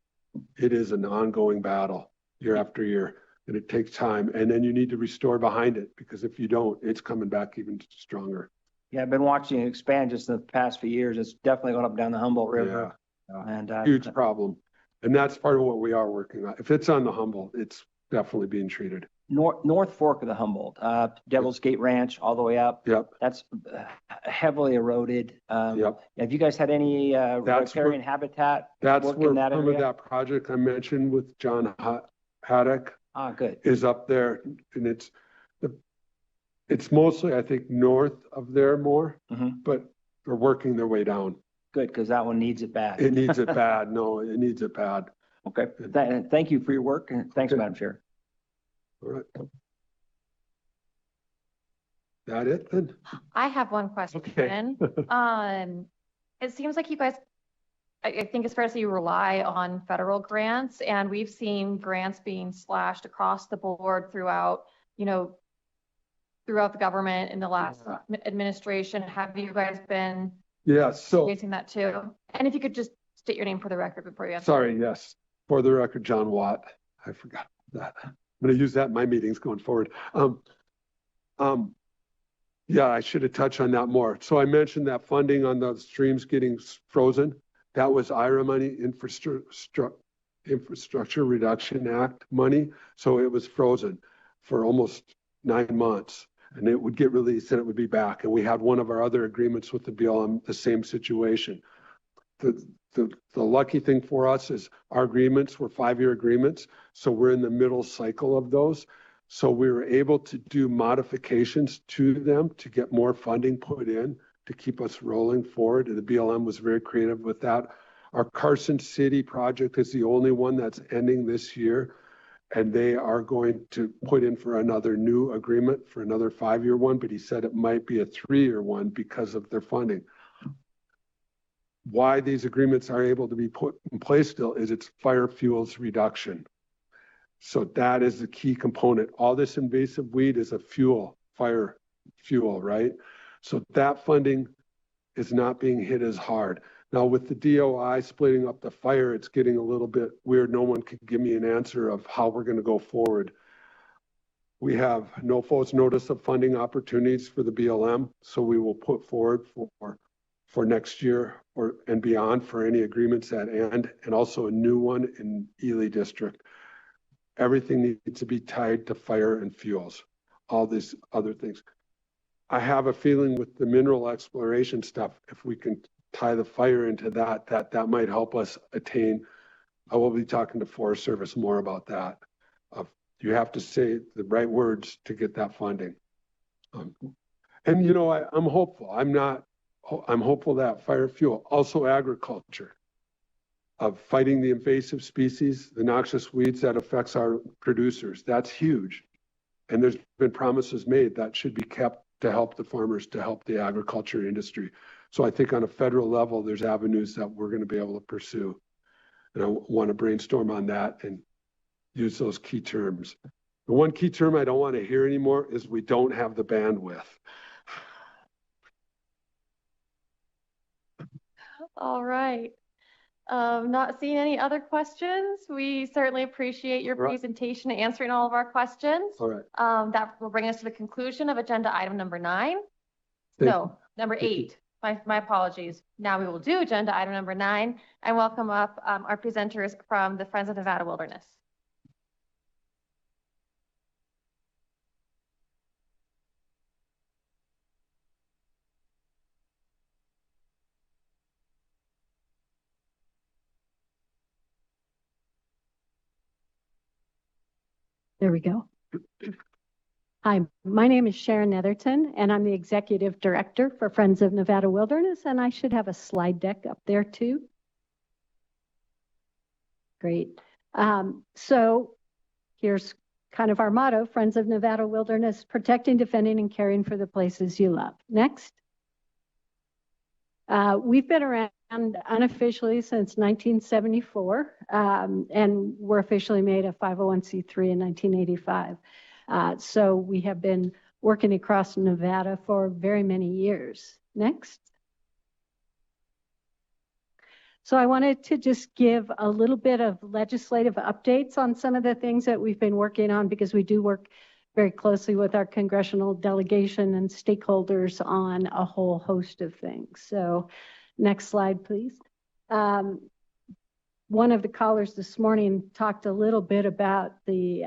It is an ongoing battle year after year, and it takes time. And then you need to restore behind it, because if you don't, it's coming back even stronger. Yeah, I've been watching it expand just in the past few years. It's definitely going up and down the Humboldt River. Yeah. And huge problem. And that's part of what we are working on. If it's on the Humboldt, it's definitely being treated. North Fork of the Humboldt, Devil's Gate Ranch, all the way up. Yep. That's heavily eroded. Yep. Have you guys had any riparian habitat? That's work where in that some area? of that project I mentioned with John Haddock good. is up there, and It's mostly, I think, north of there more, but they're working their way down. Good, because that one needs it bad. It needs it bad. No, it needs it bad. Okay, thank you for your work, and thanks, Madam Chair. All right. That it then? I have one question. Okay. It seems like you guys, I think it's fair to say you rely on federal grants, and we've seen grants being slashed across the board throughout, throughout the government in the last administration. Have you guys been facing that too? And if you could just state your name for the record before you answer. Sorry, yes. For the record, John Watt. I forgot that. I'm going to use that in my meetings going forward. Yeah, I should have touched on that more. So I mentioned that funding on the streams getting frozen. That was IRA money, Infrastructure Reduction Act money. So it was frozen for almost 9 months, and it would get released and it would be back. And we had one of our other agreements with the BLM, the same situation. The lucky thing for us is our agreements were 5-year agreements. So we're in the middle cycle of those. So we were able to do modifications to them to get more funding put in to keep us rolling forward. And the BLM was very creative with that. Our Carson City project is the only one that's ending this year. And they are going to put in for another new agreement for another 5-year one, but he said it might be a 3-year one because of their funding. Why these agreements are able to be put in place still is it's fire fuels reduction. So that is the key component. All this invasive weed is a fire fuel, right? So that funding is not being hit as hard. Now with the DOI splitting up the fire, it's getting a little bit weird. No one can give me an answer of how we're going to go forward. We have no false notice of funding opportunities for the BLM. So we will put forward for next year and beyond for any agreements that end, and also a new one in Ely District. Everything needs to be tied to fire and fuels, all these other things. I have a feeling with the mineral exploration stuff, if we can tie the fire into that might help us attain. I will be talking to Forest Service more about that. You have to say the right words to get that funding. And I'm hopeful. I'm hopeful that fire fuel, also agriculture, of fighting the invasive species, the noxious weeds that affects our producers. That's huge. And there's been promises made that should be kept to help the farmers, to help the agriculture industry. So I think on a federal level, there's avenues that we're going to be able to pursue. And I want to brainstorm on that and use those key terms. The one key term I don't want to hear anymore is we don't have the bandwidth. All right. Not seeing any other questions. We certainly appreciate your presentation and answering all of our questions. All right. That will bring us to the conclusion of agenda item number 9. Number 8. My apologies. Now we will do agenda item number 9 and welcome up our presenters from the Friends of Nevada Wilderness. There we go. Hi, my name is Sharon Netherton, and I'm the Executive Director for Friends of Nevada Wilderness, and I should have a slide deck up there too. Great. So here's kind of our motto, Friends of Nevada Wilderness, protecting, defending, and caring for the places you love. Next. We've been around unofficially since 1974, and we're officially made a 501c3 in 1985. So we have been working across Nevada for very many years. Next. So I wanted to just give a little bit of legislative updates on some of the things that we've been working on, because we do work very closely with our congressional delegation and stakeholders on a whole host of things. So next slide, please. One of the callers this morning talked a little bit about the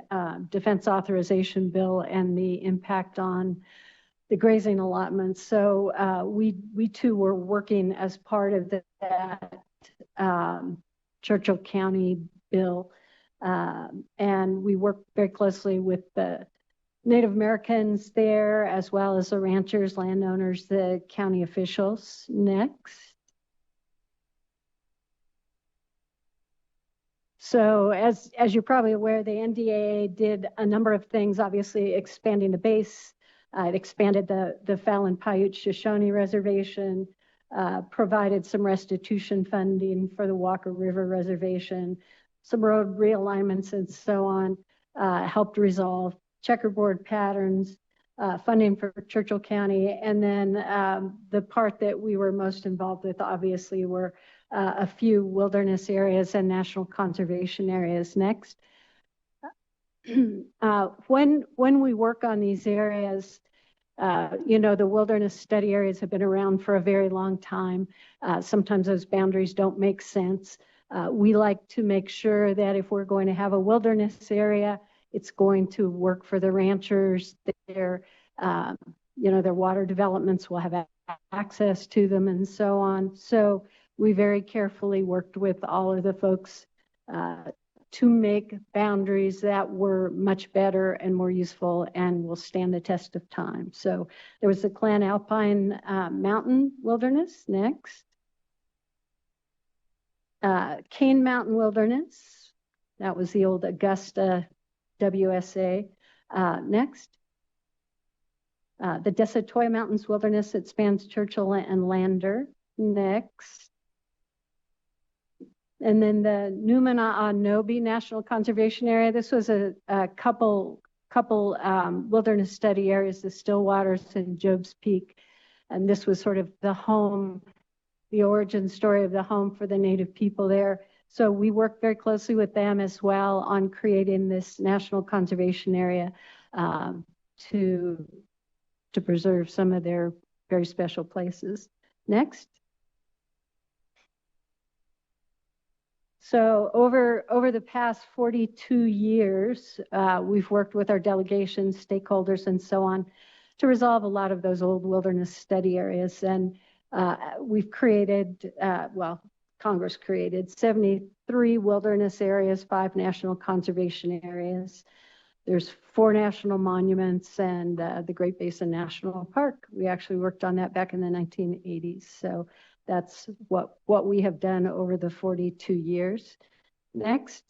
defense authorization bill and the impact on the grazing allotments. So we too were working as part of that Churchill County bill, and we work very closely with the Native Americans there, as well as the ranchers, landowners, the county officials. Next. So as you're probably aware, the NDAA did a number of things, obviously expanding the base. It expanded the Fallon Pioche Shoshone Reservation, provided some restitution funding for the Walker River Reservation, some road realignments and so on, helped resolve checkerboard patterns, funding for Churchill County. And then the part that we were most involved with, obviously, were a few wilderness areas and national conservation areas. Next. When we work on these areas, you know, the wilderness study areas have been around for a very long time. Sometimes those boundaries don't make sense. We like to make sure that if we're going to have a wilderness area, it's going to work for the ranchers. Their, you know, their water developments will have access to them and so on. So we very carefully worked with all of the folks to make boundaries that were much better and more useful and will stand the test of time. So there was the Clan Alpine Mountain Wilderness. Next. Cane Mountain Wilderness. That was the old Augusta WSA. Next. The Desatoya Mountains Wilderness that spans Churchill and Lander. Next. And then the Numana'a-Nobi National Conservation Area. This was a couple wilderness study areas, the Stillwaters and Job's Peak. And this was sort of the home, the origin story of the home for the Native people there. So we worked very closely with them as well on creating this national conservation area to preserve some of their very special places. Next. So over the past 42 years, we've worked with our delegations, stakeholders, and so on to resolve a lot of those old wilderness study areas. And we've created, well, Congress created 73 wilderness areas, 5 national conservation areas. There's 4 national monuments and the Great Basin National Park. We actually worked on that back in the 1980s. So that's what we have done over the 42 years. Next.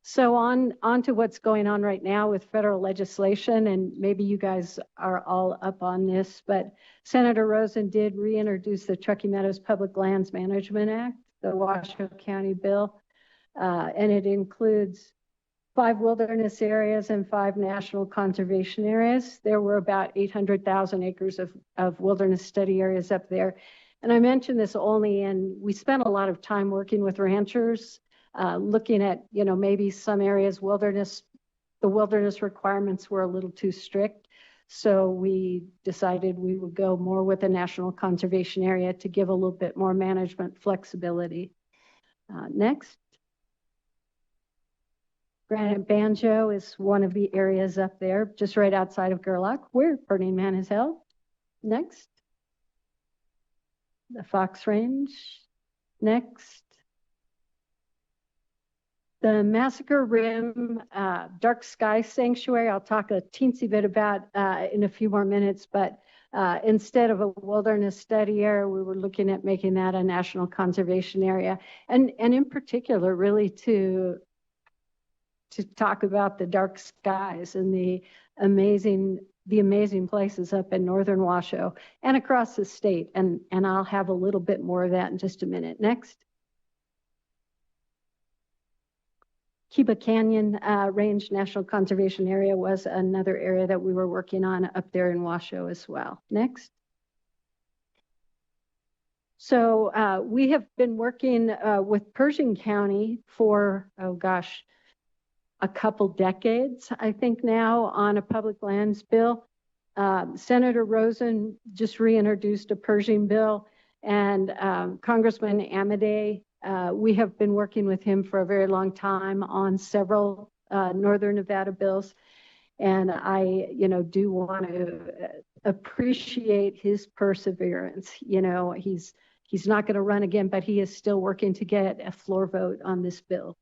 So on to what's going on right now with federal legislation, and maybe you guys are all up on this, but Senator Rosen did reintroduce the Truckee Meadows Public Lands Management Act, the Washoe County bill, and it includes 5 wilderness areas and 5 national conservation areas. There were about 800,000 acres of wilderness study areas up there. And I mentioned this only, and we spent a lot of time working with ranchers, looking at, you know, maybe some areas the wilderness requirements were a little too strict. So we decided we would go more with a national conservation area to give a little bit more management flexibility. Next. Granite Banjo is one of the areas up there, just right outside of Gerlach, where Burning Man is held. Next. The Fox Range. Next. The Massacre Rim Dark Sky Sanctuary, I'll talk a teensy bit about in a few more minutes, but instead of a wilderness study area, we were looking at making that a national conservation area. And in particular, really to talk about the dark skies and the amazing places up in northern Washoe and across the state. And I'll have a little bit more of that in just a minute. Next. Kiba Canyon Range National Conservation Area was another area that we were working on up there in Washoe as well. Next. So we have been working with Pershing County for, oh gosh, a couple decades, I think now, on a public lands bill. Senator Rosen just reintroduced a Pershing bill, and Congressman Amadei, we have been working with him for a very long time on several Northern Nevada bills. And I, you know, do want to appreciate his perseverance. You know, he's not going to run again, but he is still working to get a floor vote on this bill.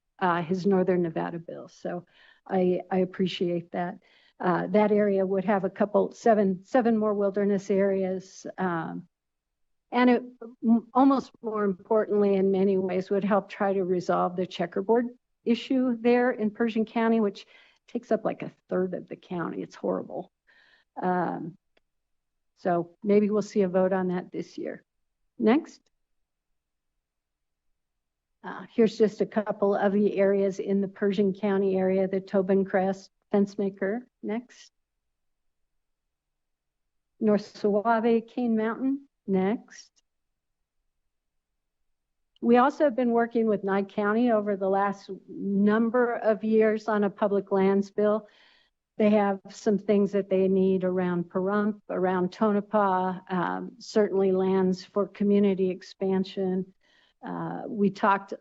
His Northern Nevada bill. So I appreciate that. That area would have seven more wilderness areas. And it almost more importantly, in many ways, would help try to resolve the checkerboard issue there in Pershing County, which takes up like a third of the county. It's horrible. So maybe we'll see a vote on that this year. Next. Here's just a couple of the areas in the Pershing County area, the Tobin Crest Fencemaker. Next. North Suave, Cane Mountain. Next. We also have been working with Nye County over the last number of years on a public lands bill. They have some things that they need around Pahrump, around Tonopah, certainly lands for community expansion. We talked,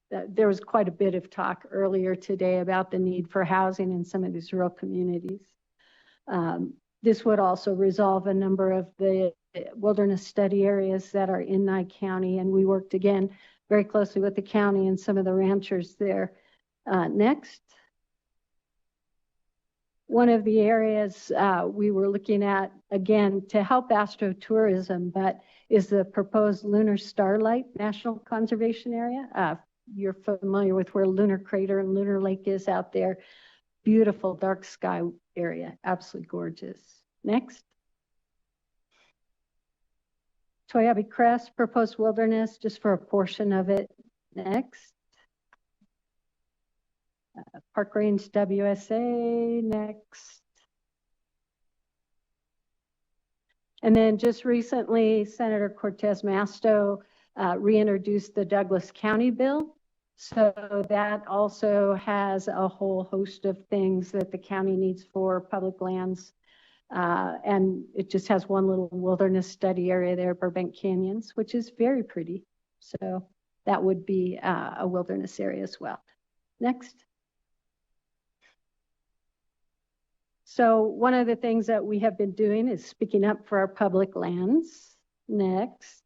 there was quite a bit of talk earlier today about the need for housing in some of these rural communities. This would also resolve a number of the wilderness study areas that are in Nye County, and we worked again very closely with the county and some of the ranchers there. Next. One of the areas we were looking at, again, to help astrotourism, but is the proposed Lunar Starlight National Conservation Area. You're familiar with where Lunar Crater and Lunar Lake is out there. Beautiful dark sky area, absolutely gorgeous. Next. Toyabe Crest, proposed wilderness, just for a portion of it. Next. Park Range WSA, next. And then just recently, Senator Cortez Masto reintroduced the Douglas County bill. So that also has a whole host of things that the county needs for public lands. And it just has one little wilderness study area there, Burbank Canyons, which is very pretty. So that would be a wilderness area as well. Next. So one of the things that we have been doing is speaking up for our public lands. Next.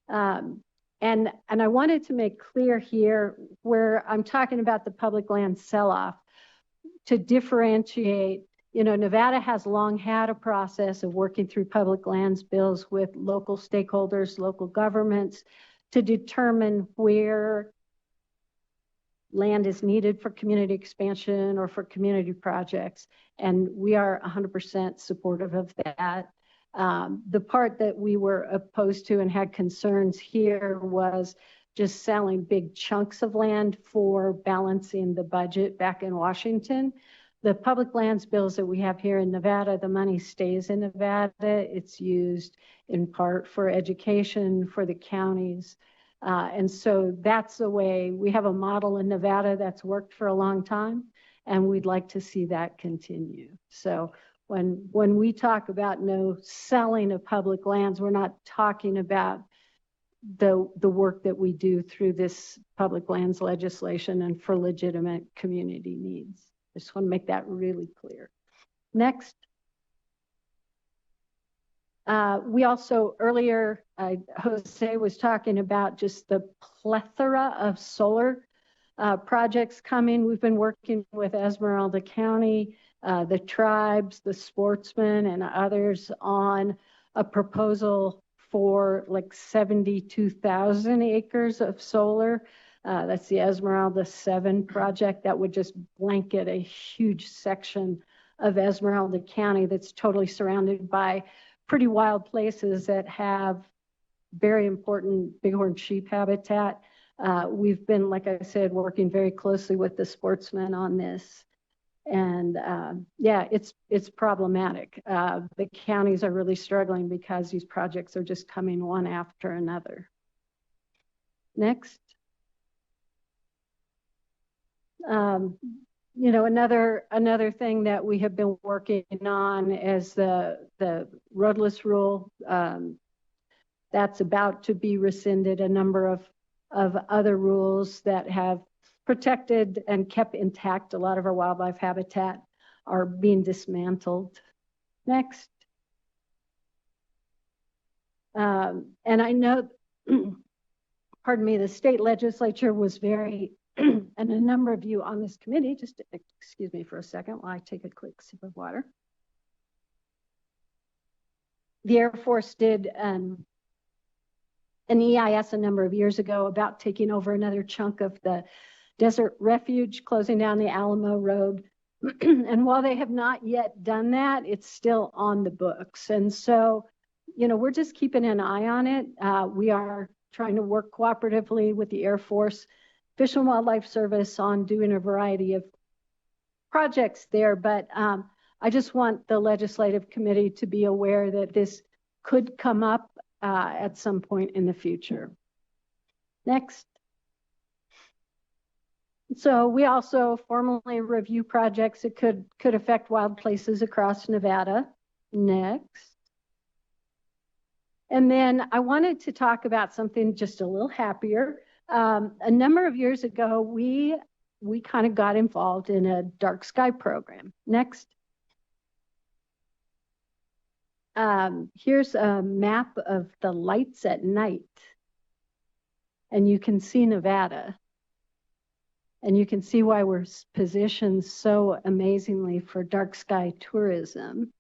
And I wanted to make clear here where I'm talking about the public land sell-off to differentiate. You know, Nevada has long had a process of working through public lands bills with local stakeholders, local governments, to determine where land is needed for community expansion or for community projects. And we are 100% supportive of that. The part that we were opposed to and had concerns here was just selling big chunks of land for balancing the budget back in Washington. The public lands bills that we have here in Nevada, the money stays in Nevada. It's used in part for education for the counties. And so that's the way we have a model in Nevada that's worked for a long time, and we'd like to see that continue. So when we talk about no selling of public lands, we're not talking about the work that we do through this public lands legislation and for legitimate community needs. I just want to make that really clear. Next. We also earlier, Jose was talking about just the plethora of solar projects coming. We've been working with Esmeralda County, the tribes, the sportsmen, and others on a proposal for like 72,000 acres of solar. That's the Esmeralda 7 project that would just blanket a huge section of Esmeralda County that's totally surrounded by pretty wild places that have very important bighorn sheep habitat. We've been, like I said, working very closely with the sportsmen on this. And yeah, it's problematic. The counties are really struggling because these projects are just coming one after another. Next. You know, another thing that we have been working on is the roadless rule. That's about to be rescinded. A number of other rules that have protected and kept intact a lot of our wildlife habitat are being dismantled. Next. And I know, pardon me, the state legislature was very and a number of you on this committee, just excuse me for a second while I take a quick sip of water. The Air Force did an EIS a number of years ago about taking over another chunk of the Desert Refuge, closing down the Alamo Road. And while they have not yet done that, it's still on the books. And so, you know, we're just keeping an eye on it. We are trying to work cooperatively with the Air Force, Fish and Wildlife Service on doing a variety of projects there. But I just want the legislative committee to be aware that this could come up at some point in the future. Next. So we also formally review projects that could affect wild places across Nevada. Next. And then I wanted to talk about something just a little happier. A number of years ago, we kind of got involved in a dark sky program. Next. Here's a map of the lights at night. And you can see Nevada. And you can see why we're positioned so amazingly for dark sky tourism.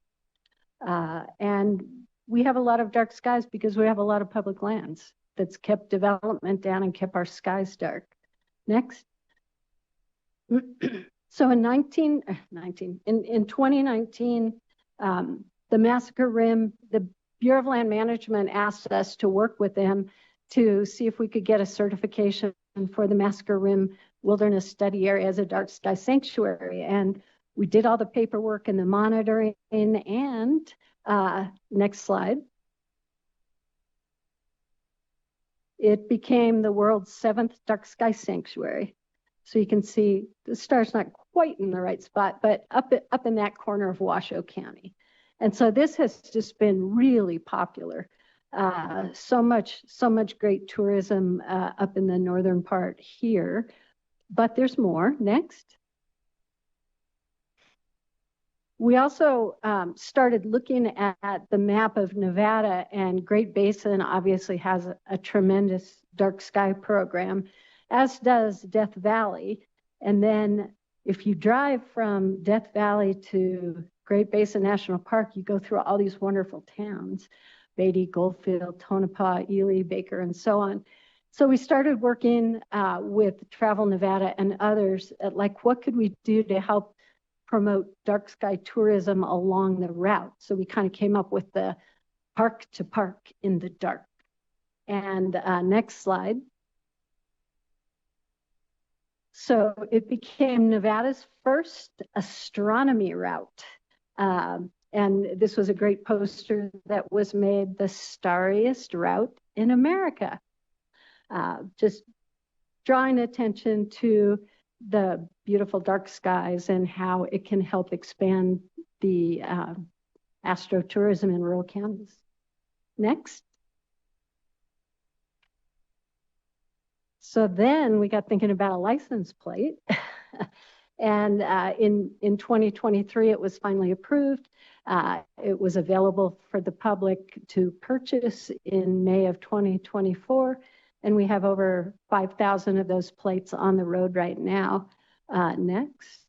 And we have a lot of dark skies because we have a lot of public lands that's kept development down and kept our skies dark. Next. So in 2019, the Massacre Rim, the Bureau of Land Management asked us to work with them to see if we could get a certification for the Massacre Rim Wilderness Study Area as a dark sky sanctuary. And we did all the paperwork and the monitoring. And next slide. It became the world's 7th dark sky sanctuary. So you can see the star's not quite in the right spot, but up in that corner of Washoe County. And so this has just been really popular. So much great tourism up in the northern part here. But there's more. Next. We also started looking at the map of Nevada, and Great Basin obviously has a tremendous dark sky program, as does Death Valley. And then if you drive from Death Valley to Great Basin National Park, you go through all these wonderful towns, Beatty, Goldfield, Tonopah, Ely, Baker, and so on. So we started working with Travel Nevada and others at like, what could we do to help promote dark sky tourism along the route? So we kind of came up with the park to park in the dark. And next slide. So it became Nevada's first astronomy route. And this was a great poster that was made, the starriest route in America. Just drawing attention to the beautiful dark skies and how it can help expand the astrotourism in rural counties. Next. So then we got thinking about a license plate. And in 2023, it was finally approved. It was available for the public to purchase in May of 2024. And we have over 5,000 of those plates on the road right now. Next.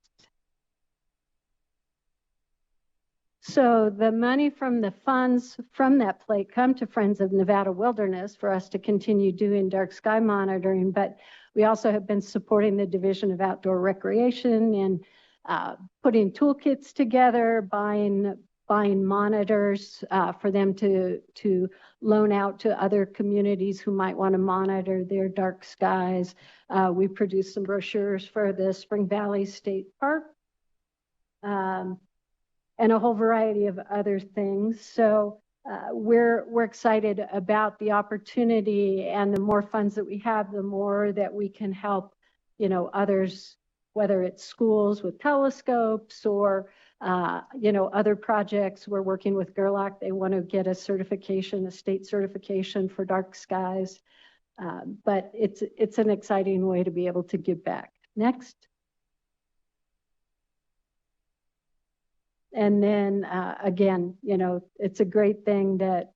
So the money from the funds from that plate come to Friends of Nevada Wilderness for us to continue doing dark sky monitoring, but we also have been supporting the Division of Outdoor Recreation and putting toolkits together, buying monitors for them to loan out to other communities who might want to monitor their dark skies. We produced some brochures for the Spring Valley State Park. And a whole variety of other things. So we're excited about the opportunity, and the more funds that we have, the more that we can help, you know, others, whether it's schools with telescopes or, you know, other projects. We're working with Gerlach. They want to get a certification, a state certification for dark skies. But it's an exciting way to be able to give back. Next. And then again, you know, it's a great thing that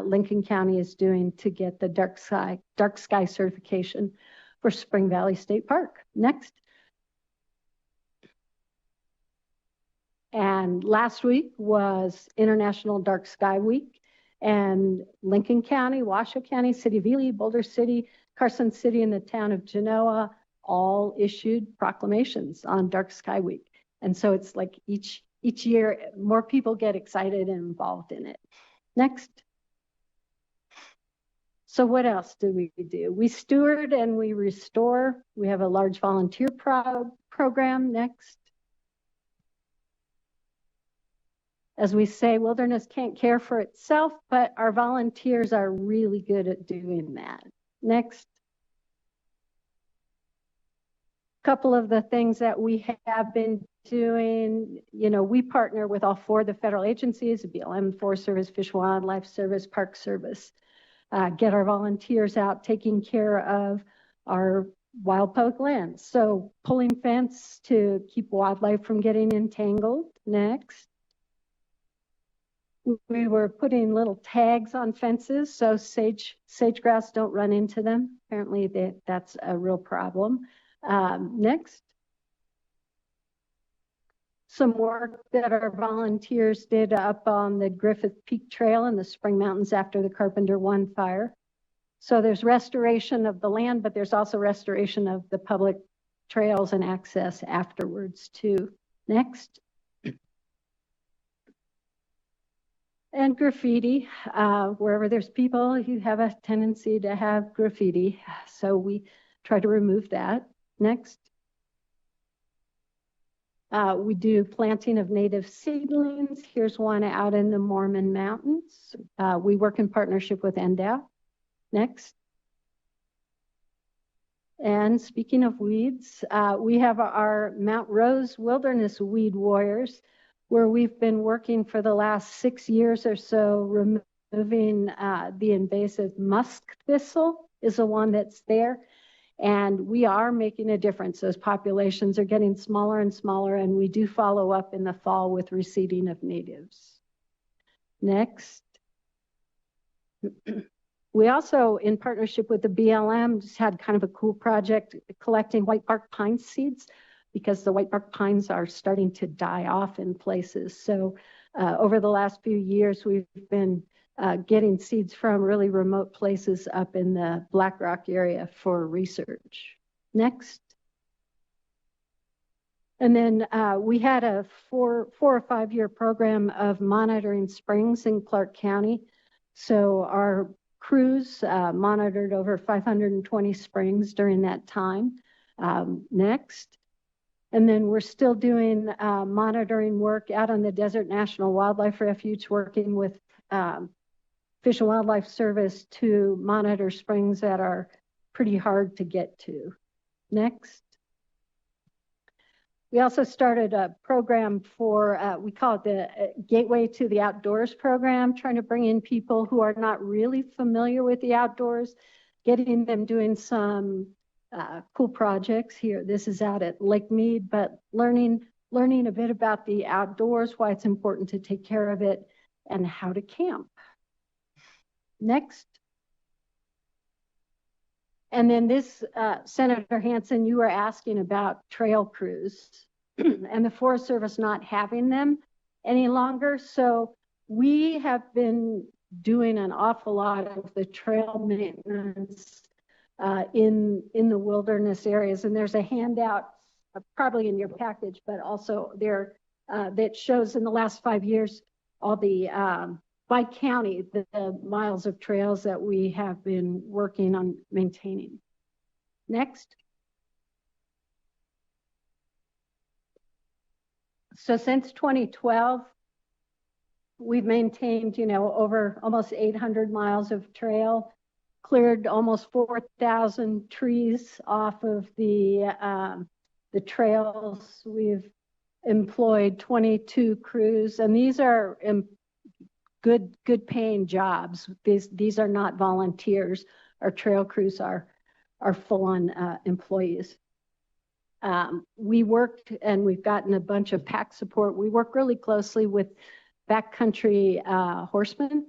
Lincoln County is doing to get the dark sky certification for Spring Valley State Park. Next. And last week was International Dark Sky Week, and Lincoln County, Washoe County, City of Ely, Boulder City, Carson City, and the town of Genoa all issued proclamations on Dark Sky Week. And so it's like each year, more people get excited and involved in it. Next. So what else do we do? We steward and we restore. We have a large volunteer program. Next. As we say, wilderness can't care for itself, but our volunteers are really good at doing that. Next. Couple of the things that we have been doing, we partner with all four of the federal agencies, the BLM, Forest Service, Fish and Wildlife Service, Park Service, get our volunteers out taking care of our wild public lands. So pulling fence to keep wildlife from getting entangled. Next. We were putting little tags on fences so sage-grouse don't run into them. Apparently that's a real problem. Next. Some work that our volunteers did up on the Griffith Peak Trail in the Spring Mountains after the Carpenter 1 fire. So there's restoration of the land, but there's also restoration of the public trails and access afterwards too. Next. And graffiti, wherever there's people, you have a tendency to have graffiti. So we try to remove that. Next. We do planting of native seedlings. Here's one out in the Mormon Mountains. We work in partnership with NDOW. Next. And speaking of weeds, we have our Mount Rose Wilderness Weed Warriors, where we've been working for the last 6 years or so, removing the invasive musk thistle is the one that's there. And we are making a difference. Those populations are getting smaller and smaller, and we do follow up in the fall with reseeding of natives. Next. We also, in partnership with the BLM, just had kind of a cool project collecting white bark pine seeds, because the white bark pines are starting to die off in places. So over the last few years, we've been getting seeds from really remote places up in the Black Rock area for research. Next. And then we had a four or 5 year program of monitoring springs in Clark County. So our crews monitored over 520 springs during that time. Next. And then we're still doing monitoring work out on the Desert National Wildlife Refuge, working with Fish and Wildlife Service to monitor springs that are pretty hard to get to. Next. We also started a program for, we call it the Gateway to the Outdoors program, trying to bring in people who are not really familiar with the outdoors, getting them doing some cool projects here. This is out at Lake Mead, but learning a bit about the outdoors, why it's important to take care of it, and how to camp. Next. And then this, Senator Hansen, you were asking about trail crews and the Forest Service not having them any longer. So we have been doing an awful lot of the trail maintenance in the wilderness areas. And there's a handout probably in your package, but also there that shows in the last 5 years all the by county, the miles of trails that we have been working on maintaining. Next. So since 2012, we've maintained, over almost 800 miles of trail, cleared almost 4,000 trees off of the trails. We've employed 22 crews, and these are good paying jobs. These are not volunteers. Our trail crews are full-on employees. We worked, and we've gotten a bunch of pack support. We work really closely with backcountry horsemen,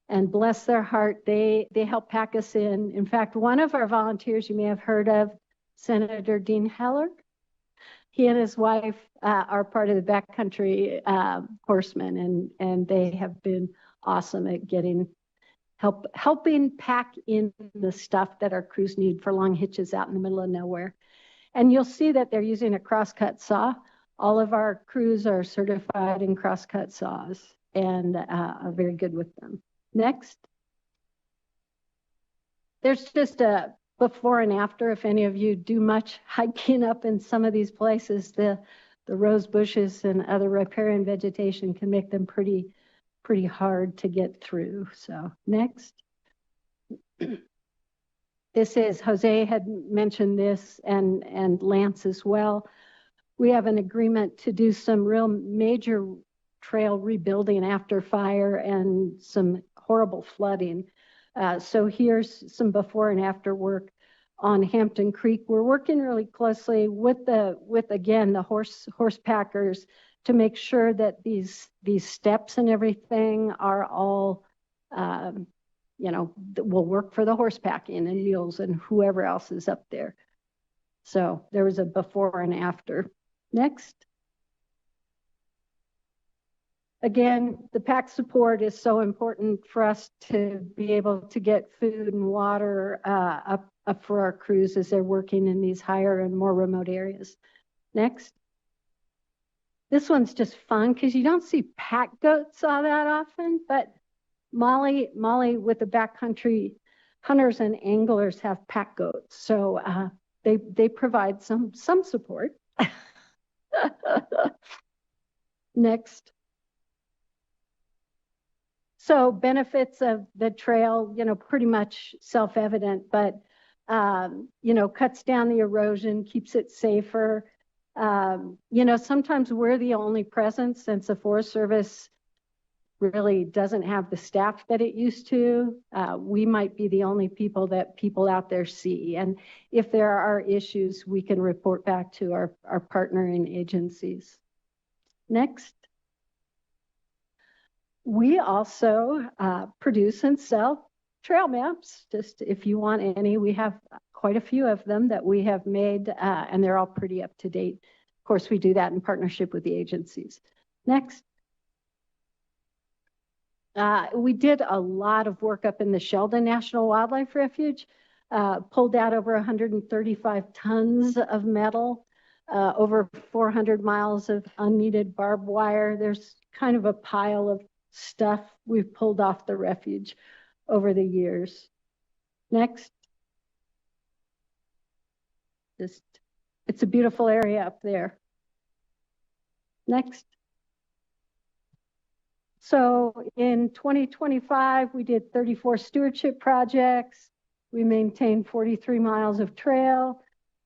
and bless their heart, they help pack us in. In fact, one of our volunteers you may have heard of, Senator Dean Heller, he and his wife are part of the backcountry horsemen, and they have been awesome at helping pack in the stuff that our crews need for long hitches out in the middle of nowhere. And you'll see that they're using a crosscut saw. All of our crews are certified in crosscut saws and are very good with them. Next. There's just a before and after. If any of you do much hiking up in some of these places, the rose bushes and other riparian vegetation can make them pretty hard to get through. So next. This is, Jose had mentioned this, and Lance as well. We have an agreement to do some real major trail rebuilding after fire and some horrible flooding. So here's some before and after work on Hampton Creek. We're working really closely with again the horse packers to make sure that these steps and everything are all will work for the horse packing and mules and whoever else is up there. So there was a before and after. Next. Again, the pack support is so important for us to be able to get food and water up for our crews as they're working in these higher and more remote areas. Next. This one's just fun because you don't see pack goats all that often, but Molly with the backcountry hunters and anglers have pack goats. So they provide some support. Next. So benefits of the trail, pretty much self-evident, but, cuts down the erosion, keeps it safer. Sometimes we're the only presence since the Forest Service really doesn't have the staff that it used to. We might be the only people that people out there see. And if there are issues, we can report back to our partnering agencies. Next. We also produce and sell trail maps. Just if you want any, we have quite a few of them that we have made, and they're all pretty up to date. Of course, we do that in partnership with the agencies. Next. We did a lot of work up in the Sheldon National Wildlife Refuge, pulled out over 135 tons of metal, over 400 miles of unneeded barbed wire. There's kind of a pile of stuff we've pulled off the refuge over the years. Next. It's a beautiful area up there. Next. So in 2025, we did 34 stewardship projects. We maintained 43 miles of trail,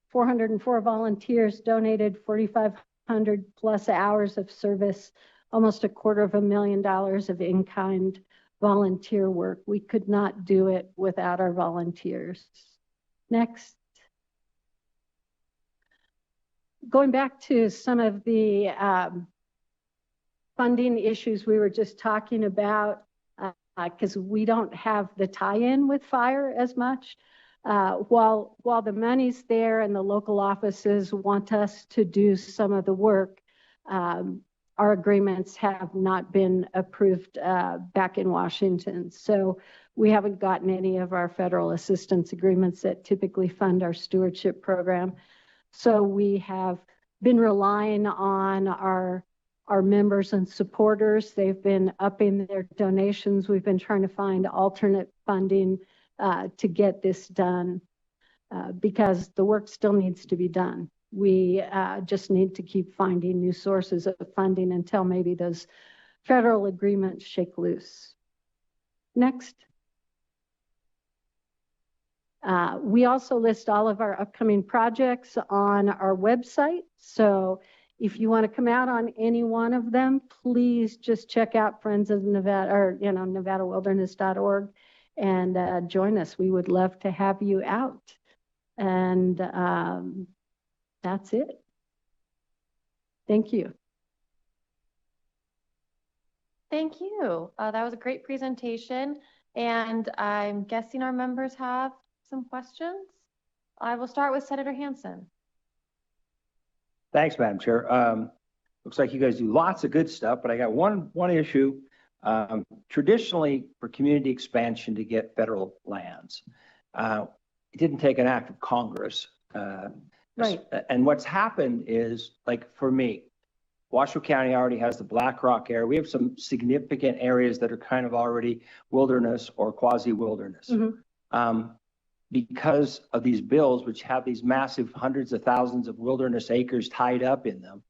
404 volunteers donated 4,500 plus hours of service, almost $250,000 of in-kind volunteer work. We could not do it without our volunteers. Next. Going back to some of the funding issues we were just talking about, because we don't have the tie-in with fire as much. While the money's there and the local offices want us to do some of the work, our agreements have not been approved back in Washington. So we haven't gotten any of our federal assistance agreements that typically fund our stewardship program. So we have been relying on our members and supporters. They've been upping their donations. We've been trying to find alternate funding to get this done because the work still needs to be done. We just need to keep finding new sources of funding until maybe those federal agreements shake loose. Next. We also list all of our upcoming projects on our website. So if you want to come out on any one of them, please just check out Friends of Nevada or NevadaWilderness.org and join us. We would love to have you out. And that's it. Thank you. Thank you. That was a great presentation, and I'm guessing our members have some questions. I will start with Senator Hansen. Thanks, Madam Chair. Looks like you guys do lots of good stuff, but I got one issue. Traditionally, for community expansion to get federal lands, it didn't take an act of Congress. Right. And what's happened is, like for me, Washoe County already has the Black Rock area. We have some significant areas that are kind of already wilderness or quasi-wilderness. Because of these bills, which have these massive hundreds of thousands of wilderness acres tied up in them,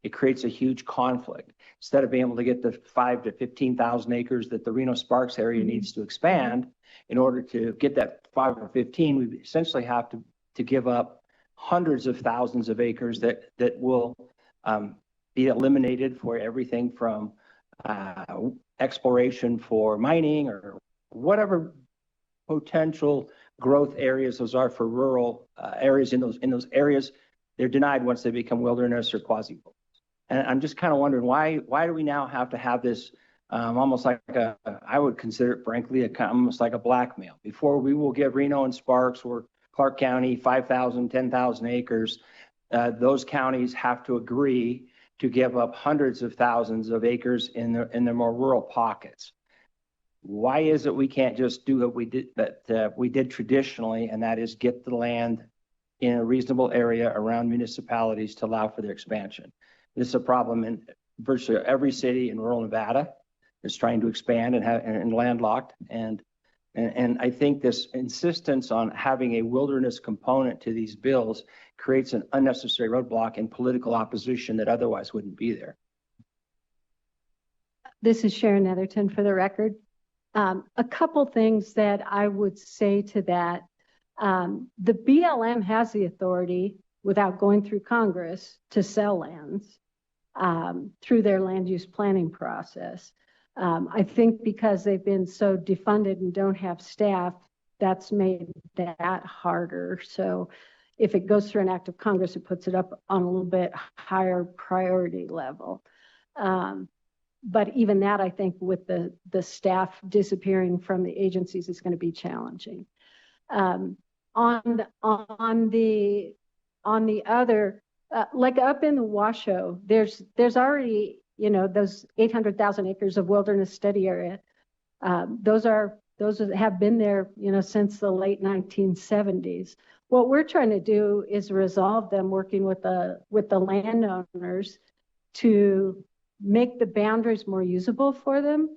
it creates a huge conflict. Instead of being able to get the 5,000 to 15,000 acres that the Reno-Sparks area needs to expand, in order to get that 5 or 15, we essentially have to give up hundreds of thousands of acres that will be eliminated for everything from exploration for mining or whatever potential growth areas those are for rural areas. In those areas, they're denied once they become wilderness or quasi-wilderness. And I'm just kind of wondering why do we now have to have this almost like I would consider it frankly almost like a blackmail. Before we will give Reno and Sparks or Clark County 5,000, 10,000 acres, those counties have to agree to give up hundreds of thousands of acres in their more rural pockets. Why is it we can't just do what we did traditionally, and that is get the land in a reasonable area around municipalities to allow for their expansion? This is a problem in virtually every city in rural Nevada is trying to expand and landlocked. And I think this insistence on having a wilderness component to these bills creates an unnecessary roadblock and political opposition that otherwise wouldn't be there. This is Sharon Netherton for the record. A couple things that I would say to that. The BLM has the authority without going through Congress to sell lands through their land use planning process. I think because they've been so defunded and don't have staff, that's made that harder. So if it goes through an act of Congress, it puts it up on a little bit higher priority level. But even that, I think, with the staff disappearing from the agencies is going to be challenging. On the other, like up in the Washoe, there's already, those 800,000 acres of wilderness study area. Those have been there, since the late 1970s. What we're trying to do is resolve them, working with the landowners to make the boundaries more usable for them.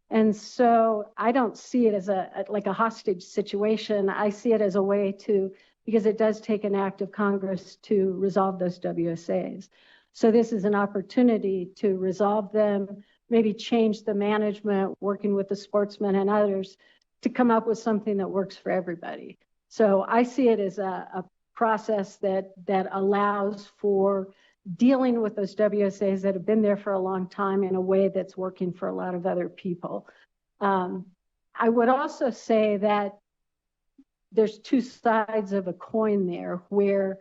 And so I don't see it as like a hostage situation. I see it as a way because it does take an act of Congress to resolve those WSAs. So this is an opportunity to resolve them, maybe change the management, working with the sportsmen and others to come up with something that works for everybody. So I see it as a process that allows for dealing with those WSAs that have been there for a long time in a way that's working for a lot of other people. I would also say that there's two sides of a coin there, where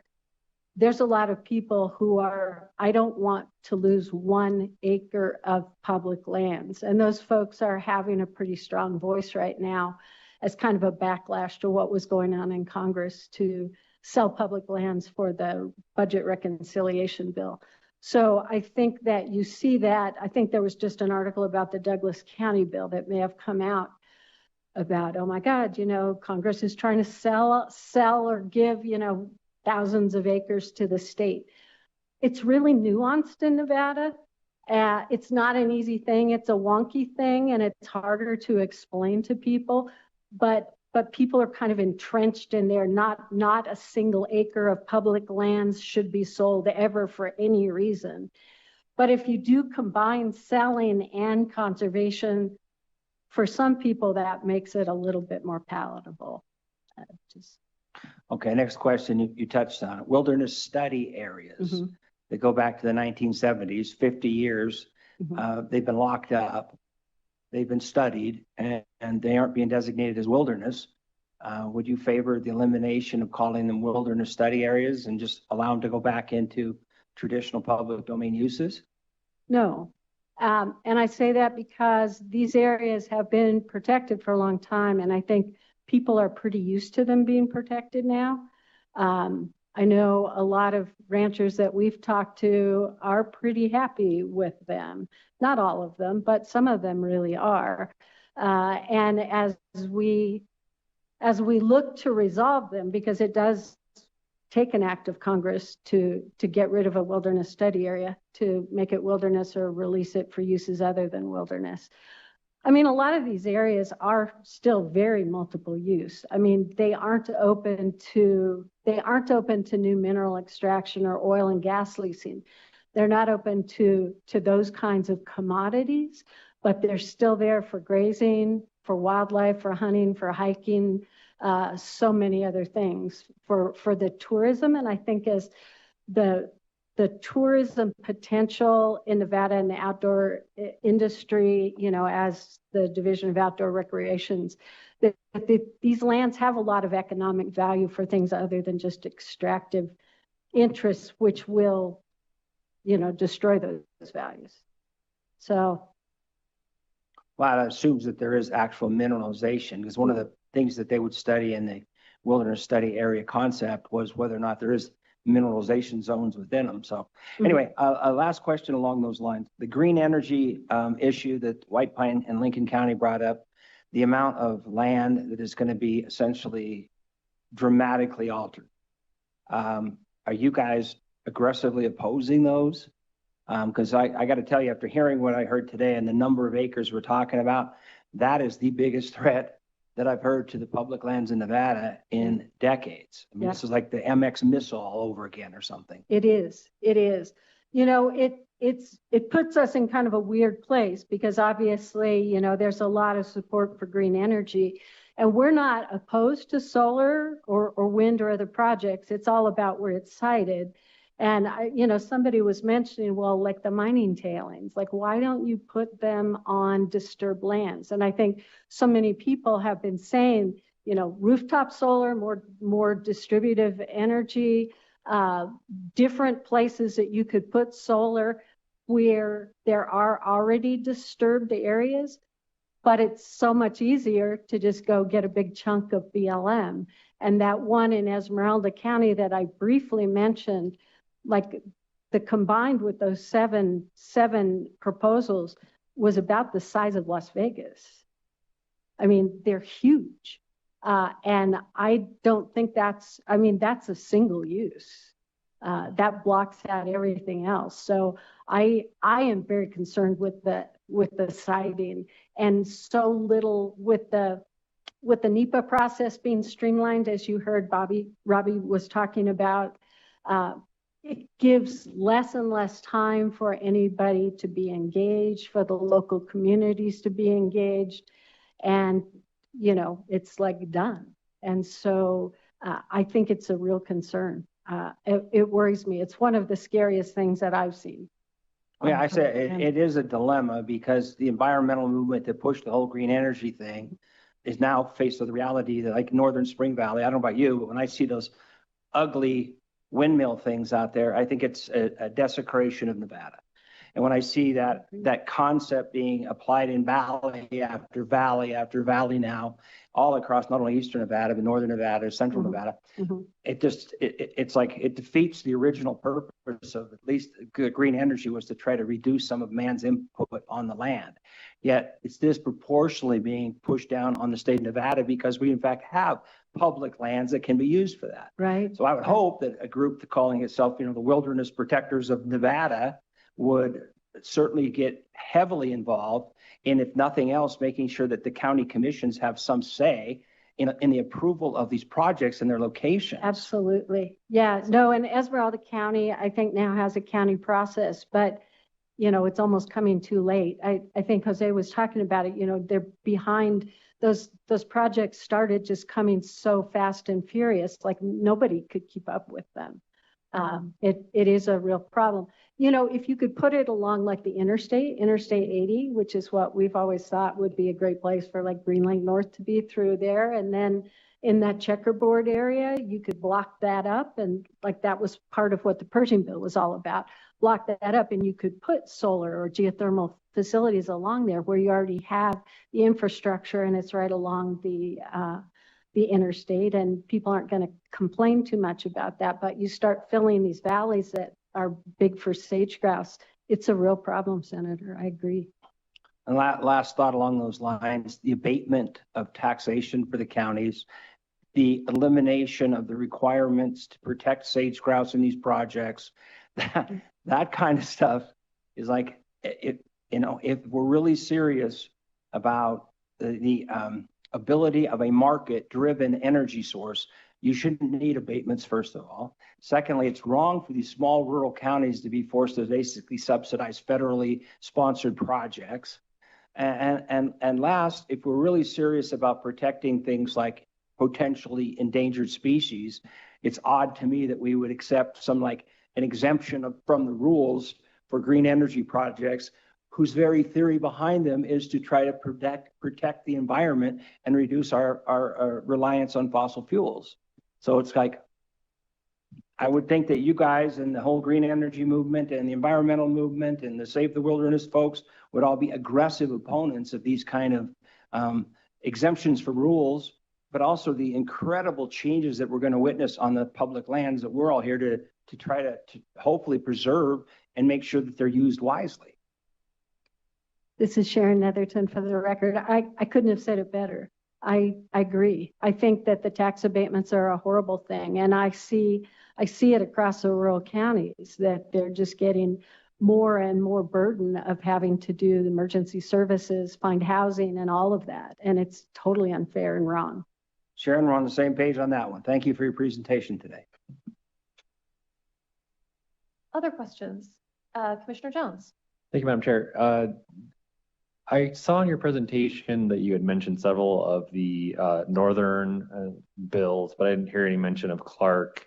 there's a lot of people who I don't want to lose 1 acre of public lands. And those folks are having a pretty strong voice right now as kind of a backlash to what was going on in Congress to sell public lands for the budget reconciliation bill. So I think that you see that. I think there was just an article about the Douglas County bill that may have come out about, oh my God, Congress is trying to sell or give, thousands of acres to the state. It's really nuanced in Nevada. It's not an easy thing. It's a wonky thing, and it's harder to explain to people. But people are kind of entrenched in there. Not a single acre of public lands should be sold ever for any reason. But if you do combine selling and conservation, for some people, that makes it a little bit more palatable. Okay, next question you touched on. Wilderness study areas that go back to the 1970s, 50 years. They've been locked up. They've been studied, and they aren't being designated as wilderness. Would you favor the elimination of calling them wilderness study areas and just allow them to go back into traditional public domain uses? No. And I say that because these areas have been protected for a long time, and I think people are pretty used to them being protected now. I know a lot of ranchers that we've talked to are pretty happy with them. Not all of them, but some of them really are. And as we look to resolve them, because it does take an act of Congress to get rid of a wilderness study area, to make it wilderness or release it for uses other than wilderness. I mean, a lot of these areas are still very multiple use. I mean, they aren't open to new mineral extraction or oil and gas leasing. They're not open to those kinds of commodities, but they're still there for grazing, for wildlife, for hunting, for hiking, so many other things for the tourism. And I think as the tourism potential in Nevada and the outdoor industry, you know, as the Division of Outdoor Recreations, these lands have a lot of economic value for things other than just extractive interests, which will, you know, destroy those values. So. Well, that assumes that there is actual mineralization, because one of the things that they would study in the wilderness study area concept was whether or not there is mineralization zones within them. So anyway, a last question along those lines. The green energy issue that White Pine and Lincoln County brought up, the amount of land that is going to be essentially dramatically altered. Are you guys aggressively opposing those? Because I got to tell you, after hearing what I heard today and the number of acres we're talking about, that is the biggest threat that I've heard to the public lands in Nevada in decades. I mean, this is like the MX missile all over again or something. It is. It is. You know, it puts us in kind of a weird place because obviously, you know, there's a lot of support for green energy, and we're not opposed to solar or wind or other projects. It's all about where it's sited. And, you know, somebody was mentioning, well, like the mining tailings, like, why don't you put them on disturbed lands? And I think so many people have been saying, you know, rooftop solar, more distributive energy, different places that you could put solar where there are already disturbed areas. But it's so much easier to just go get a big chunk of BLM. And that one in Esmeralda County that I briefly mentioned, like the combined with those seven proposals was about the size of Las Vegas. I mean, they're huge. And I don't think that's a single use. That blocks out everything else. So I am very concerned with the siting, and so little with the NEPA process being streamlined, as you heard Robbie was talking about. It gives less and less time for anybody to be engaged, for the local communities to be engaged. And, you know, it's like done. And so I think it's a real concern. It worries me. It's one of the scariest things that I've seen. Yeah, I say it is a dilemma because the environmental movement that pushed the whole green energy thing is now faced with the reality that, like Northern Spring Valley, I don't know about you, but when I see those ugly windmill things out there, I think it's a desecration of Nevada. And when I see that concept being applied in valley after valley after valley now, all across not only Eastern Nevada, but Northern Nevada, Central Nevada, it's like it defeats the original purpose of at least green energy was to try to reduce some of man's input on the land. Yet it's disproportionately being pushed down on the state of Nevada because we in fact have public lands that can be used for that. Right. So I would hope that a group calling itself, you know, the Wilderness Protectors of Nevada would certainly get heavily involved in, if nothing else, making sure that the county commissions have some say in the approval of these projects and their locations. Absolutely. Yeah, no, and Esmeralda County, I think now has a county process, but you know, it's almost coming too late. I think Jose was talking about it, you know, they're behind. Those projects started just coming so fast and furious, like nobody could keep up with them. It is a real problem. You know, if you could put it along like the Interstate 80, which is what we've always thought would be a great place for like Green Lake North to be through there, and then in that checkerboard area, you could block that up. And like that was part of what the Pershing bill was all about. Block that up and you could put solar or geothermal facilities along there where you already have the infrastructure and it's right along the interstate, and people aren't going to complain too much about that. But you start filling these valleys that are big for sage grouse. It's a real problem, Senator. I agree. And last thought along those lines, the abatement of taxation for the counties, the elimination of the requirements to protect sage grouse in these projects, that kind of stuff is like, if we're really serious about the ability of a market-driven energy source, you shouldn't need abatements, first of all. Secondly, it's wrong for these small rural counties to be forced to basically subsidize federally sponsored projects. And last, if we're really serious about protecting things like potentially endangered species, it's odd to me that we would accept some like an exemption from the rules for green energy projects whose very theory behind them is to try to protect the environment and reduce our reliance on fossil fuels. So it's like, I would think that you guys and the whole green energy movement and the environmental movement and the Save the Wilderness folks would all be aggressive opponents of these kind of exemptions from rules, but also the incredible changes that we're going to witness on the public lands that we're all here to try to hopefully preserve and make sure that they're used wisely. This is Sharon Netherton for the record. I couldn't have said it better. I agree. I think that the tax abatements are a horrible thing. And I see it across the rural counties that they're just getting more and more burden of having to do the emergency services, find housing and all of that. And it's totally unfair and wrong. Sharon, we're on the same page on that one. Thank you for your presentation today. Other questions? Commissioner Jones. Thank you, Madam Chair. I saw in your presentation that you had mentioned several of the northern bills, but I didn't hear any mention of Clark.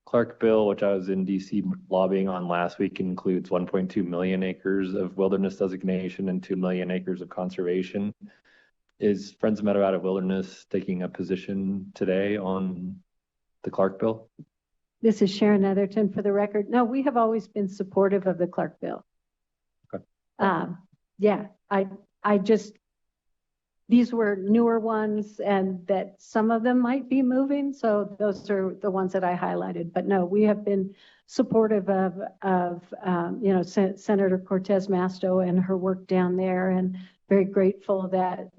Clark bill, which I was in DC lobbying on last week, includes 1.2 million acres of wilderness designation and 2 million acres of conservation. Is Friends of Nevada Wilderness taking a position today on the Clark bill? This is Sharon Netherton for the record. No, we have always been supportive of the Clark bill. Okay. Yeah, I just, these were newer ones and that some of them might be moving. So those are the ones that I highlighted. But no, we have been supportive of Senator Cortez Masto and her work down there, and very grateful that,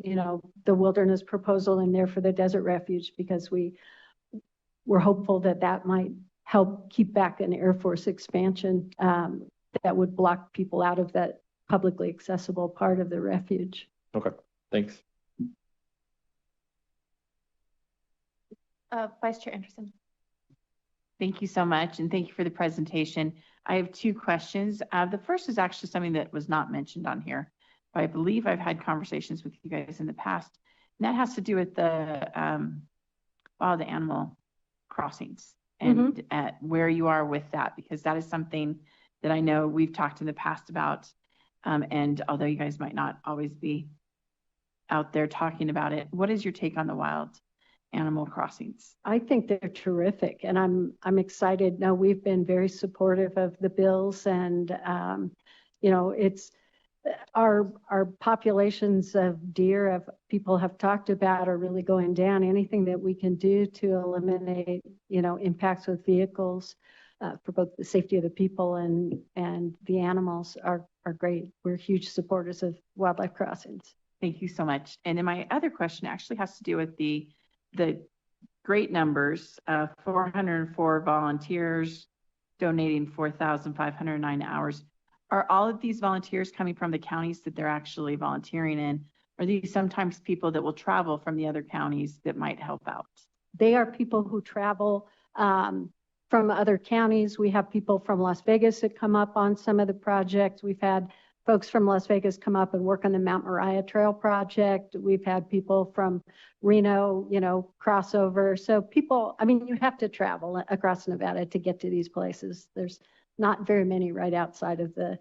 the wilderness proposal in there for the desert refuge, because we're hopeful that that might help keep back an Air Force expansion that would block people out of that publicly accessible part of the refuge. Okay, thanks. Vice Chair Anderson. Thank you so much, and thank you for the presentation. I have two questions. The first is actually something that was not mentioned on here, but I believe I've had conversations with you guys in the past, and that has to do with the animal crossings and where you are with that, because that is something that I know we've talked in the past about. And although you guys might not always be out there talking about it, what is your take on the wild animal crossings? I think they're terrific, and I'm excited. No, we've been very supportive of the bills, and it's our populations of deer people have talked about are really going down. Anything that we can do to eliminate impacts with vehicles for both the safety of the people and the animals are great. We're huge supporters of wildlife crossings. Thank you so much. And then my other question actually has to do with the great numbers, 404 volunteers donating 4,509 hours. Are all of these volunteers coming from the counties that they're actually volunteering in? Or are these sometimes people that will travel from the other counties that might help out? They are people who travel from other counties. We have people from Las Vegas that come up on some of the projects. We've had folks from Las Vegas come up and work on the Mount Moriah Trail project. We've had people from Reno, crossover. So people, you have to travel across Nevada to get to these places. There's not very many right outside of the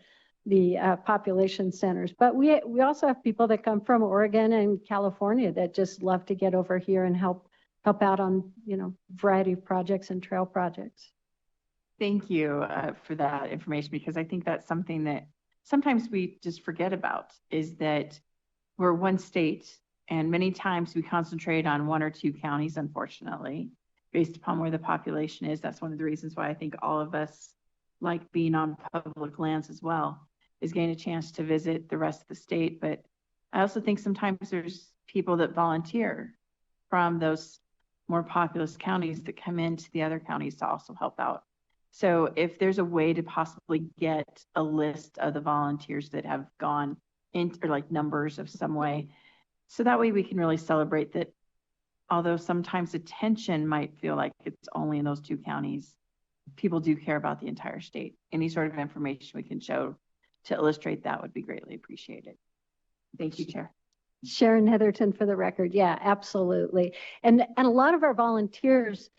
population centers. But we also have people that come from Oregon and California that just love to get over here and help help out on, variety of projects and trail projects. Thank you for that information, because I think that's something that sometimes we just forget about, is that we're one state and many times we concentrate on one or two counties, unfortunately, based upon where the population is. That's one of the reasons why I think all of us like being on public lands as well, is getting a chance to visit the rest of the state. But I also think sometimes there's people that volunteer from those more populous counties that come into the other counties to also help out. So if there's a way to possibly get a list of the volunteers that have gone into, or like numbers of some way, so that way we can really celebrate that, although sometimes attention might feel like it's only in those two counties, people do care about the entire state. Any sort of information we can show to illustrate that would be greatly appreciated. Thank you, Chair. Sharon Heatherton for the record. Yeah, absolutely. And a lot of our volunteers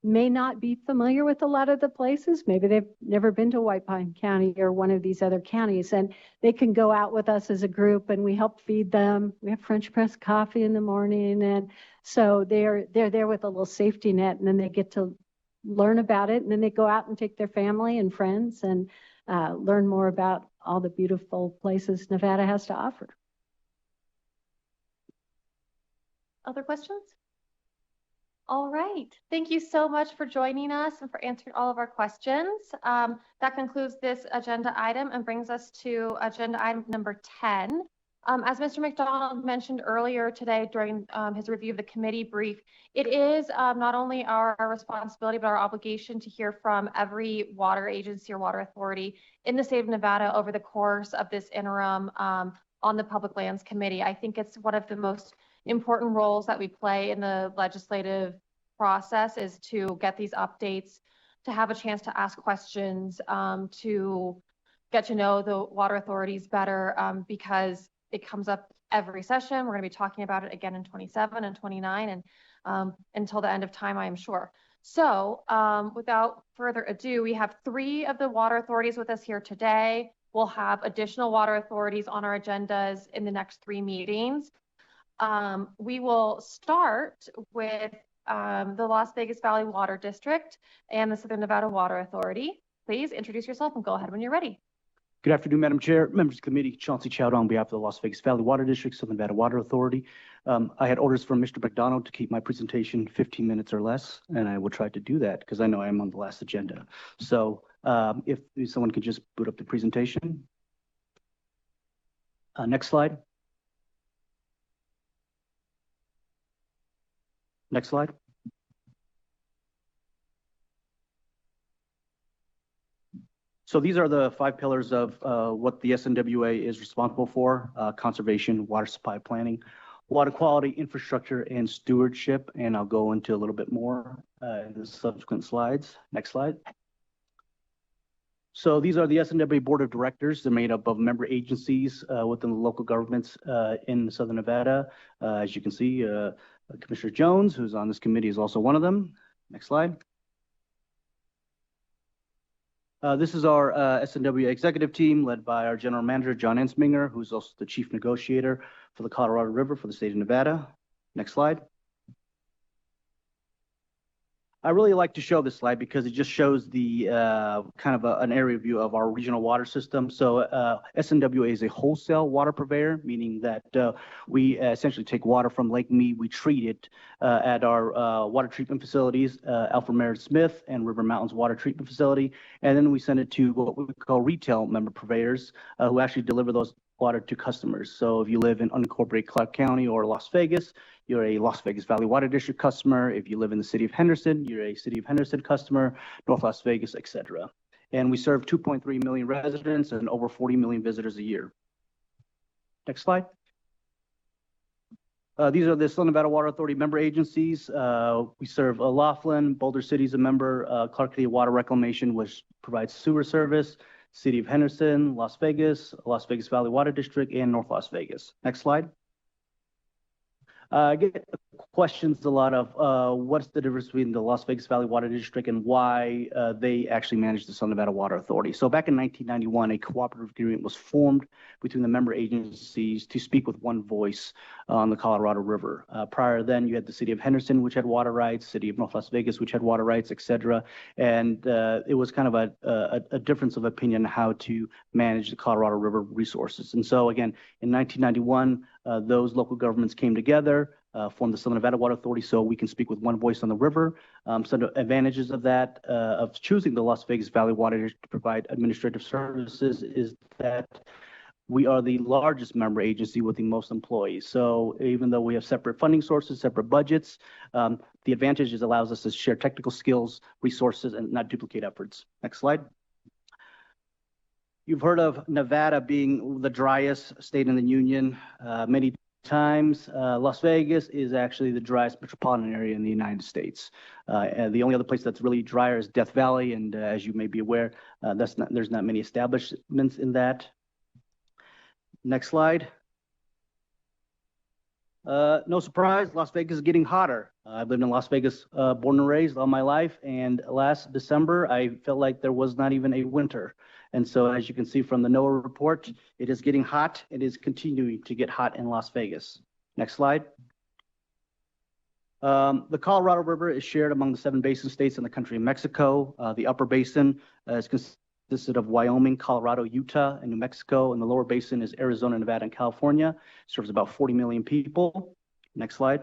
may not be familiar with a lot of the places. Maybe they've never been to White Pine County or one of these other counties, and they can go out with us as a group and we help feed them. We have French press coffee in the morning. And so they're there with a little safety net, and then they get to learn about it. And then they go out and take their family and friends and learn more about all the beautiful places Nevada has to offer. Other questions? All right. Thank you so much for joining us and for answering all of our questions. That concludes this agenda item and brings us to agenda item number 10. As Mr. McDonald mentioned earlier today during his review of the committee brief, it is not only our responsibility but our obligation to hear from every water agency or water authority in the state of Nevada over the course of this interim on the Public Lands Committee. I think it's one of the most important roles that we play in the legislative process, is to get these updates, to have a chance to ask questions, to get to know the water authorities better, because it comes up every session. We're going to be talking about it again in 27 and 29 and until the end of time, I am sure. So without further ado, we have 3 of the water authorities with us here today. We'll have additional water authorities on our agendas in the next 3 meetings. We will start with the Las Vegas Valley Water District and the Southern Nevada Water Authority. Please introduce yourself and go ahead when you're ready. Good afternoon, Madam Chair, members of the committee. Chauncey Chowda on behalf of the Las Vegas Valley Water District, Southern Nevada Water Authority. I had orders from Mr. McDonald to keep my presentation 15 minutes or less, and I will try to do that because I know I'm on the last agenda. So if someone could just boot up the presentation. Next slide. Next slide. So these are the 5 pillars of what the SNWA is responsible for: conservation, water supply planning, water quality, infrastructure, and stewardship. And I'll go into a little bit more in the subsequent slides. Next slide. So these are the SNWA Board of Directors. They're made up of member agencies within the local governments in Southern Nevada. As you can see, Commissioner Jones, who's on this committee, is also one of them. Next slide. This is our SNWA executive team led by our general manager, John Ensminger, who's also the chief negotiator for the Colorado River for the state of Nevada. Next slide. I really like to show this slide because it just shows the kind of an area view of our regional water system. So SNWA is a wholesale water purveyor, meaning that we essentially take water from Lake Mead, we treat it at our water treatment facilities, Alfred Meredith Smith and River Mountains Water Treatment Facility, and then we send it to what we call retail member purveyors who actually deliver those water to customers. So if you live in unincorporated Clark County or Las Vegas, you're a Las Vegas Valley Water District customer. If you live in the city of Henderson, you're a city of Henderson customer, North Las Vegas, etc. And we serve 2.3 million residents and over 40 million visitors a year. Next slide. These are the Southern Nevada Water Authority member agencies. We serve Laughlin, Boulder City is a member, Clark County Water Reclamation, which provides sewer service, City of Henderson, Las Vegas Valley Water District, and North Las Vegas. Next slide. Get a questions a lot of what's the difference between the Las Vegas Valley Water District and why they actually manage the Southern Nevada Water Authority. So back in 1991, a cooperative agreement was formed between the member agencies to speak with one voice on the Colorado River. Prior then, you had the city of Henderson, which had water rights, city of North Las Vegas, which had water rights, et cetera. And it was kind of a difference of opinion on how to manage the Colorado River resources. And so again, in 1991, those local governments came together, formed the Southern Nevada Water Authority so we can speak with one voice on the river. Some of the advantages of that, of choosing the Las Vegas Valley Water District to provide administrative services is that we are the largest member agency with the most employees. So even though we have separate funding sources, separate budgets, the advantage is allows us to share technical skills, resources, and not duplicate efforts. Next slide. You've heard of Nevada being the driest state in the union many times. Las Vegas is actually the driest metropolitan area in the United States. And the only other place that's really drier is Death Valley, and as you may be aware, there's not many establishments in that. Next slide. No surprise, Las Vegas is getting hotter. I've lived in Las Vegas, born and raised all my life, and last December, I felt like there was not even a winter. And so as you can see from the NOAA report, it is getting hot. It is continuing to get hot in Las Vegas. Next slide. The Colorado River is shared among the 7 basin states in the country of Mexico. The upper basin is consisted of Wyoming, Colorado, Utah, and New Mexico, and the lower basin is Arizona, Nevada, and California. It serves about 40 million people. Next slide.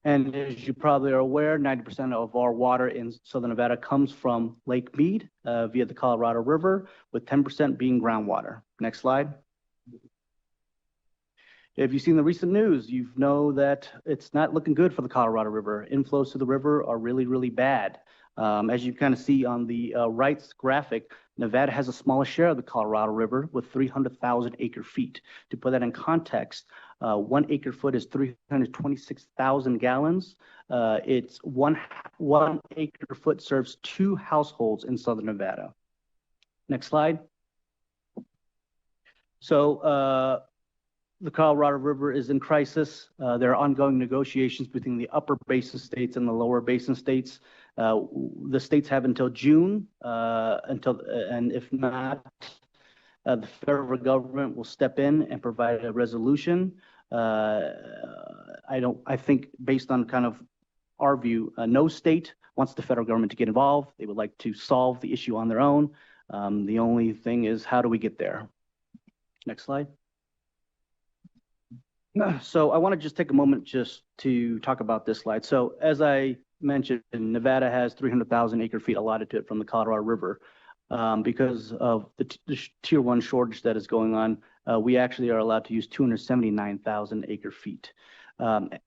And as you probably are aware, 90% of our water in Southern Nevada comes from Lake Mead via the Colorado River, with 10% being groundwater. Next slide. If you've seen the recent news, you know that it's not looking good for the Colorado River. Inflows to the river are really, really bad. As you kind of see on the right graphic, Nevada has the smallest share of the Colorado River with 300,000 acre feet. To put that in context, 1 acre foot is 326,000 gallons. It's one acre foot serves 2 households in Southern Nevada. Next slide. So the Colorado River is in crisis. There are ongoing negotiations between the upper basin states and the lower basin states. The states have until June, and if not, the federal government will step in and provide a resolution. I think based on kind of our view, no state wants the federal government to get involved. They would like to solve the issue on their own. The only thing is, how do we get there? Next slide. So I want to just take a moment just to talk about this slide. So as I mentioned, Nevada has 300,000 acre feet allotted to it from the Colorado River. Because of the tier 1 shortage that is going on, we actually are allowed to use 279,000 acre feet.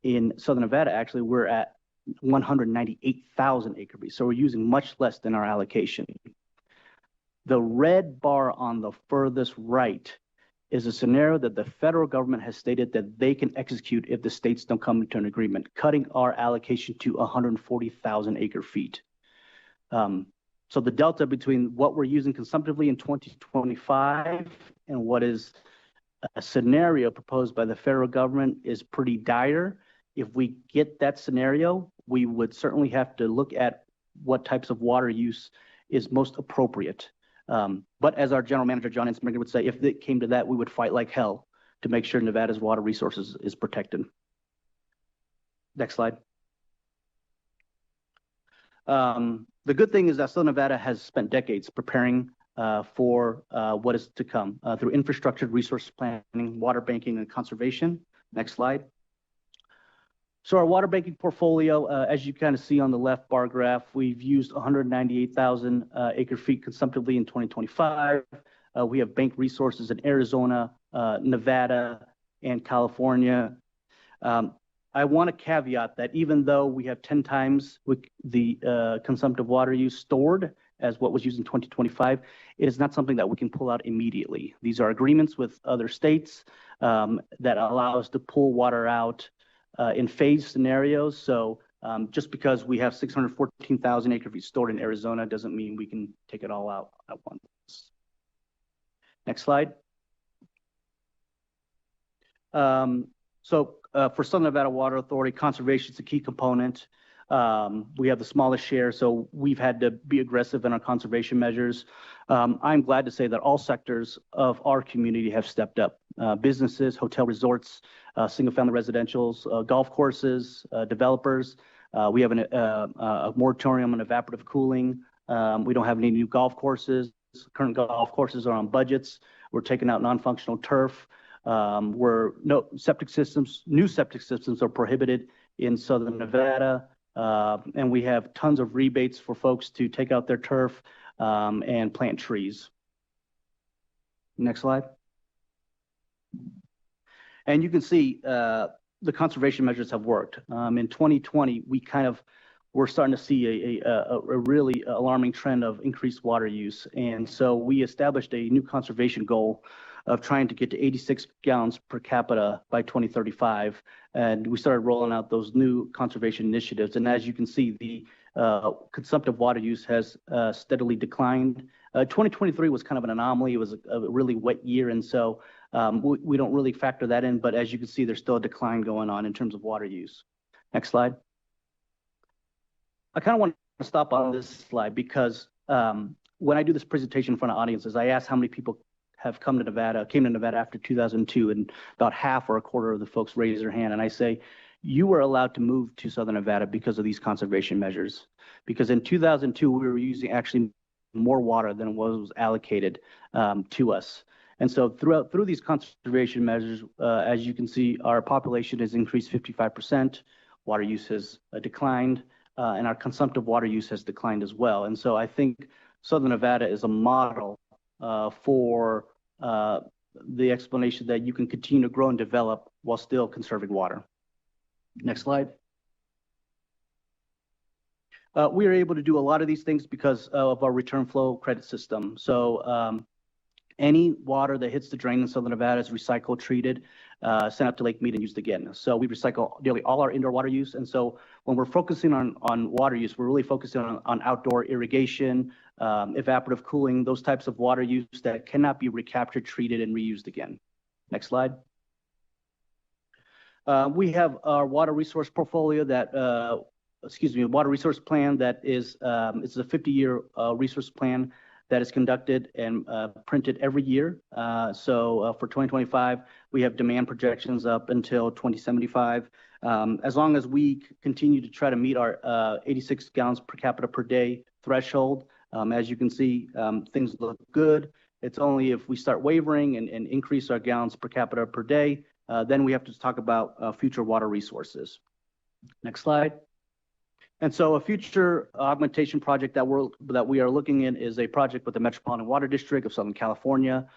In Southern Nevada, actually, we're at 198,000 acre feet. So we're using much less than our allocation. The red bar on the furthest right is a scenario that the federal government has stated that they can execute if the states don't come to an agreement, cutting our allocation to 140,000 acre feet. So the delta between what we're using consumptively in 2025 and what is a scenario proposed by the federal government is pretty dire. If we get that scenario, we would certainly have to look at what types of water use is most appropriate. But as our general manager, John Ensminger, would say, if it came to that, we would fight like hell to make sure Nevada's water resources is protected. Next slide. The good thing is that Southern Nevada has spent decades preparing for what is to come through infrastructure, resource planning, water banking, and conservation. Next slide. So our water banking portfolio, as you kind of see on the left bar graph, we've used 198,000 acre feet consumptively in 2025. We have bank resources in Arizona, Nevada, and California. I want to caveat that even though we have 10 times the consumptive water use stored as what was used in 2025, it is not something that we can pull out immediately. These are agreements with other states that allow us to pull water out in phase scenarios. So just because we have 614,000 acre feet stored in Arizona doesn't mean we can take it all out at once. Next slide. So for Southern Nevada Water Authority, conservation is a key component. We have the smallest share, so we've had to be aggressive in our conservation measures. I'm glad to say that all sectors of our community have stepped up. Businesses, hotel resorts, single-family residentials, golf courses, developers. We have a moratorium on evaporative cooling. We don't have any new golf courses. Current golf courses are on budgets. We're taking out non-functional turf. New septic systems are prohibited in Southern Nevada. And we have tons of rebates for folks to take out their turf and plant trees. Next slide. And you can see the conservation measures have worked. In 2020, we're starting to see a really alarming trend of increased water use. And so we established a new conservation goal of trying to get to 86 gallons per capita by 2035. And we started rolling out those new conservation initiatives. And as you can see, the consumptive water use has steadily declined. 2023 was kind of an anomaly. It was a really wet year. And so we don't really factor that in. But as you can see, there's still a decline going on in terms of water use. Next slide. I kind of want to stop on this slide because when I do this presentation in front of audiences, I ask how many people have came to Nevada after 2002, and about half or a quarter of the folks raise their hand. And I say, you were allowed to move to Southern Nevada because of these conservation measures. Because in 2002, we were using actually more water than was allocated to us. And so through these conservation measures, as you can see, our population has increased 55%, water use has declined, and our consumptive water use has declined as well. And so I think Southern Nevada is a model for the explanation that you can continue to grow and develop while still conserving water. Next slide. We are able to do a lot of these things because of our return flow credit system. So any water that hits the drain in Southern Nevada is recycled, treated, sent out to Lake Mead and used again. So we recycle nearly all our indoor water use. And so when we're focusing on water use, we're really focusing on outdoor irrigation, evaporative cooling, those types of water use that cannot be recaptured, treated, and reused again. Next slide. We have our water resource portfolio that, water resource plan that is, it's a 50-year resource plan that is conducted and printed every year. So for 2025, we have demand projections up until 2075. As long as we continue to try to meet our 86 gallons per capita per day threshold, as you can see, things look good. It's only if we start wavering and increase our gallons per capita per day, then we have to talk about future water resources. Next slide. And so a future augmentation project that we are looking in is a project with the Metropolitan Water District of Southern California.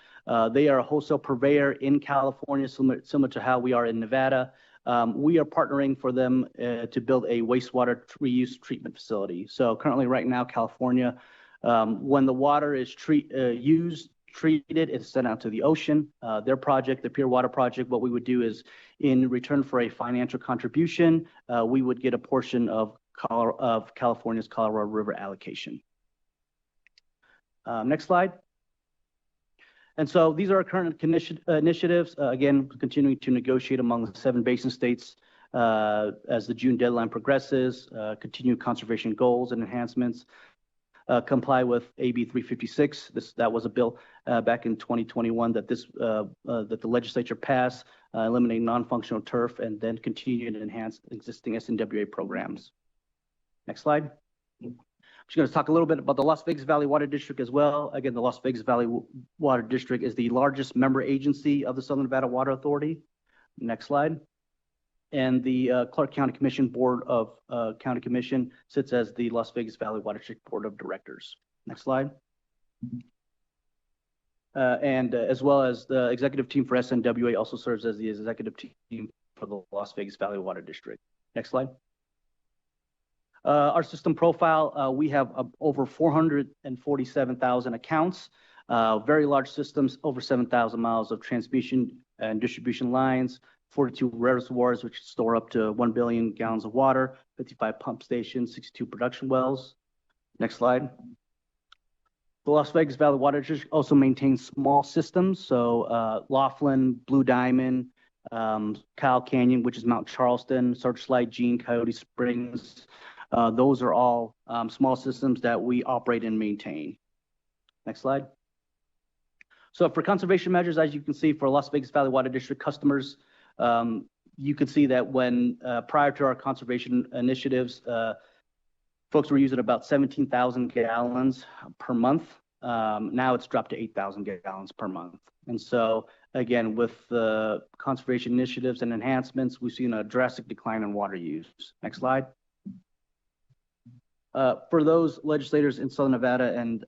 They are a wholesale purveyor in California, similar to how we are in Nevada. We are partnering for them to build a wastewater reuse treatment facility. So currently right now, California, when the water is treated, it's sent out to the ocean. Their project, the Pure Water Project, what we would do is in return for a financial contribution, we would get a portion of California's Colorado River allocation. Next slide. And so these are our current initiatives. Again, continuing to negotiate among the 7 basin states as the June deadline progresses, continue conservation goals and enhancements, comply with AB 356. That was a bill back in 2021 that the legislature passed, eliminating non-functional turf, and then continue to enhance existing SNWA programs. Next slide. I'm just going to talk a little bit about the Las Vegas Valley Water District as well. Again, the Las Vegas Valley Water District is the largest member agency of the Southern Nevada Water Authority. Next slide. And the Clark County Commission Board of County Commission sits as the Las Vegas Valley Water District Board of Directors. Next slide. And as well as the executive team for SNWA also serves as the executive team for the Las Vegas Valley Water District. Next slide. Our system profile, we have over 447,000 accounts, very large systems, over 7,000 miles of transmission and distribution lines, 42 reservoirs, which store up to 1 billion gallons of water, 55 pump stations, 62 production wells. Next slide. The Las Vegas Valley Water District also maintains small systems. So Laughlin, Blue Diamond, Kyle Canyon, which is Mount Charleston, Searchlight, Jean, Coyote Springs. Those are all small systems that we operate and maintain. Next slide. So for conservation measures, as you can see, for Las Vegas Valley Water District customers, you can see that when prior to our conservation initiatives, folks were using about 17,000 gallons per month. Now it's dropped to 8,000 gallons per month. And so again, with the conservation initiatives and enhancements, we've seen a drastic decline in water use. Next slide. For those legislators in Southern Nevada, and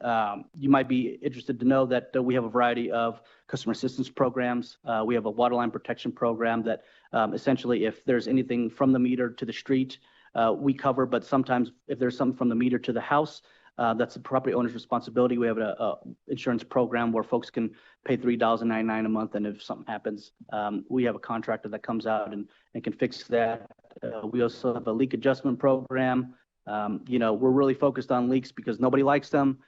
you might be interested to know that we have a variety of customer assistance programs. We have a water line protection program that essentially, if there's anything from the meter to the street, we cover, but sometimes if there's something from the meter to the house, that's the property owner's responsibility. We have a insurance program where folks can pay $3.99 a month, and if something happens, we have a contractor that comes out and can fix that. We also have a leak adjustment program. We're really focused on leaks because nobody likes them.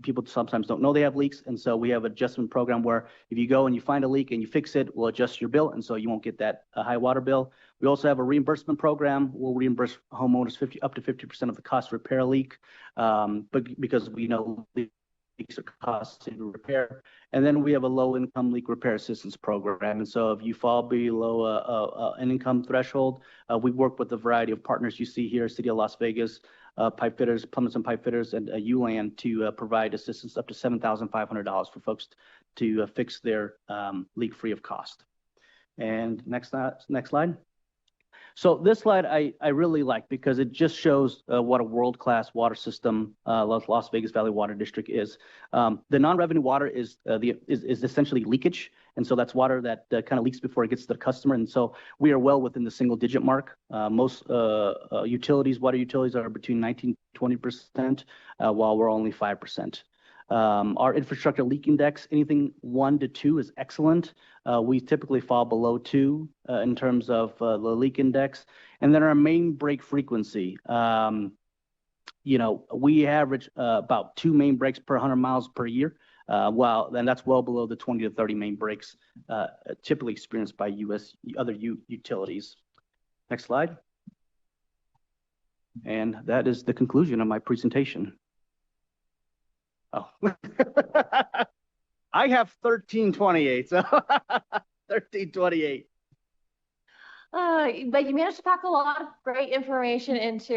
People sometimes don't know they have leaks, and so we have an adjustment program where if you go and you find a leak and you fix it, we'll adjust your bill, and so you won't get that high water bill. We also have a reimbursement program. We'll reimburse homeowners up to 50% of the cost to repair a leak, but because we know leaks are costly to repair. And then we have a low-income leak repair assistance program. And so if you fall below an income threshold, we work with a variety of partners you see here, City of Las Vegas, pipe fitters, plumbers and pipe fitters, and ULAN to provide assistance up to $7,500 for folks to fix their leak free of cost. And next slide. So this slide I really like because it just shows what a world-class water system Las Vegas Valley Water District is. The non-revenue water is essentially leakage, and so that's water that kind of leaks before it gets to the customer. And so we are well within the single-digit mark. Most water utilities are between 19-20%, while we're only 5%. Our infrastructure leak index, anything 1 to 2 is excellent. We typically fall below 2 in terms of the leak index. And then our main break frequency, we average about 2 main breaks per 100 miles per year. And that's well below the 20 to 30 main breaks typically experienced by other utilities. Next slide. And that is the conclusion of my presentation. Oh, I have 1328, so 1328. But you managed to pack a lot of great information into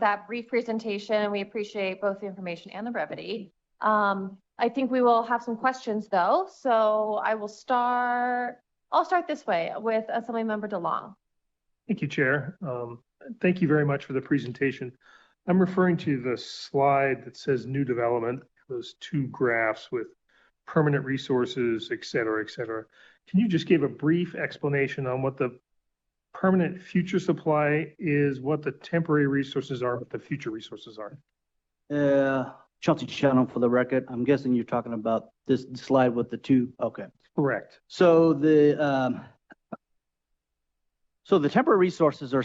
that brief presentation. We appreciate both the information and the brevity. I think we will have some questions though. So I'll start this way with Assemblymember DeLong. Thank you, Chair. Thank you very much for the presentation. I'm referring to the slide that says new development, those 2 graphs with permanent resources, et cetera, et cetera. Can you just give a brief explanation on what the permanent future supply is, what the temporary resources are, what the future resources are? Chauncey Shannon for the record. I'm guessing you're talking about this slide with the 2. Okay. Correct. So the temporary resources are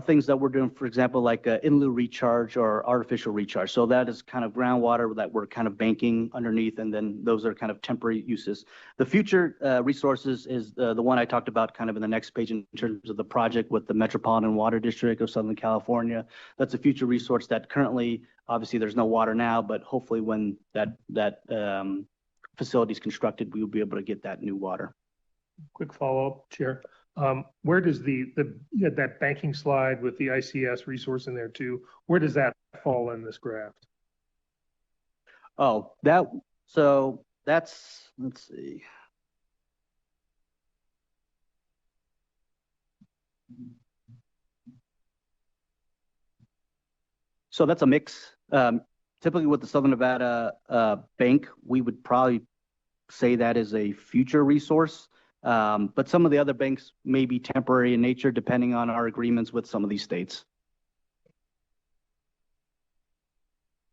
things that we're doing, for example, like in lieu recharge or artificial recharge. So that is kind of groundwater that we're kind of banking underneath, and then those are kind of temporary uses. The future resources is the one I talked about kind of in the next page in terms of the project with the Metropolitan Water District of Southern California. That's a future resource that currently, obviously there's no water now, but hopefully when that facility is constructed, we will be able to get that new water. Quick follow-up, Chair. Where does that banking slide with the ICS resource in there too, where does that fall in this graph? Oh, let's see. So that's a mix. Typically with the Southern Nevada Bank, we would probably say that is a future resource. But some of the other banks may be temporary in nature, depending on our agreements with some of these states.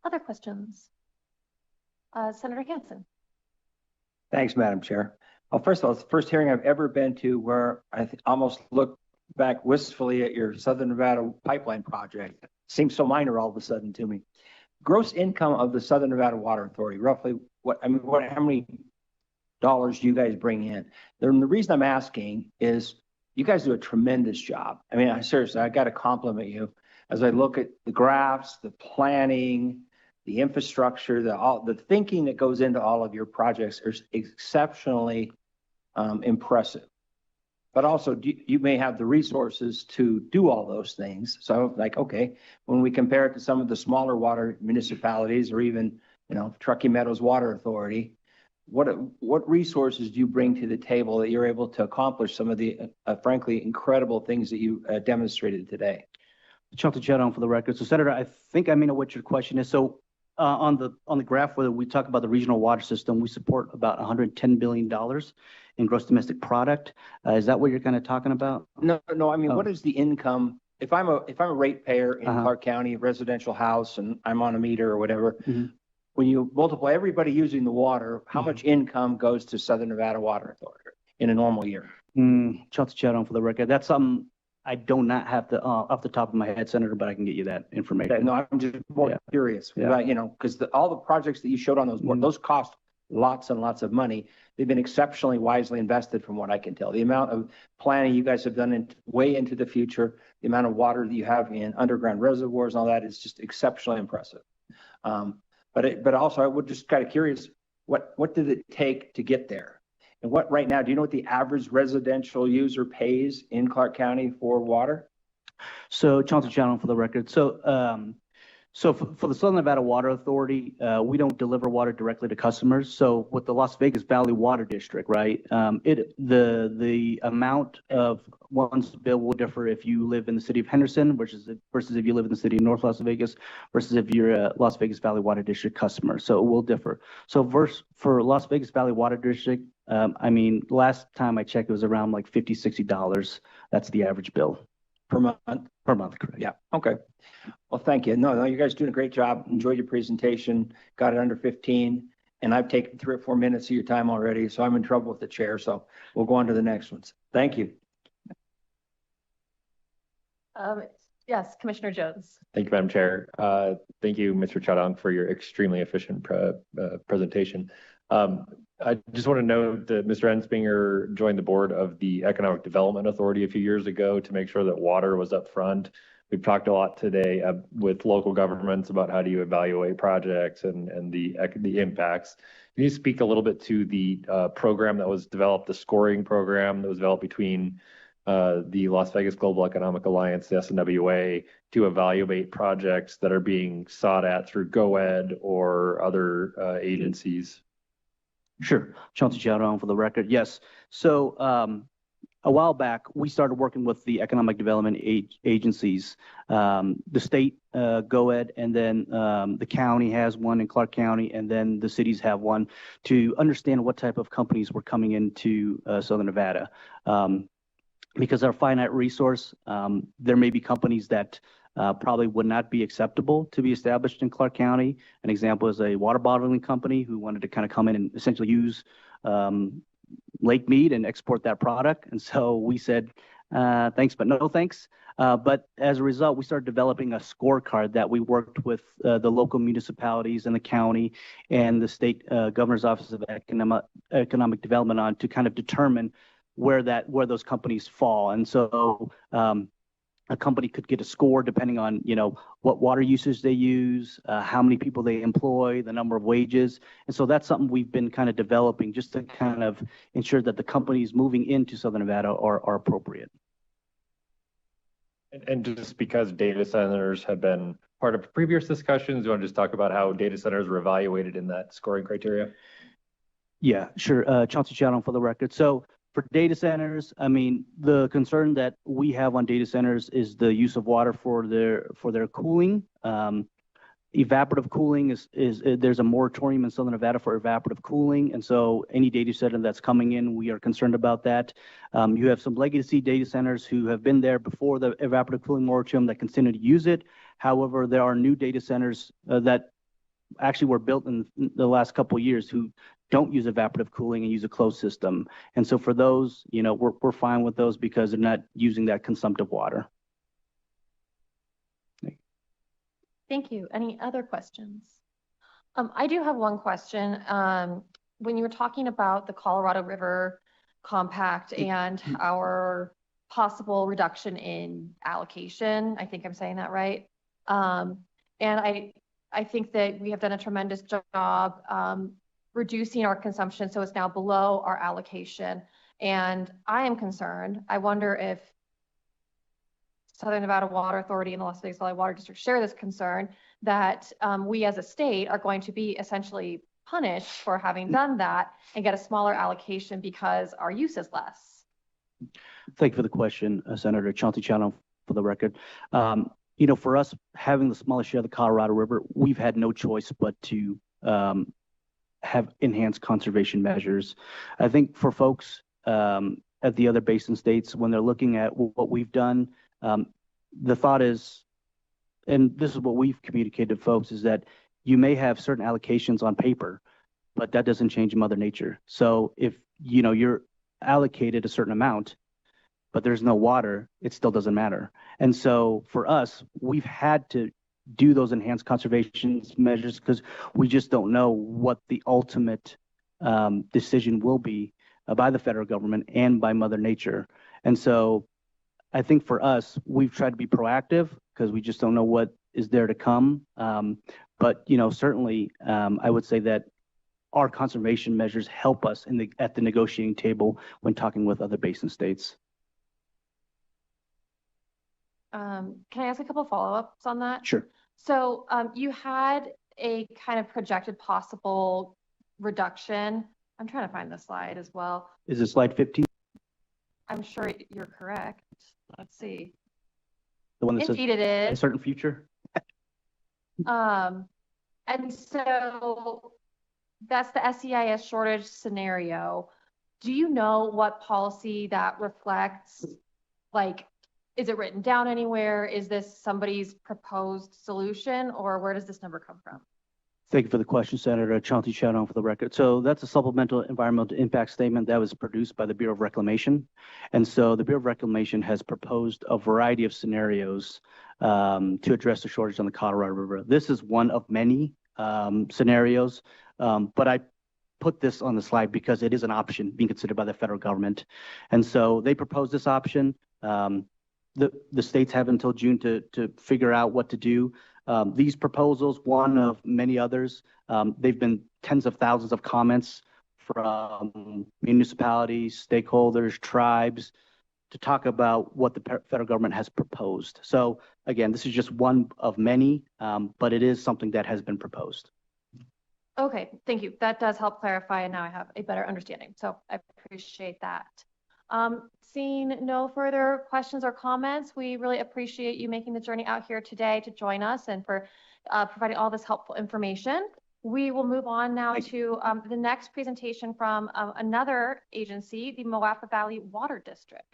Other questions? Senator Hansen. Thanks, Madam Chair. Well, first of all, it's the first hearing I've ever been to where I almost look back wistfully at your Southern Nevada pipeline project. Seems so minor all of a sudden to me. Gross income of the Southern Nevada Water Authority, roughly how many dollars you guys bring in? Then the reason I'm asking is you guys do a tremendous job. I mean, seriously, I got to compliment you. As I look at the graphs, the planning, the infrastructure, the thinking that goes into all of your projects is exceptionally impressive. But also, you may have the resources to do all those things. So, like, okay, when we compare it to some of the smaller water municipalities, or even, you know, Truckee Meadows Water Authority, what resources do you bring to the table that you're able to accomplish some of the, frankly, incredible things that you demonstrated today? Chelsea Chadon for the record. So, Senator, I think I may know what your question is. So, on the graph where we talk about the regional water system, we support about $110 billion in gross domestic product. Is that what you're kind of talking about? No. I mean, what is the income? If I'm a ratepayer in Clark County, residential house, and I'm on a meter or whatever, when you multiply everybody using the water, how much income goes to Southern Nevada Water Authority in a normal year? Chelsea Chadon for the record. That's something I do not have off the top of my head, Senator, but I can get you that information. Okay, no, I'm just more curious about, you know, because all the projects that you showed on those boards, those cost lots and lots of money. They've been exceptionally wisely invested from what I can tell. The amount of planning you guys have done way into the future, the amount of water that you have in underground reservoirs and all that is just exceptionally impressive. But also I would just kind of curious, what did it take to get there? And what right now, do you know what the average residential user pays in Clark County for water? So, Chauncey Channel for the record. So for the Southern Nevada Water Authority, we don't deliver water directly to customers. So with the Las Vegas Valley Water District, right, the amount of one's bill will differ if you live in the city of Henderson versus if you live in the city of North Las Vegas versus if you're a Las Vegas Valley Water District customer. So it will differ. So for Las Vegas Valley Water District, I mean, last time I checked, it was around like $50, $60. That's the average bill. Per month? Per month, correct. Yeah, okay. Well, thank you. No, you guys are doing a great job. Enjoyed your presentation. Got it under 15. And I've taken 3 or 4 minutes of your time already, so I'm in trouble with the chair. So we'll go on to the next ones. Thank you. Yes, Commissioner Jones. Thank you, Madam Chair. Thank you, Mr. Chadong, for your extremely efficient presentation. I just want to note that Mr. Ensminger joined the board of the Economic Development Authority a few years ago to make sure that water was up front. We've talked a lot today with local governments about how do you evaluate projects and the impacts. Can you speak a little bit to the program that was developed, the scoring program that was developed between the Las Vegas Global Economic Alliance, the SNWA, to evaluate projects that are being sought at through GoEd or other agencies? Sure. Chauncey Chowdown for the record. Yes. So a while back, we started working with the economic development agencies, the state, GoEd, and then the county has one in Clark County, and then the cities have one to understand what type of companies were coming into Southern Nevada. Because our finite resource, there may be companies that probably would not be acceptable to be established in Clark County. An example is a water bottling company who wanted to kind of come in and essentially use Lake Mead and export that product. And so we said, thanks, but no thanks. But as a result, we started developing a scorecard that we worked with the local municipalities and the county and the state governor's office of economic development on to kind of determine where those companies fall. And so a company could get a score depending on, you know, what water usage they use, how many people they employ, the number of wages. And so that's something we've been kind of developing just to kind of ensure that the companies moving into Southern Nevada are appropriate. And just because data centers have been part of previous discussions, you want to just talk about how data centers were evaluated in that scoring criteria? Yeah, sure. Chauncey Chowdown for the record. So for data centers, I mean, the concern that we have on data centers is the use of water for their cooling. Evaporative cooling is there's a moratorium in Southern Nevada for evaporative cooling, and so any data center that's coming in, we are concerned about that. You have some legacy data centers who have been there before the evaporative cooling moratorium that continue to use it. However, there are new data centers that actually were built in the last couple of years who don't use evaporative cooling and use a closed system. And so for those, you know, we're fine with those because they're not using that consumptive water. Thank you. Any other questions? I do have one question. when you were talking about the Colorado River Compact and our possible reduction in allocation, I think I'm saying that right. And I think that we have done a tremendous job reducing our consumption, so it's now below our allocation. And I am concerned. I wonder if Southern Nevada Water Authority and the Las Vegas Valley Water District share this concern that we as a state are going to be essentially punished for having done that and get a smaller allocation because our use is less. Thank you for the question, Senator Chauncey Channel, for the record. You know, for us, having the smallest share of the Colorado River, we've had no choice but to have enhanced conservation measures. I think for folks at the other basin states, when they're looking at what we've done, the thought is, and this is what we've communicated to folks, is that you may have certain allocations on paper, but that doesn't change Mother Nature. So if, you know, you're allocated a certain amount, but there's no water, it still doesn't matter. And so for us, we've had to do those enhanced conservation measures because we just don't know what the ultimate decision will be by the federal government and by Mother Nature. And so I think for us, we've tried to be proactive because we just don't know what is there to come. But, you know, certainly I would say that our conservation measures help us at the negotiating table when talking with other basin states. Can I ask a couple of follow-ups on that? Sure. So you had a kind of projected possible reduction. I'm trying to find the slide as well. Is it slide 15? I'm sure you're correct. Let's see. The one that says Indeed it is. a certain future? And so that's the SEIS shortage scenario. Do you know what policy that reflects? Like, is it written down anywhere? Is this somebody's proposed solution, or where does this number come from? Thank you for the question, Senator Chauncey Channel, for the record. So that's a supplemental environmental impact statement that was produced by the Bureau of Reclamation. And so the Bureau of Reclamation has proposed a variety of scenarios to address the shortage on the Colorado River. This is one of many scenarios, but I put this on the slide because it is an option being considered by the federal government. And so they proposed this option. The states have until June to figure out what to do. These proposals, one of many others, they've been tens of thousands of comments from municipalities, stakeholders, tribes, to talk about what the federal government has proposed. So again, this is just one of many, but it is something that has been proposed. Okay, thank you. That does help clarify, and now I have a better understanding. So I appreciate that. Seeing no further questions or comments, we really appreciate you making the journey out here today to join us and for providing all this helpful information. We will move on now to the next presentation from another agency, the Nevada Valley Water District.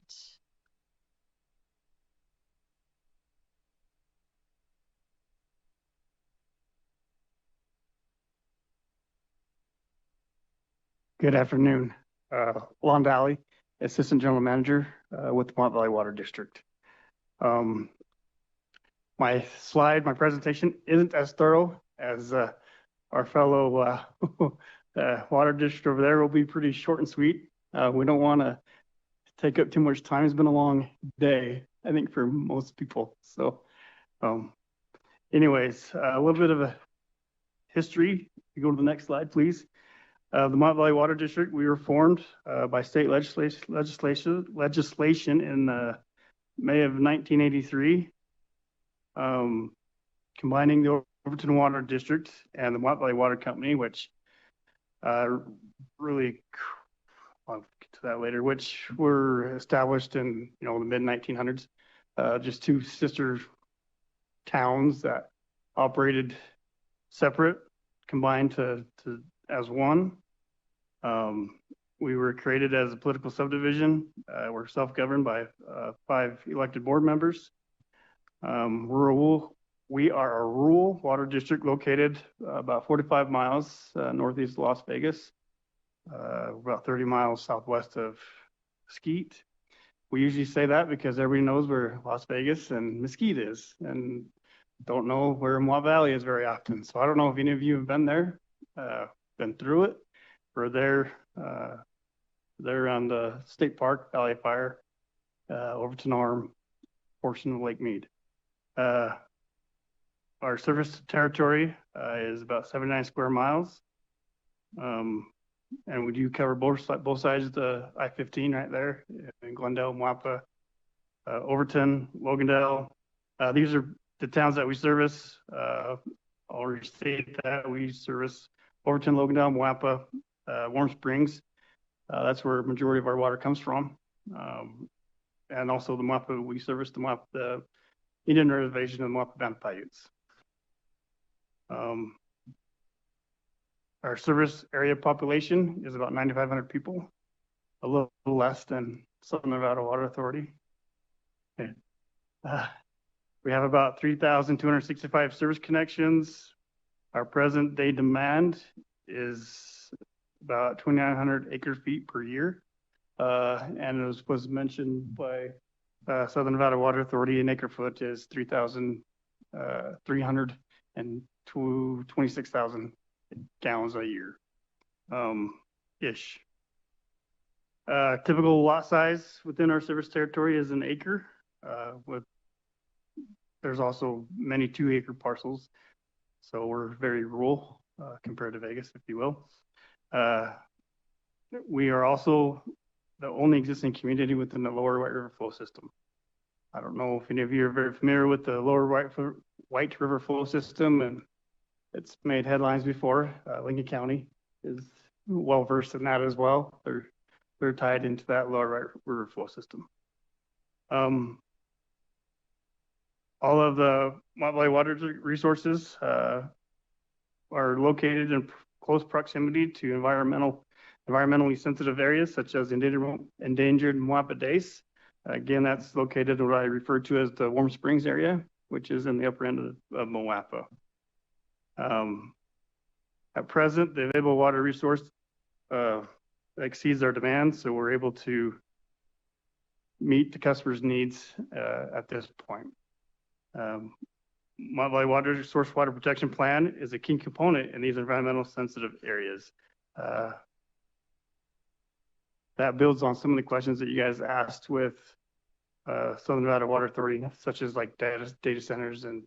Good afternoon. Lon Daly, Assistant General Manager with the Nevada Valley Water District. My presentation isn't as thorough as our fellow water district over there. Will be pretty short and sweet. We don't want to take up too much time. It's been a long day, I think, for most people. So anyways, a little bit of a history. You go to the next slide, please. The Nevada Valley Water District, we were formed by state legislation in May of 1983, combining the Overton Water District and the Nevada Valley Water Company, which really, I'll get to that later, which were established in the mid 1900s. Just two sister towns that operated separate, combined to as one. We were created as a political subdivision. We're self-governed by 5 elected board members. We are a rural water district located about 45 miles northeast of Las Vegas, about 30 miles southwest of Mesquite. We usually say that because everybody knows where Las Vegas and Mesquite is, and don't know where Nevada Valley is very often. So I don't know if any of you have been there, been through it. We're there, they're on the State Park, Valley Fire, Overton Arm, portion of Lake Mead. Our service territory is about 79 square miles. And we do cover both sides of the I-15 right there in Glendale, Mwapa, Overton, Logandale. These are the towns that we service. I'll restate that we service Overton, Logandale, Mwapa, Warm Springs. That's where a majority of our water comes from. And also the Mwapa, we service the Indian Reservation and Mwapa Band Paiutes. Our service area population is about 9,500 people, a little less than Southern Nevada Water Authority. Okay. We have about 3,265 service connections. Our present day demand is about 2,900 acre feet per year. And as was mentioned by Southern Nevada Water Authority, an acre foot is 3,300 and 26,000 gallons a year, ish. Typical lot size within our service territory is an acre. There's also many 2-acre parcels, so we're very rural compared to Vegas, if you will. We are also the only existing community within the Lower White River flow system. I don't know if any of you are very familiar with the Lower White River flow system, and it's made headlines before. Lincoln County is well versed in that as well. They're tied into that Lower White River flow system. All of the Mont Valley water resources are located in close proximity to environmentally sensitive areas such as endangered Mwapa dace. Again, that's located in what I refer to as the Warm Springs area, which is in the upper end of Mwapa. At present, the available water resource exceeds our demand, so we're able to meet the customer's needs at this point. Mont Valley Water Source Water Protection Plan is a key component in these environmental sensitive areas. That builds on some of the questions that you guys asked with Southern Nevada Water Authority, such as like data centers and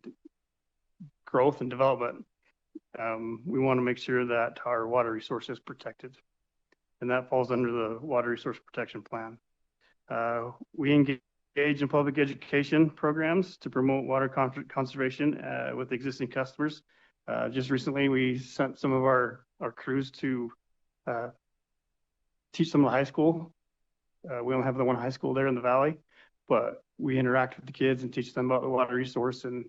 growth and development. We want to make sure that our water resource is protected, and that falls under the Water Resource Protection Plan. We engage in public education programs to promote water conservation with existing customers. Just recently, we sent some of our crews to teach some of the high school. We don't have the one high school there in the valley, but we interact with the kids and teach them about the water resource and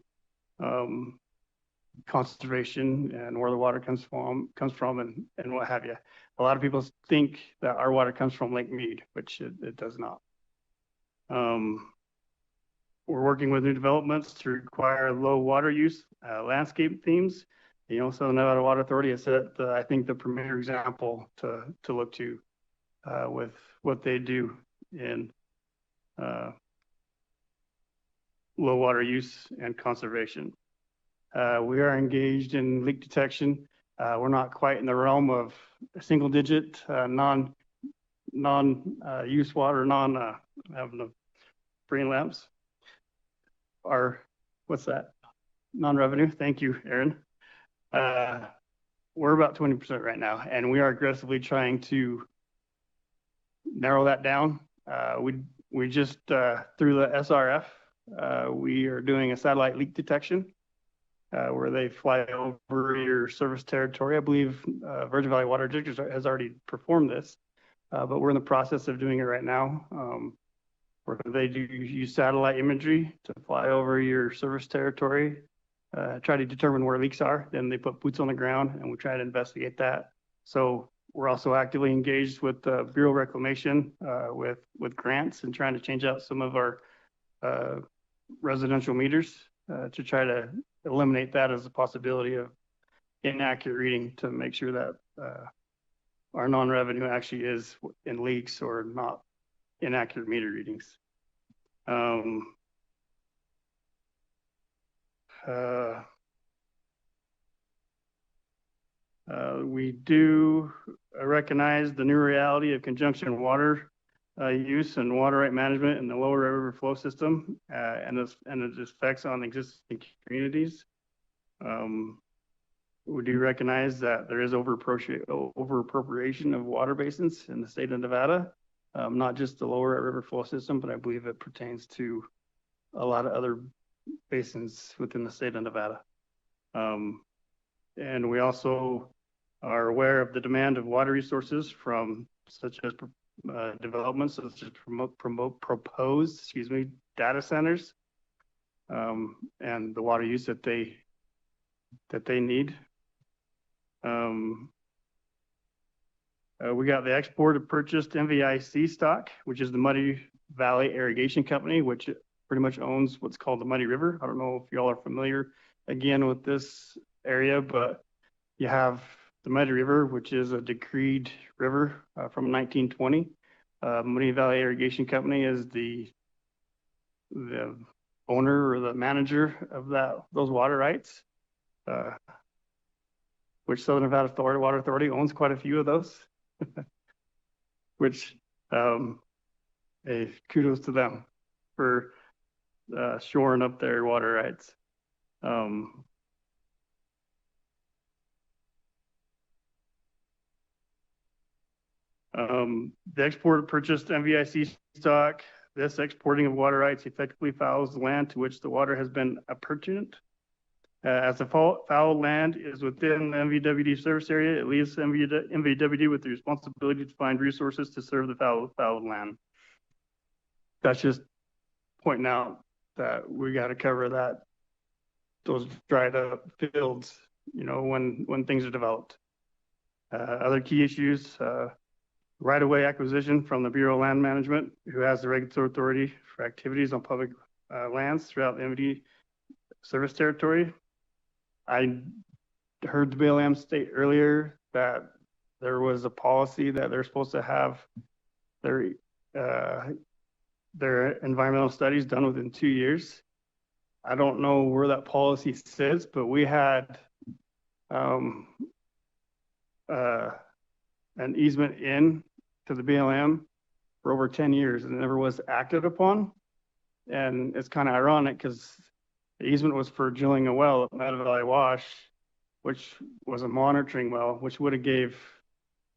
conservation and where the water comes from and what have you. A lot of people think that our water comes from Lake Mead, which it does not. We're working with new developments to require low water use landscape themes. You know, Southern Nevada Water Authority has set, I think, the premier example to look to with what they do in low water use and conservation. We are engaged in leak detection. We're not quite in the realm of single digit non-use water, having the brain lamps. What's that? Non-revenue. Thank you, Aaron. We're about 20% right now, and we are aggressively trying to narrow that down. We just, through the SRF, we are doing a satellite leak detection where they fly over your service territory. I believe Virgin Valley Water District has already performed this, but we're in the process of doing it right now. Where they do use satellite imagery to fly over your service territory, try to determine where leaks are. Then they put boots on the ground and we try to investigate that. So we're also actively engaged with the Bureau of Reclamation with grants and trying to change out some of our residential meters to try to eliminate that as a possibility of inaccurate reading to make sure that our non-revenue actually is in leaks or not inaccurate meter readings. We do recognize the new reality of conjunction water use and water right management in the lower river flow system and its effects on existing communities. We do recognize that there is over appropriation of water basins in the state of Nevada, not just the lower river flow system, but I believe it pertains to a lot of other basins within the state of Nevada. And we also are aware of the demand of water resources from such as developments such as proposed data centers and the water use that they need. We got the exported purchased MVIC stock, which is the Muddy Valley Irrigation Company, which pretty much owns what's called the Muddy River. I don't know if y'all are familiar again with this area, but you have the Muddy River, which is a decreed river from 1920. Muddy Valley Irrigation Company is the owner or the manager of those water rights, which Southern Nevada Water Authority owns quite a few of those, which hey, kudos to them for shoring up their water rights. The exported purchased MVIC stock, this exporting of water rights effectively fouls the land to which the water has been appurtenant. As the foul land is within the MVWD service area, it leaves MVWD with the responsibility to find resources to serve the foul land. That's just pointing out that we got to cover those dried up fields, you know, when things are developed. Other key issues, right-of-way acquisition from the Bureau of Land Management, who has the regulatory authority for activities on public lands throughout the MVD service territory. I heard the BLM state earlier that there was a policy that they're supposed to have their environmental studies done within 2 years. I don't know where that policy sits, but we had an easement in to the BLM for over 10 years and it never was acted upon. And it's kind of ironic because the easement was for drilling a well at Nevada Valley Wash, which was a monitoring well, which would have gave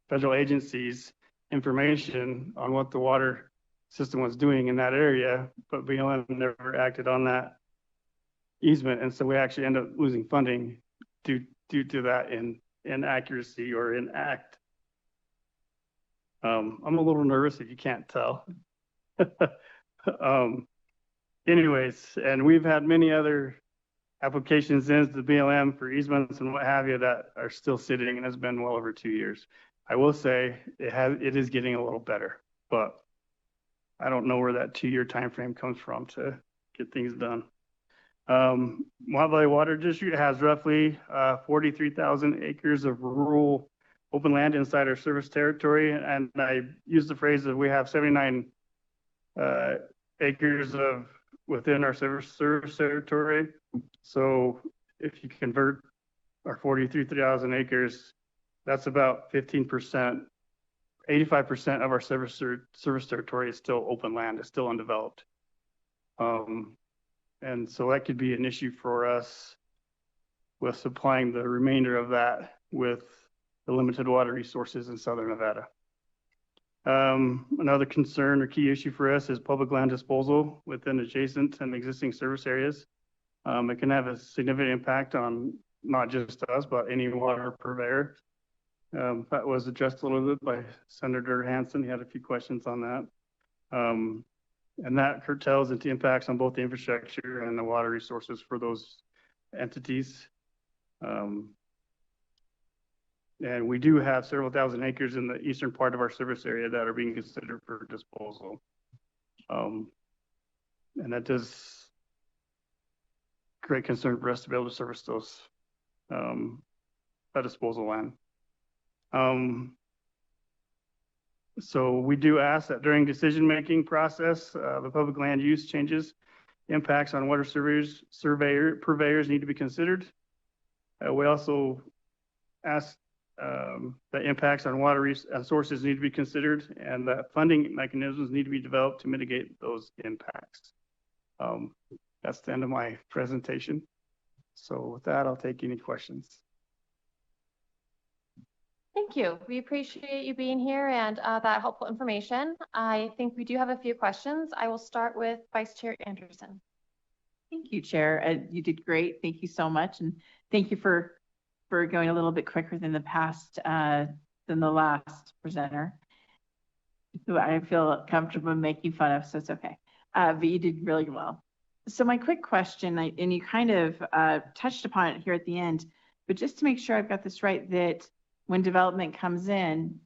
federal agencies information on what the water system was doing in that area, but BLM never acted on that easement. And so we actually end up losing funding due to that inaccuracy or inact. I'm a little nervous if you can't tell. Anyways, and we've had many other applications into the BLM for easements and what have you that are still sitting and has been well over 2 years. I will say it is getting a little better, but I don't know where that 2-year time frame comes from to get things done. Mohawk Valley Water District has roughly 43,000 acres of rural open land inside our service territory, and I use the phrase that we have 79 acres of within our service territory. So if you convert our 43,000 acres, that's about 15%. 85% of our service territory is still open land, it's still undeveloped. And so that could be an issue for us with supplying the remainder of that with the limited water resources in Southern Nevada. Another concern or key issue for us is public land disposal within adjacent and existing service areas. It can have a significant impact on not just us, but any water purveyor. That was addressed a little bit by Senator Hansen. He had a few questions on that. And that curtails into impacts on both the infrastructure and the water resources for those entities. And we do have several thousand acres in the eastern part of our service area that are being considered for disposal. And that does create concern for us to be able to service those, that disposal land. So we do ask that during decision-making process, the public land use changes, impacts on water purveyors need to be considered. We also ask the impacts on water sources need to be considered, and that funding mechanisms need to be developed to mitigate those impacts. That's the end of my presentation. So with that, I'll take any questions. Thank you. We appreciate you being here and that helpful information. I think we do have a few questions. I will start with Vice Chair Anderson. Thank you, Chair. You did great. Thank you so much. And thank you for going a little bit quicker than the last presenter, who I feel comfortable making fun of, so it's okay. But you did really well. So my quick question, and you kind of touched upon it here at the end, but just to make sure I've got this right, that when development comes in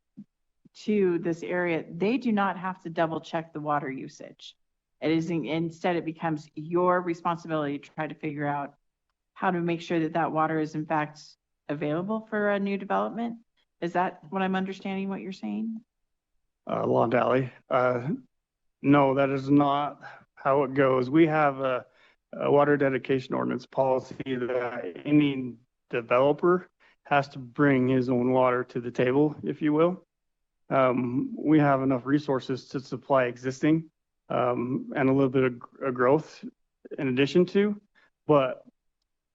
to this area, they do not have to double check the water usage. It is instead, it becomes your responsibility to try to figure out how to make sure that that water is in fact available for a new development. Is that what I'm understanding what you're saying? Long Valley. No, that is not how it goes. We have a water dedication ordinance policy that any developer has to bring his own water to the table, if you will. We have enough resources to supply existing and a little bit of growth in addition to, but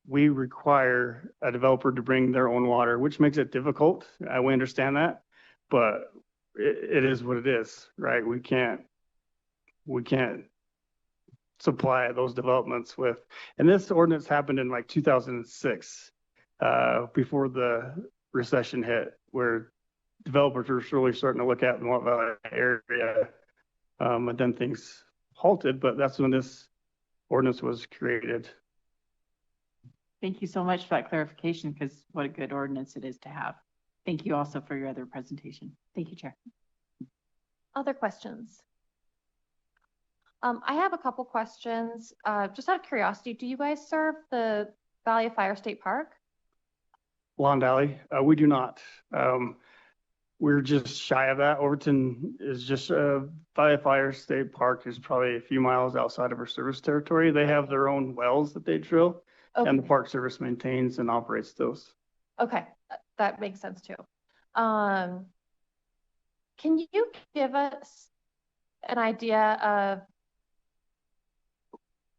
we require a developer to bring their own water, which makes it difficult. We understand that, but it is what it is, right? We can't supply those developments with, and this ordinance happened in like 2006, before the recession hit, where developers were really starting to look at the Mohawk Valley area, and then things halted, but that's when this ordinance was created. Thank you so much for that clarification, because what a good ordinance it is to have. Thank you also for your other presentation. Thank you, Chair. Other questions? I have a couple questions. Just out of curiosity, do you guys serve the Valley of Fire State Park? Long Valley, we do not. We're just shy of that. Overton is just Valley of Fire State Park is probably a few miles outside of our service territory. They have their own wells that they drill, and the Park Service maintains and operates those. Okay, that makes sense too. Can you give us an idea of,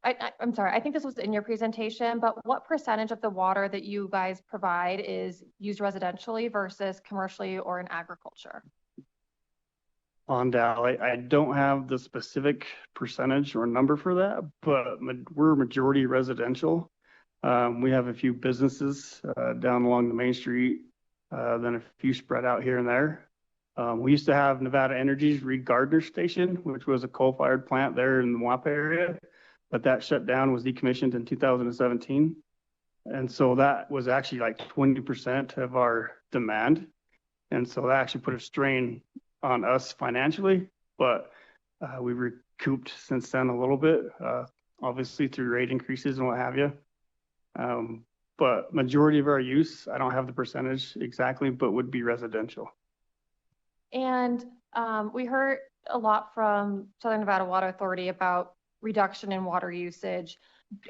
I'm sorry, I think this was in your presentation, but what percentage of the water that you guys provide is used residentially versus commercially or in agriculture? On Valley, I don't have the specific percentage or number for that, but we're majority residential. We have a few businesses down along the main street, then a few spread out here and there. We used to have Nevada Energy's Reed Gardner Station, which was a coal-fired plant there in the Wampa area, but that shut down, was decommissioned in 2017. And so that was actually like 20% of our demand. And so that actually put a strain on us financially, but we recouped since then a little bit, obviously through rate increases and what have you. But majority of our use, I don't have the percentage exactly, but would be residential. And we heard a lot from Southern Nevada Water Authority about reduction in water usage.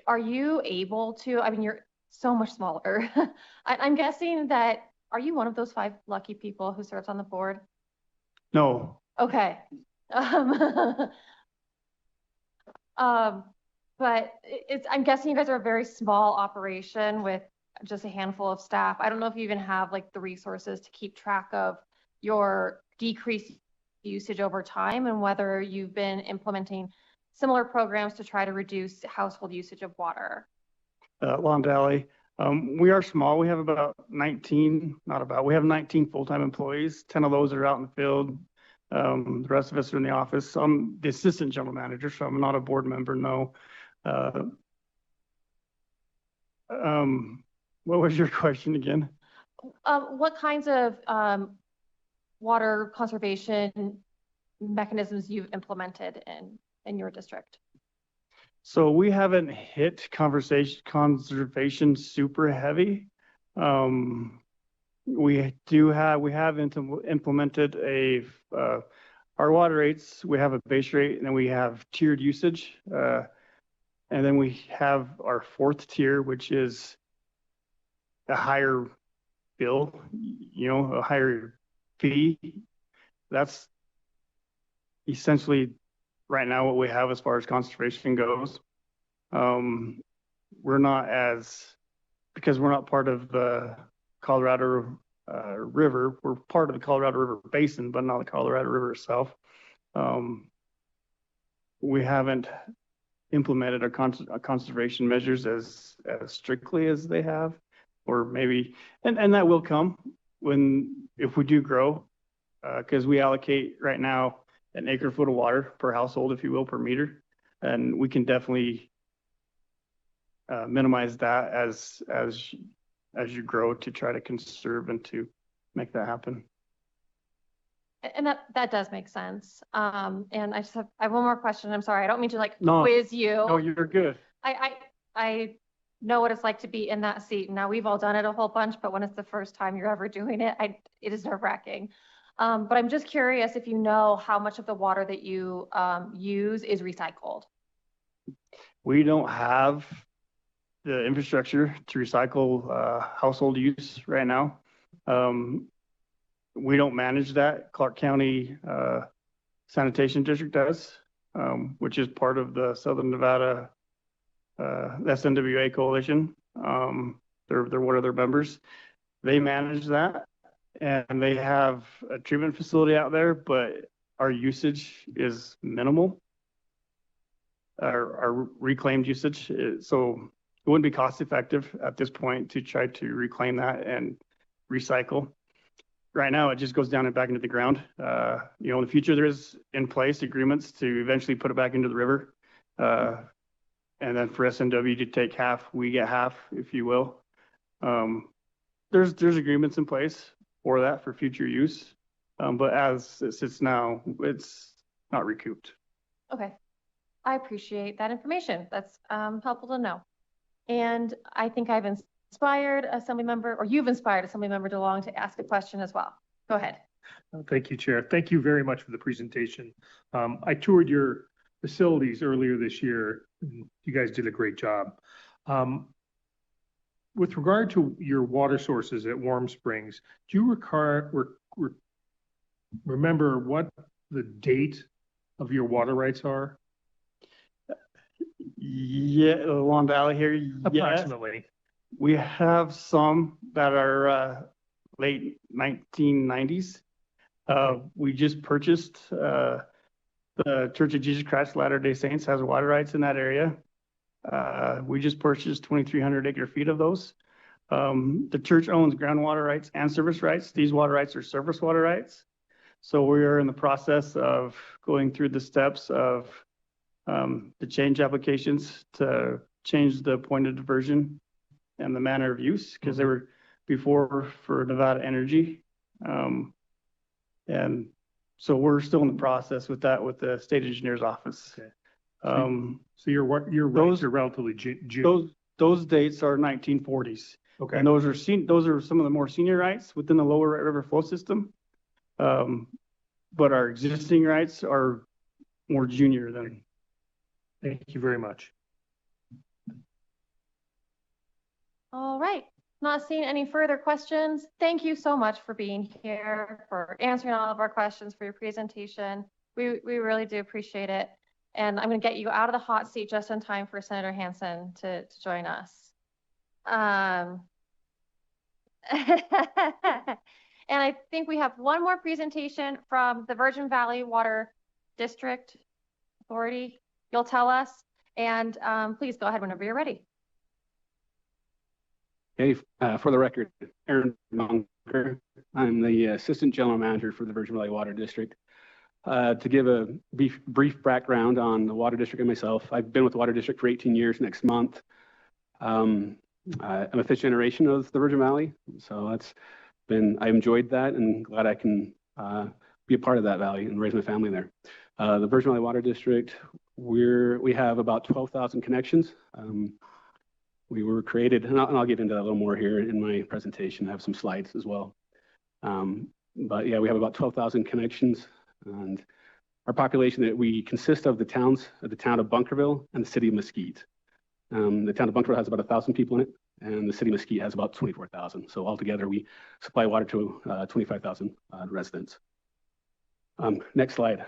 Are you able to, I mean, you're so much smaller. I'm guessing that, are you one of those 5 lucky people who serves on the board? No. Okay. But I'm guessing you guys are a very small operation with just a handful of staff. I don't know if you even have like the resources to keep track of your decreased usage over time and whether you've been implementing similar programs to try to reduce household usage of water. Long Valley, we are small. We have about 19, we have 19 full-time employees. 10 of those are out in the field. The rest of us are in the office. I'm the assistant general manager, so I'm not a board member, no. What was your question again? What kinds of water conservation mechanisms you've implemented in your district? So we haven't hit conservation super heavy. We have implemented our water rates. We have a base rate, and then we have tiered usage. And then we have our 4th tier, which is a higher bill, a higher fee. That's essentially right now what we have as far as conservation goes. We're not because we're not part of the Colorado River. We're part of the Colorado River Basin, but not the Colorado River itself. We haven't implemented our conservation measures as strictly as they have, or maybe, and that will come if we do grow, because we allocate right now an acre foot of water per household, if you will, per meter, and we can definitely minimize that as you grow to try to conserve and to make that happen. And that does make sense. And I have one more question. I'm sorry, I don't mean to No, quiz you. No, you're good. I know what it's like to be in that seat. Now we've all done it a whole bunch, but when it's the first time you're ever doing it, it is nerve-wracking. But I'm just curious if you know how much of the water that you use is recycled. We don't have the infrastructure to recycle household use right now. We don't manage that. Clark County Sanitation District does, which is part of the Southern Nevada SNWA coalition. They're one of their members. They manage that, and they have a treatment facility out there, but our usage is minimal. Our reclaimed usage, so it wouldn't be cost effective at this point to try to reclaim that and recycle. Right now, it just goes down and back into the ground. In the future, there is in place agreements to eventually put it back into the river. And then for SNW to take half, we get half, if you will. There's agreements in place for that for future use. But as it sits now, it's not recouped. Okay. I appreciate that information. That's helpful to know. And I think I've inspired Assembly Member, or you've inspired Assembly Member DeLong to ask a question as well. Go ahead. Thank you, Chair. Thank you very much for the presentation. I toured your facilities earlier this year. You guys did a great job. With regard to your water sources at Warm Springs, do you remember what the date of your water rights are? Yeah, along the valley here. Approximately. Yeah. We have some that are late 1990s. We just purchased the Church of Jesus Christ of Latter-day Saints has water rights in that area. We just purchased 2,300 acre feet of those. The church owns groundwater rights and surface rights. These water rights are surface water rights. So we are in the process of going through the steps of the change applications to change the point of diversion and the manner of use, because they were before for Nevada Energy. And so we're still in the process with that with the state engineer's office. Okay. So your rights are relatively June. Those dates are 1940s. Okay. And those are some of the more senior rights within the lower river flow system. But our existing rights are more junior than. Thank you very much. All right. Not seeing any further questions. Thank you so much for being here, for answering all of our questions, for your presentation. We really do appreciate it. And I'm going to get you out of the hot seat just in time for Senator Hansen to join us. And I think we have one more presentation from the Virgin Valley Water District Authority. You'll tell us, and please go ahead whenever you're ready. Okay, for the record, Aaron Monker. I'm the Assistant General Manager for the Virgin Valley Water District. To give a brief background on the Water District and myself, I've been with the Water District for 18 years next month. I'm a fifth generation of the Virgin Valley, so I enjoyed that and glad I can be a part of that valley and raise my family there. The Virgin Valley Water District, we have about 12,000 connections. We were created, and I'll get into that a little more here in my presentation. I have some slides as well. But yeah, we have about 12,000 connections, and our population that we consist of the town of Bunkerville and the city of Mesquite. The town of Bunkerville has about 1,000 people in it, and the city of Mesquite has about 24,000. So altogether, we supply water to 25,000 residents. Next slide.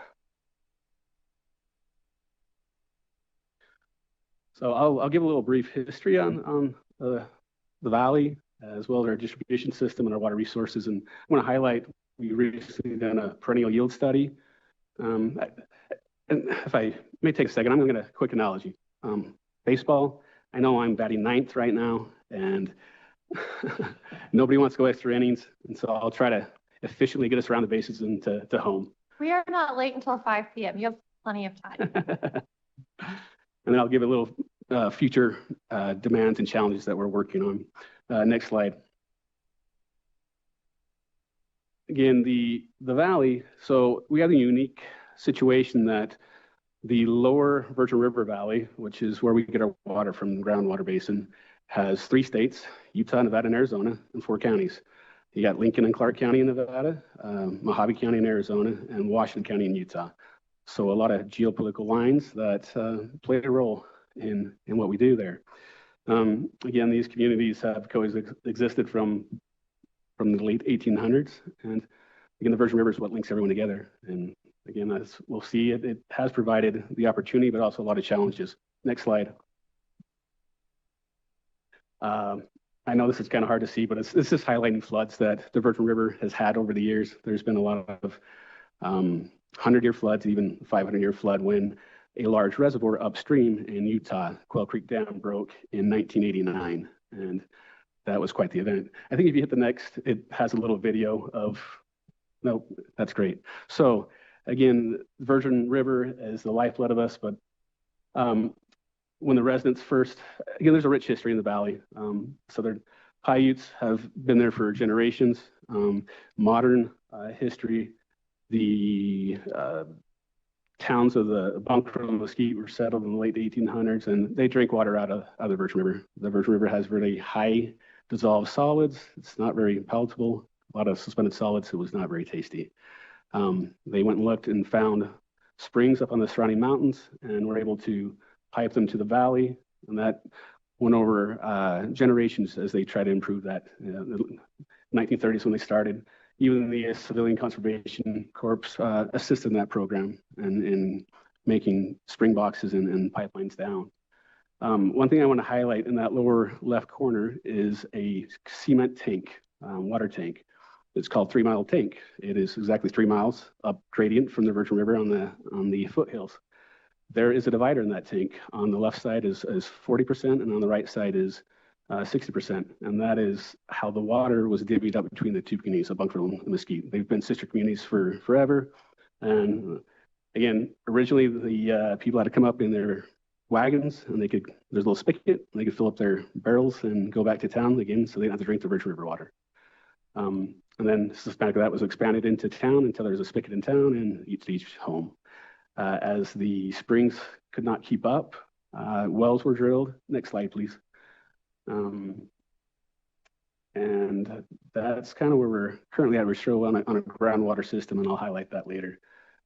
So I'll give a little brief history on the valley, as well as our distribution system and our water resources. And I want to highlight, we recently done a perennial yield study. And if I may take a second, I'm going to quick analogy. Baseball, I know I'm batting ninth right now, and nobody wants to go extra innings. And so I'll try to efficiently get us around the bases and to home. We are not late until 5 p.m. You have plenty of time. And then I'll give a little future demands and challenges that we're working on. Next slide. Again, the valley, so we have a unique situation that the lower Virgin River Valley, which is where we get our water from the groundwater basin, has 3 states, Utah, Nevada, and Arizona, and 4 counties. You got Lincoln and Clark County in Nevada, Mojave County in Arizona, and Washington County in Utah. So a lot of geopolitical lines that play a role in what we do there. Again, these communities have coexisted from the late 1800s. And again, the Virgin River is what links everyone together. And again, as we'll see, it has provided the opportunity, but also a lot of challenges. Next slide. I know this is kind of hard to see, but this is highlighting floods that the Virgin River has had over the years. There's been a lot of 100-year floods, even 500-year flood when a large reservoir upstream in Utah, Quail Creek Dam, broke in 1989. And that was quite the event. I think if you hit the next, it has a little video of, no, that's great. So again, the Virgin River is the lifeblood of us, but when the residents first, again, there's a rich history in the valley. Southern Paiutes have been there for generations. Modern history, the towns of the Bunker and Mesquite were settled in the late 1800s, and they drink water out of the Virgin River. The Virgin River has really high dissolved solids. It's not very palatable. A lot of suspended solids. It was not very tasty. They went and looked and found springs up on the surrounding mountains and were able to pipe them to the valley, and that went over generations as they tried to improve that. The 1930s when they started, even the Civilian Conservation Corps assisted in that program and in making spring boxes and pipelines down. One thing I want to highlight in that lower left corner is a cement tank, water tank. It's called 3 Mile Tank. It is exactly 3 miles up gradient from the Virgin River on the foothills. There is a divider in that tank. On the left side is 40%, and on the right side is 60%. And that is how the water was divvied up between the 2 communities of Bunkerville and Mesquite. They've been sister communities for forever. And again, originally the people had to come up in their wagons, and there's a little spigot, and they could fill up their barrels and go back to town again, so they didn't have to drink the Virgin River water. And then systematically that was expanded into town until there was a spigot in town and each home. As the springs could not keep up, wells were drilled. Next slide, please. And that's kind of where we're currently at. We're still on a groundwater system, and I'll highlight that later.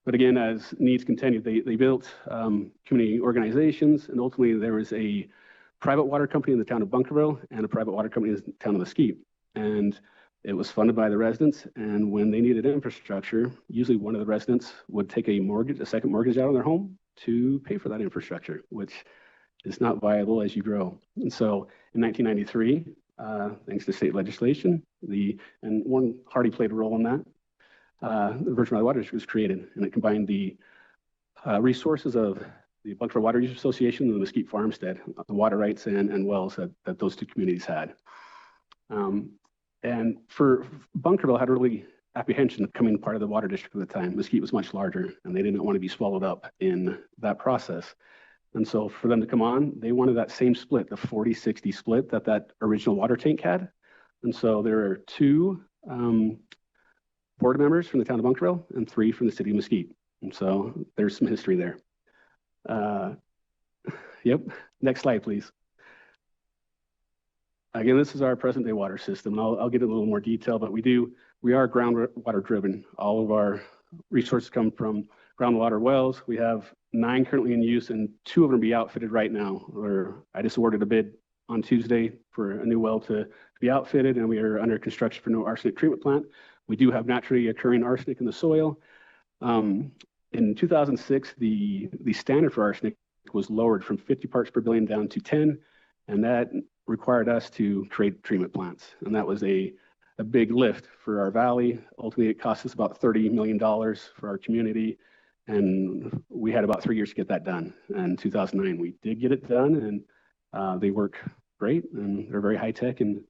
But again, as needs continued, they built community organizations, and ultimately there was a private water company in the town of Bunkerville and a private water company in the town of Mesquite. And it was funded by the residents, and when they needed infrastructure, usually one of the residents would take a second mortgage out on their home to pay for that infrastructure, which is not viable as you grow. And so in 1993, thanks to state legislation, and Warren Hardy played a role in that, the Virgin Valley Water District was created, and it combined the resources of the Bunkerville Water Users Association and the Mesquite Farmstead, the water rights and wells that those 2 communities had. And for Bunkerville had really apprehension of becoming part of the water district at the time. Mesquite was much larger, and they didn't want to be swallowed up in that process. And so for them to come on, they wanted that same split, the 40-60 split that original water tank had. And so there are 2 board members from the town of Bunkerville and 3 from the city of Mesquite. And so there's some history there. Yep, next slide, please. Again, this is our present day water system. And I'll get a little more detail, but we are groundwater driven. All of our resources come from groundwater wells. We have 9 currently in use, and 2 of them will be outfitted right now. I just awarded a bid on Tuesday for a new well to be outfitted, and we are under construction for no arsenic treatment plant. We do have naturally occurring arsenic in the soil. In 2006, the standard for arsenic was lowered from 50 parts per billion down to 10, and that required us to create treatment plants. And that was a big lift for our valley. Ultimately, it cost us about $30 million for our community, and we had about 3 years to get that done. And in 2009, we did get it done, and they work great, and they're very high-tech and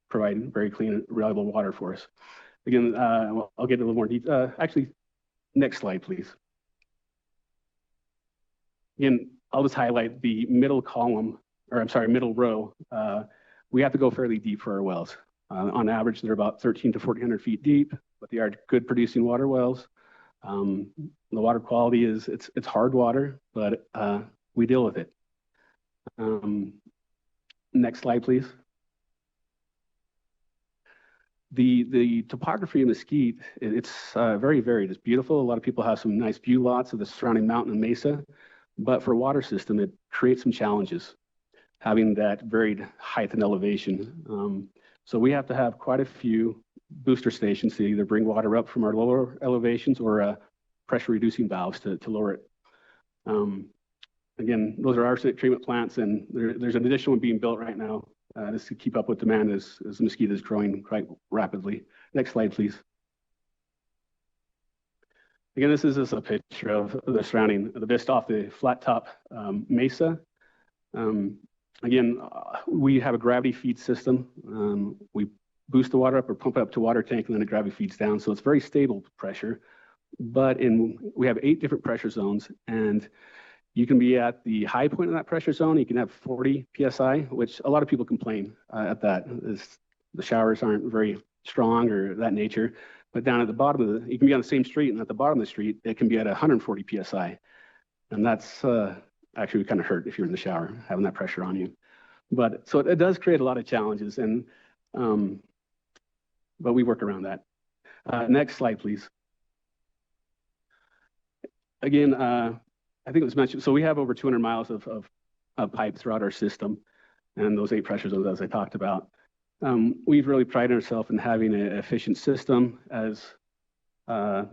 provide very clean, reliable water for us. Again, I'll get a little more detail. Actually, next slide, please. Again, I'll just highlight the middle column, or I'm sorry, middle row. We have to go fairly deep for our wells. On average, they're about 1,300 to 1,400 feet deep, but they are good producing water wells. The water quality it's hard water, but we deal with it. Next slide, please. The topography of Mesquite, it's very varied. It's beautiful. A lot of people have some nice view lots of the surrounding mountain and mesa, but for a water system, it creates some challenges, having that varied height and elevation. So we have to have quite a few booster stations to either bring water up from our lower elevations or pressure reducing valves to lower it. Again, those are arsenic treatment plants, and there's an additional one being built right now just to keep up with demand as Mesquite is growing quite rapidly. Next slide, please. Again, this is just a picture of the surrounding, the vista off the flat top mesa. Again, we have a gravity feed system. We boost the water up or pump it up to water tank, and then the gravity feeds down. So it's very stable pressure. But we have 8 different pressure zones, and you can be at the high point of that pressure zone. You can have 40 PSI, which a lot of people complain at that. The showers aren't very strong or that nature. But down at the bottom of you can be on the same street, and at the bottom of the street, it can be at 140 PSI. And that's actually kind of hurt if you're in the shower, having that pressure on you. But so it does create a lot of challenges, and but we work around that. Next slide, please. Again, I think it was mentioned, so we have over 200 miles of pipe throughout our system, and those 8 pressure zones, as I talked about. We've really prided ourselves in having an efficient system, as the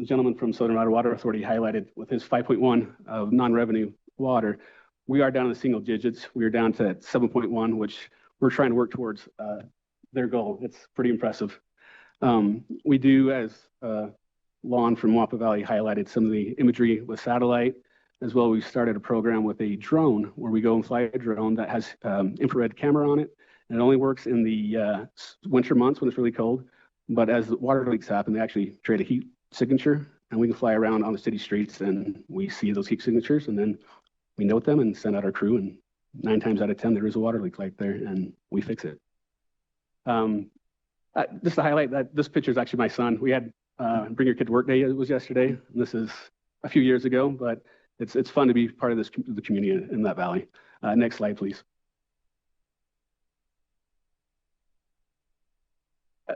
gentleman from Southern Nevada Water Authority highlighted with his 5.1 of non-revenue water. We are down in the single digits. We are down to 7.1, which we're trying to work towards their goal. It's pretty impressive. We do, as Lon from Wampa Valley highlighted, some of the imagery with satellite. As well, we started a program with a drone where we go and fly a drone that has infrared camera on it. And it only works in the winter months when it's really cold. But as the water leaks happen, they actually create a heat signature, and we can fly around on the city streets and we see those heat signatures, and then we note them and send out our crew. And 9 times out of 10, there is a water leak right there, and we fix it. Just to highlight that this picture is actually my son. We had Bring Your Kid to Work Day. It was yesterday. And this is a few years ago, but it's fun to be part of the community in that valley. Next slide, please.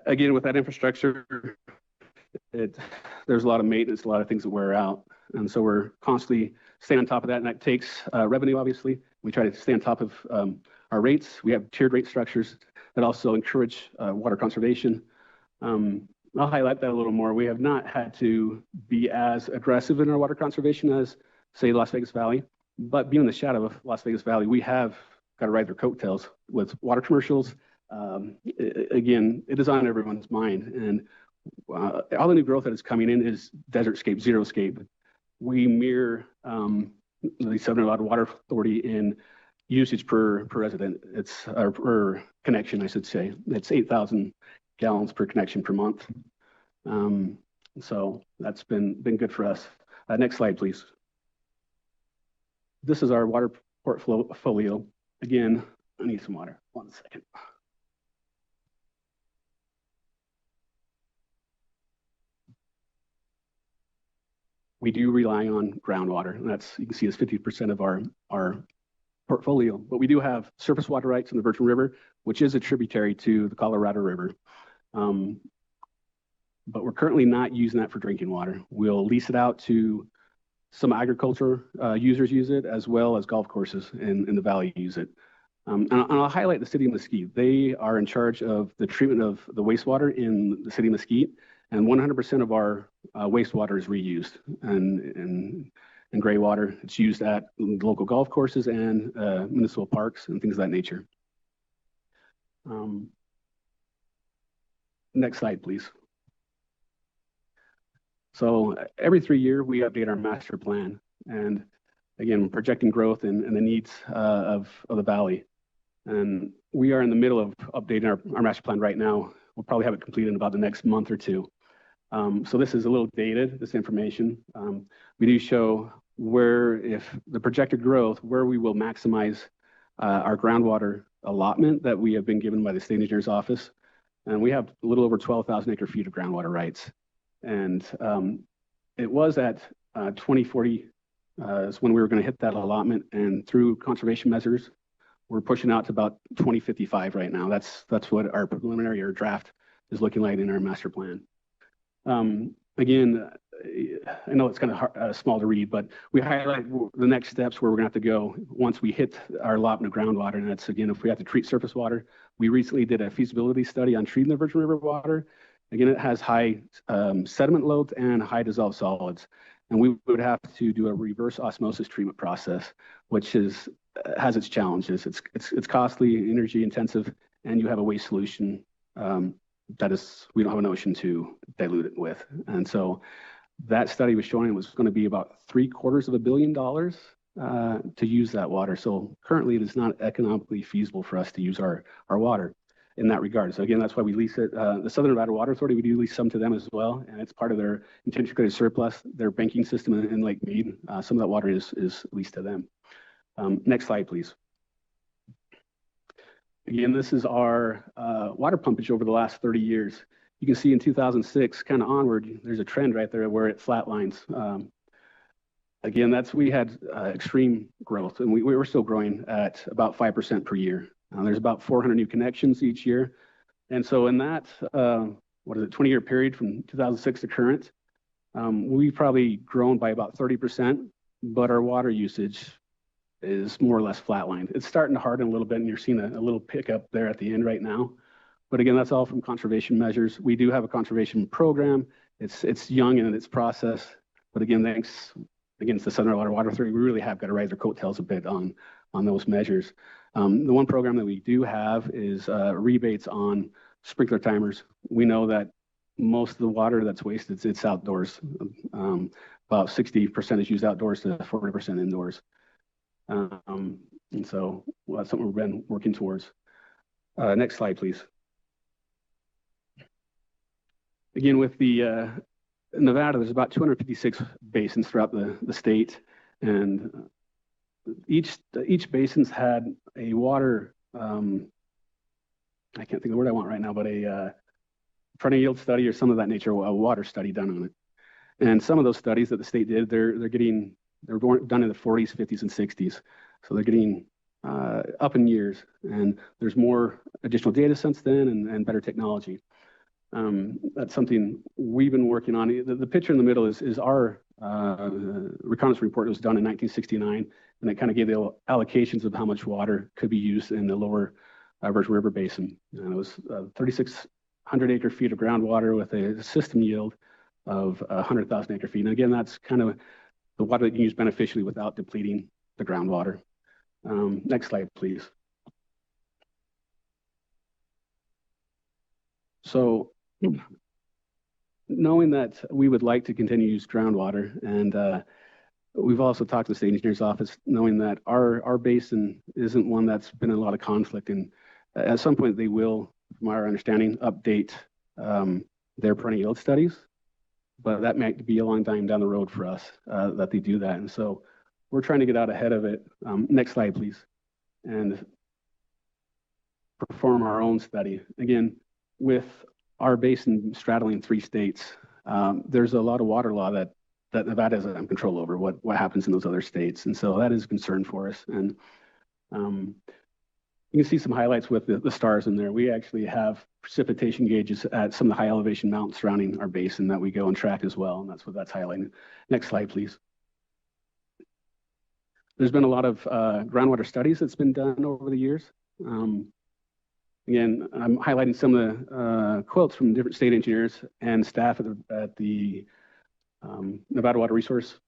Again, with that infrastructure, there's a lot of maintenance, a lot of things that wear out. And so we're constantly staying on top of that, and that takes revenue, obviously. We try to stay on top of our rates. We have tiered rate structures that also encourage water conservation. I'll highlight that a little more. We have not had to be as aggressive in our water conservation as, say, Las Vegas Valley, but being in the shadow of Las Vegas Valley, we have got to ride their coattails with water commercials. Again, it is on everyone's mind, and all the new growth that is coming in is desertscape, xeriscape. We mirror the Southern Nevada Water Authority in usage per resident. It's per connection, I should say. It's 8,000 gallons per connection per month. So that's been good for us. Next slide, please. This is our water portfolio. Again, I need some water. 1 second. We do rely on groundwater, and that's, you can see, is 50% of our portfolio. But we do have surface water rights in the Virgin River, which is a tributary to the Colorado River. But we're currently not using that for drinking water. We'll lease it out to some agriculture users use it, as well as golf courses in the valley use it. And I'll highlight the city of Mesquite. They are in charge of the treatment of the wastewater in the city of Mesquite, and 100% of our wastewater is reused and gray water. It's used at local golf courses and municipal parks and things of that nature. Next slide, please. So every 3 years, we update our master plan. And again, projecting growth and the needs of the valley. And we are in the middle of updating our master plan right now. We'll probably have it completed in about the next month or two. So this is a little dated, this information. We do show where, if the projected growth, where we will maximize our groundwater allotment that we have been given by the state engineer's office. And we have a little over 12,000 acre feet of groundwater rights. And it was at 2040 is when we were going to hit that allotment, and through conservation measures, we're pushing out to about 2055 right now. That's what our preliminary or draft is looking like in our master plan. Again, I know it's kind of small to read, but we highlight the next steps where we're going to have to go once we hit our allotment of groundwater. And that's, again, if we have to treat surface water. We recently did a feasibility study on treating the Virgin River water. Again, it has high sediment loads and high dissolved solids. And we would have to do a reverse osmosis treatment process, which has its challenges. It's costly, energy intensive, and you have a waste solution that is, we don't have an ocean to dilute it with. And so that study was showing it was going to be about $750 million to use that water. So currently it is not economically feasible for us to use our water in that regard. So again, that's why we lease it. The Southern Nevada Water Authority, we do lease some to them as well. And it's part of their integrated surplus, their banking system in Lake Mead. Some of that water is leased to them. Next slide, please. Again, this is our water pumpage over the last 30 years. You can see in 2006, kind of onward, there's a trend right there where it flatlines. Again, we had extreme growth, and we were still growing at about 5% per year. There's about 400 new connections each year. And so in that, 20-year period from 2006 to current, we've probably grown by about 30%, but our water usage is more or less flatlined. It's starting to harden a little bit, and you're seeing a little pickup there at the end right now. But again, that's all from conservation measures. We do have a conservation program. It's young in its process, but again, thanks again to the Southern Nevada Water Authority, we really have got to ride their coattails a bit on those measures. The one program that we do have is rebates on sprinkler timers. We know that most of the water that's wasted, it's outdoors. About 60% is used outdoors to 40% indoors. And so that's something we've been working towards. Next slide, please. Again, with the Nevada, there's about 256 basins throughout the state, and each basin's had a water, I can't think of the word I want right now, but a fronting yield study or some of that nature, a water study done on it. And some of those studies that the state did, they're done in the 40s, 50s, and 60s. So they're getting up in years, and there's more additional data since then and better technology. That's something we've been working on. The picture in the middle is our reconnaissance report. It was done in 1969, and it kind of gave the allocations of how much water could be used in the lower Virgin River Basin. And it was 3,600 acre feet of groundwater with a system yield of 100,000 acre feet. And again, that's kind of the water that you can use beneficially without depleting the groundwater. Next slide, please. So knowing that we would like to continue to use groundwater, and we've also talked to the state engineer's office, knowing that our basin isn't one that's been in a lot of conflict, and at some point they will, from our understanding, update their perennial yield studies, but that might be a long time down the road for us that they do that. And so we're trying to get out ahead of it. Next slide, please. And perform our own study. Again, with our basin straddling 3 states, there's a lot of water law that Nevada doesn't control over what happens in those other states. And so that is a concern for us. And you can see some highlights with the stars in there. We actually have precipitation gauges at some of the high elevation mountains surrounding our basin that we go and track as well. And that's what that's highlighting. Next slide, please. There's been a lot of groundwater studies that's been done over the years. Again, I'm highlighting some of the quotes from different state engineers and staff at the Nevada Water Resource.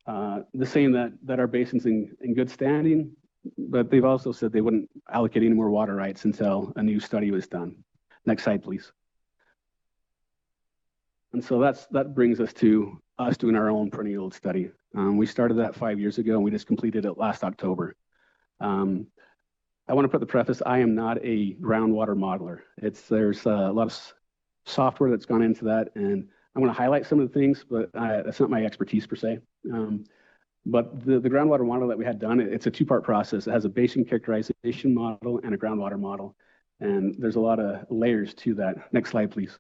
They're saying that our basin's in good standing, but they've also said they wouldn't allocate any more water rights until a new study was done. Next slide, please. And so that brings us to us doing our own perennial study. We started that 5 years ago, and we just completed it last October. I want to put the preface, I am not a groundwater modeler. There's a lot of software that's gone into that, and I want to highlight some of the things, but that's not my expertise per se. But the groundwater model that we had done, it's a two-part process. It has a basin characterization model and a groundwater model. And there's a lot of layers to that. Next slide, please.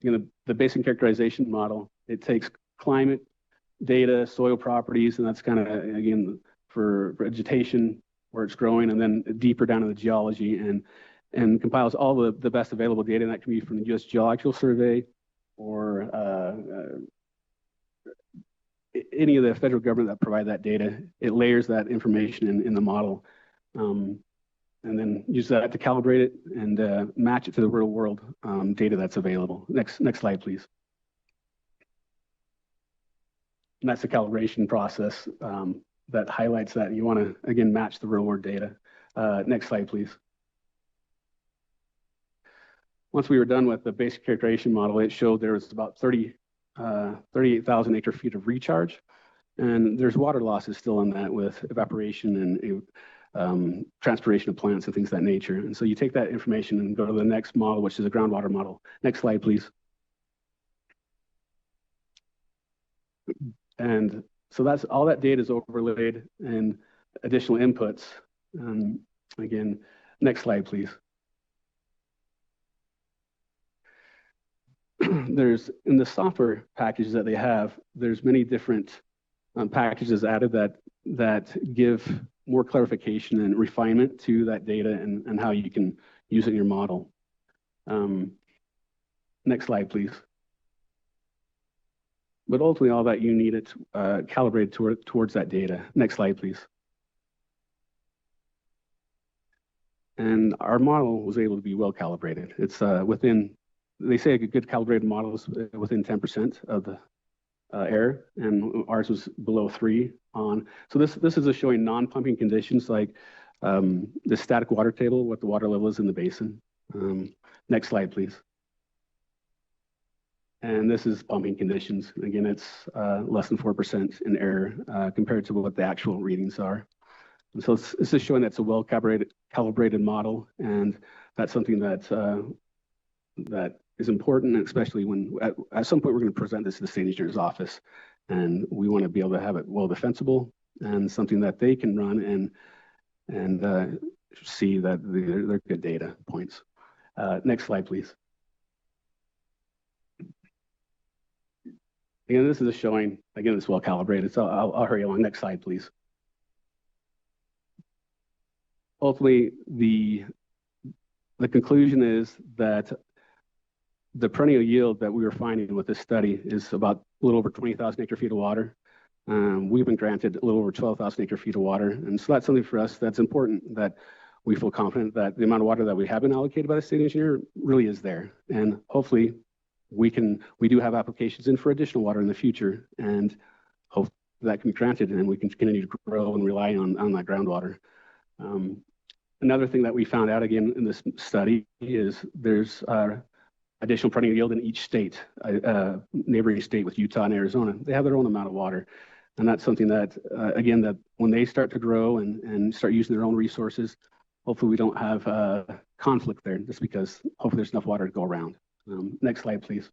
The basin characterization model, it takes climate data, soil properties, and that's kind of, again, for vegetation, where it's growing, and then deeper down in the geology, and compiles all the best available data, and that can be from the U.S. Geological Survey or any of the federal government that provide that data. It layers that information in the model, and then use that to calibrate it and match it to the real world data that's available. Next slide, please. And that's the calibration process that highlights that. You want to, again, match the real world data. Next slide, please. Once we were done with the basic characterization model, it showed there was about 38,000 acre feet of recharge. And there's water losses still in that with evaporation and transpiration of plants and things of that nature. And so you take that information and go to the next model, which is a groundwater model. Next slide, please. And so that's all that data is overlaid and additional inputs. Again, next slide, please. There's in the software packages that they have, there's many different packages added that give more clarification and refinement to that data and how you can use it in your model. Next slide, please. But ultimately, all that you need it calibrated towards that data. Next slide, please. And our model was able to be well calibrated. It's within, they say a good calibrated model is within 10% of the error, and ours was below 3 on. So this is just showing non-pumping conditions like the static water table, what the water level is in the basin. Next slide, please. And this is pumping conditions. Again, it's less than 4% in error compared to what the actual readings are. And so it's just showing that's a well calibrated model, and that's something that is important, especially when at some point we're going to present this to the state engineer's office, and we want to be able to have it well defensible and something that they can run and see that they're good data points. Next slide, please. Again, this is showing, again, it's well calibrated, so I'll hurry along. Next slide, please. Ultimately, the conclusion is that the perennial yield that we were finding with this study is about a little over 20,000 acre feet of water. We've been granted a little over 12,000 acre feet of water. And so that's something for us that's important, that we feel confident that the amount of water that we have been allocated by the state engineer really is there. And hopefully we do have applications in for additional water in the future, and hopefully that can be granted and we can continue to grow and rely on that groundwater. Another thing that we found out again in this study is there's additional perennial yield in each state, neighboring state with Utah and Arizona. They have their own amount of water. And that's something that, again, that when they start to grow and start using their own resources, hopefully we don't have conflict there, just because hopefully there's enough water to go around. Next slide, please.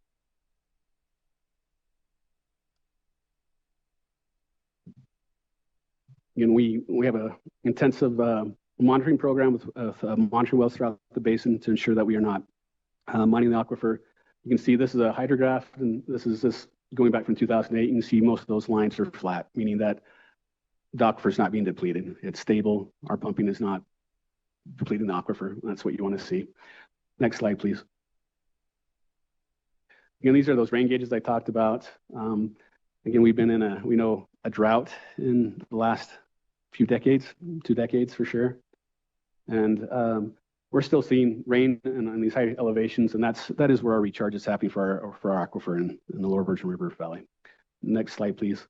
Again, we have an intensive monitoring program with monitoring wells throughout the basin to ensure that we are not mining the aquifer. You can see this is a hydrograph, and this is just going back from 2008. You can see most of those lines are flat, meaning that the aquifer is not being depleted. It's stable. Our pumping is not depleting the aquifer. That's what you want to see. Next slide, please. Again, these are those rain gauges I talked about. Again, we've been in a drought in the last few decades, 2 decades for sure. And we're still seeing rain on these high elevations, and that is where our recharge is happening for our aquifer in the Lower Virgin River Valley. Next slide, please.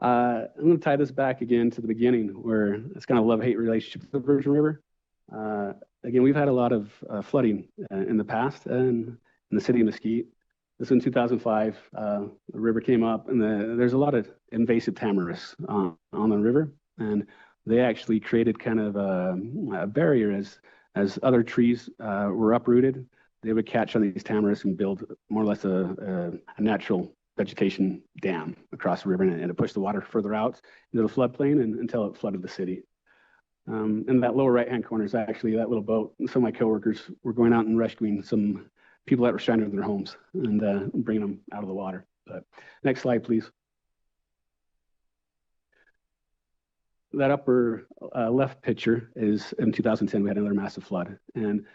I'm going to tie this back again to the beginning, where it's kind of a love-hate relationship with the Virgin River. Again, we've had a lot of flooding in the past in the city of Mesquite. This was in 2005. The river came up, and there's a lot of invasive tamarisks on the river, and they actually created kind of a barrier as other trees were uprooted. They would catch on these tamarisks and build more or less a natural vegetation dam across the river, and it pushed the water further out into the floodplain until it flooded the city. In that lower right-hand corner is actually that little boat. Some of my coworkers were going out and rescuing some people that were stranded in their homes and bringing them out of the water. But next slide, please. That upper left picture is in 2010. We had another massive flood, and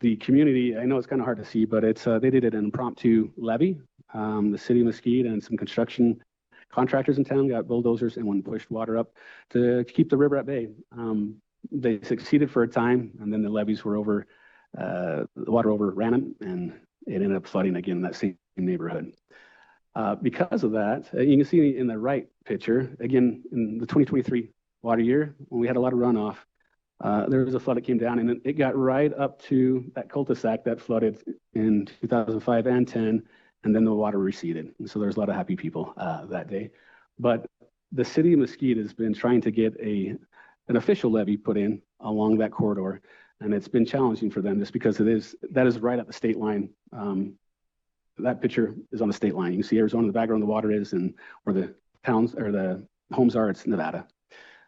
the community, I know it's kind of hard to see, but they did an impromptu levee. The city of Mesquite and some construction contractors in town got bulldozers and went and pushed water up to keep the river at bay. They succeeded for a time, and then the levees were over, the water overran them, and it ended up flooding again in that same neighborhood. Because of that, you can see in the right picture, again, in the 2023 water year, when we had a lot of runoff, there was a flood that came down, and it got right up to that cul-de-sac that flooded in 2005 and 10, and then the water receded. And so there's a lot of happy people that day. But the city of Mesquite has been trying to get an official levee put in along that corridor, and it's been challenging for them just because that is right at the state line. That picture is on the state line. You can see Arizona in the background, the water is, and where the towns or the homes are, it's Nevada.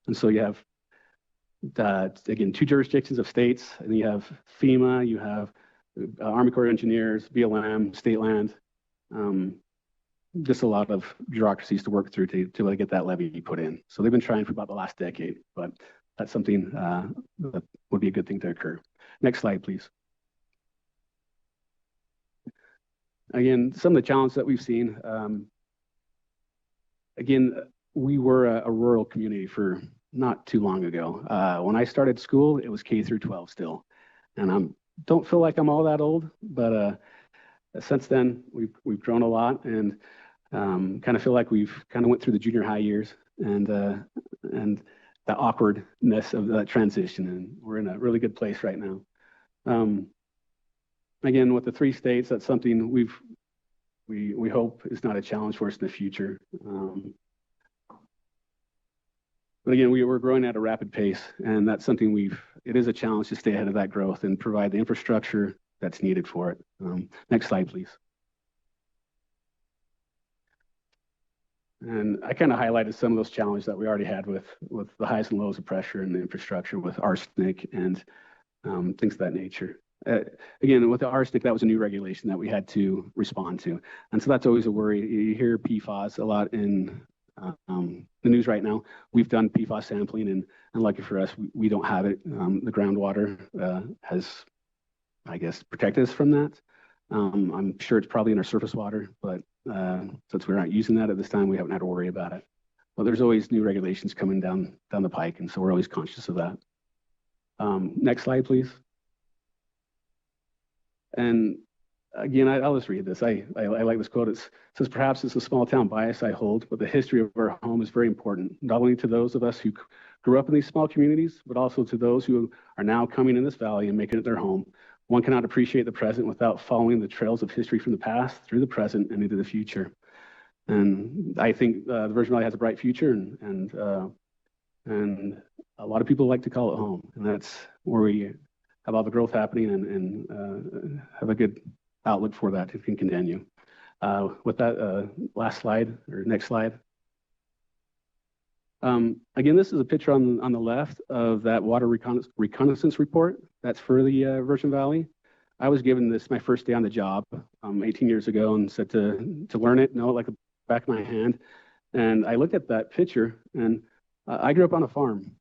And so you have, again, 2 jurisdictions of states, and you have FEMA, you have Army Corps of Engineers, BLM, state land, just a lot of bureaucracies to work through to get that levee put in. So they've been trying for about the last decade, but that's something that would be a good thing to occur. Next slide, please. Again, some of the challenges that we've seen, again, we were a rural community for not too long ago. When I started school, it was K through 12 still. And I don't feel like I'm all that old, but since then, we've grown a lot, and kind of feel like we've kind of went through the junior high years and the awkwardness of that transition, and we're in a really good place right now. Again, with the 3 states, that's something we hope is not a challenge for us in the future. But again, we're growing at a rapid pace, and that's something it is a challenge to stay ahead of that growth and provide the infrastructure that's needed for it. Next slide, please. And I kind of highlighted some of those challenges that we already had with the highs and lows of pressure and the infrastructure with arsenic and things of that nature. Again, with the arsenic, that was a new regulation that we had to respond to. And so that's always a worry. You hear PFAS a lot in the news right now. We've done PFAS sampling, and lucky for us, we don't have it. The groundwater has, I guess, protected us from that. I'm sure it's probably in our surface water, but since we're not using that at this time, we haven't had to worry about it. But there's always new regulations coming down the pike, and so we're always conscious of that. Next slide, please. And again, I'll just read this. I like this quote. It says, "Perhaps it's a small town bias I hold, but the history of our home is very important, not only to those of us who grew up in these small communities, but also to those who are now coming in this valley and making it their home. One cannot appreciate the present without following the trails of history from the past through the present and into the future." And I think the Virgin Valley has a bright future, and a lot of people like to call it home, and that's where we have all the growth happening and have a good outlook for that to continue. With that, last slide or next slide. Again, this is a picture on the left of that water reconnaissance report. That's for the Virgin Valley. I was given this my first day on the job 18 years ago, and said to learn it, know it like the back of my hand. And I looked at that picture, and I grew up on a farm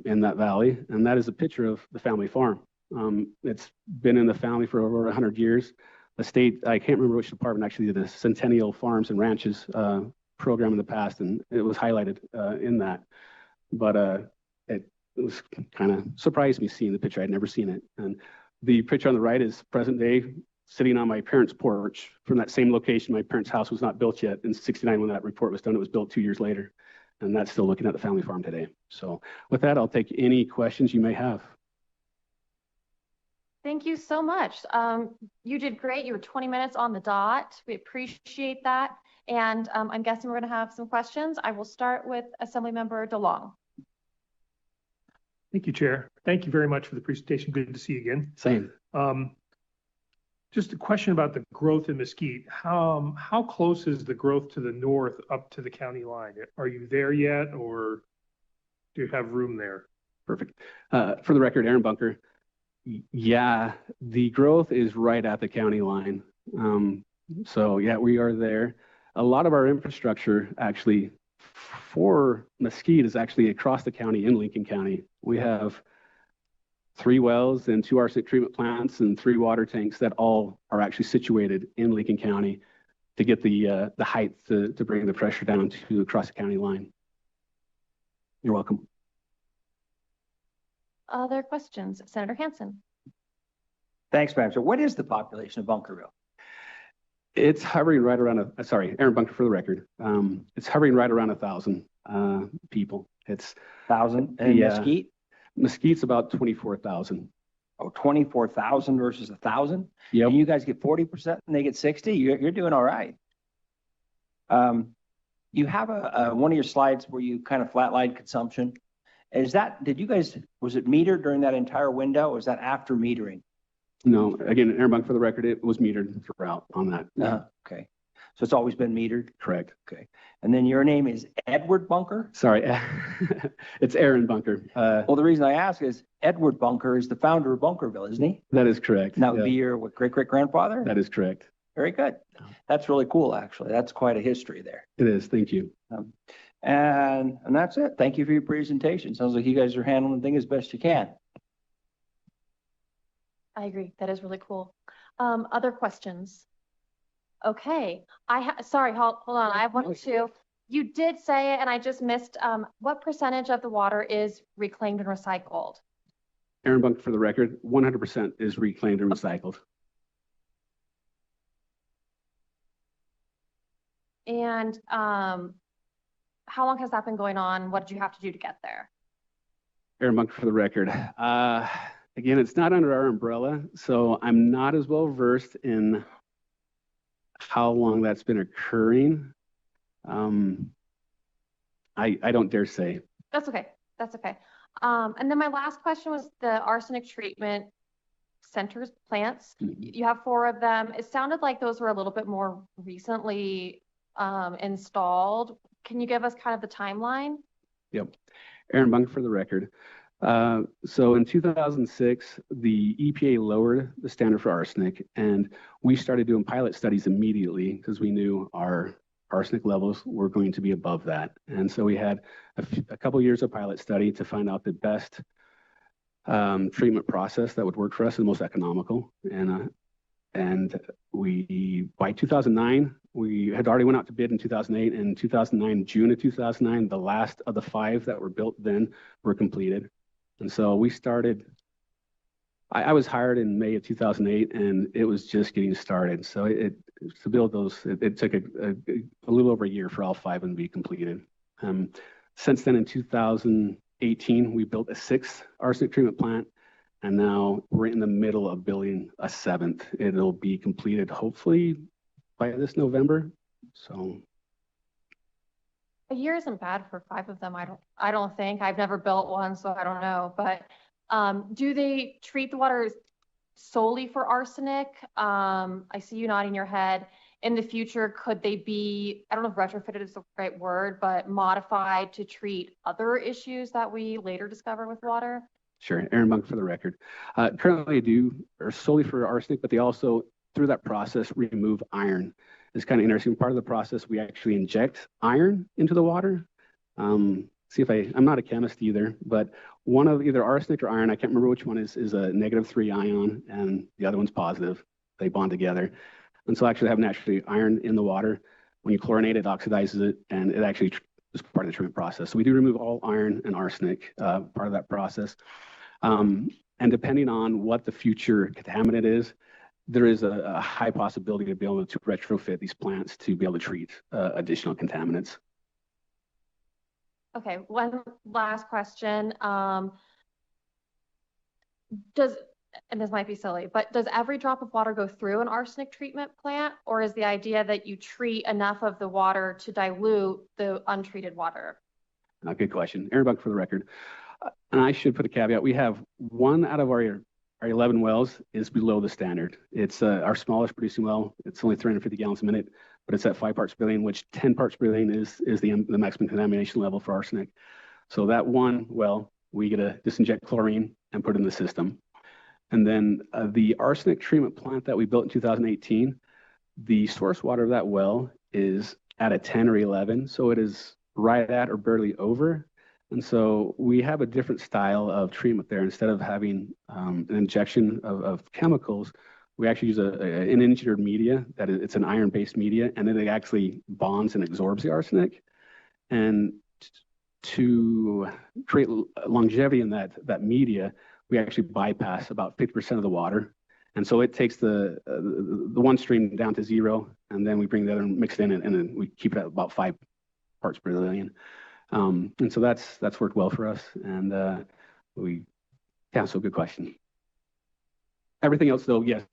in that valley, and that is a picture of the family farm. It's been in the family for over 100 years. the state, I can't remember which department actually did the Centennial Farms and Ranches program in the past, and it was highlighted in that. But it was kind of surprised me seeing the picture. I'd never seen it. And the picture on the right is present day, sitting on my parents' porch from that same location. My parents' house was not built yet in '69 when that report was done. It was built 2 years later. And that's still looking at the family farm today. So with that, I'll take any questions you may have. Thank you so much. You did great. You were 20 minutes on the dot. We appreciate that. And I'm guessing we're going to have some questions. I will start with Assemblymember DeLong. Thank you, Chair. Thank you very much for the presentation. Good to see you again. Same. Just a question about the growth in Mesquite. How close is the growth to the north up to the county line? Are you there yet, or do you have room there? Perfect. For the record, Aaron Bunker. Yeah, the growth is right at the county line. So yeah, we are there. A lot of our infrastructure actually for Mesquite is actually across the county in Lincoln County. We have 3 wells and 2 arsenic treatment plants and 3 water tanks that all are actually situated in Lincoln County to get the height to bring the pressure down to across the county line. You're welcome. Other questions? Senator Hansen. Thanks, ma'am. So what is the population of Bunkerville? It's hovering right around sorry, Aaron Bunker for the record. It's hovering right around 1,000 people. It's 1,000 and Mesquite? Mesquite's about 24,000. Oh, 24,000 versus 1,000? Yep. And you guys get 40% and they get 60? You're doing all right. You have one of your slides where you kind of flatlined consumption. Was it metered during that entire window, or was that after metering? No, again, Aaron Bunker for the record, it was metered throughout on that. Okay. So it's always been metered? Correct. Okay. And then your name is Edward Bunker? Sorry, it's Aaron Bunker. Well, the reason I ask is Edward Bunker is the founder of Bunkerville, isn't he? That is correct. And that would be your great-great-grandfather? That is correct. Very good. That's really cool, actually. That's quite a history there. It is. Thank you. And that's it. Thank you for your presentation. Sounds like you guys are handling things as best you can. I agree. That is really cool. Other questions? Okay. Sorry, hold on. I have one too. You did say it, and I just missed. What percentage of the water is reclaimed and recycled? Aaron Bunker for the record, 100% is reclaimed and recycled. And how long has that been going on? What did you have to do to get there? Aaron Bunker for the record. Again, it's not under our umbrella, so I'm not as well versed in how long that's been occurring. I don't dare say. That's okay. That's okay. And then my last question was the arsenic treatment centers, plants. You have 4 of them. It sounded like those were a little bit more recently installed. Can you give us kind of the timeline? Yep. Aaron Bunker for the record. So in 2006, the EPA lowered the standard for arsenic, and we started doing pilot studies immediately because we knew our arsenic levels were going to be above that. And so we had a couple years of pilot study to find out the best treatment process that would work for us and most economical. And we, by 2009, we had already went out to bid in 2008. And 2009, June of 2009, the last of the 5 that were built then were completed. And so we started, I was hired in May of 2008, and it was just getting started. So to build those, it took a little over a year for all 5 of them to be completed. Since then, in 2018, we built a 6th arsenic treatment plant, and now we're in the middle of building a 7th. It'll be completed hopefully by this November. So a year isn't bad for 5 of them. I don't think. I've never built one, so I don't know. But do they treat the water solely for arsenic? I see you nodding your head. In the future, could they be, I don't know if retrofitted is the right word, but modified to treat other issues that we later discover with water? Sure, Aaron Bunker for the record. Currently they are solely for arsenic, but they also, through that process, remove iron. It's kind of interesting. Part of the process, we actually inject iron into the water. I'm not a chemist either, but one of either arsenic or iron, I can't remember which one is a -3 ion, and the other one's positive. they bond together. And so actually have naturally iron in the water. When you chlorinate it, oxidizes it, and it actually is part of the treatment process. So we do remove all iron and arsenic, part of that process. And depending on what the future contaminant is, there is a high possibility to be able to retrofit these plants to be able to treat additional contaminants. Okay, one last question. And this might be silly, but does every drop of water go through an arsenic treatment plant, or is the idea that you treat enough of the water to dilute the untreated water? Good question. Aaron Buck for the record. And I should put a caveat. We have 1 out of our 11 wells is below the standard. It's our smallest producing well. It's only 350 gallons a minute, but it's at 5 parts per billion, which 10 parts per billion is the maximum contamination level for arsenic. So that one well, we get to disinject chlorine and put it in the system. And then the arsenic treatment plant that we built in 2018, the source water of that well is at a 10 or 11. So it is right at or barely over. And so we have a different style of treatment there. Instead of having an injection of chemicals, we actually use an engineered media it's an iron-based media, and then it actually bonds and absorbs the arsenic. And to create longevity in that media, we actually bypass about 50% of the water. And so it takes the one stream down to 0, and then we bring the other and mix it in, and then we keep it at about 5 parts per billion. And so that's worked well for us. And so good question. Everything else though, yes,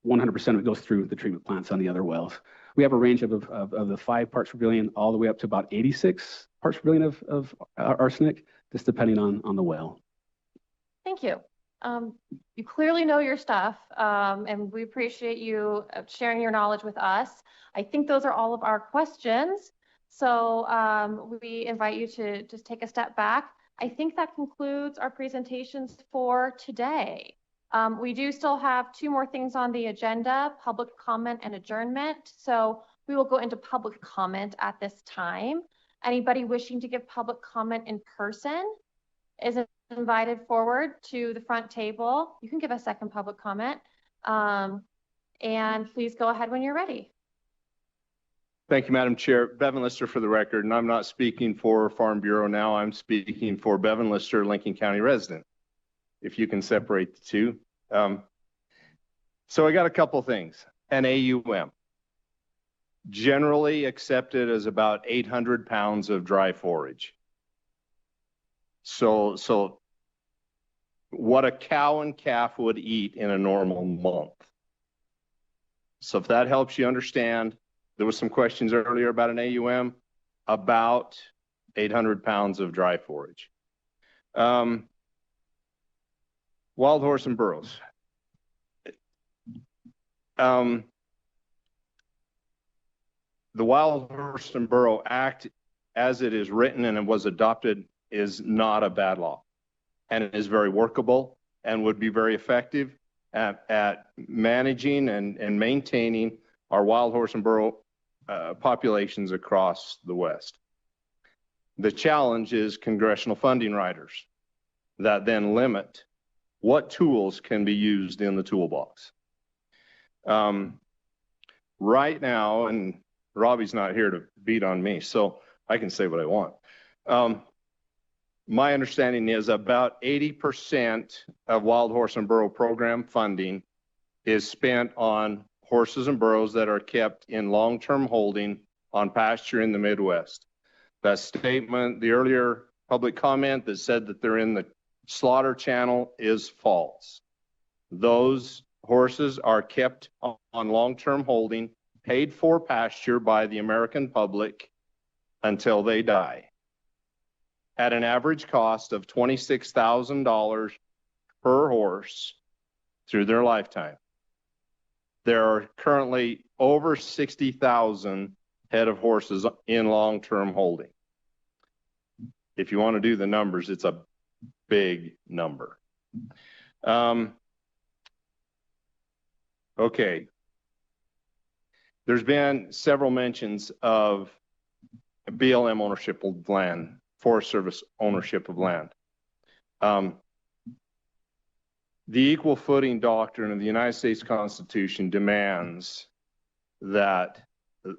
100% of it goes through the treatment plants on the other wells. We have a range of the 5 parts per billion all the way up to about 86 parts per billion of arsenic, just depending on the well. Thank you. You clearly know your stuff, and we appreciate you sharing your knowledge with us. I think those are all of our questions. So we invite you to just take a step back. I think that concludes our presentations for today. We do still have 2 more things on the agenda, public comment and adjournment. So we will go into public comment at this time. Anybody wishing to give public comment in person is invited forward to the front table. You can give a second public comment. And please go ahead when you're ready. Thank you, Madam Chair. Bevan Lister for the record, and I'm not speaking for Farm Bureau now. I'm speaking for Bevan Lister, Lincoln County resident, if you can separate the two. So I got a couple things. An AUM, generally accepted as about 800 pounds of dry forage. So what a cow and calf would eat in a normal month. So if that helps you understand, there was some questions earlier about an AUM, about 800 pounds of dry forage. Wild horse and burros. The Wild Horse and Burro Act, as it is written and it was adopted, is not a bad law, and it is very workable and would be very effective at managing and maintaining our wild horse and burro populations across the West. The challenge is congressional funding riders that then limit what tools can be used in the toolbox. Right now, and Robbie's not here to beat on me, so I can say what I want. My understanding is about 80% of wild horse and burro program funding is spent on horses and burros that are kept in long-term holding on pasture in the Midwest. That statement, the earlier public comment that said that they're in the slaughter channel, is false. Those horses are kept on long-term holding, paid for pasture by the American public until they die, at an average cost of $26,000 per horse through their lifetime. There are currently over 60,000 head of horses in long-term holding. If you want to do the numbers, it's a big number. Okay. There's been several mentions of BLM ownership of land, Forest Service ownership of land. The equal footing doctrine of the United States Constitution demands that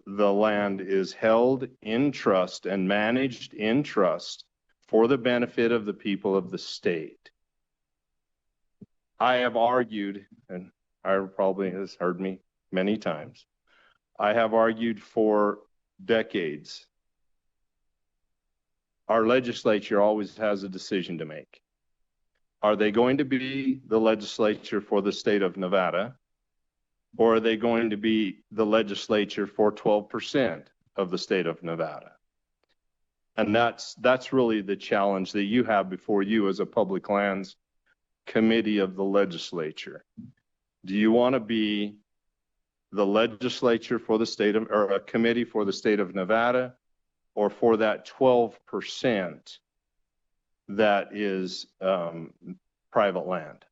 the land is held in trust and managed in trust for the benefit of the people of the state. I have argued, and Ira probably has heard me many times, I have argued for decades. Our legislature always has a decision to make. Are they going to be the legislature for the state of Nevada, or are they going to be the legislature for 12% of the state of Nevada? And that's really the challenge that you have before you as a public lands committee of the legislature. Do you want to be the legislature for the state of, or a committee for the state of Nevada, or for that 12% that is private land?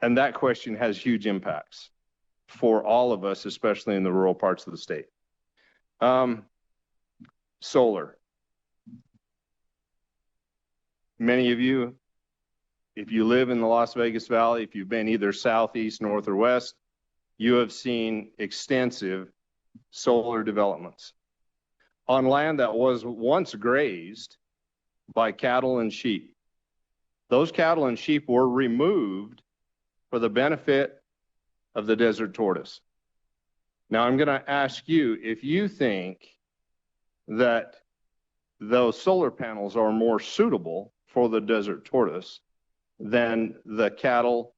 And that question has huge impacts for all of us, especially in the rural parts of the state. Solar. Many of you, if you live in the Las Vegas Valley, if you've been either southeast, north, or west, you have seen extensive solar developments on land that was once grazed by cattle and sheep. Those cattle and sheep were removed for the benefit of the desert tortoise. Now I'm going to ask you if you think that those solar panels are more suitable for the desert tortoise than the cattle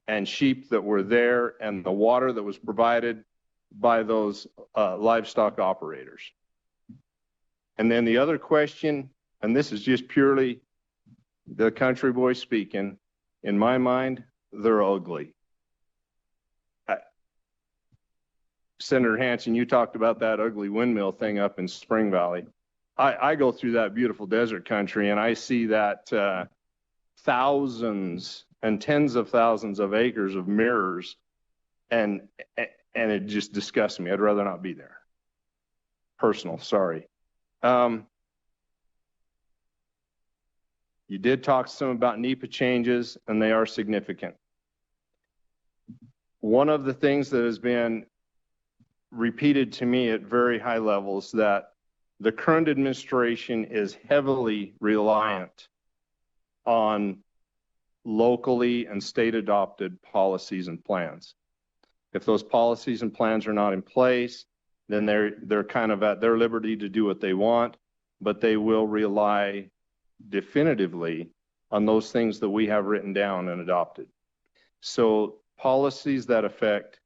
and sheep that were there and the water that was provided by those livestock operators. And then the other question, and this is just purely the country boy speaking, in my mind, they're ugly. Senator Hansen, you talked about that ugly windmill thing up in Spring Valley. I go through that beautiful desert country and I see that thousands and tens of thousands of acres of mirrors, and it just disgusts me. I'd rather not be there. Personal, sorry. You did talk some about NEPA changes, and they are significant. One of the things that has been repeated to me at very high levels that the current administration is heavily reliant on locally and state adopted policies and plans. If those policies and plans are not in place, then they're kind of at their liberty to do what they want, but they will rely definitively on those things that we have written down and adopted. So policies that affect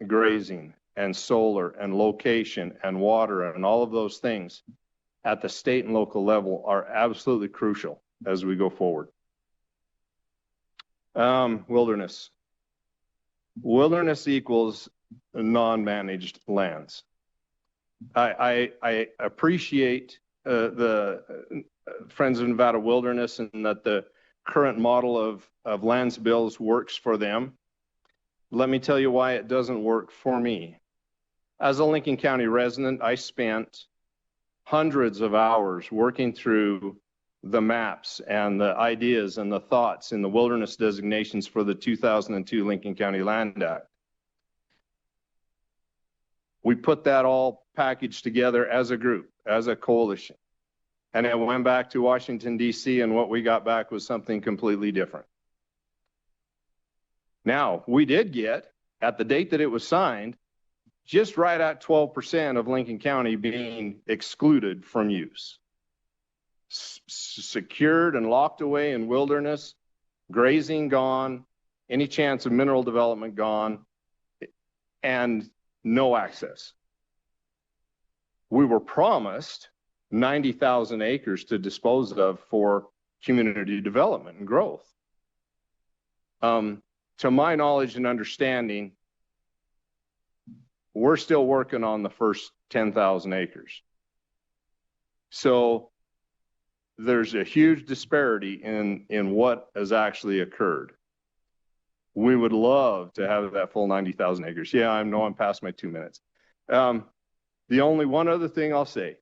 grazing and solar and location and water and all of those things at the state and local level are absolutely crucial as we go forward. Wilderness. Wilderness equals non-managed lands. I appreciate the Friends of Nevada Wilderness and that the current model of lands bills works for them. Let me tell you why it doesn't work for me. As a Lincoln County resident, I spent hundreds of hours working through the maps and the ideas and the thoughts in the wilderness designations for the 2002 Lincoln County Land Act. We put that all packaged together as a group, as a coalition. And it went back to Washington, D.C., and what we got back was something completely different. Now, we did get, at the date that it was signed, just right at 12% of Lincoln County being excluded from use. Secured and locked away in wilderness, grazing gone, any chance of mineral development gone, and no access. We were promised 90,000 acres to dispose of for community development and growth. To my knowledge and understanding, we're still working on the first 10,000 acres. So there's a huge disparity in what has actually occurred. We would love to have that full 90,000 acres. Yeah, I know I'm past my 2 minutes. The only one other thing I'll say,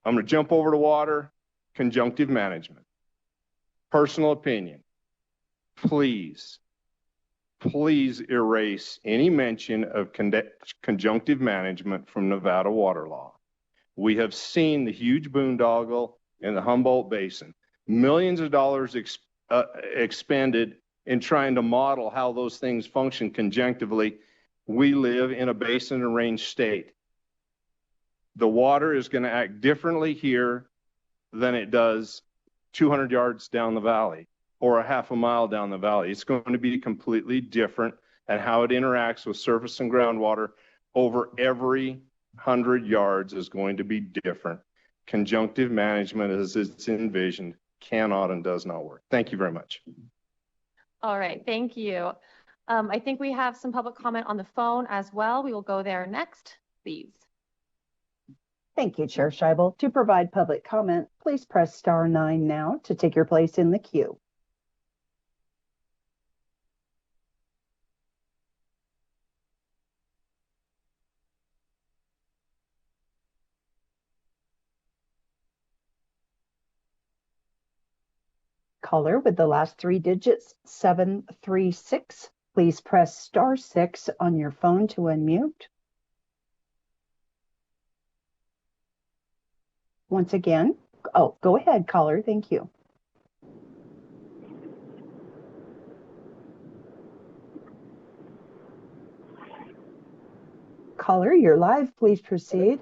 I'm going to jump over to water, conjunctive management. personal opinion, please erase any mention of conjunctive management from Nevada water law. We have seen the huge boondoggle in the Humboldt Basin, millions of dollars expended in trying to model how those things function conjunctively. We live in a basin and range state. The water is going to act differently here than it does 200 yards down the valley or a half a mile down the valley. It's going to be completely different, and how it interacts with surface and groundwater over every 100 yards is going to be different. Conjunctive management as it's envisioned cannot and does not work. Thank you very much. All right, thank you. I think we have some public comment on the phone as well. We will go there next, please. Thank you, Chair Scheibel. To provide public comment, please press *9 now to take your place in the queue. Caller with the last 3 digits, 736. Please press *6 on your phone to unmute. Once again, go ahead, caller. Thank you. Caller, you're live. Please proceed.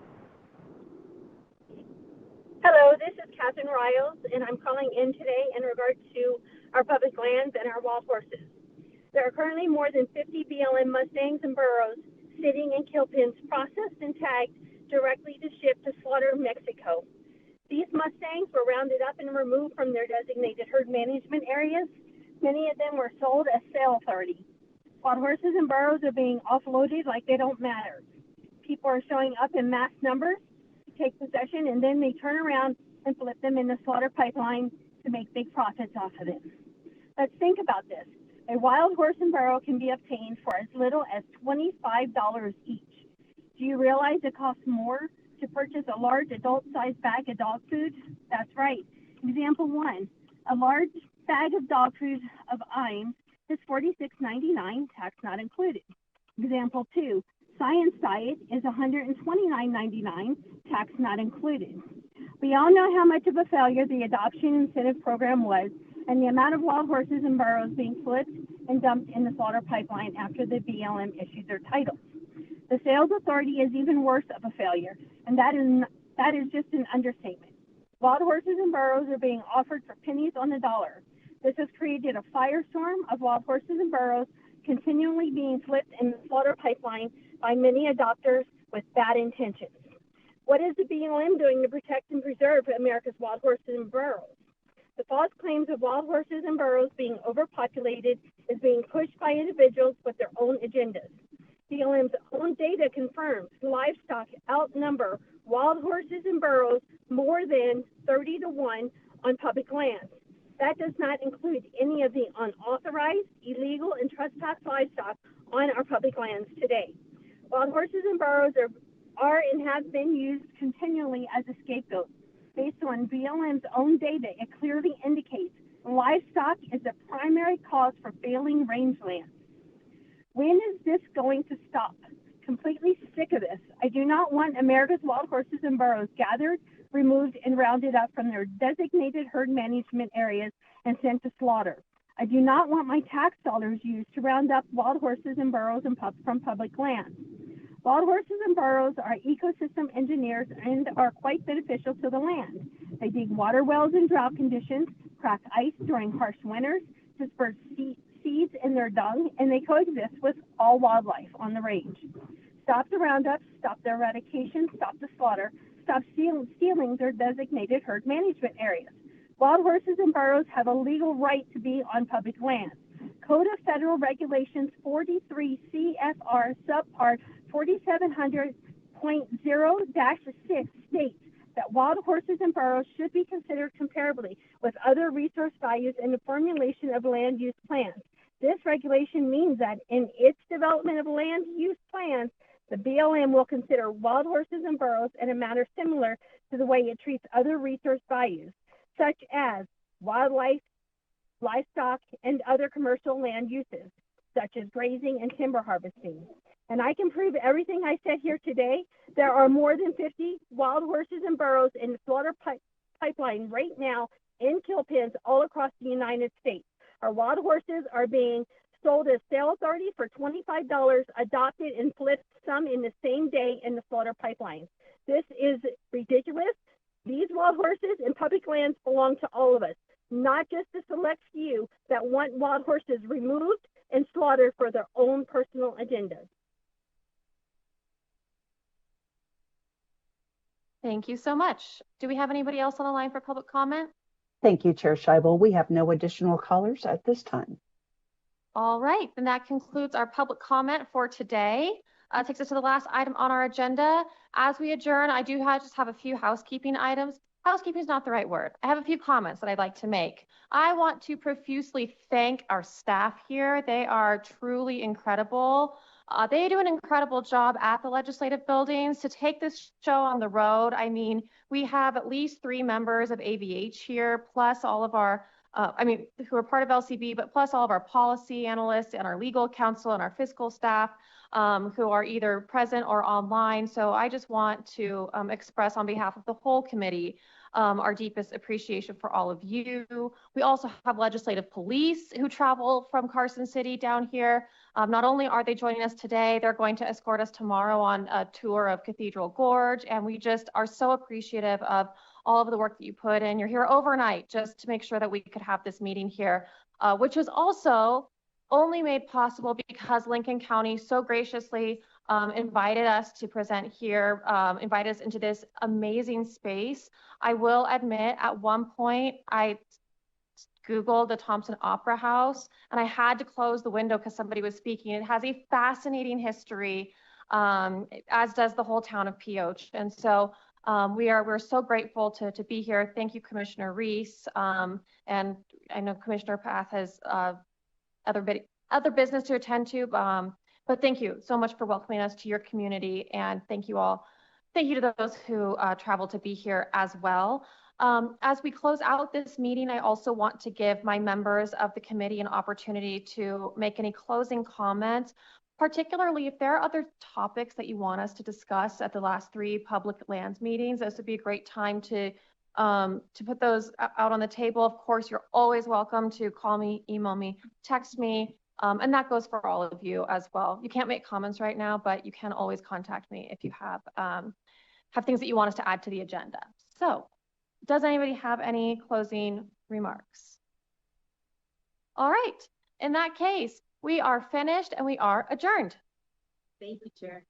Hello, this is Catherine Riles, and I'm calling in today in regard to our public lands and our wild horses. There are currently more than 50 BLM Mustangs and burros sitting in kill pens processed and tagged directly to ship to slaughter Mexico. These Mustangs were rounded up and removed from their designated herd management areas. Many of them were sold as sale authority. Wild horses and burros are being offloaded like they don't matter. People are showing up in mass numbers to take possession, and then they turn around and flip them in the slaughter pipeline to make big profits off of them. Let's think about this. A wild horse and burro can be obtained for as little as $25 each. Do you realize it costs more to purchase a large adult-sized bag of dog food? That's right. Example 1, a large bag of dog food of Iams is $46.99, tax not included. Example 2, Science Diet is $129.99, tax not included. We all know how much of a failure the adoption incentive program was, and the amount of wild horses and burros being flipped and dumped in the slaughter pipeline after the BLM issued their titles. The sales authority is even worse of a failure, and that is just an understatement. Wild horses and burros are being offered for pennies on the dollar. This has created a firestorm of wild horses and burros continually being flipped in the slaughter pipeline by many adopters with bad intentions. What is the BLM doing to protect and preserve America's wild horses and burros? The false claims of wild horses and burros being overpopulated is being pushed by individuals with their own agendas. BLM's own data confirms livestock outnumber wild horses and burros more than 30-1 on public lands. That does not include any of the unauthorized, illegal, and trespass livestock on our public lands today. Wild horses and burros are and have been used continually as a scapegoat. Based on BLM's own data, it clearly indicates livestock is the primary cause for failing rangelands. When is this going to stop? Completely sick of this. I do not want America's wild horses and burros gathered, removed, and rounded up from their designated herd management areas and sent to slaughter. I do not want my tax dollars used to round up wild horses and burros from public lands. Wild horses and burros are ecosystem engineers and are quite beneficial to the land. They dig water wells in drought conditions, crack ice during harsh winters, disperse seeds in their dung, and they coexist with all wildlife on the range. Stop the roundups, stop the eradication, stop the slaughter, stop stealing their designated herd management areas. Wild horses and burros have a legal right to be on public lands. Code of Federal Regulations 43 CFR subpart 4700.0-6 states that wild horses and burros should be considered comparably with other resource values in the formulation of land use plans. This regulation means that in its development of land use plans, the BLM will consider wild horses and burros in a manner similar to the way it treats other resource values, such as wildlife livestock, and other commercial land uses, such as grazing and timber harvesting. And I can prove everything I said here today. There are more than 50 wild horses and burros in the slaughter pipeline right now in kill pens all across the United States. Our wild horses are being sold as sale authority for $25, adopted and flipped, some in the same day in the slaughter pipelines. This is ridiculous. These wild horses and public lands belong to all of us, not just the select few that want wild horses removed and slaughtered for their own personal agendas. Thank you so much. Do we have anybody else on the line for public comment? Thank you, Chair Scheibel. We have no additional callers at this time. All right, then that concludes our public comment for today. Takes us to the last item on our agenda. As we adjourn, I do just have a few housekeeping items. Housekeeping is not the right word. I have a few comments that I'd like to make. I want to profusely thank our staff here. They are truly incredible. They do an incredible job at the legislative buildings to take this show on the road. I mean, we have at least 3 members of AVH here, plus all of our, who are part of LCB, but plus all of our policy analysts and our legal counsel and our fiscal staff who are either present or online. So I just want to express on behalf of the whole committee our deepest appreciation for all of you. We also have legislative police who travel from Carson City down here. Not only are they joining us today, they're going to escort us tomorrow on a tour of Cathedral Gorge. And we just are so appreciative of all of the work that you put in. You're here overnight just to make sure that we could have this meeting here, which was also only made possible because Lincoln County so graciously invited us to present here, invited us into this amazing space. I will admit at one point I Googled the Thompson Opera House and I had to close the window because somebody was speaking. It has a fascinating history, as does the whole town of Pioche. And so we're so grateful to be here. Thank you, Commissioner Reese. And I know Commissioner Path has other business to attend to, but thank you so much for welcoming us to your community, and thank you all. Thank you to those who traveled to be here as well. As we close out this meeting, I also want to give my members of the committee an opportunity to make any closing comments, particularly if there are other topics that you want us to discuss at the last 3 public lands meetings. This would be a great time to put those out on the table. Of course, you're always welcome to call me, email me, text me, and that goes for all of you as well. You can't make comments right now, but you can always contact me if you have things that you want us to add to the agenda. So, does anybody have any closing remarks? All right, in that case, we are finished and we are adjourned. Thank you, Chair.